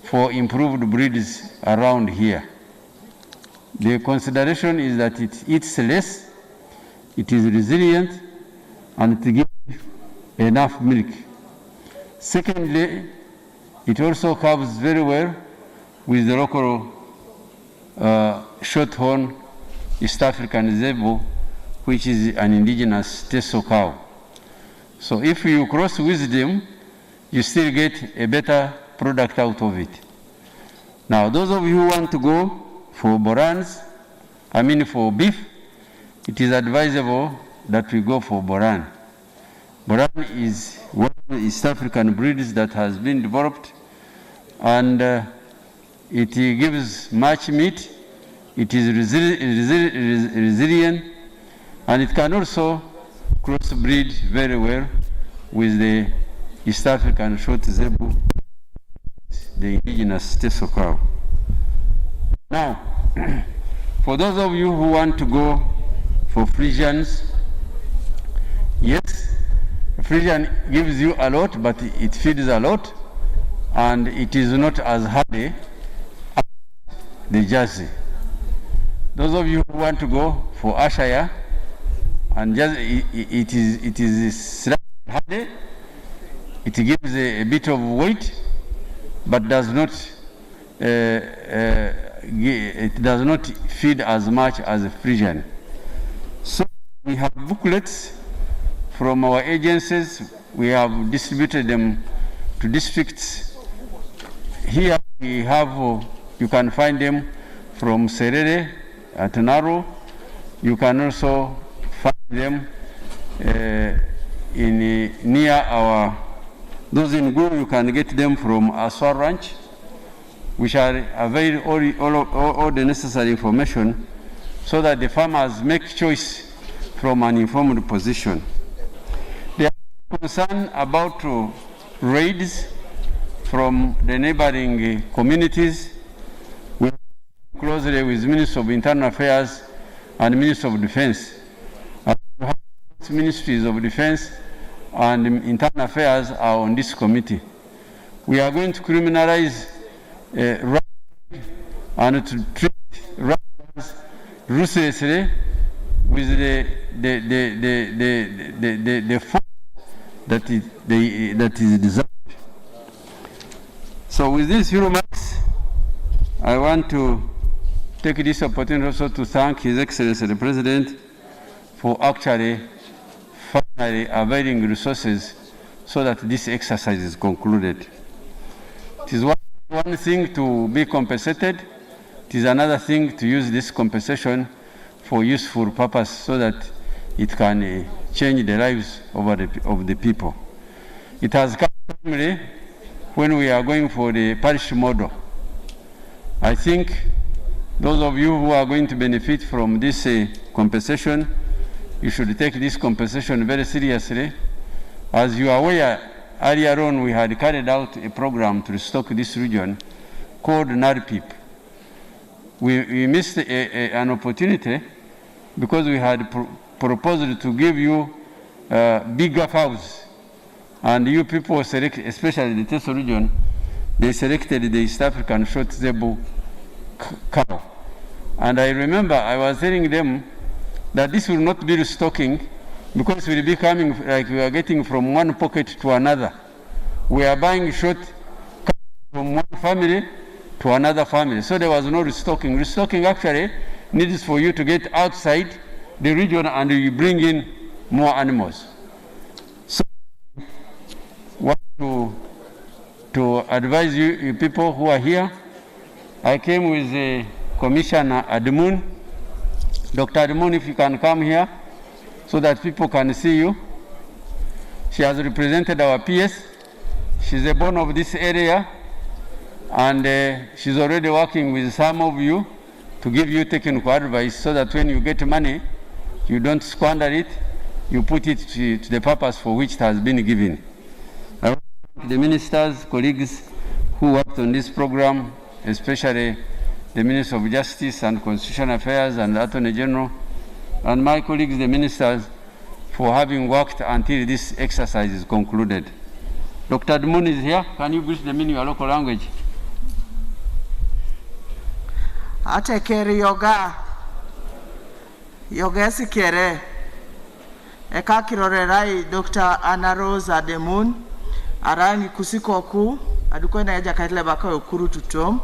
for improved breeds around here. The consideration is that it eats less, it is resilient, and it gives enough milk. Secondly, it also calves very well with the local shorthorn East African zebu, which is an indigenous Teso cow. So if you cross with them, you still get a better product out of it. Now, those of you who want to go for Borans, for beef, it is advisable that we go for Boran. Boran is one of the East African breeds that has been developed, and it gives much meat, it is resilient, and it can also crossbreed very well with the East African short zebu, the indigenous Teso cow. Now, for those of you who want to go for Frisians, yes, Frisian gives you a lot, but it feeds a lot, and it is not as hardy as the Jersey. Those of you who want to go for Ashire, and it is slightly hardy, it gives a bit of weight, but does not it does not feed as much as a Frisian. So we have booklets from our agencies. We have distributed them to districts. Here we have, you can find them from Serere at Naro. You can also find them near our, those in Guru, you can get them from Aswar Ranch, which are avail all the necessary information so that the farmers make choice from an informed position. They are concerned about raids from the neighboring communities. We work closely with Minister of Internal Affairs and Minister of Defense. Ministries of Defense and Internal Affairs are on this committee. We are going to criminalize and to treat riders ruthlessly with the force that is designed. So with these remarks, I want to take this opportunity also to thank His Excellency the President for actually finally availing resources so that this exercise is concluded. It is one thing to be compensated, it is another thing to use this compensation for useful purpose so that it can change the lives of the people. It has come timely when we are going for the parish model. I think those of you who are going to benefit from this compensation, you should take this compensation very seriously. As you are aware, earlier on we had carried out a program to restock this region called NARPIP. We missed an opportunity because we had proposed to give you bigger cows, and you people select, especially the Teso region, they selected the East African short zebu cow. And I remember I was telling them that this will not be restocking because we will be coming like we are getting from one pocket to another. We are buying short from one family to another family. So there was no restocking. Restocking actually needs for you to get outside the region and you bring in more animals. So I want to advise you people who are here. I came with Commissioner Admun. Dr. Admun, if you can come here so that people can see you. She has represented our PS. She's a born of this area, and she's already working with some of you to give you technical advice so that when you get money, you don't squander it, you put it to the purpose for which it has been given. I want to thank the ministers, colleagues who worked on this program, especially the Minister of Justice and Constitutional Affairs and the Attorney General, and my colleagues, the ministers, for having worked until this exercise is concluded. Dr. Admun is here. Can you greet them in your local language? Atekeri yoga sikere eka kirorerai Dr. Anna Rose Ademun arangi kusikoku adukwenda yaja kaitile baka okuru tutom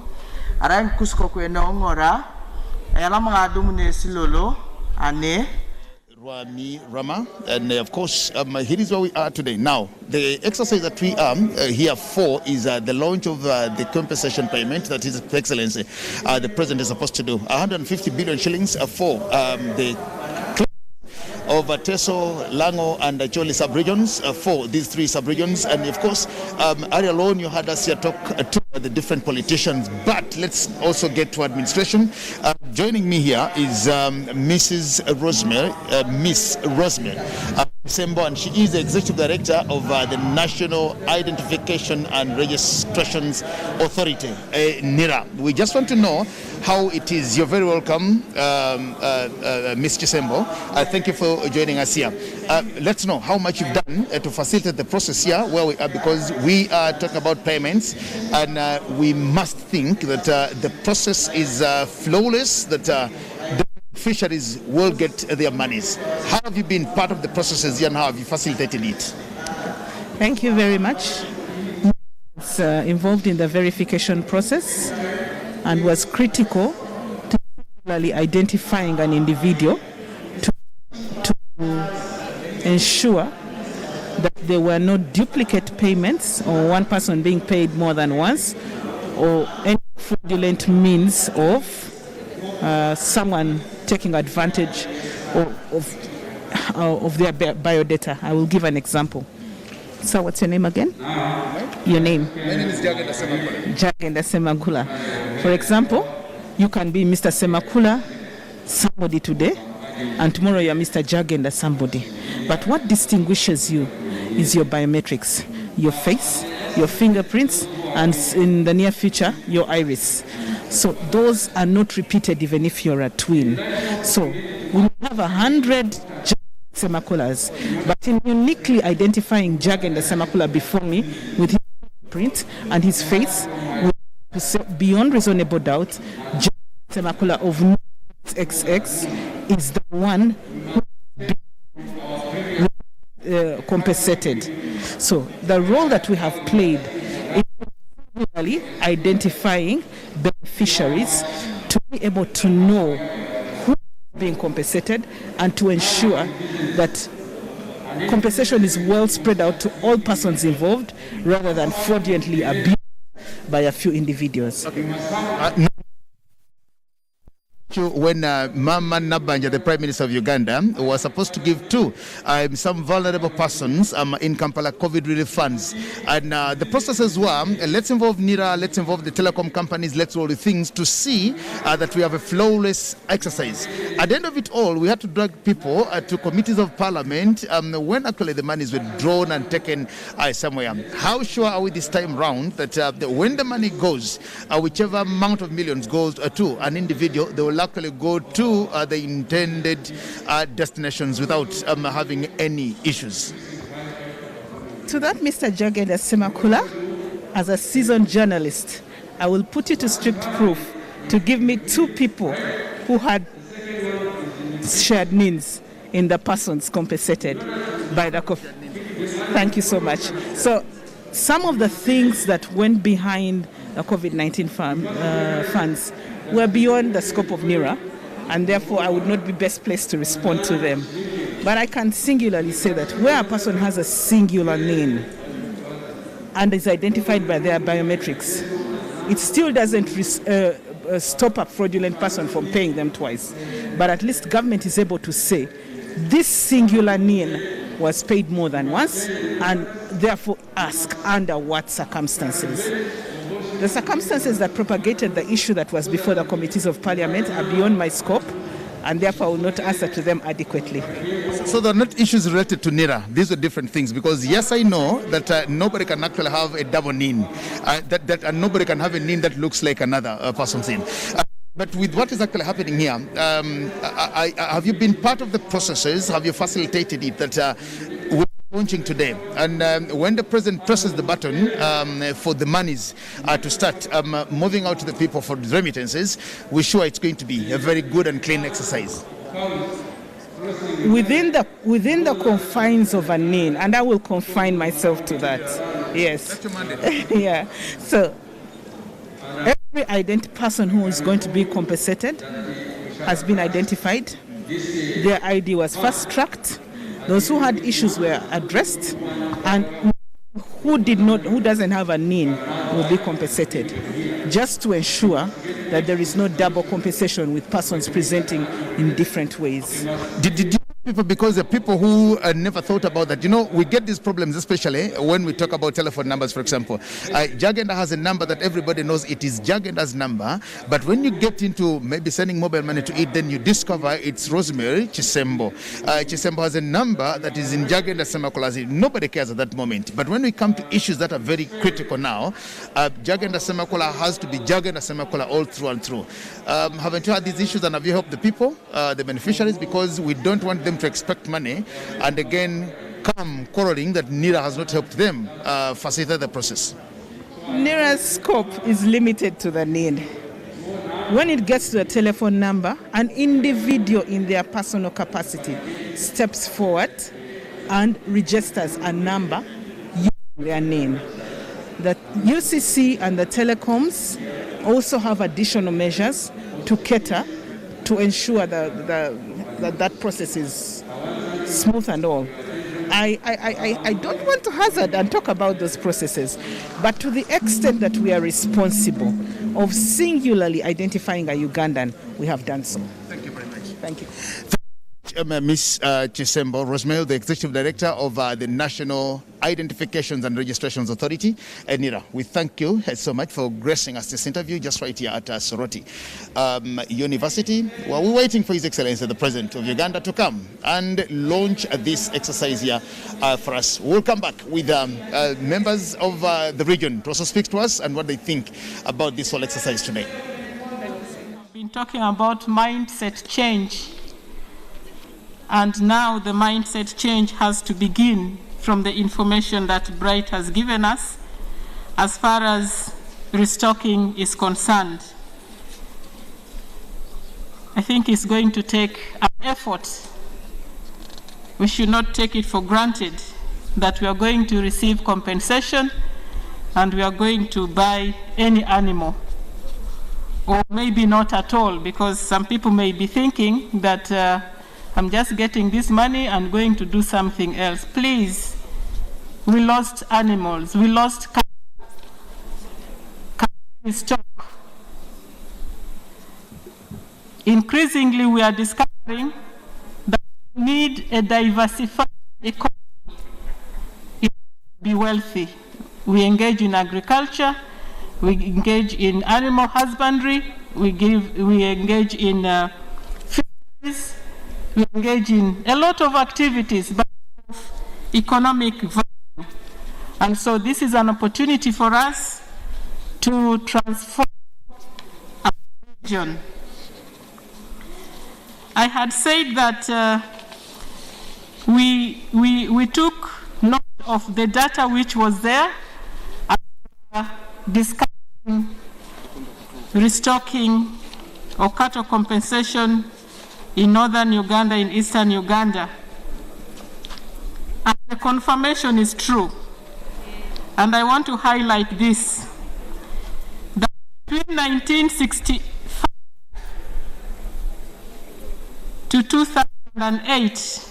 arangi kusikoku enongora elama adumu nesilolo ane Rami Rama, and of course, here is where we are today. Now, the exercise that we are here for is the launch of the compensation payment that His Excellency, the President, is supposed to do. 150 billion shillings for the of Teso, Lango and Acholi sub-regions, for these 3 sub-regions. And of course, earlier alone you had us here talk to the different politicians, but let's also get to administration. Joining me here is Mrs. Rosemary, Miss Rosemary Sembo, and she is the Executive Director of the National Identification and Registrations Authority, NIRA. We just want to know how it is. You're very welcome, Ms. Chisembo. Thank you for joining us here. Let's know how much you've done to facilitate the process here where we are, because we are talking about payments, and we must think that the process is flawless, that the beneficiaries will get their monies. How have you been part of the processes here, and how have you facilitated it? Thank you very much. It's involved in the verification process and was critical to particularly identifying an individual to ensure that there were no duplicate payments or one person being paid more than once, or any fraudulent means of someone taking advantage of their biodata. I will give an example. So what's your name again? Your name? My name is Jagenda Semakula. Jagenda Semakula. For example, you can be Mr. Semakula somebody today, and tomorrow you're Mr. Jagenda somebody. But what distinguishes you is your biometrics, your face, your fingerprints, and in the near future, your iris. So those are not repeated even if you're a twin. So we have 100 Semakulas, but in uniquely identifying Jagenda Semakula before me with his print and his face, we say beyond reasonable doubt, Jagenda Semakula of XX is the one who compensated. So the role that we have played is really identifying beneficiaries to be able to know who is being compensated and to ensure that compensation is well spread out to all persons involved rather than fraudulently abused by a few individuals. When Mama Nabanja, the Prime Minister of Uganda, was supposed to give to some vulnerable persons in Kampala COVID relief funds. And the processes were, let's involve NIRA, let's involve the telecom companies, let's do all the things to see that we have a flawless exercise. At the end of it all, we had to drag people to committees of parliament when actually the money is withdrawn and taken somewhere. How sure are we this time round that when the money goes, whichever amount of millions goes to an individual, they will actually go to the intended destinations without having any issues? To that, Mr. Jagenda Semakula, as a seasoned journalist, I will put you to strict proof to give me 2 people who had shared means in the persons compensated by the COVID. Thank you so much. So some of the things that went behind the COVID-19 funds were beyond the scope of NIRA, and therefore I would not be best placed to respond to them. But I can singularly say that where a person has a singular name and is identified by their biometrics, it still doesn't stop a fraudulent person from paying them twice. But at least government is able to say this singular name was paid more than once, and therefore ask under what circumstances. The circumstances that propagated the issue that was before the committees of parliament are beyond my scope, and therefore I will not answer to them adequately. So they're not issues related to NIRA. These are different things, because yes, I know that nobody can actually have a double name, that nobody can have a name that looks like another person's name. But with what is actually happening here, have you been part of the processes? Have you facilitated it that launching today, and when the president presses the button for the monies to start moving out to the people for remittances, we're sure it's going to be a very good and clean exercise. Within the confines of a NIN, and I will confine myself to that. Yes. That's your mandate. Yeah. So every person who is going to be compensated has been identified. Their ID was fast-tracked. Those who had issues were addressed, and who doesn't have a NIN will be compensated, just to ensure that there is no double compensation with persons presenting in different ways. Did people, because the people who never thought about that, we get these problems, especially when we talk about telephone numbers, for example. Jagenda has a number that everybody knows it is Jagenda's number, but when you get into maybe sending mobile money to it, then you discover it's Rosemary Chisembo. Chisembo has a number that is in Jagenda Semakola's. Nobody cares at that moment. But when we come to issues that are very critical now, Jagenda Semakola has to be Jagenda Semakola all through and through. Haven't you had these issues, and have you helped the people, the beneficiaries, because we don't want them to expect money and again come quarreling that NIRA has not helped them facilitate the process? NIRA's scope is limited to the NIN. When it gets to a telephone number, an individual in their personal capacity steps forward and registers a number using their NIN. The UCC and the telecoms also have additional measures to cater to ensure that process is smooth and all. I don't want to hazard and talk about those processes, but to the extent that we are responsible of singularly identifying a Ugandan, we have done so. Thank you very much. Thank you. Ms. Chisembo Rosemary, the Executive Director of the National Identifications and Registrations Authority, NIRA. We thank you so much for gracing us this interview just right here at Soroti University. Well, we're waiting for His Excellency, the President of Uganda, to come and launch this exercise here for us. We'll come back with members of the region to also speak to us and what they think about this whole exercise today. We've been talking about mindset change. And now the mindset change has to begin from the information that Bright has given us as far as restocking is concerned. I think it's going to take an effort. We should not take it for granted that we are going to receive compensation and we are going to buy any animal. Or maybe not at all, because some people may be thinking that I'm just getting this money and going to do something else. Please, we lost animals, we lost stock. Increasingly, we are discovering that we need a diversified economy to be wealthy. We engage in agriculture, we engage in animal husbandry, we engage in fisheries, we engage in a lot of activities, but of economic value. And so this is an opportunity for us to transform our region. I had said that we took note of the data which was there, and discussing restocking or cattle compensation in northern Uganda, in eastern Uganda. And the confirmation is true. And I want to highlight this, that between 1965 to 2008,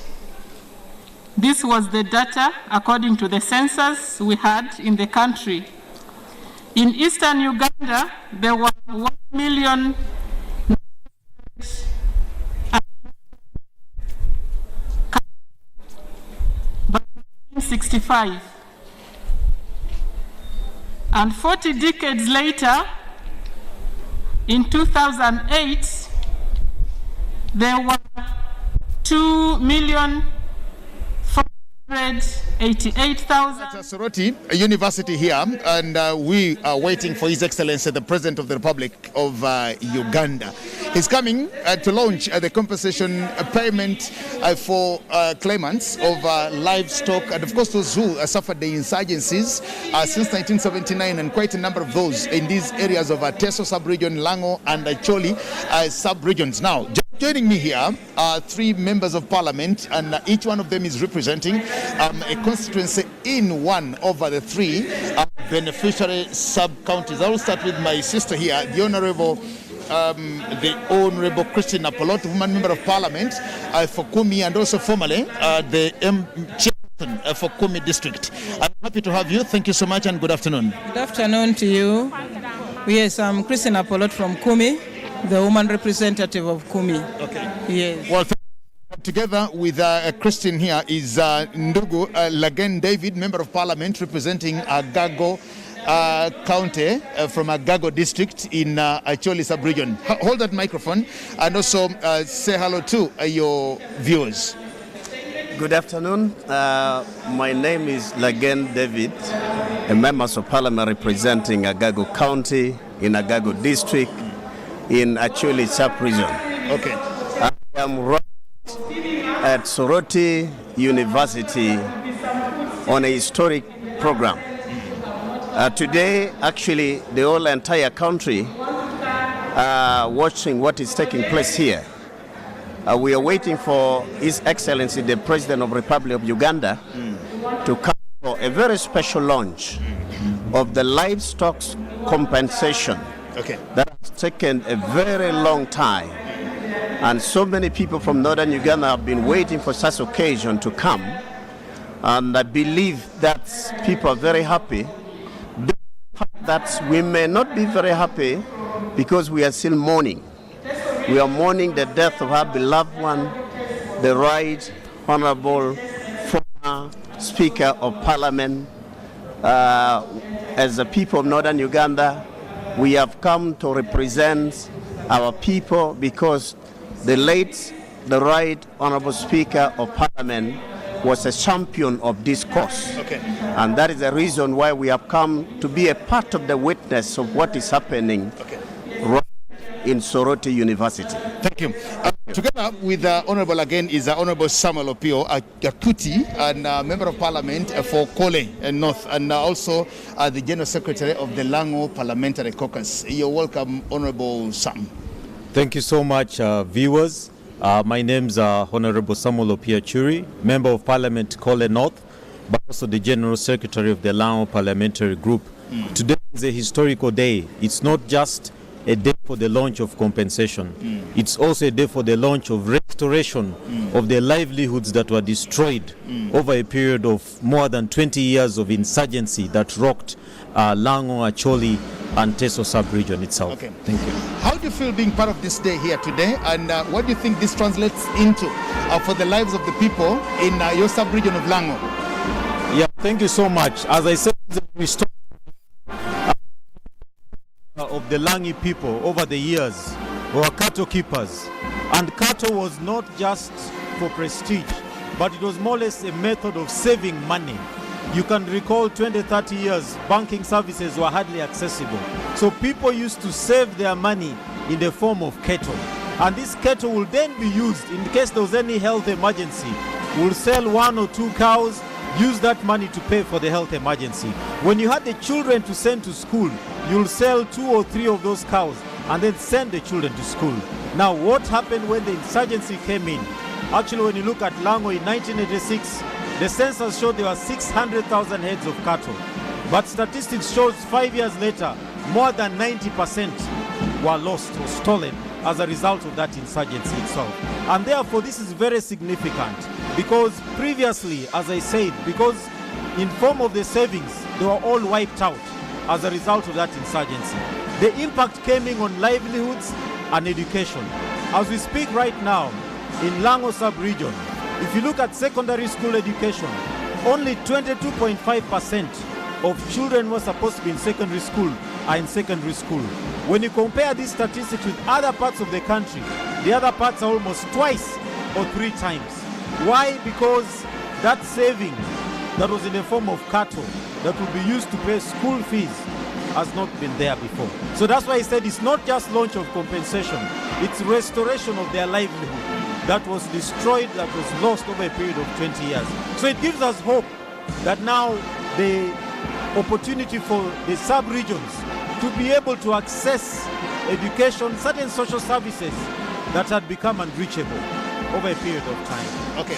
this was the data according to the census we had in the country. In eastern Uganda, there were 1 million by 1965. And 40 decades later, in 2008, there were 2,488,000. At Soroti University here, and we are waiting for His Excellency, the President of the Republic of Uganda. is coming to launch the compensation payment for claimants of livestock and, of course, those who suffered the insurgencies since 1979, and quite a number of those in these areas of Teso Sub-region, Lango and Acholi Sub-regions. Now, joining me here are 3 members of parliament, and each one of them is representing a constituency in one of the 3 beneficiary sub-counties. I will start with my sister here, the Honorable Christine Apollo, woman member of parliament for Kumi, and also formerly the chairman for Kumi district. I'm happy to have you. Thank you so much, and good afternoon. Good afternoon to you. Yes, I'm Christine Apollo from Kumi, the woman representative of Kumi. Okay. Yes. Well, together with Christine here is Ndugu Lagen David, member of parliament representing Agago County from Agago district in Acholi sub-region. Hold that microphone and also say hello to your viewers. Good afternoon. My name is Lagen David, a member of parliament representing Agago County in Agago district in Acholi sub-region. Okay. I am right at Soroti University on a historic program. Today, actually, the whole entire country watching what is taking place here. We are waiting for His Excellency, the President of the Republic of Uganda, to come for a very special launch of the livestock compensation. Okay. That has taken a very long time. And so many people from northern Uganda have been waiting for such occasion to come. And I believe that people are very happy. That we may not be very happy because we are still mourning. We are mourning the death of our beloved one, the Right Honorable former Speaker of Parliament. As the people of northern Uganda, we have come to represent our people because the late, the Right Honorable Speaker of Parliament was a champion of this cause. Okay. And that is the reason why we have come to be a part of the witness of what is happening right in Soroti University. Thank you. Together with Honorable again is Honorable Samuel Opio Akuti, and Member of Parliament for Kole North, and also the General Secretary of the Lango Parliamentary Caucus. You're welcome, Honorable Sam. Thank you so much, viewers. My name is Honorable Samuel Opio Churi, Member of Parliament Kole North, but also the General Secretary of the Lango Parliamentary Group. Today is a historical day. It's not just a day for the launch of compensation. It's also a day for the launch of restoration of the livelihoods that were destroyed over a period of more than 20 years of insurgency that rocked Lango, Acholi, and Teso Sub-region itself. Okay. Thank you. How do you feel being part of this day here today, and what do you think this translates into for the lives of the people in your sub-region of Lango? Yeah, thank you so much. As I said, we started of the Langi people over the years were cattle keepers, and cattle was not just for prestige, but it was more or less a method of saving money. You can recall 20-30 years banking services were hardly accessible, so people used to save their money in the form of cattle, and this cattle will then be used in case there was any health emergency. We'll sell 1 or 2 cows, use that money to pay for the health emergency. When you had the children to send to school, you'll sell 2 or 3 of those cows and then send the children to school. Now, what happened when the insurgency came in? Actually, when you look at Lango in 1986, the census showed there were 600,000 heads of cattle. But statistics shows 5 years later, more than 90% were lost or stolen as a result of that insurgency itself. And therefore, this is very significant because previously, as I said, because in form of the savings, they were all wiped out as a result of that insurgency. The impact came in on livelihoods and education. As we speak right now, in Lango sub-region, if you look at secondary school education, only 22.5% of children who are supposed to be in secondary school are in secondary school. When you compare these statistics with other parts of the country, the other parts are almost twice or 3 times. Why? Because that saving that was in the form of cattle that will be used to pay school fees has not been there before. So that's why I said it's not just launch of compensation, It's restoration of their livelihood that was destroyed, that was lost over a period of 20 years. So it gives us hope that now the opportunity for the sub-regions to be able to access education, certain social services that had become unreachable over a period of time. Okay.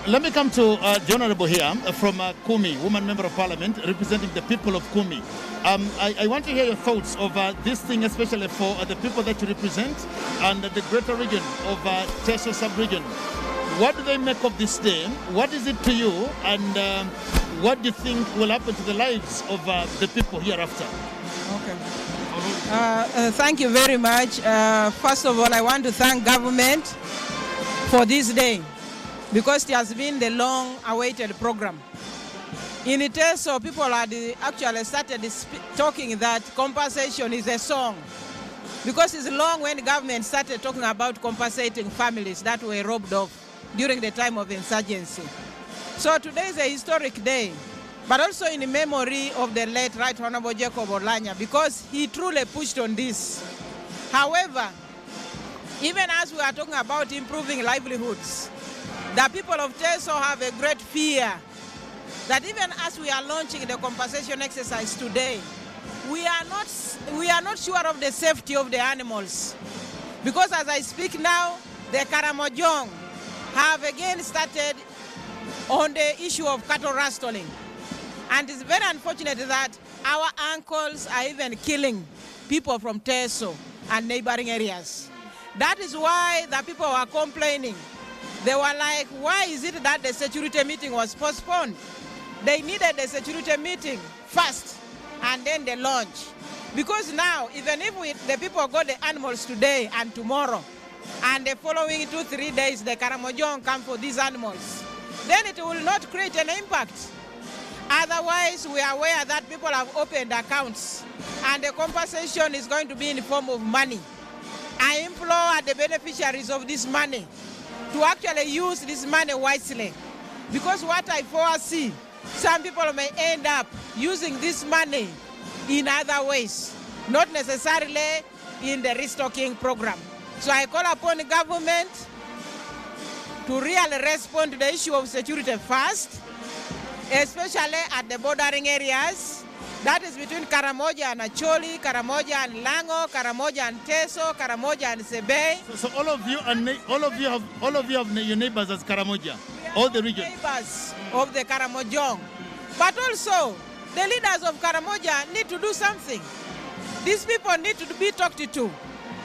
Let me come to the Honorable here from Kumi, Woman Member of Parliament, representing the people of Kumi. I want to hear your thoughts of this thing, especially for the people that you represent and the greater region of Teso Sub-region. What do they make of this day? What is it to you? And what do you think will happen to the lives of the people hereafter? Okay. Thank you very much. First of all, I want to thank government for this day, because it has been the long-awaited program. In Teso, people had actually started talking that compensation is a song, because it's long when the government started talking about compensating families that were robbed off during the time of insurgency. So today is a historic day, but also in memory of the late Right Honorable Jacob Olanya, because he truly pushed on this. However, even as we are talking about improving livelihoods, the people of Teso have a great fear that even as we are launching the compensation exercise today, we are not sure of the safety of the animals. Because as I speak now, the Karamojong have again started on the issue of cattle rustling. And it's very unfortunate that our uncles are even killing people from Teso and neighboring areas. That is why the people were complaining. They were like, why is it that the security meeting was postponed? They needed the security meeting first and then the launch. Because now, even if the people got the animals today and tomorrow, and the following 2-3 days, the Karamojong come for these animals, then it will not create an impact. Otherwise, we are aware that people have opened accounts, and the compensation is going to be in the form of money. I implore the beneficiaries of this money to actually use this money wisely. Because what I foresee, some people may end up using this money in other ways, not necessarily in the restocking program. So I call upon the government to really respond to the issue of security first, especially at the bordering areas. That is between Karamoja and Acholi, Karamoja and Lango, Karamoja and Teso, Karamoja and Sebei. So all of you have your neighbors as Karamoja, all the region. Neighbors of the Karamojong. But also, the leaders of Karamoja need to do something. These people need to be talked to,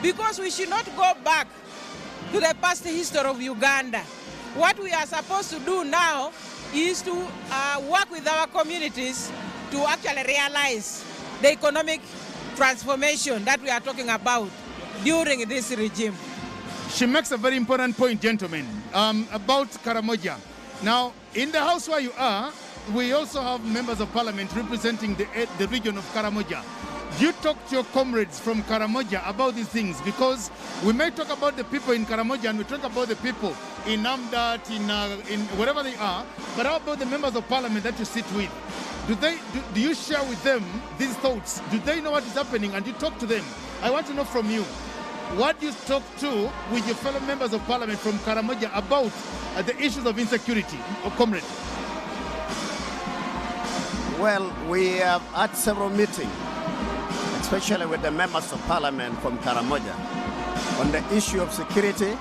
because we should not go back to the past history of Uganda. What we are supposed to do now is to work with our communities to actually realize the economic transformation that we are talking about during this regime. She makes a very important point, gentlemen, about Karamoja. Now, in the house where you are, we also have members of parliament representing the region of Karamoja. Do you talk to your comrades from Karamoja about these things? Because we may talk about the people in Karamoja and we talk about the people in Amdat, in wherever they are, but how about the members of parliament that you sit with? Do you share with them these thoughts? Do they know what is happening and you talk to them? I want to know from you, what do you talk to with your fellow members of parliament from Karamoja about the issues of insecurity, or comrade? Well, we have had several meetings, especially with the members of parliament from Karamoja, on the issue of security,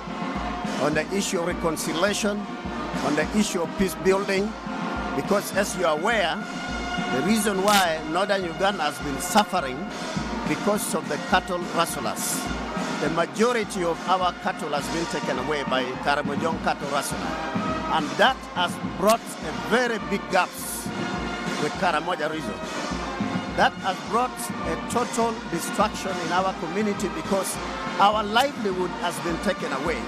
on the issue of reconciliation, on the issue of peace building, because as you are aware, the reason why northern Uganda has been suffering because of the cattle rustlers. The majority of our cattle has been taken away by Karamojong cattle rustler. And that has brought a very big gaps with Karamoja region. That has brought a total destruction in our community because our livelihood has been taken away.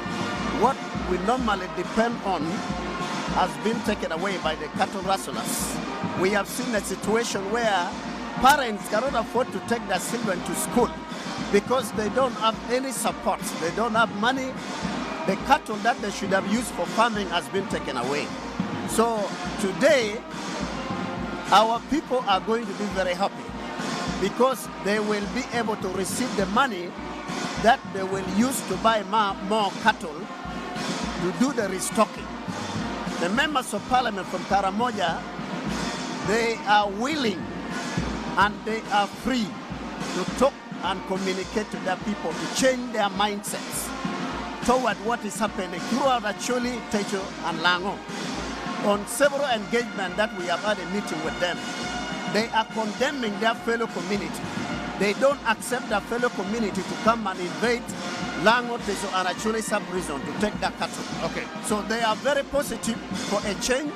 What we normally depend on has been taken away by the cattle rustlers. We have seen a situation where parents cannot afford to take their children to school because they don't have any support. They don't have money. The cattle that they should have used for farming has been taken away. So today, our people are going to be very happy because they will be able to receive the money that they will use to buy more cattle to do the restocking. The members of parliament from Karamoja, they are willing and they are free to talk and communicate to their people to change their mindsets toward what is happening throughout Acholi, Teso, and Lango. On several engagements that we have had a meeting with them, they are condemning their fellow community. They don't accept their fellow community to come and invade Lango, Teso, and Acholi sub-region to take their cattle. Okay. So they are very positive for a change.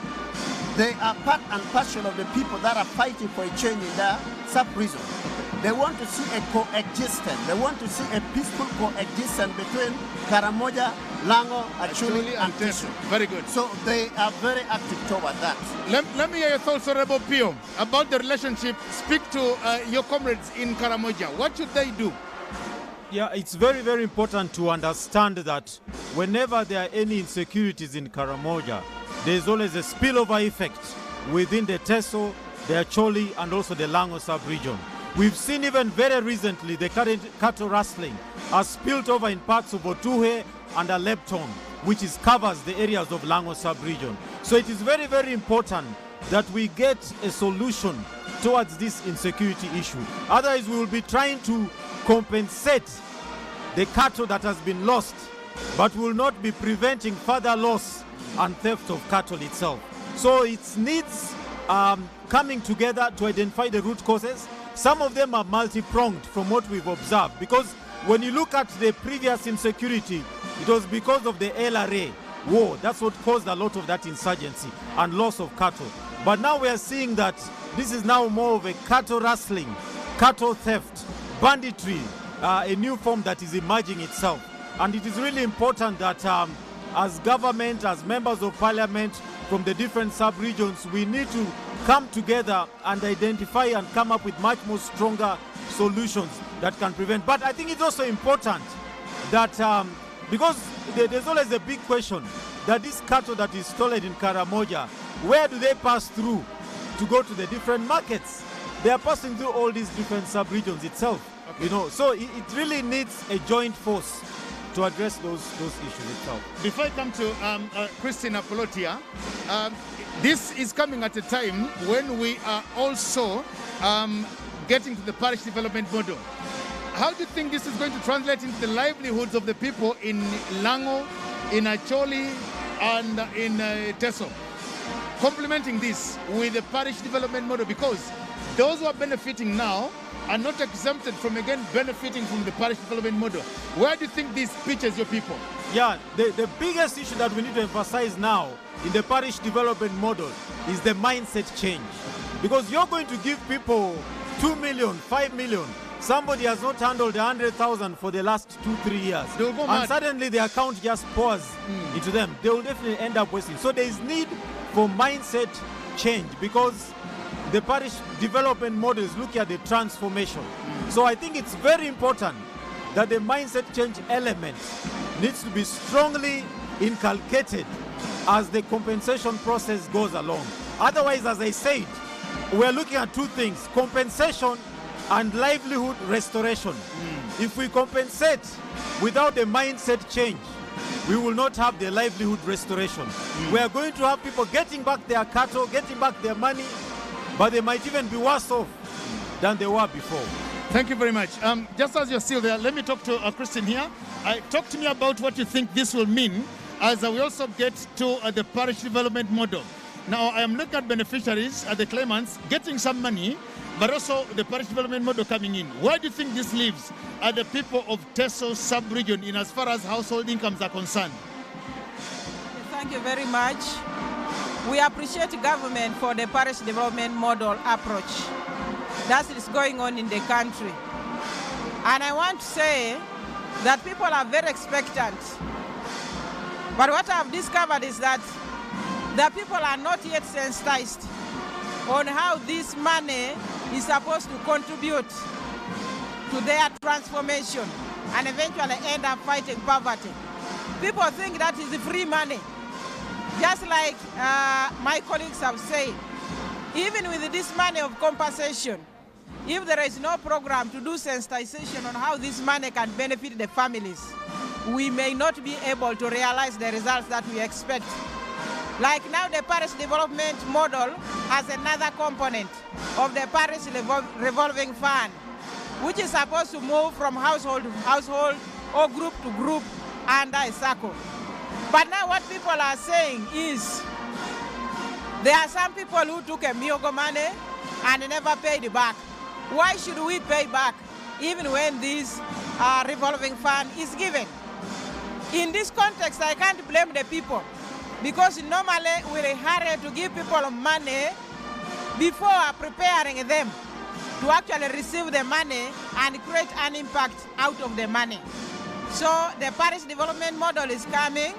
They are part and parcel of the people that are fighting for a change in their sub-region. They want to see a coexistence. They want to see a peaceful coexistence between Karamoja, Lango, Acholi, and Teso. Very good. So they are very active toward that. Let me hear your thoughts, Honorable Pio, about the relationship. Speak to your comrades in Karamoja. What should they do? Yeah, it's very, very important to understand that whenever there are any insecurities in Karamoja, there's always a spillover effect within the Teso, the Acholi, and also the Lango sub-region. We've seen even very recently the current cattle rustling has spilled over in parts of Otuhe and Alepton, which covers the areas of Lango sub-region. So it is very, very important that we get a solution towards this insecurity issue. Otherwise, we will be trying to compensate the cattle that has been lost, but will not be preventing further loss and theft of cattle itself. So it needs coming together to identify the root causes. Some of them are multi-pronged from what we've observed, because when you look at the previous insecurity, it was because of the LRA war. That's what caused a lot of that insurgency and loss of cattle. But now we are seeing that this is now more of a cattle rustling, cattle theft, banditry, a new form that is emerging itself. And it is really important that as government, as members of parliament from the different sub-regions, we need to come together and identify and come up with much more stronger solutions that can prevent. But I think it's also important that, because there's always a big question, that this cattle that is stolen in Karamoja, where do they pass through to go to the different markets? They are passing through all these different sub-regions itself. Okay. You know, so it really needs a joint force to address those issues itself. Before I come to Christina Polotia, this is coming at a time when we are also getting to the parish development model. How do you think this is going to translate into the livelihoods of the people in Lango, in Acholi, and in Teso? Complementing this with the parish development model, because those who are benefiting now are not exempted from, again, benefiting from the parish development model. Where do you think this pitches your people? Yeah, the biggest issue that we need to emphasize now in the parish development model is the mindset change. Because you're going to give people 2 million, 5 million. Somebody has not handled 100,000 for the last 2-3 years. They'll go and mad. Suddenly the account just pours into them. They will definitely end up wasting. So there is need for mindset change, because the parish development model is looking at the transformation. So I think it's very important that the mindset change element needs to be strongly inculcated as the compensation process goes along. Otherwise, as I said, we're looking at two things: compensation and livelihood restoration. If we compensate without the mindset change, we will not have the livelihood restoration. We are going to have people getting back their cattle, getting back their money, but they might even be worse off than they were before. Thank you very much. Just as you're still there, let me talk to Christine here. Talk to me about what you think this will mean as we also get to the parish development model. Now, I am looking at beneficiaries, the claimants, getting some money, but also the parish development model coming in. Where do you think this leaves the people of Teso sub-region in as far as household incomes are concerned? Thank you very much. We appreciate government for the parish development model approach that is going on in the country. And I want to say that people are very expectant. But what I've discovered is that the people are not yet sensitized on how this money is supposed to contribute to their transformation and eventually end up fighting poverty. People think that is free money. Just like my colleagues have said, even with this money of compensation, if there is no program to do sensitization on how this money can benefit the families, we may not be able to realize the results that we expect. Like now, the parish development model has another component of the parish revolving fund, which is supposed to move from household to household or group to group under a circle. But now what people are saying is there are some people who took a miogo money and never paid back. Why should we pay back even when this revolving fund is given? In this context, I can't blame the people, because normally we're hurry to give people money before preparing them to actually receive the money and create an impact out of the money. So the parish development model is coming.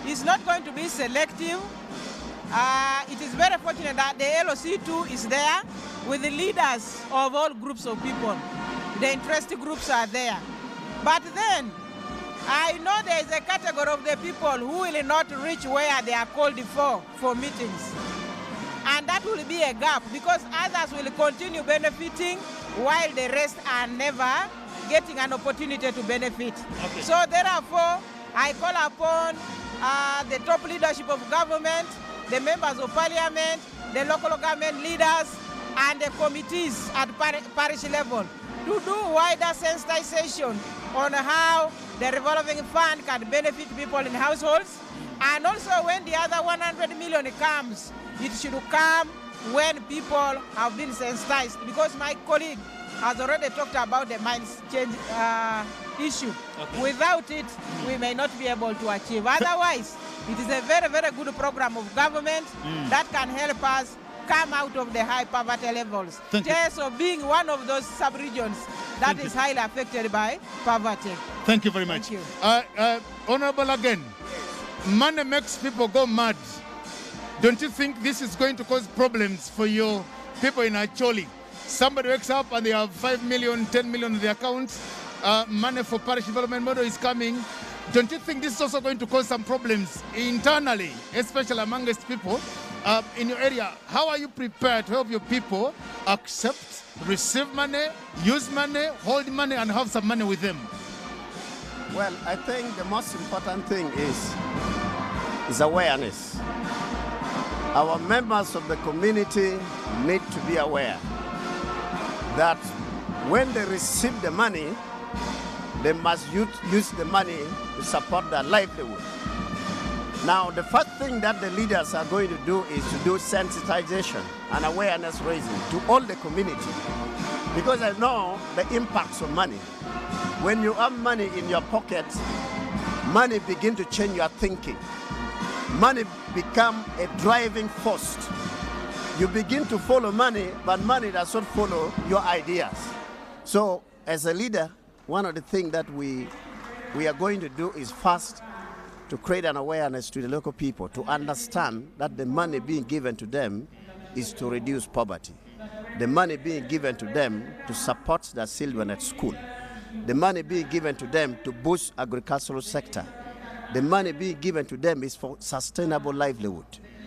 It's not going to be selective. It is very fortunate that the LOC2 is there with the leaders of all groups of people. The interest groups are there. But then, I know there is a category of the people who will not reach where they are called for meetings. And that will be a gap, because others will continue benefiting while the rest are never getting an opportunity to benefit. Okay. So therefore, I call upon the top leadership of government, the members of parliament, the local government leaders, and the committees at parish level to do wider sensitization on how the revolving fund can benefit people in households. And also, when the other 100 million comes, it should come when people have been sensitized, because my colleague has already talked about the minds change issue. Okay. Without it, we may not be able to achieve. Otherwise, it is a very, very good program of government that can help us come out of the high poverty levels. Teso being one of those sub-regions that is highly affected by poverty. Thank you very much. Thank you. Honorable again, money makes people go mad. Don't you think this is going to cause problems for your people in Acholi? Somebody wakes up and they have 5 million, 10 million in their accounts. Money for parish development model is coming. Don't you think this is also going to cause some problems internally, especially amongst people in your area? How are you prepared to help your people accept, receive money, use money, hold money, and have some money with them? Well, I think the most important thing is awareness. Our members of the community need to be aware that when they receive the money, they must use the money to support their livelihood. Now, the first thing that the leaders are going to do is to do sensitization and awareness raising to all the community, because I know the impacts of money. When you have money in your pocket, money begin to change your thinking. Money become a driving force. You begin to follow money, but money does not follow your ideas. So, as a leader, one of the things that we are going to do is first to create an awareness to the local people to understand that the money being given to them is to reduce poverty. The money being given to them to support their children at school. The money being given to them to boost agricultural sector. The money being given to them is for sustainable livelihood.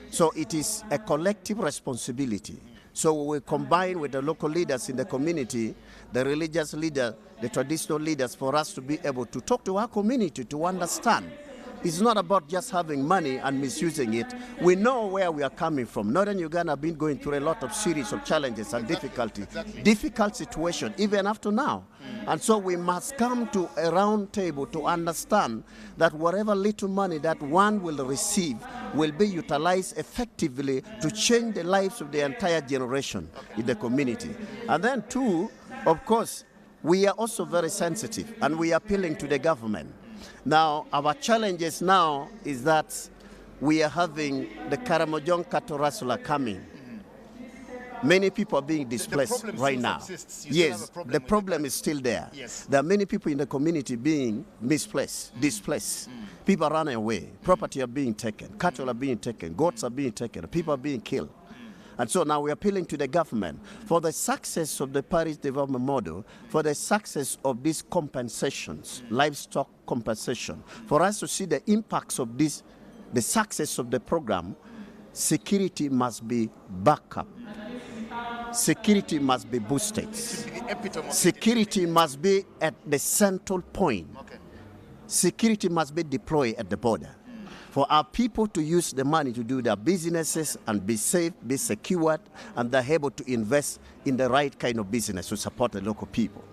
So it is a collective responsibility. So we will combine with the local leaders in the community, the religious leaders, the traditional leaders, for us to be able to talk to our community to understand. It's not about just having money and misusing it. We know where we are coming from. Northern Uganda have been going through a lot of series of challenges and difficulties, difficult situation, even up to now. And so we must come to a round table to understand that whatever little money that one will receive will be utilized effectively to change the lives of the entire generation in the community. And then two, of course, we are also very sensitive and we are appealing to the government. Now, our challenges now is that we are having the Karamojong cattle rustler coming. Many people are being displaced right now. Yes, the problem is still there. Yes. There are many people in the community being displaced. People are running away. Property are being taken. Cattle are being taken. Goats are being taken. People are being killed. And so now we're appealing to the government for the success of the parish development model, for the success of these compensations, livestock compensation, for us to see the impacts of this, the success of the program. Security must be backed up. security must be boosted. Security must be at the central point. Security must be deployed at the border. For our people to use the money to do their businesses and be safe, be secured, and they're able to invest in the right kind of business to support the local people.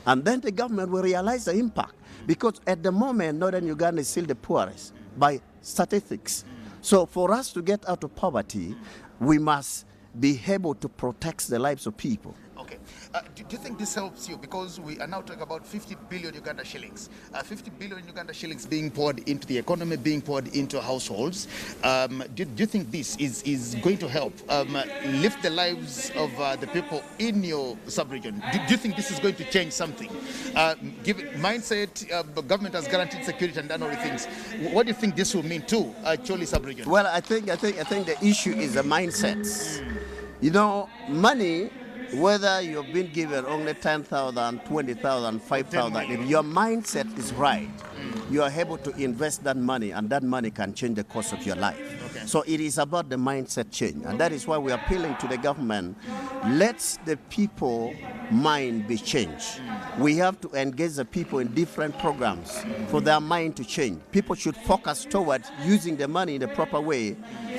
And then the government will realize the impact. Because at the moment, Northern Uganda is still the poorest by statistics. So for us to get out of poverty, we must be able to protect the lives of people. Okay. Do you think this helps you? Because we are now talking about 50 billion Uganda shillings. 50 billion Uganda shillings being poured into the economy, being poured into households. Do you think this is going to help lift the lives of the people in your sub-region? Do you think this is going to change something? Give it mindset, government has guaranteed security and done all the things. What do you think this will mean to Acholi sub-region? Well, I think the issue is the mindset. You know, money, whether you've been given only 10,000, 20,000, 5,000, if your mindset is right, you are able to invest that money, and that money can change the course of your life. Okay. So it is about the mindset change, and that is why we are appealing to the government. Let the people mind be changed. We have to engage the people in different programs for their mind to change. People should focus towards using the money in the proper way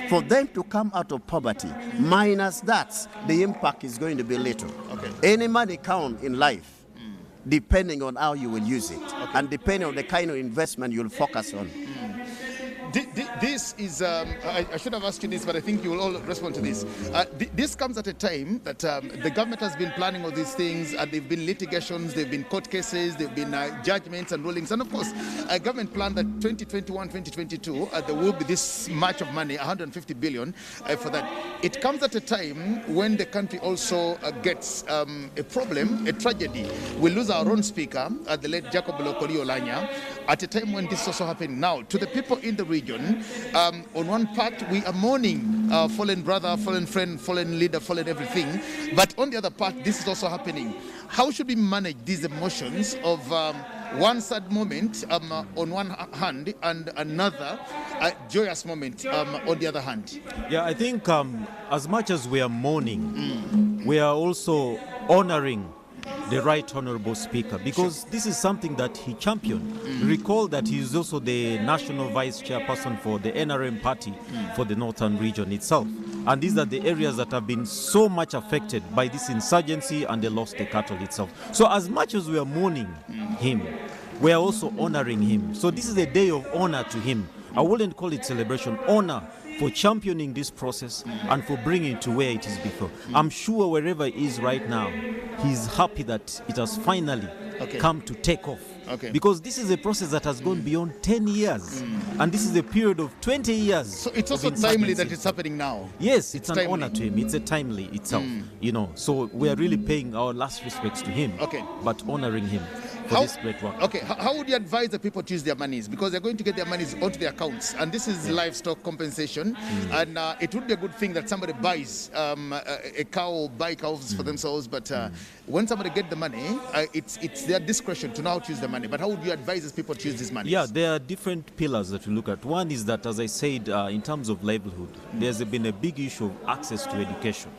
for them to come out of poverty. Minus that, the impact is going to be little. Okay. Any money count in life, depending on how you will use it, and depending on the kind of investment you'll focus on. This is, I should have asked you this, but I think you will all respond to this. This comes at a time that the government has been planning all these things, and there have been litigations, there have been court cases, there have been judgments and rulings. And of course, government planned that 2021, 2022, there will be this much of money, 150 billion for that. It comes at a time when the country also gets a problem, a tragedy. We lose our own speaker, the late Jacob Lokoli Olanya, at a time when this is also happening now. To the people in the region, on one part, we are mourning fallen brother, fallen friend, fallen leader, fallen everything. But on the other part, this is also happening. How should we manage these emotions of one sad moment on one hand and another joyous moment on the other hand? Yeah, I think as much as we are mourning, we are also honoring the Right Honorable Speaker, because this is something that he championed. Recall that he is also the National Vice Chairperson for the NRM party for the Northern region itself. And these are the areas that have been so much affected by this insurgency, and they lost the cattle itself. So as much as we are mourning him, we are also honoring him. So this is a day of honor to him. I wouldn't call it celebration, honor for championing this process and for bringing it to where it is before. I'm sure wherever he is right now, he's happy that it has finally come to take off. Because this is a process that has gone beyond 10 years. And this is a period of 20 years. So it's also timely that it's happening now. Yes, it's an honor to him. It's a timely itself, you know. So we are really paying our last respects to him, but honoring him for this great work. Okay, how would you advise the people to use their monies? Because they're going to get their monies onto their accounts, and this is livestock compensation. And it would be a good thing that somebody buys a cow or buy cows for themselves, but when somebody gets the money, it's their discretion to know how to use the money. But how would you advise these people to use this money? Yeah, there are different pillars that we look at. One is that, as I said, in terms of livelihood, there's been a big issue of access to education.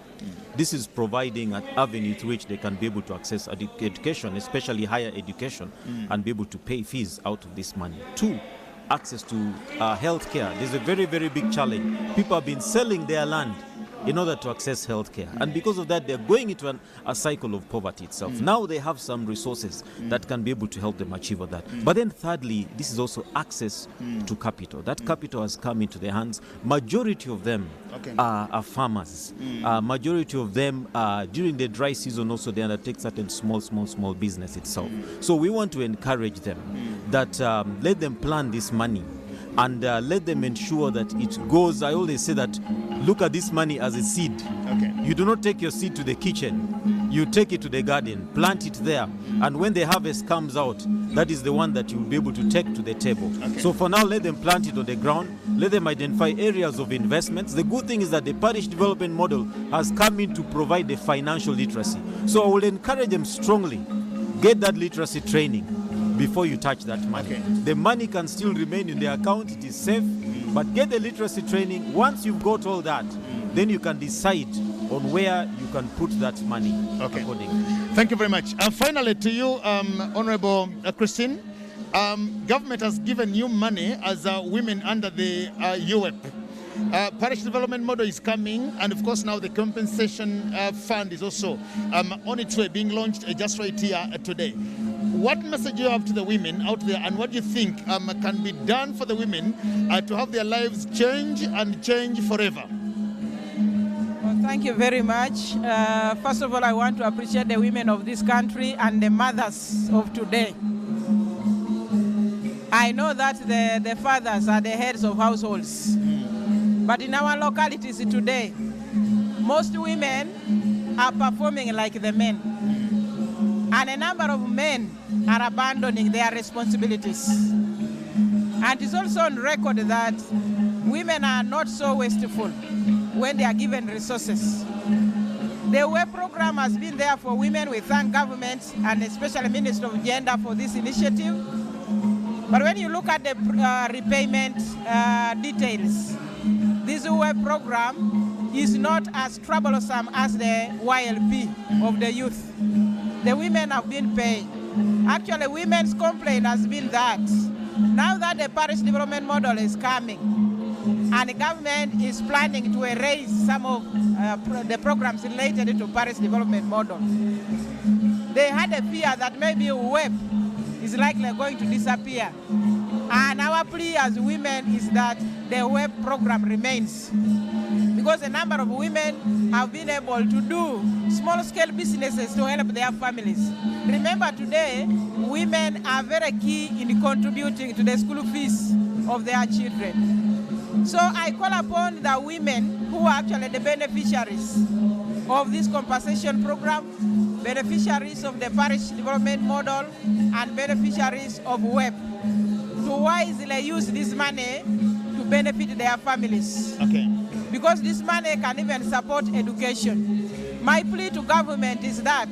This is providing an avenue through which they can be able to access education, especially higher education, and be able to pay fees out of this money. Two, access to health care. There's a very, very big challenge. People have been selling their land in order to access healthcare. And because of that, they're going into a cycle of poverty itself. Now they have some resources that can be able to help them achieve that. But then thirdly, this is also access to capital. That capital has come into their hands. Majority of them are farmers. Majority of them, during the dry season also, they undertake certain small business itself. So we want to encourage them that let them plan this money and let them ensure that it goes. I always say that look at this money as a seed. You do not take your seed to the kitchen. You take it to the garden, plant it there, and when the harvest comes out, that is the one that you will be able to take to the table. So for now, let them plant it on the ground. Let them identify areas of investments. The good thing is that the parish development model has come in to provide the financial literacy. So I will encourage them strongly, get that literacy training before you touch that money. The money can still remain in the account, it is safe, but get the literacy training. Once you've got all that, then you can decide on where you can put that money accordingly. Thank you very much. Finally, to you, Honorable Christine, government has given you money as women under the UWEP. Parish development model is coming, and of course now the compensation fund is also on its way, being launched just right here today. What message do you have to the women out there, and what do you think can be done for the women to have their lives change and change forever? Well, thank you very much. First of all, I want to appreciate the women of this country and the mothers of today. I know that the fathers are the heads of households. But in our localities today, most women are performing like the men. And a number of men are abandoning their responsibilities. And it's also on record that women are not so wasteful when they are given resources. The WEP program has been there for women. We thank government and especially Minister of Gender for this initiative. But when you look at the repayment details, this WEP program is not as troublesome as the YLP of the youth. The women have been paid. Actually, women's complaint has been that now that the parish development model is coming and the government is planning to erase some of the programs related to parish development model, they had a fear that maybe WEP is likely going to disappear. And our plea as women is that the WEP program remains, because a number of women have been able to do small-scale businesses to help their families. Remember today, women are very key in contributing to the school fees of their children. So I call upon the women who are actually the beneficiaries of this compensation program, beneficiaries of the parish development model, and beneficiaries of WEP, to wisely use this money to benefit their families. Okay. Because this money can even support education. My plea to government is that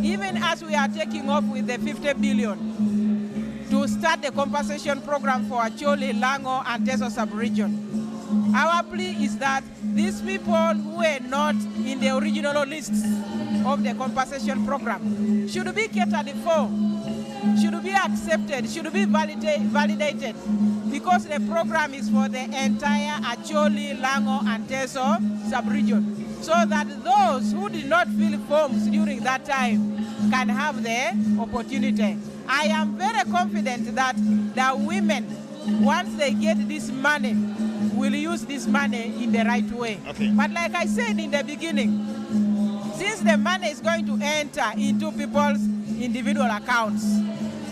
even as we are taking off with the 50 billion to start the compensation program for Acholi, Lango and Teso Sub-region, our plea is that these people who are not in the original lists of the compensation program should be catered for, should be accepted, should be validated, because the program is for the entire Acholi, Lango and Teso Sub-region, so that those who did not fill forms during that time can have the opportunity. I am very confident that the women, once they get this money, will use this money in the right way. Okay. But like I said in the beginning, since the money is going to enter into people's individual accounts,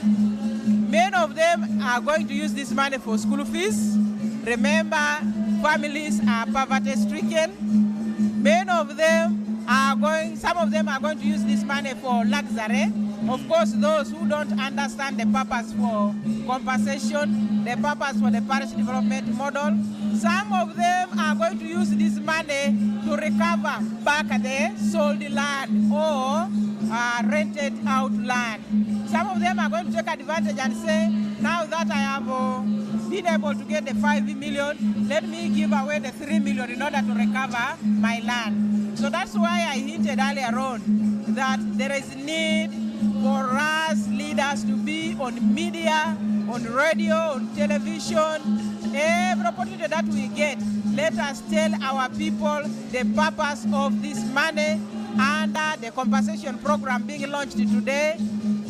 many of them are going to use this money for school fees. Remember, families are poverty-stricken. Many of them are going, some of them are going to use this money for luxury. Of course, those who don't understand the purpose for compensation, the purpose for the parish development model, some of them are going to use this money to recover back the sold land or rented out land. Some of them are going to take advantage and say, now that I have been able to get the 5 million, let me give away the 3 million in order to recover my land. So that's why I hinted earlier on that there is need for us leaders to be on media, on radio, on television. Every opportunity that we get, let us tell our people the purpose of this money under the compensation program being launched today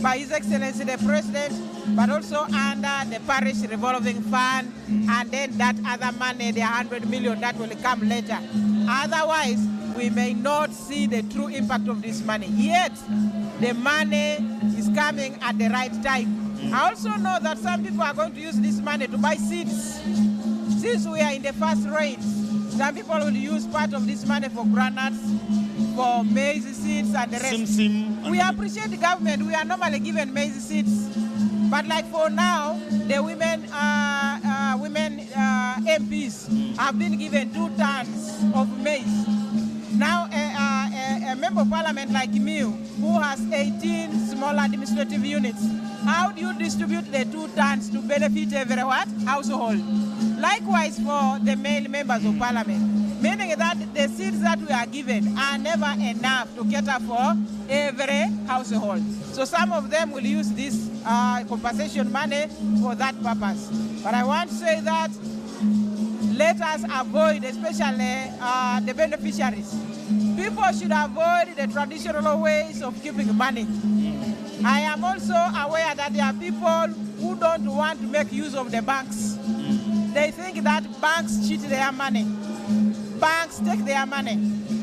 by His Excellency the President, but also under the parish revolving fund, and then that other money, the 100 million that will come later. Otherwise, we may not see the true impact of this money. Yet, the money is coming at the right time. I also know that some people are going to use this money to buy seeds. Since we are in the first rains, some people will use part of this money for groundnuts, for maize seeds and the rest. We appreciate the government. We are normally given maize seeds. But like for now, the women MPs have been given 2 tons of maize. Now a member of parliament like me, who has 18 small administrative units, how do you distribute the 2 tons to benefit every household? Likewise for the male members of parliament. meaning that the seeds that we are given are never enough to cater for every household. So some of them will use this compensation money for that purpose. But I want to say that let us avoid, especially the beneficiaries. People should avoid the traditional ways of keeping money. I am also aware that there are people who don't want to make use of the banks. They think that banks cheat their money. Banks take their money.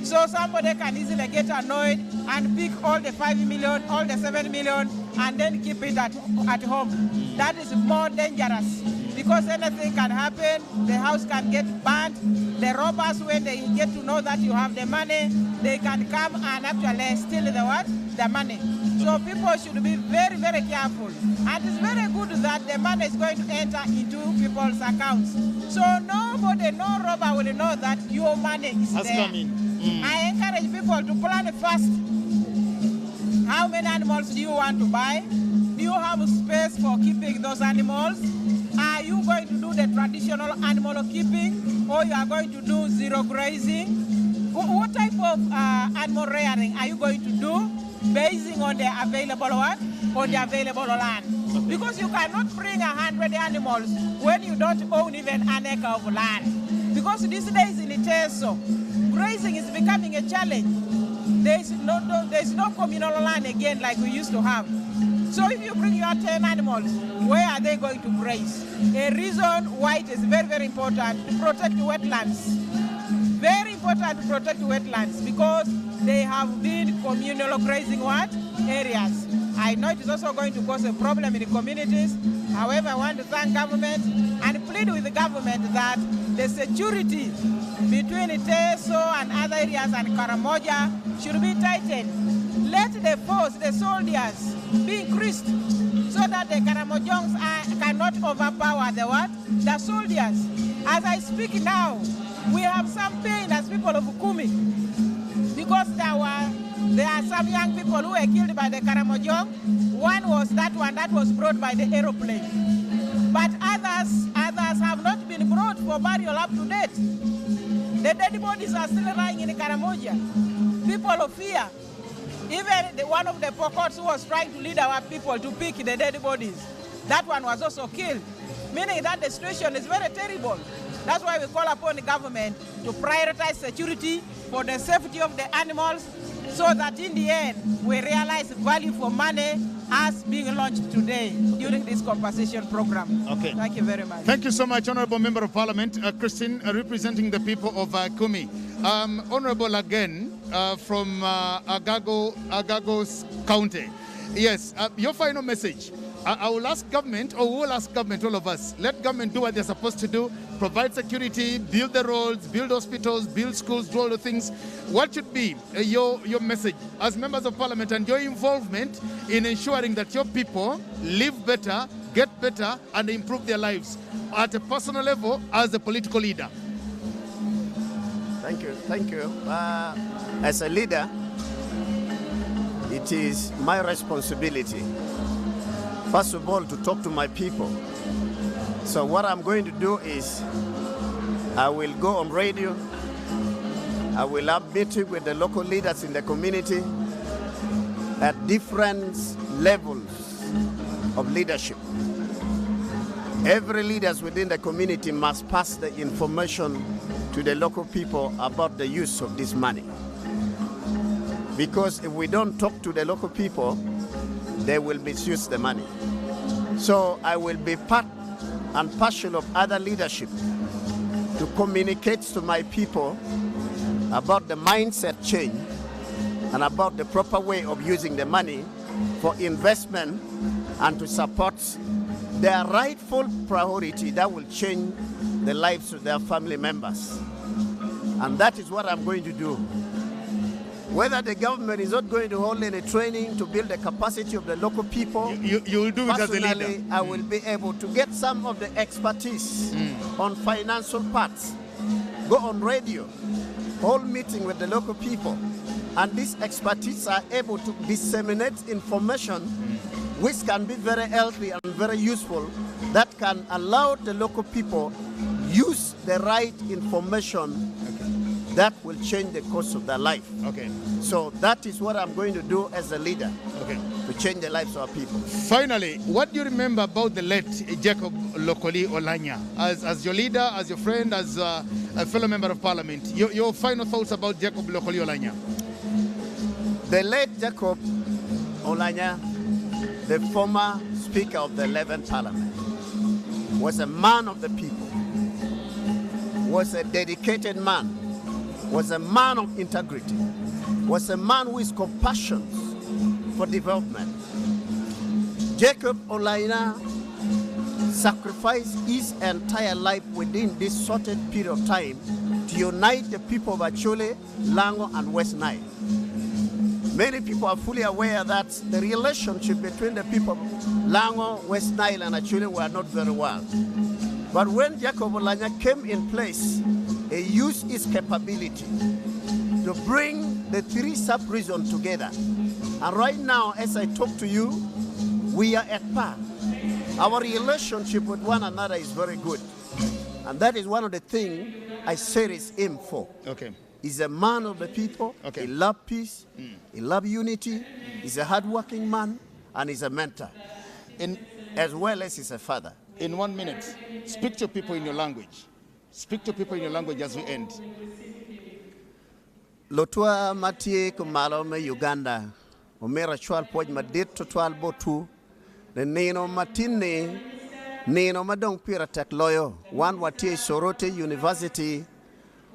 So somebody can easily get annoyed and pick all the 5 million, all the 7 million, and then keep it at home. That is more dangerous because anything can happen. The house can get burnt. The robbers, when they get to know that you have the money, they can come and actually steal the money. So people should be very, very careful. And it's very good that the money is going to enter into people's accounts. So nobody, no robber will know that your money is there. I encourage people to plan first. How many animals do you want to buy? Do you have space for keeping those animals? Are you going to do the traditional animal keeping, or you are going to do zero grazing? What type of animal rearing are you going to do, basing on the available land? Because you cannot bring 100 animals when you don't own even an acre of land. Because these days in Teso, grazing is becoming a challenge. There is no communal land again like we used to have. So if you bring your 10 animals, where are they going to graze? A reason why it is very, very important to protect wetlands. Very important to protect wetlands because they have been communal grazing areas. I know it is also going to cause a problem in the communities. However, I want to thank government and plead with the government that the security between Teso and other areas and Karamoja should be tightened. Let the force, the soldiers, be increased so that the Karamojons cannot overpower the soldiers. As I speak now, we have some pain as people of Kumi because there are some young people who were killed by the Karamojong. One was that was brought by the aeroplane. But others have not been brought for burial up to date. The dead bodies are still lying in the Karamoja. People of fear. Even one of the Pokots who was trying to lead our people to pick the dead bodies, that one was also killed, meaning that the situation is very terrible. That's why we call upon the government to prioritize security for the safety of the animals so that in the end we realize value for money as being launched today during this compensation program. Okay. Thank you very much. Thank you so much, Honorable Member of Parliament, Christine, representing the people of Kumi. Honorable again from Agagos County. Yes, your final message. I will ask government, or we will ask government, all of us, let government do what they're supposed to do, provide security, build the roads, build hospitals, build schools, do all the things. What should be your message as members of parliament and your involvement in ensuring that your people live better, get better, and improve their lives at a personal level as a political leader? Thank you. As a leader, it is my responsibility, first of all, to talk to my people. So what I'm going to do is I will go on radio, I will have meeting with the local leaders in the community at different levels of leadership. Every leader within the community must pass the information to the local people about the use of this money. Because if we don't talk to the local people, they will misuse the money. So I will be part and parcel of other leadership to communicate to my people about the mindset change and about the proper way of using the money for investment and to support their rightful priority that will change the lives of their family members. And that is what I'm going to do. Whether the government is not going to hold any training to build the capacity of the local people, you will do it as a leader. Personally, I will be able to get some of the expertise on financial parts, go on radio, hold meeting with the local people, and these expertise are able to disseminate information which can be very healthy and very useful, that can allow the local people use the right information that will change the course of their life. Okay. So that is what I'm going to do as a leader. Okay. To change the lives of our people. Finally, what do you remember about the late Jacob Lokoli Olanya as your leader, as your friend, as a fellow member of parliament? Your final thoughts about Jacob Lokoli Olanya? The late Jacob Olanya, the former Speaker of the 11th Parliament, was a man of the people, was a dedicated man, was a man of integrity, was a man who is compassionate for development. Jacob Olanya sacrificed his entire life within this shorted period of time to unite the people of Acholi, Lango, and West Nile. Many people are fully aware that the relationship between the people of Lango, West Nile, and Acholi were not very well. But when Jacob Olanya came in place, he used his capability to bring the three sub-regions together. And right now, as I talk to you, we are at par. Our relationship with one another is very good. And that is one of the things I serious him for. Okay. He's a man of the people. Okay. He loves peace. He loves unity. He's a hardworking man. And he's a mentor. As well as he's a father. In 1 minute, speak to people in your language. Speak to people in your language as we end. Lotua matie kumalo me Uganda. Omera chwal poj madit to twal botu. The nino matine nino madong pira tek loyo. One watie Sorote University.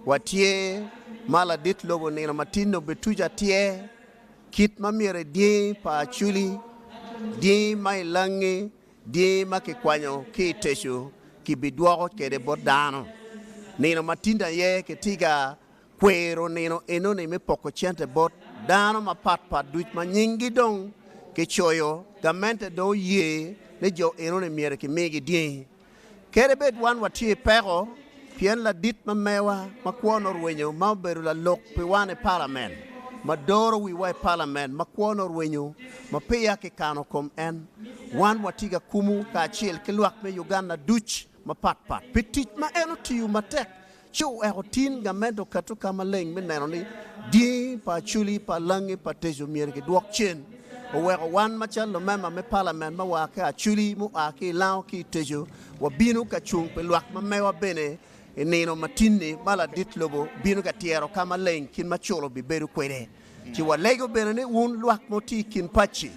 Watie maladit lobo nino matino betuja tie. Kit mamire die pa Acholi. Die mai langi. Die ma ke kwanyo ki tesho ki bidwaro ke de bordano. Nino matinda ye ke tiga kwero nino eno ne me poko chente bot dano ma pat duch ma nyingi dong ke choyo gamente do ye ne jo eno ne miere ke megi die. Kere bet wan watie pero pien la dit ma mewa ma kwono rwenyo ma beru la lok pe wane parliament. Madoro we wai parliament makwono rwenyo mapea ke kano kom en wan watiga kumu ka chiel ke luak me Uganda duch mapat petit ma eno tiu matek chu erotin gamento katu kamaleng me neno ni di pa Acholi pa Langi pa Teso mier ke duok chen o wero wan machal lo mema me parliament ma wa ka Acholi mu a ke lao ki Teso wa binu ka chung pe luak ma mewa bene neno matini mala dit lobo binu ka tiero kama leng kin macholo bi beru kwere ki wa lego benene un luak moti kin pachi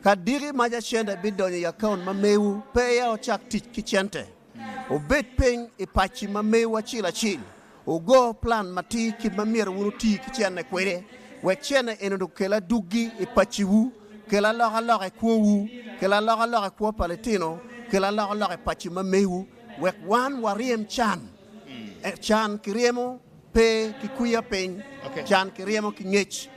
ka diri maja chenda bidonye ya kaun mameu pe ya o chak tich ki chente o bet peng e pachi mameu achila chil o go plan mati ki mamira unu ti ki chene kwere we chene eno kela dugi e pachi wu kela loga kwa wu kela loga kwa paletino kela loga pachi mameu we wan wariem chan chan kiriemo pe kikuya pen chan kiriemo kinyech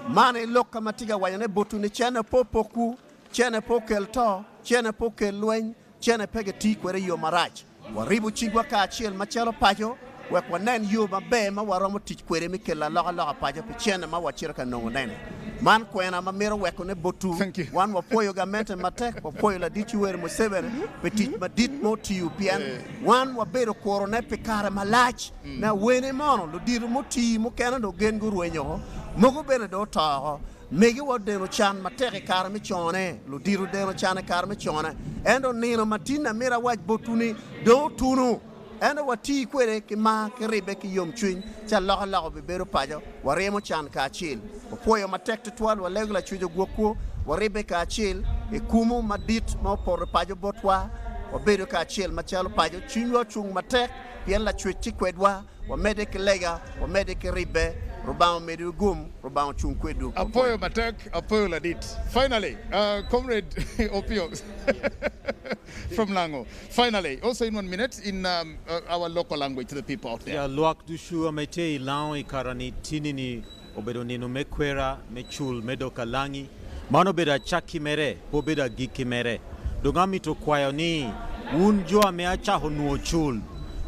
mane loka matiga wanyane botu ne chene popoku chene pokel to chene pokel lwen chene pege ti kwere yo marach waribu chigwa ka achiel machalo pajo we kwanen yo mabe ma waromo tich kwere mikela loga pajo pe chene ma wachira ka nongo nene man kwena mamiro weko ne botu wan wapoyo gamente matek wapoyo la dichi were mo seven petit madit mo tiu pian wan wabero korone pe kare malach na wene mono lo diru mo ti mo kena do gen gurwenyo mogo bene do ta megi wadeno chan matek kare mi chone lo diru deno chan kare mi chone endo nino matina mira waj botuni do tunu endo wati kwere ki ma ki ribe ki yom chwin cha logo be bero pajo waremo chan ka achil opoyo matek twal walego la chujo gwoko waribe ka achil e kumu madit ma por pajo botwa wabedo ka achil machalo pajo chinyo chung matek pien la chwichi kwedwa wamede ki lega wamede ki ribe rubao medu gum rubao chung kwedu apoyo matek apoyo ladit. Finally comrade Opio from Lango, finally also in 1 minute in our local language to the people out there. Ya luak dushu amete ilao ikarani tinini obedo nino mekwera mechul medoka langi mano beda chaki mere po beda giki mere dogami to kwayo ni unjo ameacha honuo chul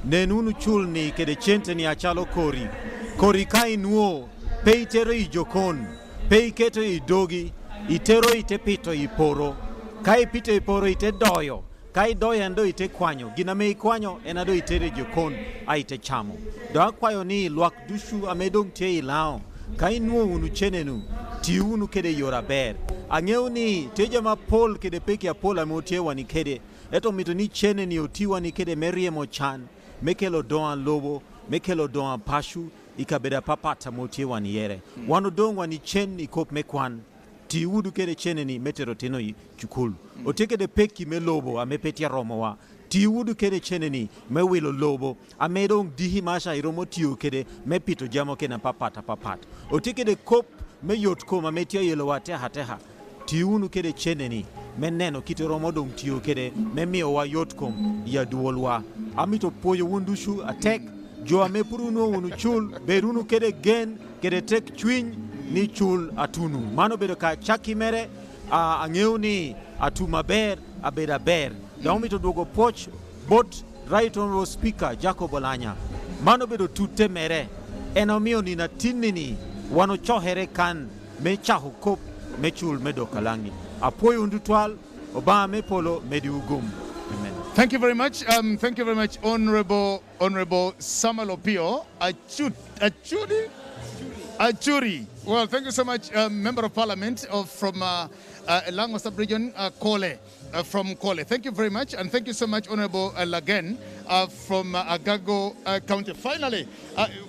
nenunu chul ni kede chente ni achalo kori kai nuo peitero ijokon peiketo idogi itero itepito iporo kai pito iporo ite doyo ka idoyo endo ite kwanyo gina me ikwanyo en ado itere jokon aite chamo do akwayo ni lwak dushu amedong tie ilao ka inuo unu chenenu ti unu kede yora ber ang'eyo ni teja ma pol kede peki ya pol amotie wani kede eto mito ni chene ni otiwa ni kede meriemo chan mekelo doan lobo mekelo doan pashu ikabeda papata motie wani yere wano dong wani chen ikop mekwan ti udu kede chene ni metero teno chukul oteke de peki me lobo amepetia romowa ti udu kede chene ni me wilo lobo amedong dihi masha iromo tiyo kede me pito jamo kena papata oteke de kop me yot ko mametia yelo wate hateha ti unu kede chene ni meneno kite romo dong tiyo kede me miyo wa yot kom ya duolwa amito poyo wundushu atek jo ame puruno unu chul berunu kede gen kede tek chwiny ni chul atunu mano bedo ka chaki mere ang'eyo ni atu maber abeda ber daumito duogo poch bot right honorable speaker Jacob Olanya mano bedo tute mere enomiyo ni natinini wano chohere kan me chahu kop me chul medo kalangi apoyo undutwal oba me polo medi ugum. Amen. Thank you very much. Thank you very much, Honorable Samuel Opio Acholi. Well, thank you so much, Member of Parliament from Lango Sub-region, Kole. From Kole. Thank you very much, and thank you so much, Honorable Lagen from Agago County. Finally,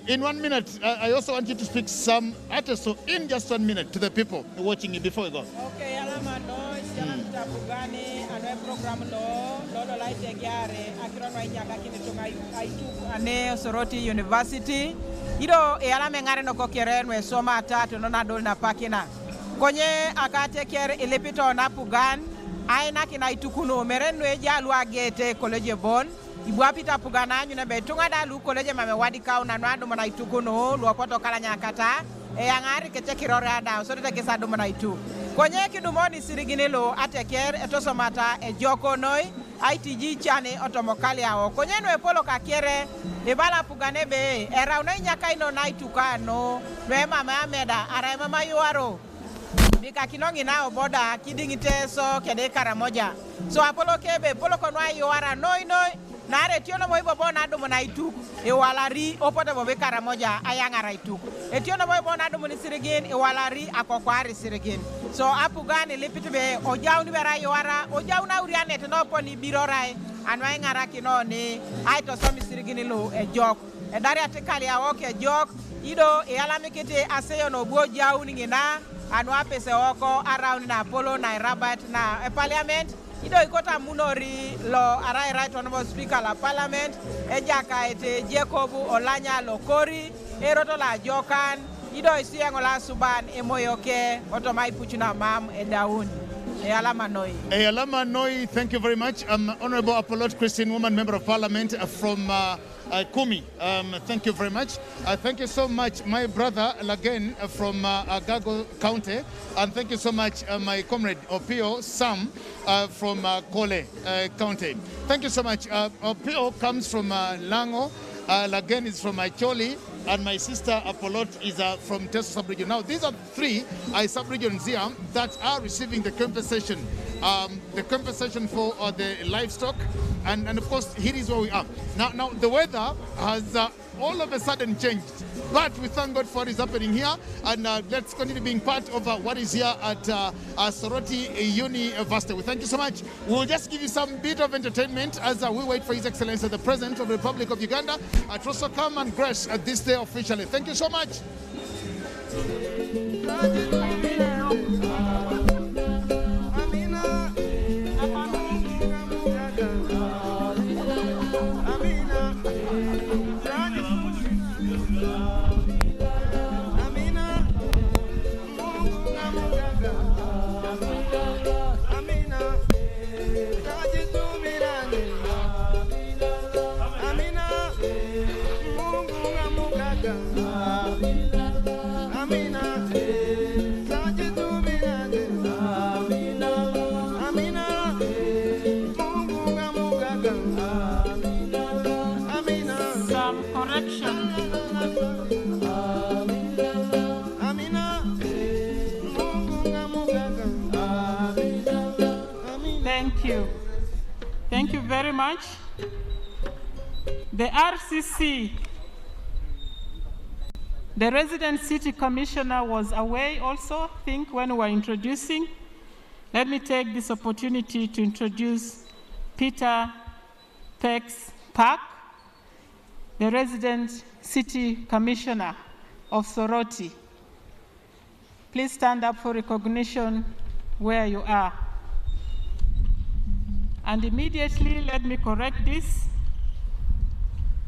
in 1 minute, I also want you to speak some Ateso in just 1 minute to the people watching you before you go. Okay, alamando, sialan tapugani, anwe program lo laite gyare, akiron wa inyaka kinetunga aitu ane Soroti University. Ido alame ngare no kokere nwe soma atatu no nadol na pakina. Konye akate kere ilepito na pugan. Aina kina itukuno merenwe jalu agete college bon ibwapita pugana nyune betunga dalu college mame wadika una nwandu mona itukuno luopoto kala nyakata angari keche kirore ada so tete kesadu mona itu konye kidumoni siriginelo ateker etosomata ejoko noi ITG chane otomokali awo konye nwe polo kakere ibala pugane be era una nyaka ino na itukano nwe mama ameda ara mama yuaro bika kinongi nao boda kidingi teso kede karamoja so apolo kebe polo konwa yuara noi nare tiono moibo bona ado mona itu e walari opote bobe karamoja ayanga itu e tiono moibo bona ado moni sirigin e walari akokwari sirigin so apugani lipitbe ojauni bera yuara ojauna uriane teno poni birorai anwa ngara kinoni aito somi sirigin lo e jok e dari atikali awoke jok ido e alamikete aseyo no bo jauni ngina anwa pese oko around na Apollo na Rabat na parliament ido ikota munori lo arai right honorable speaker la parliament ejaka ete Jacob Olanya lokori eroto la jokan ido isiengo la suban emoyoke otomai puchuna mam edauni Alama Noi, thank you very much. Honorable Apollo Christine, woman member of parliament from Kumi. Thank you very much. Thank you so much, my brother Lagen from Agago County. And thank you so much, my comrade Opio Sam from Kole County. Thank you so much. Opio comes from Lango. Lagen is from Acholi. And my sister Apollo is from Teso Sub-region. Now, these are three sub-regions here that are receiving the compensation for the livestock. And of course, here is where we are. Now the weather has all of a sudden changed. But we thank God for what is happening here. And let's continue being part of what is here at Soroti University. We thank you so much. We'll just give you some bit of entertainment as we wait for His Excellency, the President of the Republic of Uganda, to also come and grace this day officially. Thank you so much. Thank you very much. The RCC, the resident city commissioner was away also, I think, when we were introducing. Let me take this opportunity to introduce Peter Pex Park, the resident city commissioner of Soroti. Please stand up for recognition where you are. And immediately, let me correct this.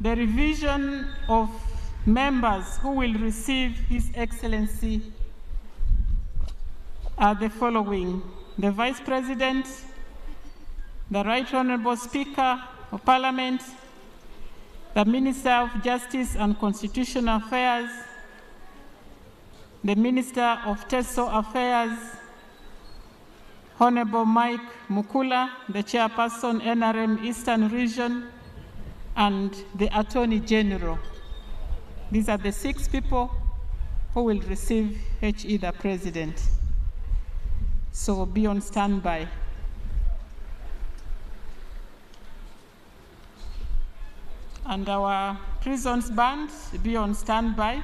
The revision of members who will receive His Excellency are the following: the Vice President, the Right Honorable Speaker of Parliament, the Minister of Justice and Constitutional Affairs, the Minister of Teso Affairs, Honorable Mike Mukula, the Chairperson, NRM Eastern Region, and the Attorney General. These are the 6 people who will receive HE the President. So be on standby. And our prisons band, be on standby.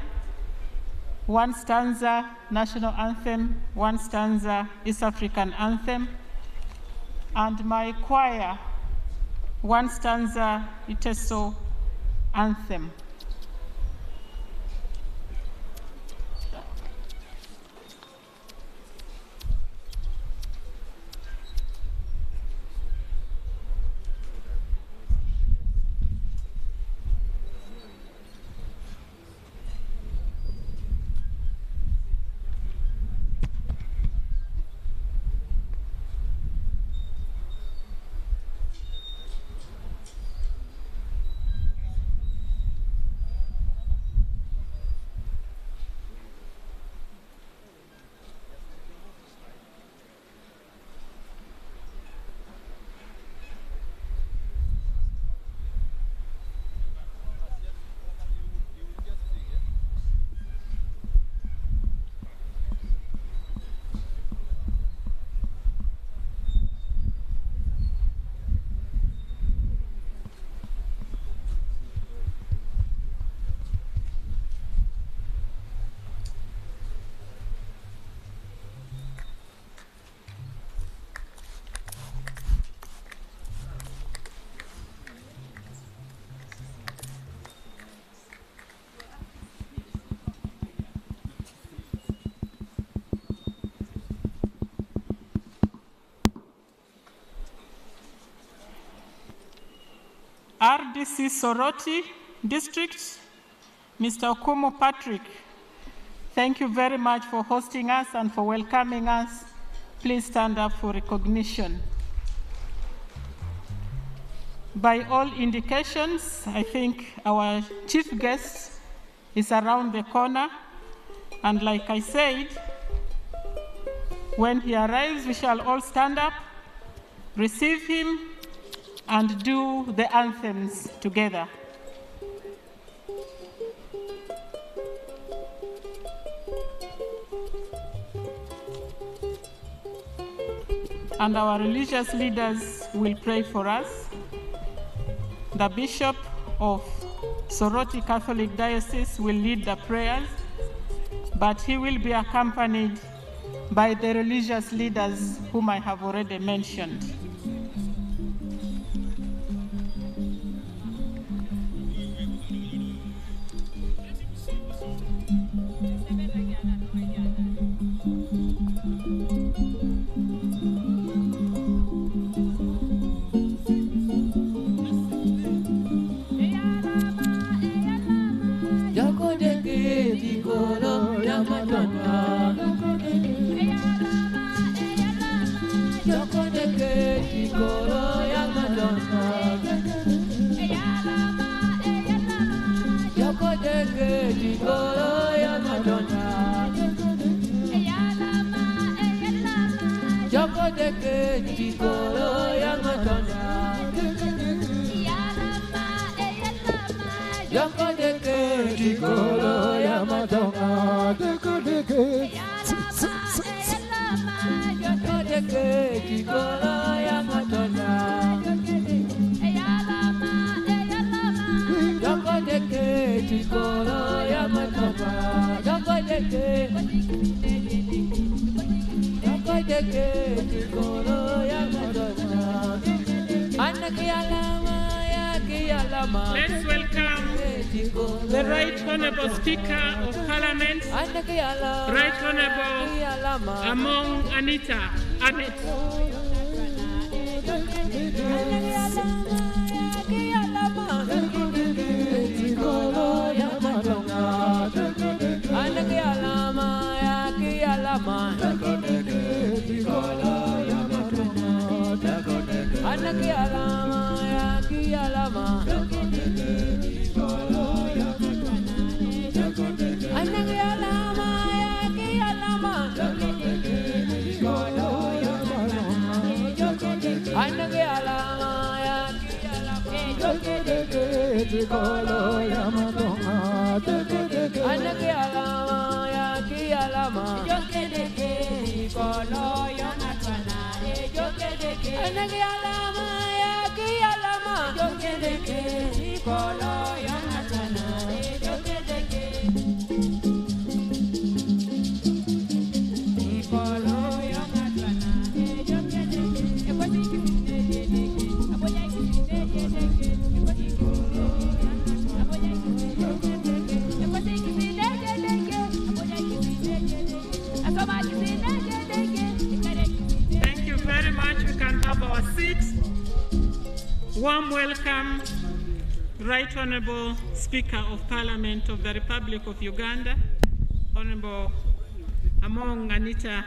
1 stanza national anthem, 1 stanza East African anthem, and my choir, 1 stanza Iteso anthem. RDC Soroti District, Mr. Okumu Patrick, thank you very much for hosting us and for welcoming us. Please stand up for recognition. By all indications, I think our chief guest is around the corner. And like I said, when he arrives, we shall all stand up, receive him, and do the anthems together. And our religious leaders will pray for us. The Bishop of Soroti Catholic Diocese will lead the prayers, but he will be accompanied by the religious leaders whom I have already mentioned. Let's welcome the Right Honourable Speaker of Parliament, Right Honourable Among Anita Abbott. Thank you very much. We can have our seats. Warm welcome, Right Honourable Speaker of Parliament of the Republic of Uganda, Honourable Among Anita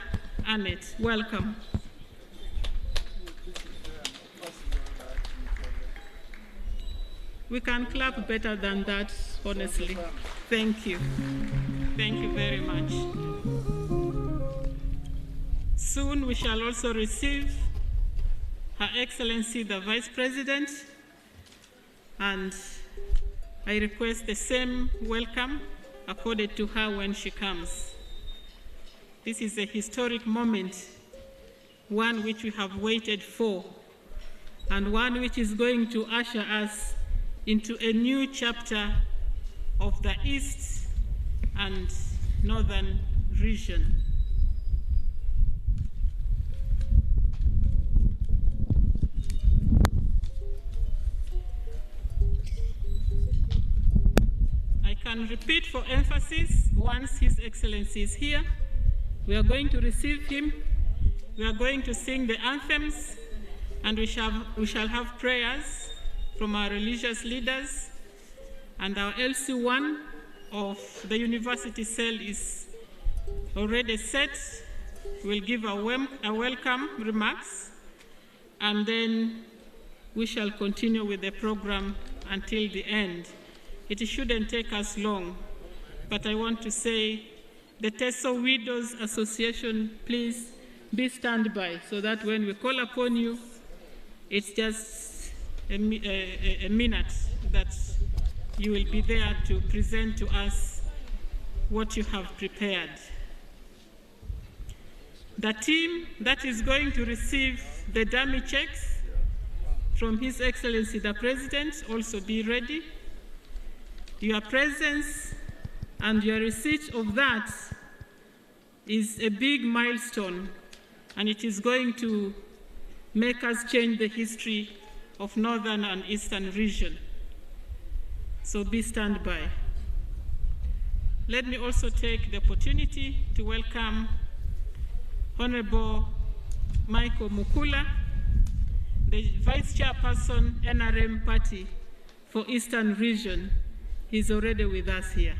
Abbott. Welcome. We can clap better than that, honestly. Thank you. Thank you very much. Soon we shall also receive Her Excellency the Vice President, and I request the same welcome accorded to her when she comes. This is a historic moment, one which we have waited for, and one which is going to usher us into a new chapter of the East and Northern region. I can repeat for emphasis, once His Excellency is here, we are going to receive him, we are going to sing the anthems, and we shall have prayers from our religious leaders, and our LC1 of the university cell is already set. We'll give a welcome remarks, and then we shall continue with the program until the end. It shouldn't take us long, but I want to say the Teso Widows Association, please be standby so that when we call upon you, it's just a minute that you will be there to present to us what you have prepared. The team that is going to receive the dummy checks from His Excellency the President, also be ready. Your presence and your receipt of that is a big milestone, and it is going to make us change the history of Northern and Eastern region. So be standby. Let me also take the opportunity to welcome Honorable Michael Mukula, the Vice Chairperson, NRM Party for Eastern Region. He's already with us here.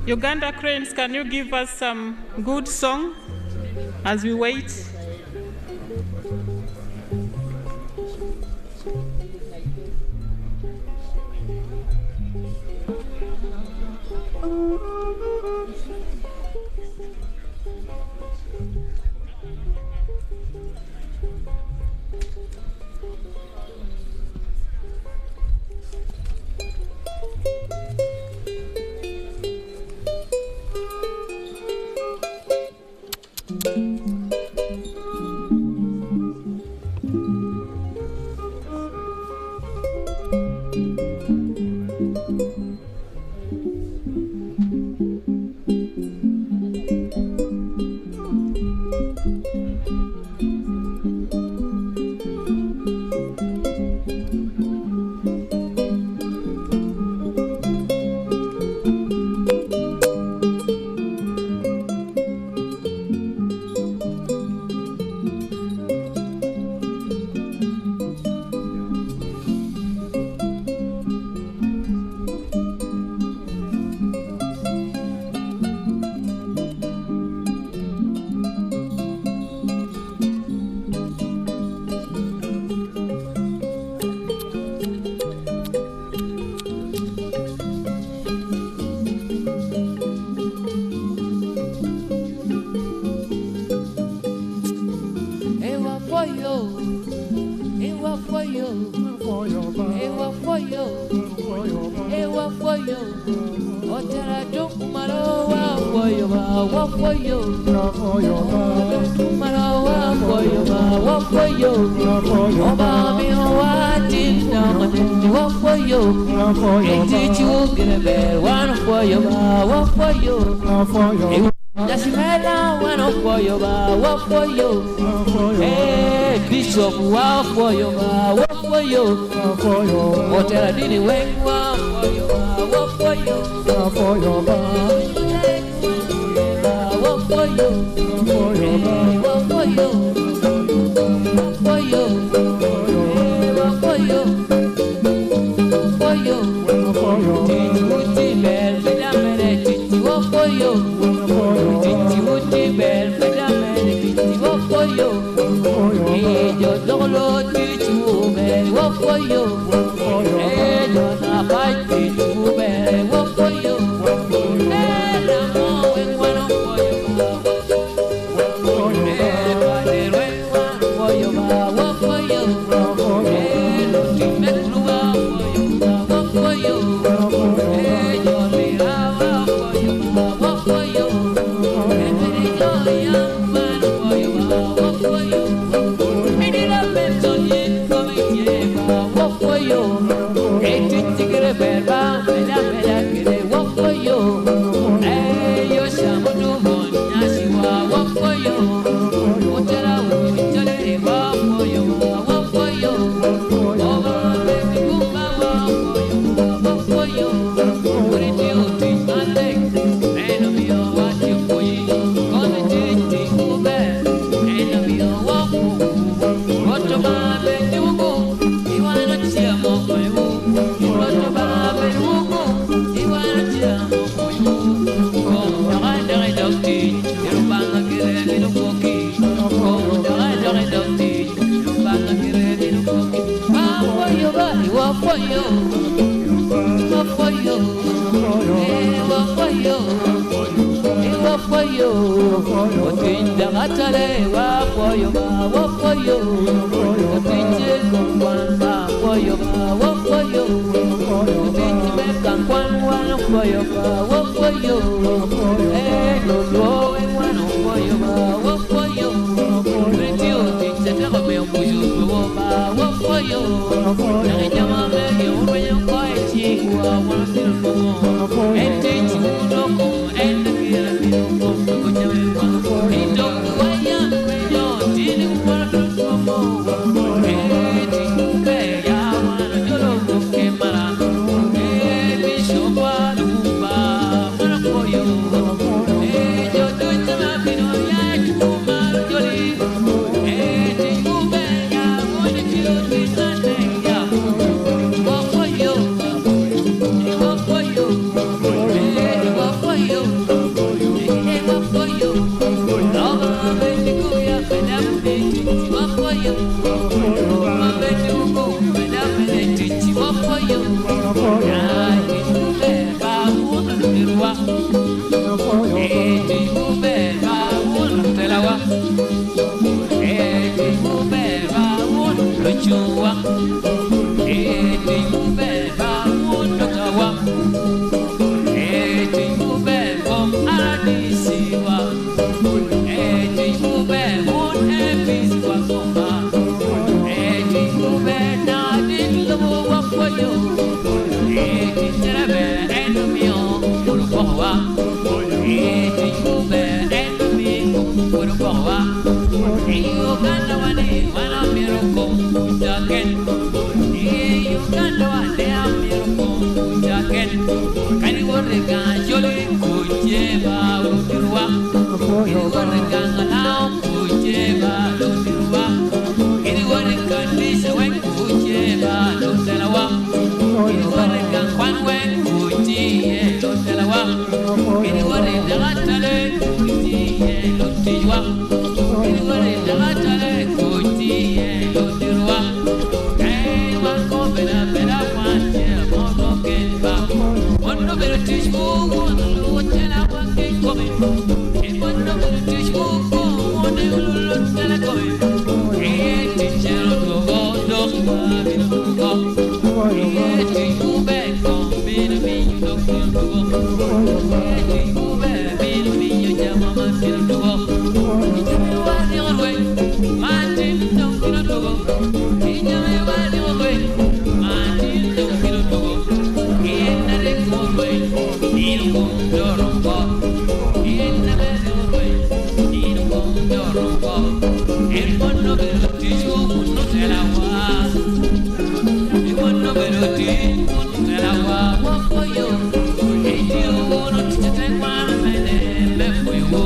Uganda Cranes, can you give us some good song as we wait? Bishop, wow for you, wow for you, what I did when wow for you, wow for you, wow for you, wow for you, wow for you, for you, for you, for you, for you, Titi bell, madame, Titi, for you, Titi bell, madame, Titi, for you. Yo don't load me to bed, what for you? Hey, you're not fighting to bed, what for you? Hey, I'm going one for you, hey, but for you, what for you? Hey, don't you make blue for you, what for you? Hey, you're the for you, what for you? Hey, you're the young man for you, what for you? Uganda wane wana miroko jaken. Uganda wane miroko jaken. Kani warga joli kujeba utirwa. Kani warga ngalam kujeba utirwa. Kani warga lisa wen kujeba utirwa. Kani warga kwan wen kujeba utirwa. Kani warga gatale kujeba utirwa. Kani warga gatale kujeba utirwa. Kani warga bela bela kwanje mono kenba. Mono bela tishbu mono tela wange kobe. Mono bela tishbu mono tela kobe. Tichero togo togo togo. Tichu be kombi na mi togo togo. Tichu be mi jama man togo. Tichu wani olwe Martin togo togo. Tichu wani olwe Martin togo togo. Inna de olwe inu kondorongo. Inna de olwe inu kondorongo. El mono belo tichu mono tela wa. El mono belo tichu mono tela wa. Wafoyo. Iti uno tite kwana mene me fuyo.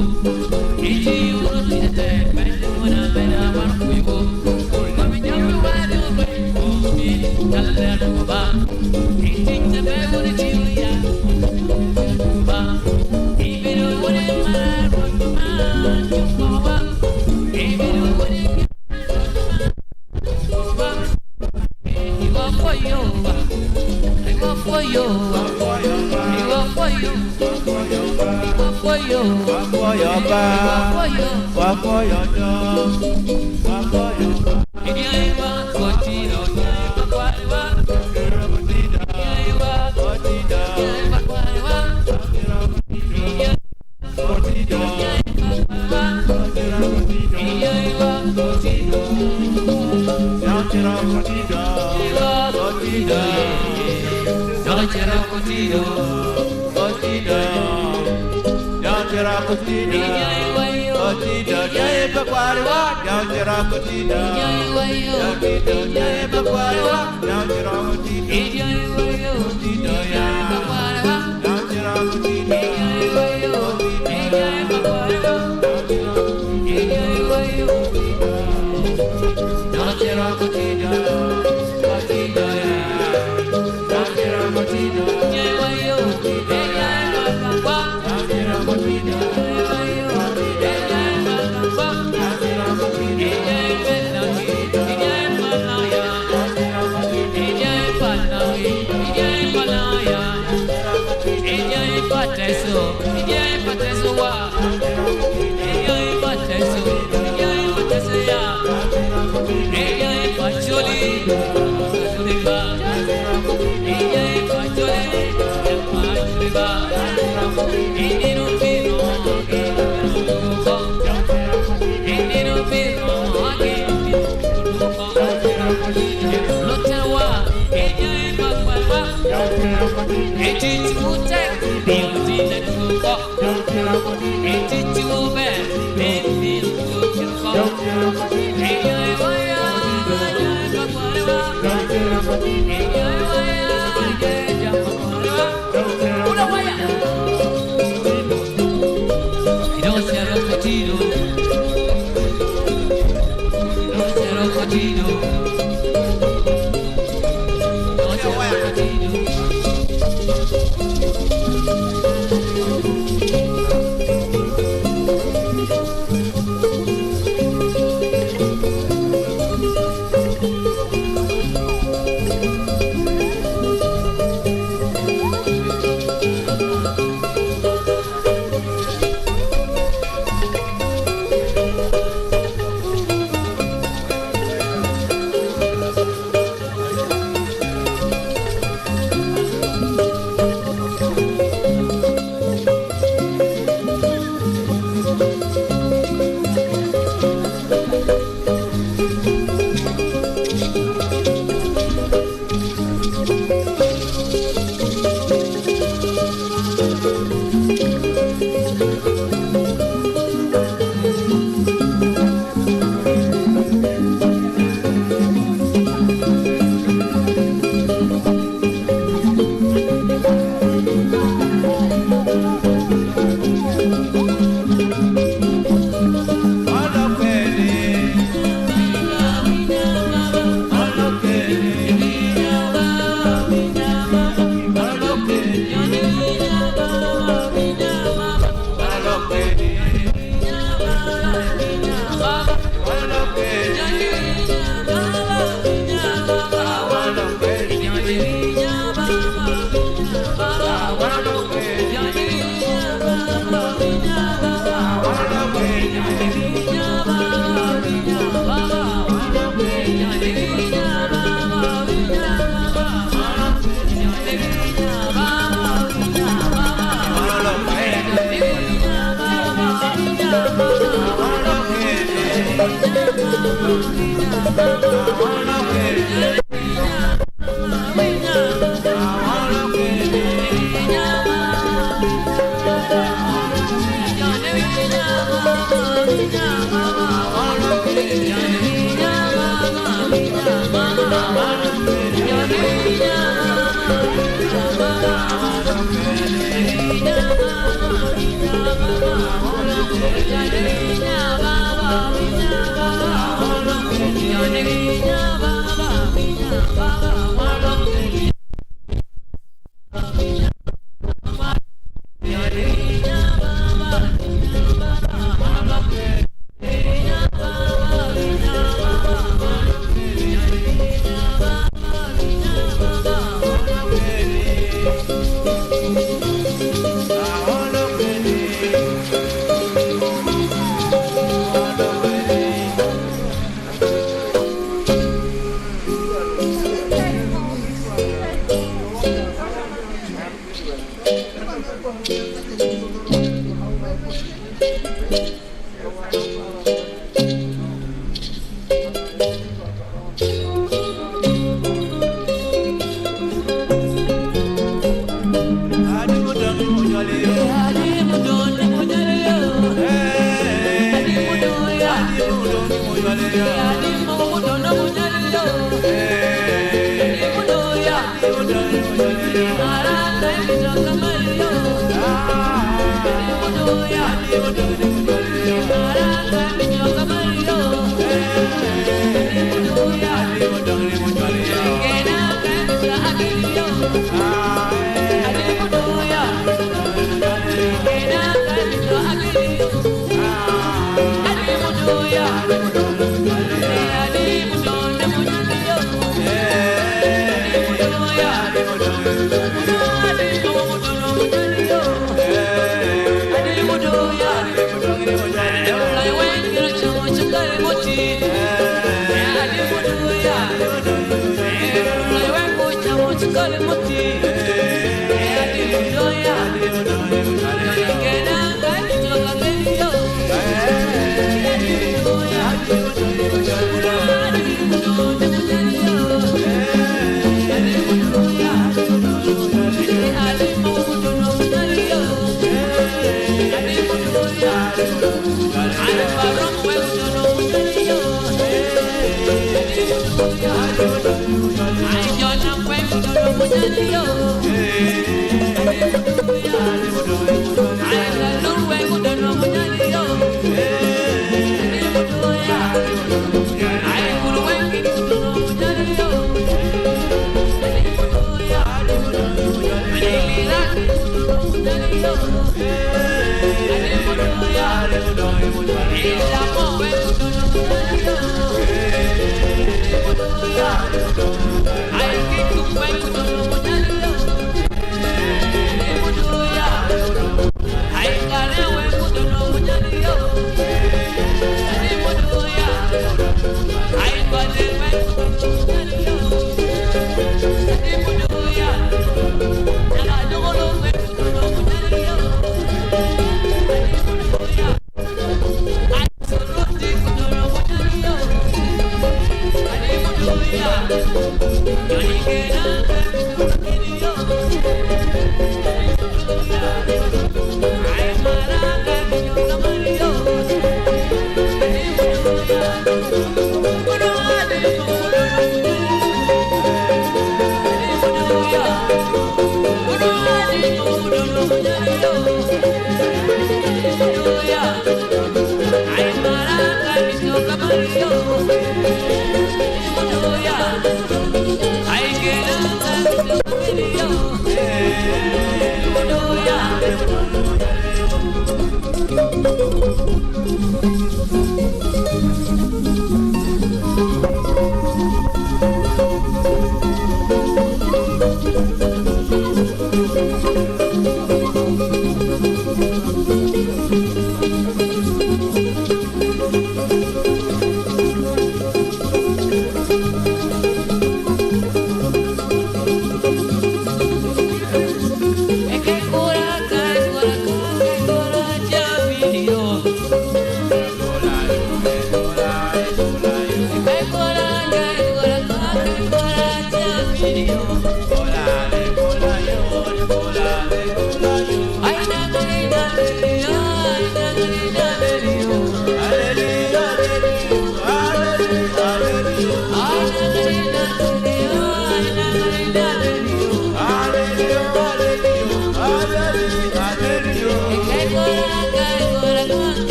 Iti uno tite mene una mene man fuyo. Kami jamu wadi uwe kumi kalale ruba. Iti tebe uni chiuya ruba. Ibiru uni mara chukwa. Ibiru uni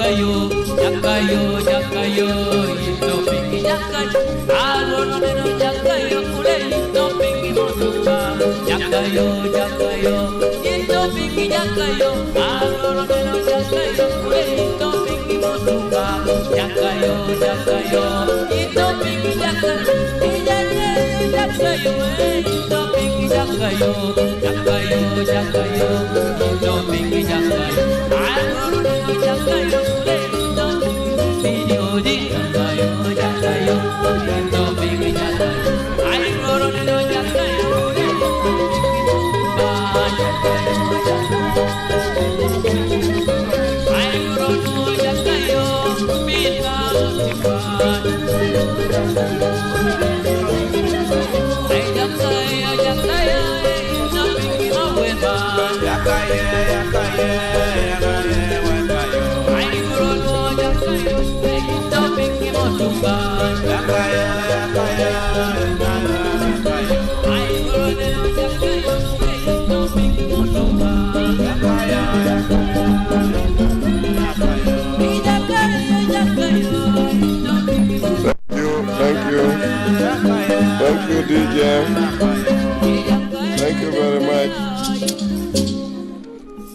jakayo, jakayo, jakayo, ito pingi jakayo. Arono neno jakayo, ule ito pingi motuba. Jakayo, jakayo, ito pingi jakayo. Arono neno jakayo, ule ito pingi motuba. Jakayo, jakayo, ito pingi jakayo. Jakayo, jakayo, ito pingi jakayo. Jakayo, jakayo, ito pingi jakayo. Arono neno jakayo, ule ito pingi jakayo. Jakayo, ito pingi jakayo. Arono neno jakayo, ule ito pingi motuba. Jakayo, jakayo. Arono jakayo, pinga motuba. Ay jakayo, jakayo, ito pingi motuba. Jakayo, jakayo, jakayo, jakayo. Arono jakayo, ito pingi motuba. Jakayo, jakayo, jakayo. Arono jakayo, ito pingi motuba. Jakayo, jakayo. Thank you. Thank you, DJ. Thank you very much.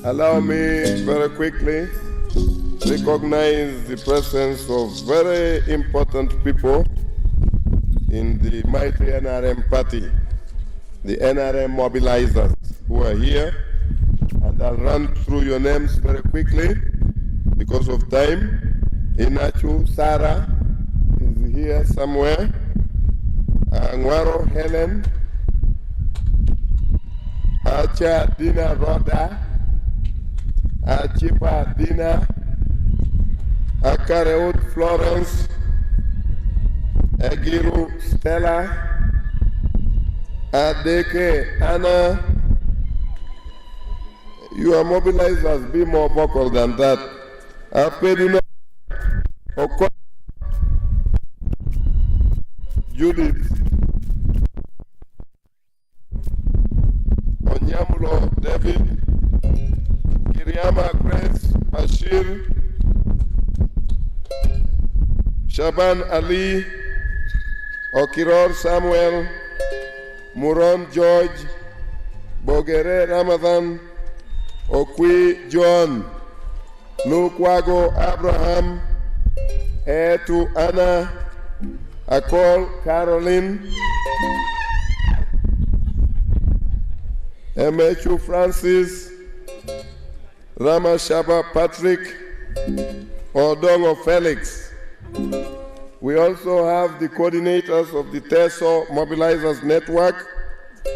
Allow me very quickly recognize the presence of very important people in the mighty NRM party, the NRM mobilizers who are here. And I'll run through your names very quickly because of time. Inachu Sarah is here somewhere. Ngwaro Helen. Acha Dina Roda. Achipa Dina. Akareut Florence. Egiru Stella. Adeke Anna. You are mobilizers, be more vocal than that. Apedina Oko Judith Onyamulo David Kiriama Grace Bashir Shaban Ali Okiror Samuel Muron George Bogere Ramadan Okwi John Lukwago Abraham Etu Anna Akol Caroline Emechu Francis Ramashaba Patrick Odongo Felix. We also have the coordinators of the Teso Mobilizers Network,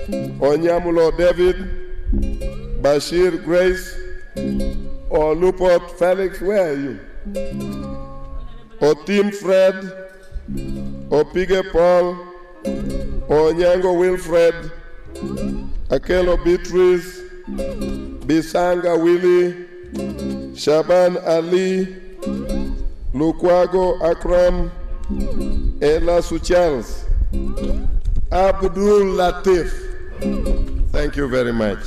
Onyamulo David, Bashir Grace, or Lupot Felix, where are you? Otim Fred, Opige Paul, Onyango Wilfred, Akelo Beatrice, Bisanga Willie, Shaban Ali, Lukwago Akram, Ella Suchals, Abdul Latif. Thank you very much.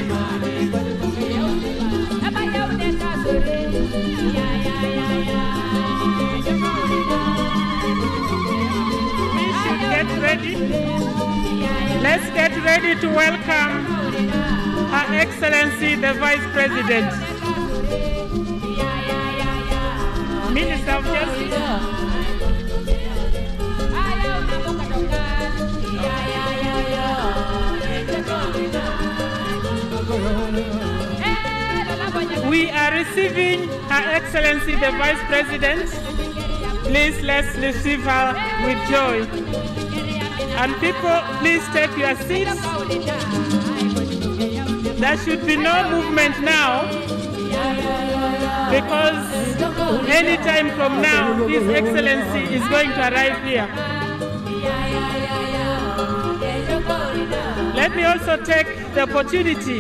Mali, get ready to welcome Her Excellency the Vice President, Minister of Justice. We are receiving Her Excellency the Vice President. Please let's receive her with joy. And people, please take your seats. There should be no movement now, because any time from now, His Excellency is going to arrive here. Let me also take the opportunity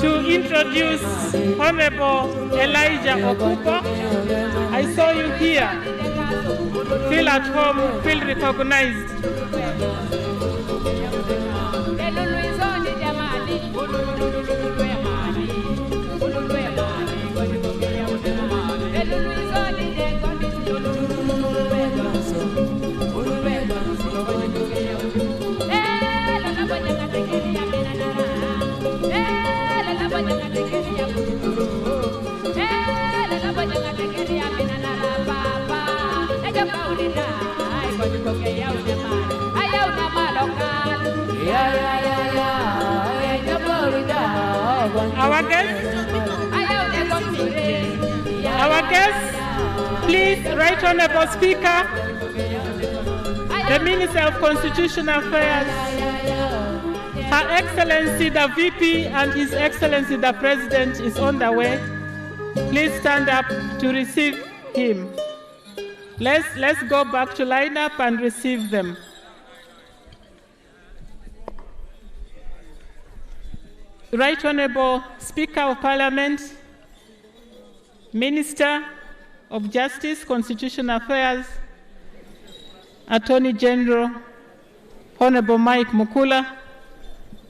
to introduce Honorable Elijah Okupo. I saw you here. Feel at home, feel recognized. Our guests, please, Right Honorable Speaker, the Minister of Constitutional Affairs, Her Excellency the VP and His Excellency the President is on the way. Please stand up to receive him. Let's go back to line up and receive them. Right Honorable Speaker of Parliament, Minister of Justice, Constitutional Affairs, Attorney General, Honorable Mike Mukula,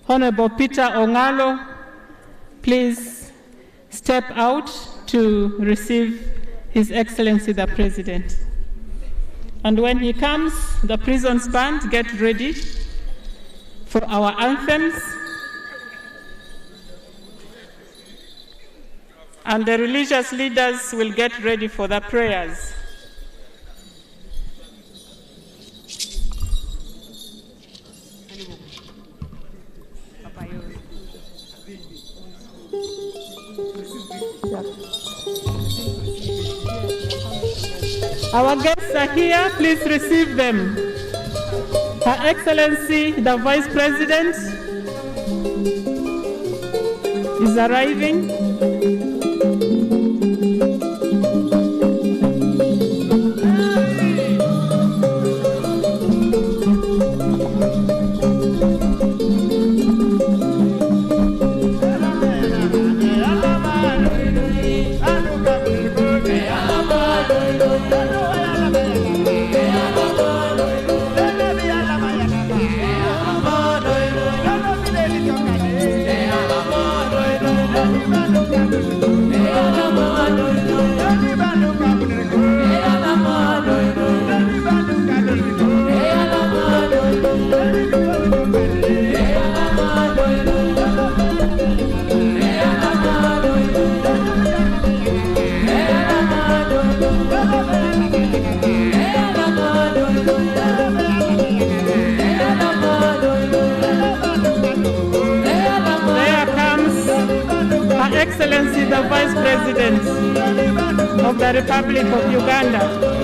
Honorable Peter Ongalo, please step out to receive His Excellency the President. And when he comes, the prisons band, get ready for our anthems. And the religious leaders will get ready for the prayers. Our guests are here, please receive them. Her Excellency, the Vice President, is arriving. Excellency, the Vice President of the Republic of Uganda.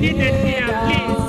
needed here, please.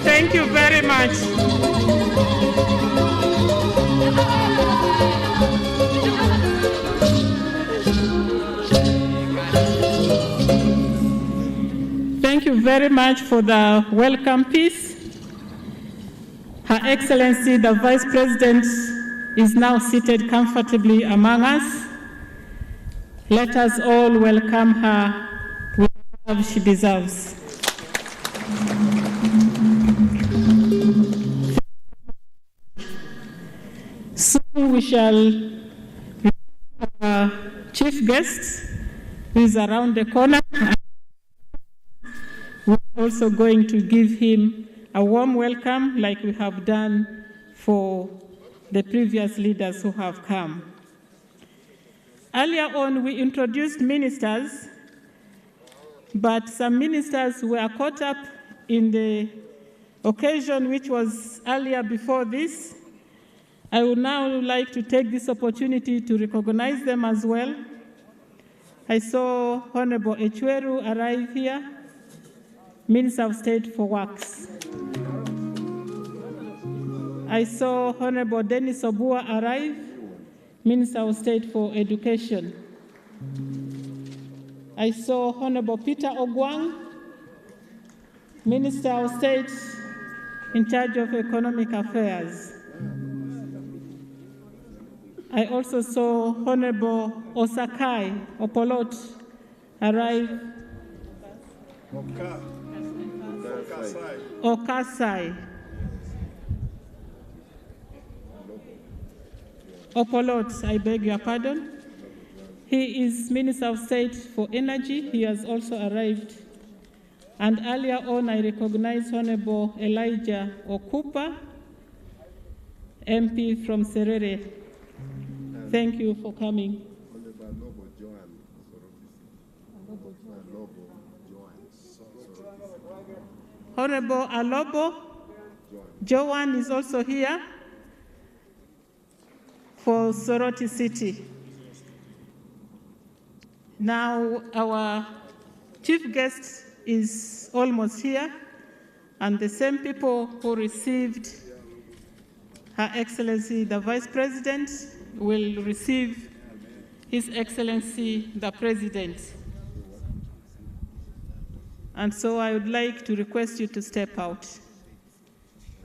Thank you very much. Thank you very much for the welcome piece. Her Excellency, the Vice President, is now seated comfortably among us. Let us all welcome her with the love she deserves. Soon we shall meet our chief guest, who is around the corner. We're also going to give him a warm welcome like we have done for the previous leaders who have come. Earlier on, we introduced ministers, but some ministers were caught up in the occasion which was earlier before this. I would now like to take this opportunity to recognize them as well. I saw Honorable Echweru arrive here. Minister of State for Works. I saw Honorable Dennis Obua arrive, Minister of State for Education. I saw Honorable Peter Ogwang, Minister of State in charge of Economic Affairs. I also saw Honorable Osakai Opolot arrive. Okasai. Opolot, I beg your pardon. He is Minister of State for Energy. He has also arrived. And earlier on, I recognized Honorable Elijah Okupa, MP from Serere. Thank you for coming. Honorable Alobo Joan is also here for Soroti City. Now our chief guest is almost here, and the same people who received Her Excellency the Vice President will receive His Excellency the President. And so I would like to request you to step out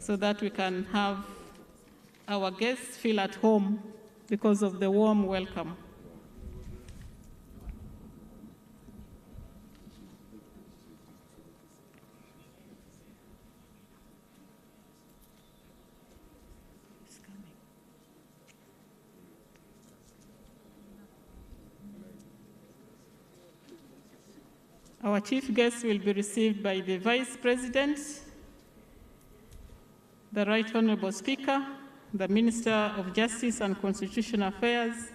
so that we can have our guests feel at home because of the warm welcome. Our chief guest will be received by the Vice President, the Right Honorable Speaker, the Minister of Justice and Constitutional Affairs,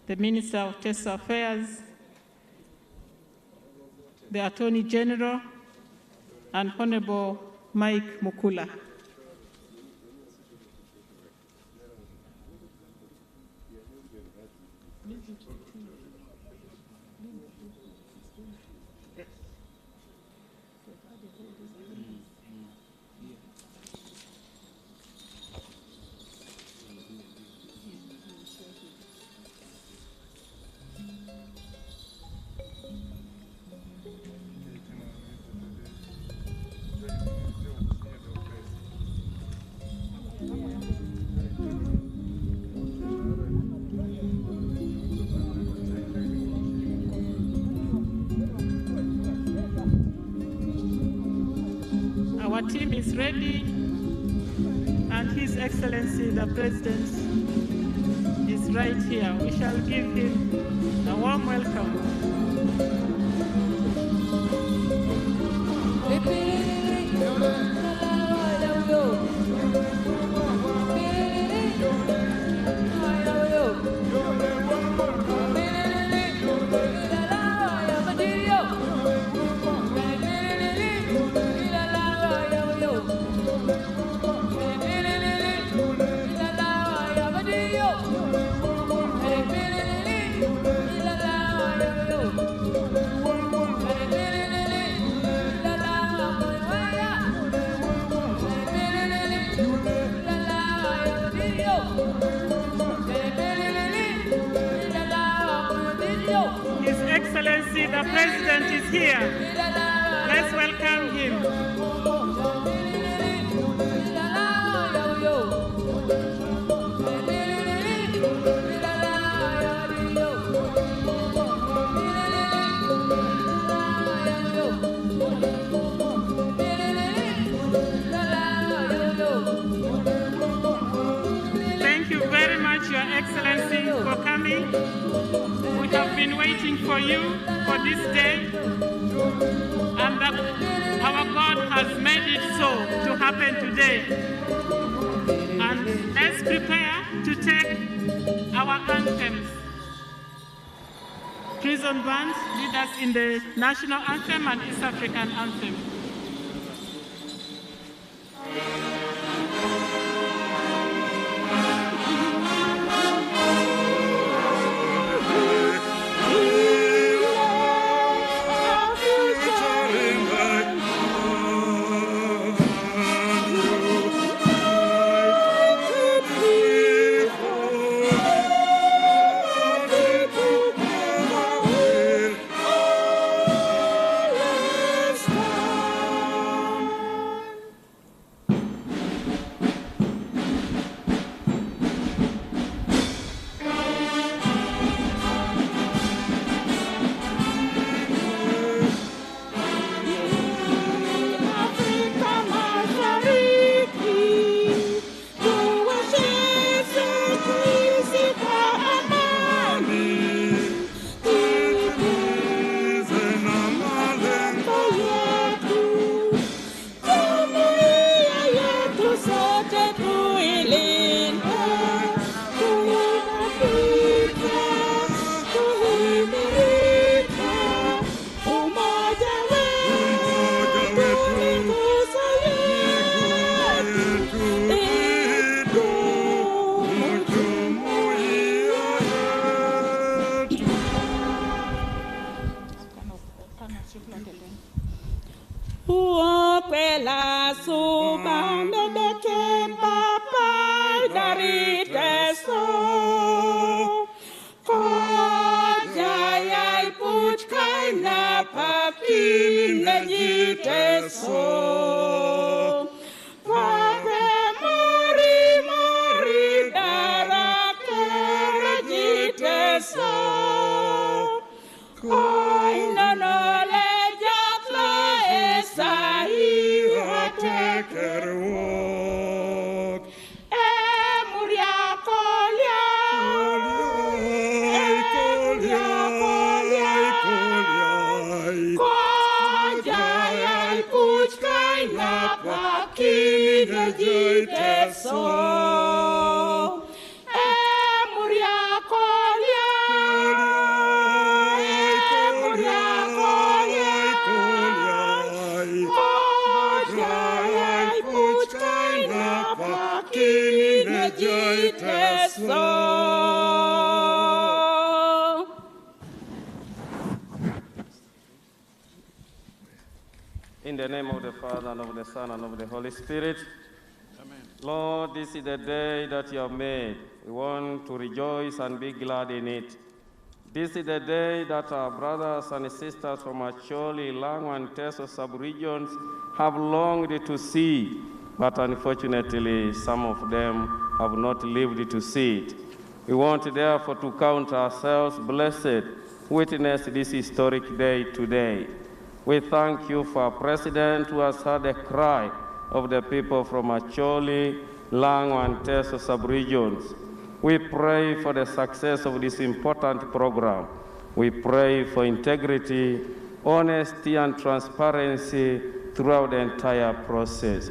the Minister of Teso Affairs, the Attorney General, and Honorable Mike Mukula. Our team is ready, and His Excellency the President is right here. We shall give him a warm welcome. His Excellency the President is here. Let's welcome him. Thank you very much, Your Excellency, for coming. We have been waiting for you for this day, and our God has made it so to happen today. And let's prepare to take our anthems. Prison Band, lead us in the national anthem and East African anthem. In the name of the Father, and of the Son, and of the Holy Spirit. Amen. Lord, this is the day that you have made. We want to rejoice and be glad in it. This is the day that our brothers and sisters from Acholi, Lango and Teso Sub-regions have longed to see, but unfortunately some of them have not lived to see it. We want therefore to count ourselves blessed, witness this historic day today. We thank you for our president who has heard the cry of the people from Acholi, Lango and Teso Sub-regions. We pray for the success of this important program. We pray for integrity, honesty, and transparency throughout the entire process.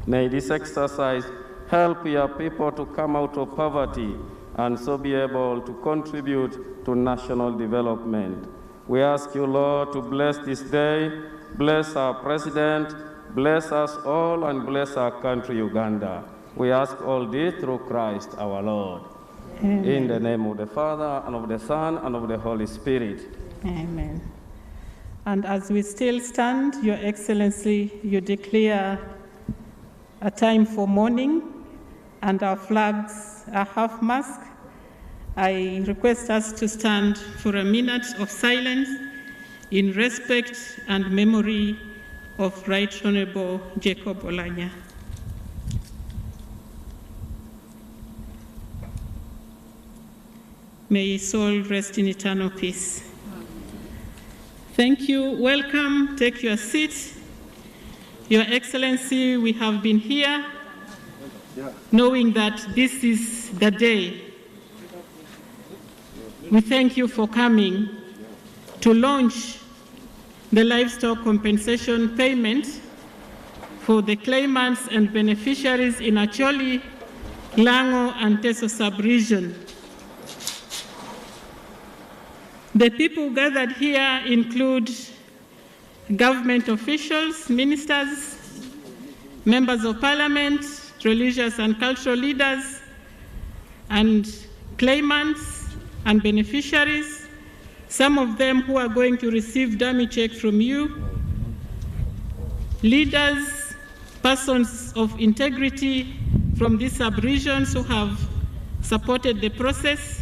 May this exercise help your people to come out of poverty and so be able to contribute to national development. We ask you, Lord, to bless this day, bless our president, bless us all, and bless our country, Uganda. We ask all this through Christ our Lord. Amen. In the name of the Father, and of the Son, and of the Holy Spirit. Amen. And as we still stand, Your Excellency, you declare a time for mourning, and our flags are half-mast. I request us to stand for a minute of silence in respect and memory of Right Honorable Jacob Olanya. May his soul rest in eternal peace. Thank you. Welcome. Take your seat. Your Excellency, we have been here knowing that this is the day. We thank you for coming to launch the livestock compensation payment for the claimants and beneficiaries in Acholi, Lango and Teso Sub-region. The people gathered here include government officials, ministers, members of parliament, religious and cultural leaders, and claimants and beneficiaries, some of them who are going to receive dummy checks from you, leaders, persons of integrity from these sub-regions who have supported the process,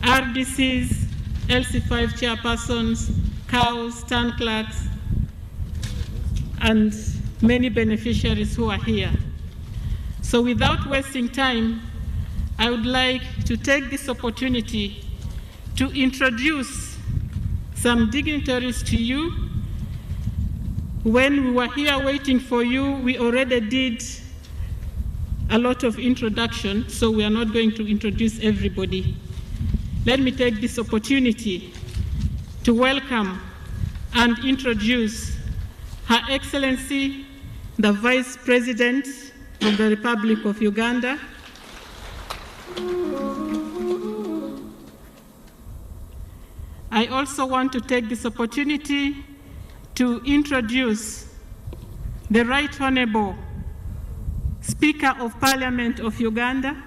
RDCs, LC5 chairpersons, cows, town clerks, and many beneficiaries who are here. So without wasting time, I would like to take this opportunity to introduce some dignitaries to you. When we were here waiting for you, we already did a lot of introduction, so we are not going to introduce everybody. Let me take this opportunity to welcome and introduce Her Excellency, the Vice President of the Republic of Uganda, I also want to take this opportunity to introduce the Right Honorable Speaker of Parliament of Uganda,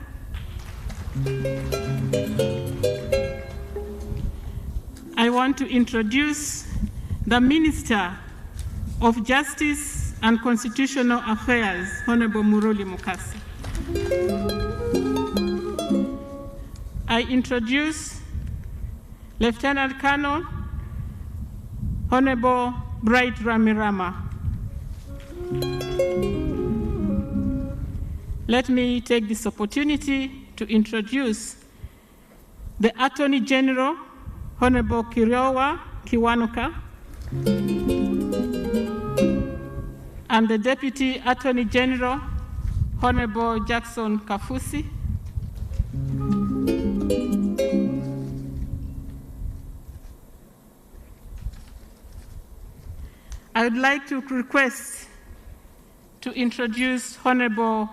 I want to introduce the Minister of Justice and Constitutional Affairs, Honorable Muruli Mukasi. I introduce Lieutenant Colonel Honorable Bright Ramirama. Let me take this opportunity to introduce the Attorney General, Honorable Kiriowa Kiwanuka, and the Deputy Attorney General, Honorable Jackson Kafusi. I would like to request to introduce Honorable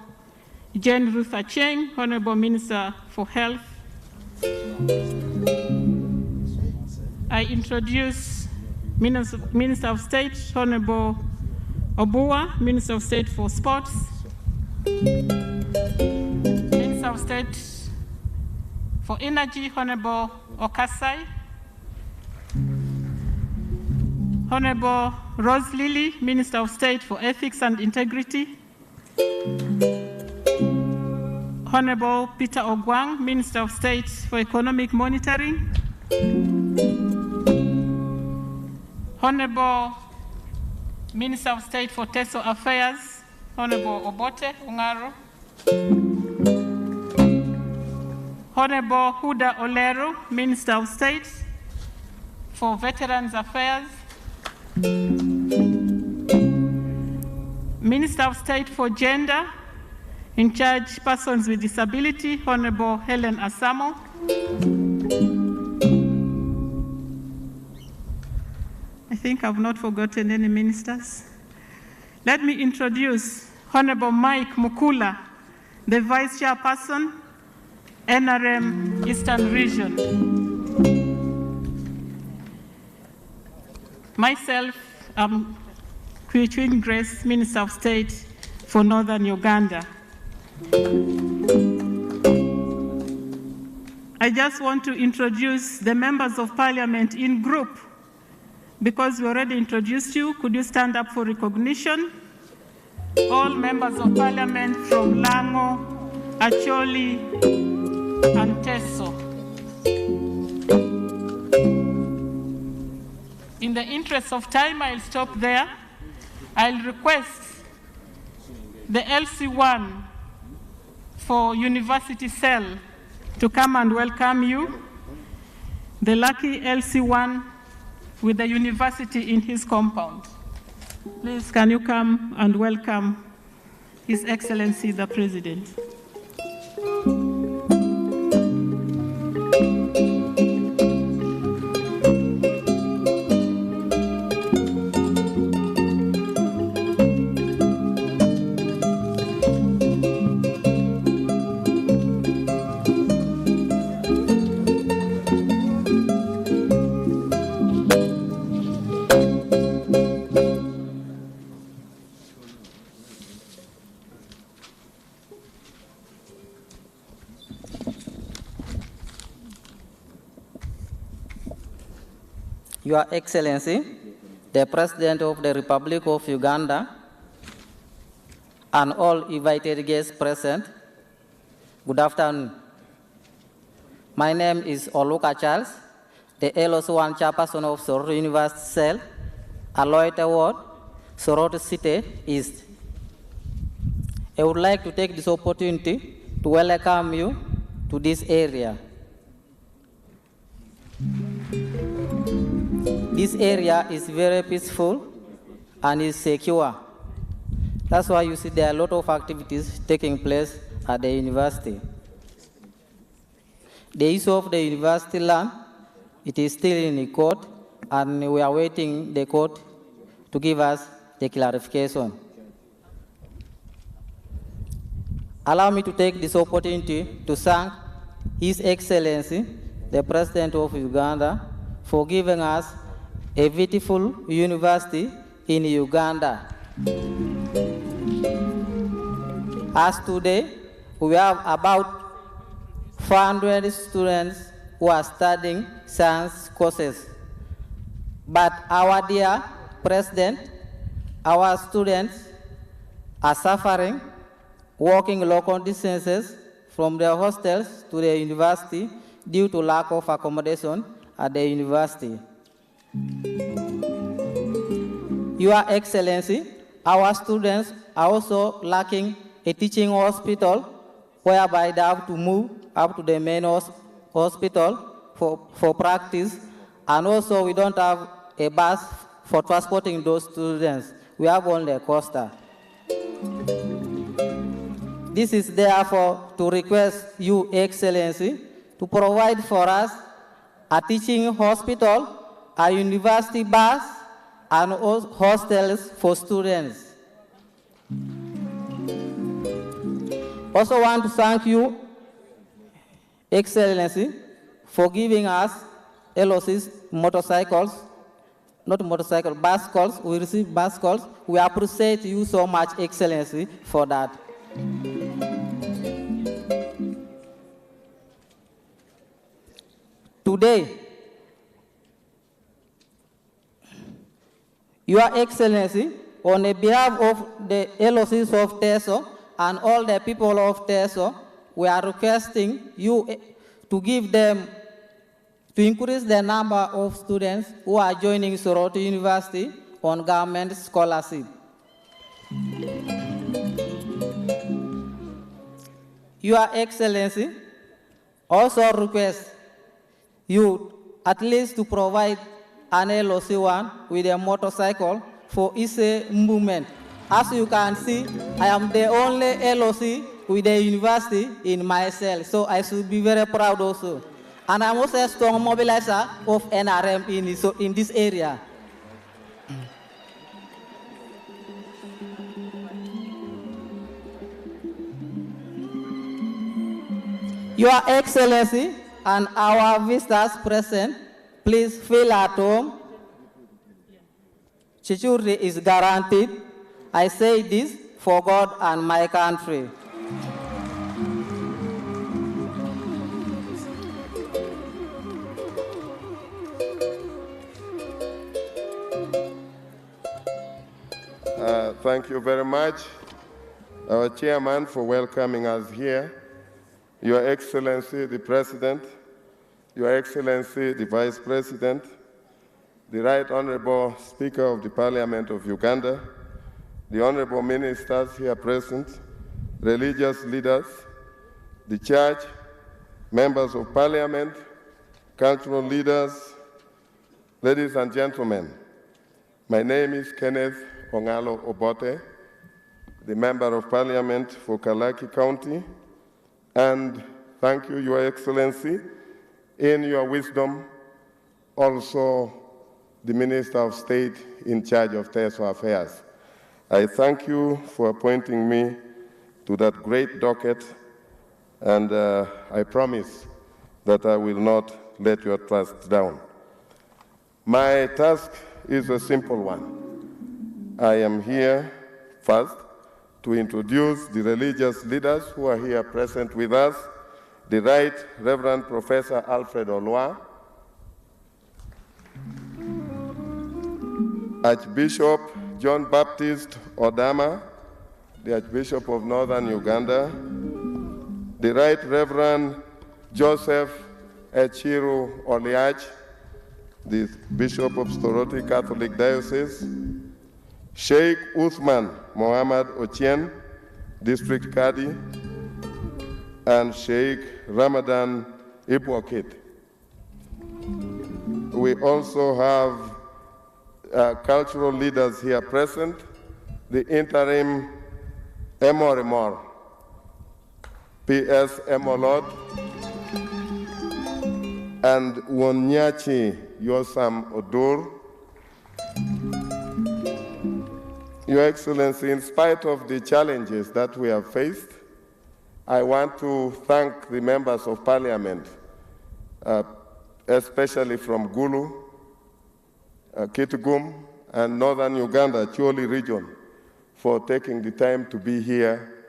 Jane Ruth Acheng, Honorable Minister for Health. I introduce Minister of State, Honorable Obua, Minister of State for Sports. Minister of State for Energy, Honorable Okasai. Honorable Rose Lily, Minister of State for Ethics and Integrity. Honorable Peter Ogwang, Minister of State for Economic Monitoring. Honorable Minister of State for Teso Affairs, Honorable Obote Ungaro. Honorable Huda Olero, Minister of State for Veterans Affairs. Minister of State for Gender, in charge persons with disability, Honorable Helen Asamo. I think I've not forgotten any ministers. Let me introduce Honorable Mike Mukula, the Vice Chairperson, NRM Eastern Region. Myself, I'm Kwichwin Grace, Minister of State for Northern Uganda. I just want to introduce the members of Parliament in group. Because we already introduced you, could you stand up for recognition? All members of Parliament from Lango, Acholi, and Teso. In the interest of time, I'll stop there. I'll request the LC1 for University Cell to come and welcome you. The lucky LC1 with the university in his compound. Please, can you come and welcome His Excellency the President. Your Excellency, the President of the Republic of Uganda, and all invited guests present, good afternoon. My name is Oluka Charles, the LOS1 chairperson of Soroti University Cell, Aloite Ward, Soroti City East. I would like to take this opportunity to welcome you to this area. This area is very peaceful and is secure. That's why you see there are a lot of activities taking place at the university. The issue of the university land, it is still in the court, and we are waiting the court to give us the clarification. Allow me to take this opportunity to thank His Excellency, the President of Uganda, for giving us a beautiful university in Uganda. As today, we have about 400 students who are studying science courses. But our dear President, our students are suffering, walking long distances from their hostels to the university due to lack of accommodation at the university. Your Excellency, our students are also lacking a teaching hospital whereby they have to move up to the main hospital for practice, and also we don't have a bus for transporting those students. We have only a coaster. This is therefore to request you, Excellency, to provide for us a teaching hospital, a university bus, and hostels for students. Also want to thank you, Excellency, for giving us LOC's motorcycles, not motorcycle, bicycles. We receive bicycles. We appreciate you so much, Excellency, for that. Your Excellency, on the behalf of the LOCs of Teso and all the people of Teso, we are requesting you to give them, to increase the number of students who are joining Soroti University on government scholarship. Your Excellency, also request you at least to provide an LOC1 with a motorcycle for easy movement. As you can see, I am the only LOC with a university in my cell, so I should be very proud also. And I'm also a strong mobilizer of NRM in this area. Your Excellency and our visitors present, please feel at home. Security is guaranteed. I say this for God and my country. Thank you very much, our chairman, for welcoming us here. Your Excellency, the President, Your Excellency, the Vice President, the Right Honorable Speaker of the Parliament of Uganda, the Honorable Ministers here present, religious leaders, the Church, members of Parliament, cultural leaders, ladies and gentlemen. My name is Kenneth Ongalo Obote, the Member of Parliament for Kalaki County, and thank you, Your Excellency, in your wisdom, also the Minister of State in charge of Teso Affairs. I thank you for appointing me to that great docket, and I promise that I will not let your trust down. My task is a simple one. I am here first to introduce the religious leaders who are here present with us, the Right Reverend Professor Alfred Olwa, Archbishop John Baptist Odama, the Archbishop of Northern Uganda, the Right Reverend Joseph Echiru Oliach, the Bishop of Soroti Catholic Diocese, Sheikh Uthman Mohammed Ochieng, District Kadi, and Sheikh Ramadan Ibwakit. We also have cultural leaders here present, the interim Emorimor, P.S. Emolod, and Wonyachi Yosam Odur. Your Excellency, in spite of the challenges that we have faced, I want to thank the members of Parliament, especially from Gulu, Kitgum, and Northern Uganda, Acholi region, for taking the time to be here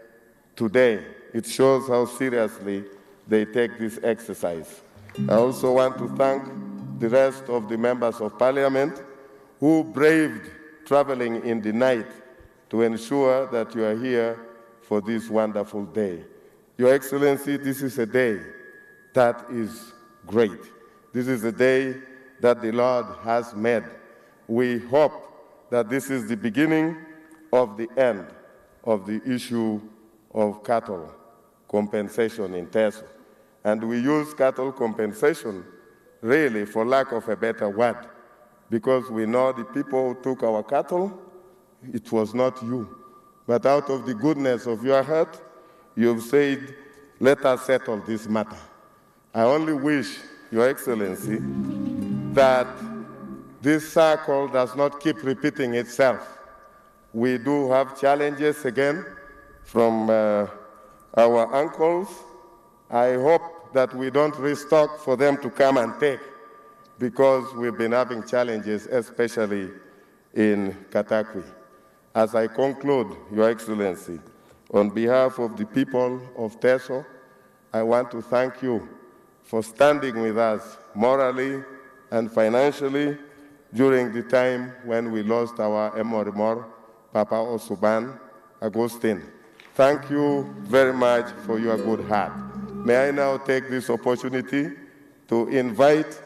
today. It shows how seriously they take this exercise. I also want to thank the rest of the members of Parliament who braved traveling in the night to ensure that you are here for this wonderful day. Your Excellency, this is a day that is great. This is a day that the Lord has made. We hope that this is the beginning of the end of the issue of cattle compensation in Teso. And we use cattle compensation really for lack of a better word, because we know the people who took our cattle, it was not you. But out of the goodness of your heart, you've said, let us settle this matter. I only wish, Your Excellency, that this cycle does not keep repeating itself. We do have challenges again from our uncles. I hope that we don't restock for them to come and take, because we've been having challenges, especially in Katakwi. As I conclude, Your Excellency, on behalf of the people of Teso, I want to thank you for standing with us morally and financially during the time when we lost our Emorimor, Papa Osuban Agustin. Thank you very much for your good heart. May I now take this opportunity to invite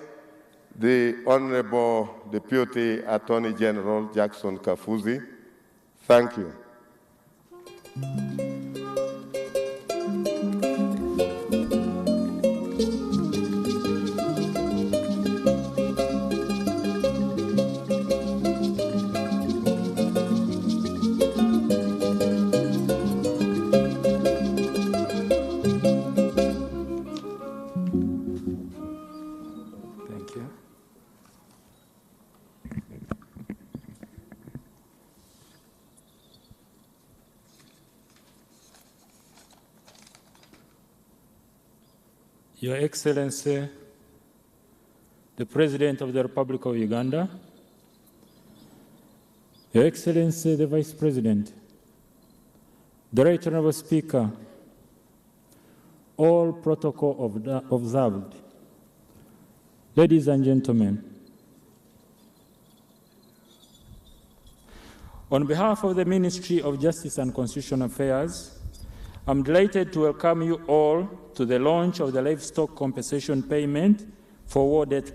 the Honorable Deputy Attorney General Jackson Kafuzi. Thank you. Your Excellency, the President of the Republic of Uganda, Your Excellency, the Vice President, the Right Honorable Speaker, all protocol observed, ladies and gentlemen, on behalf of the Ministry of Justice and Constitutional Affairs, I'm delighted to welcome you all to the launch of the livestock compensation payment for war death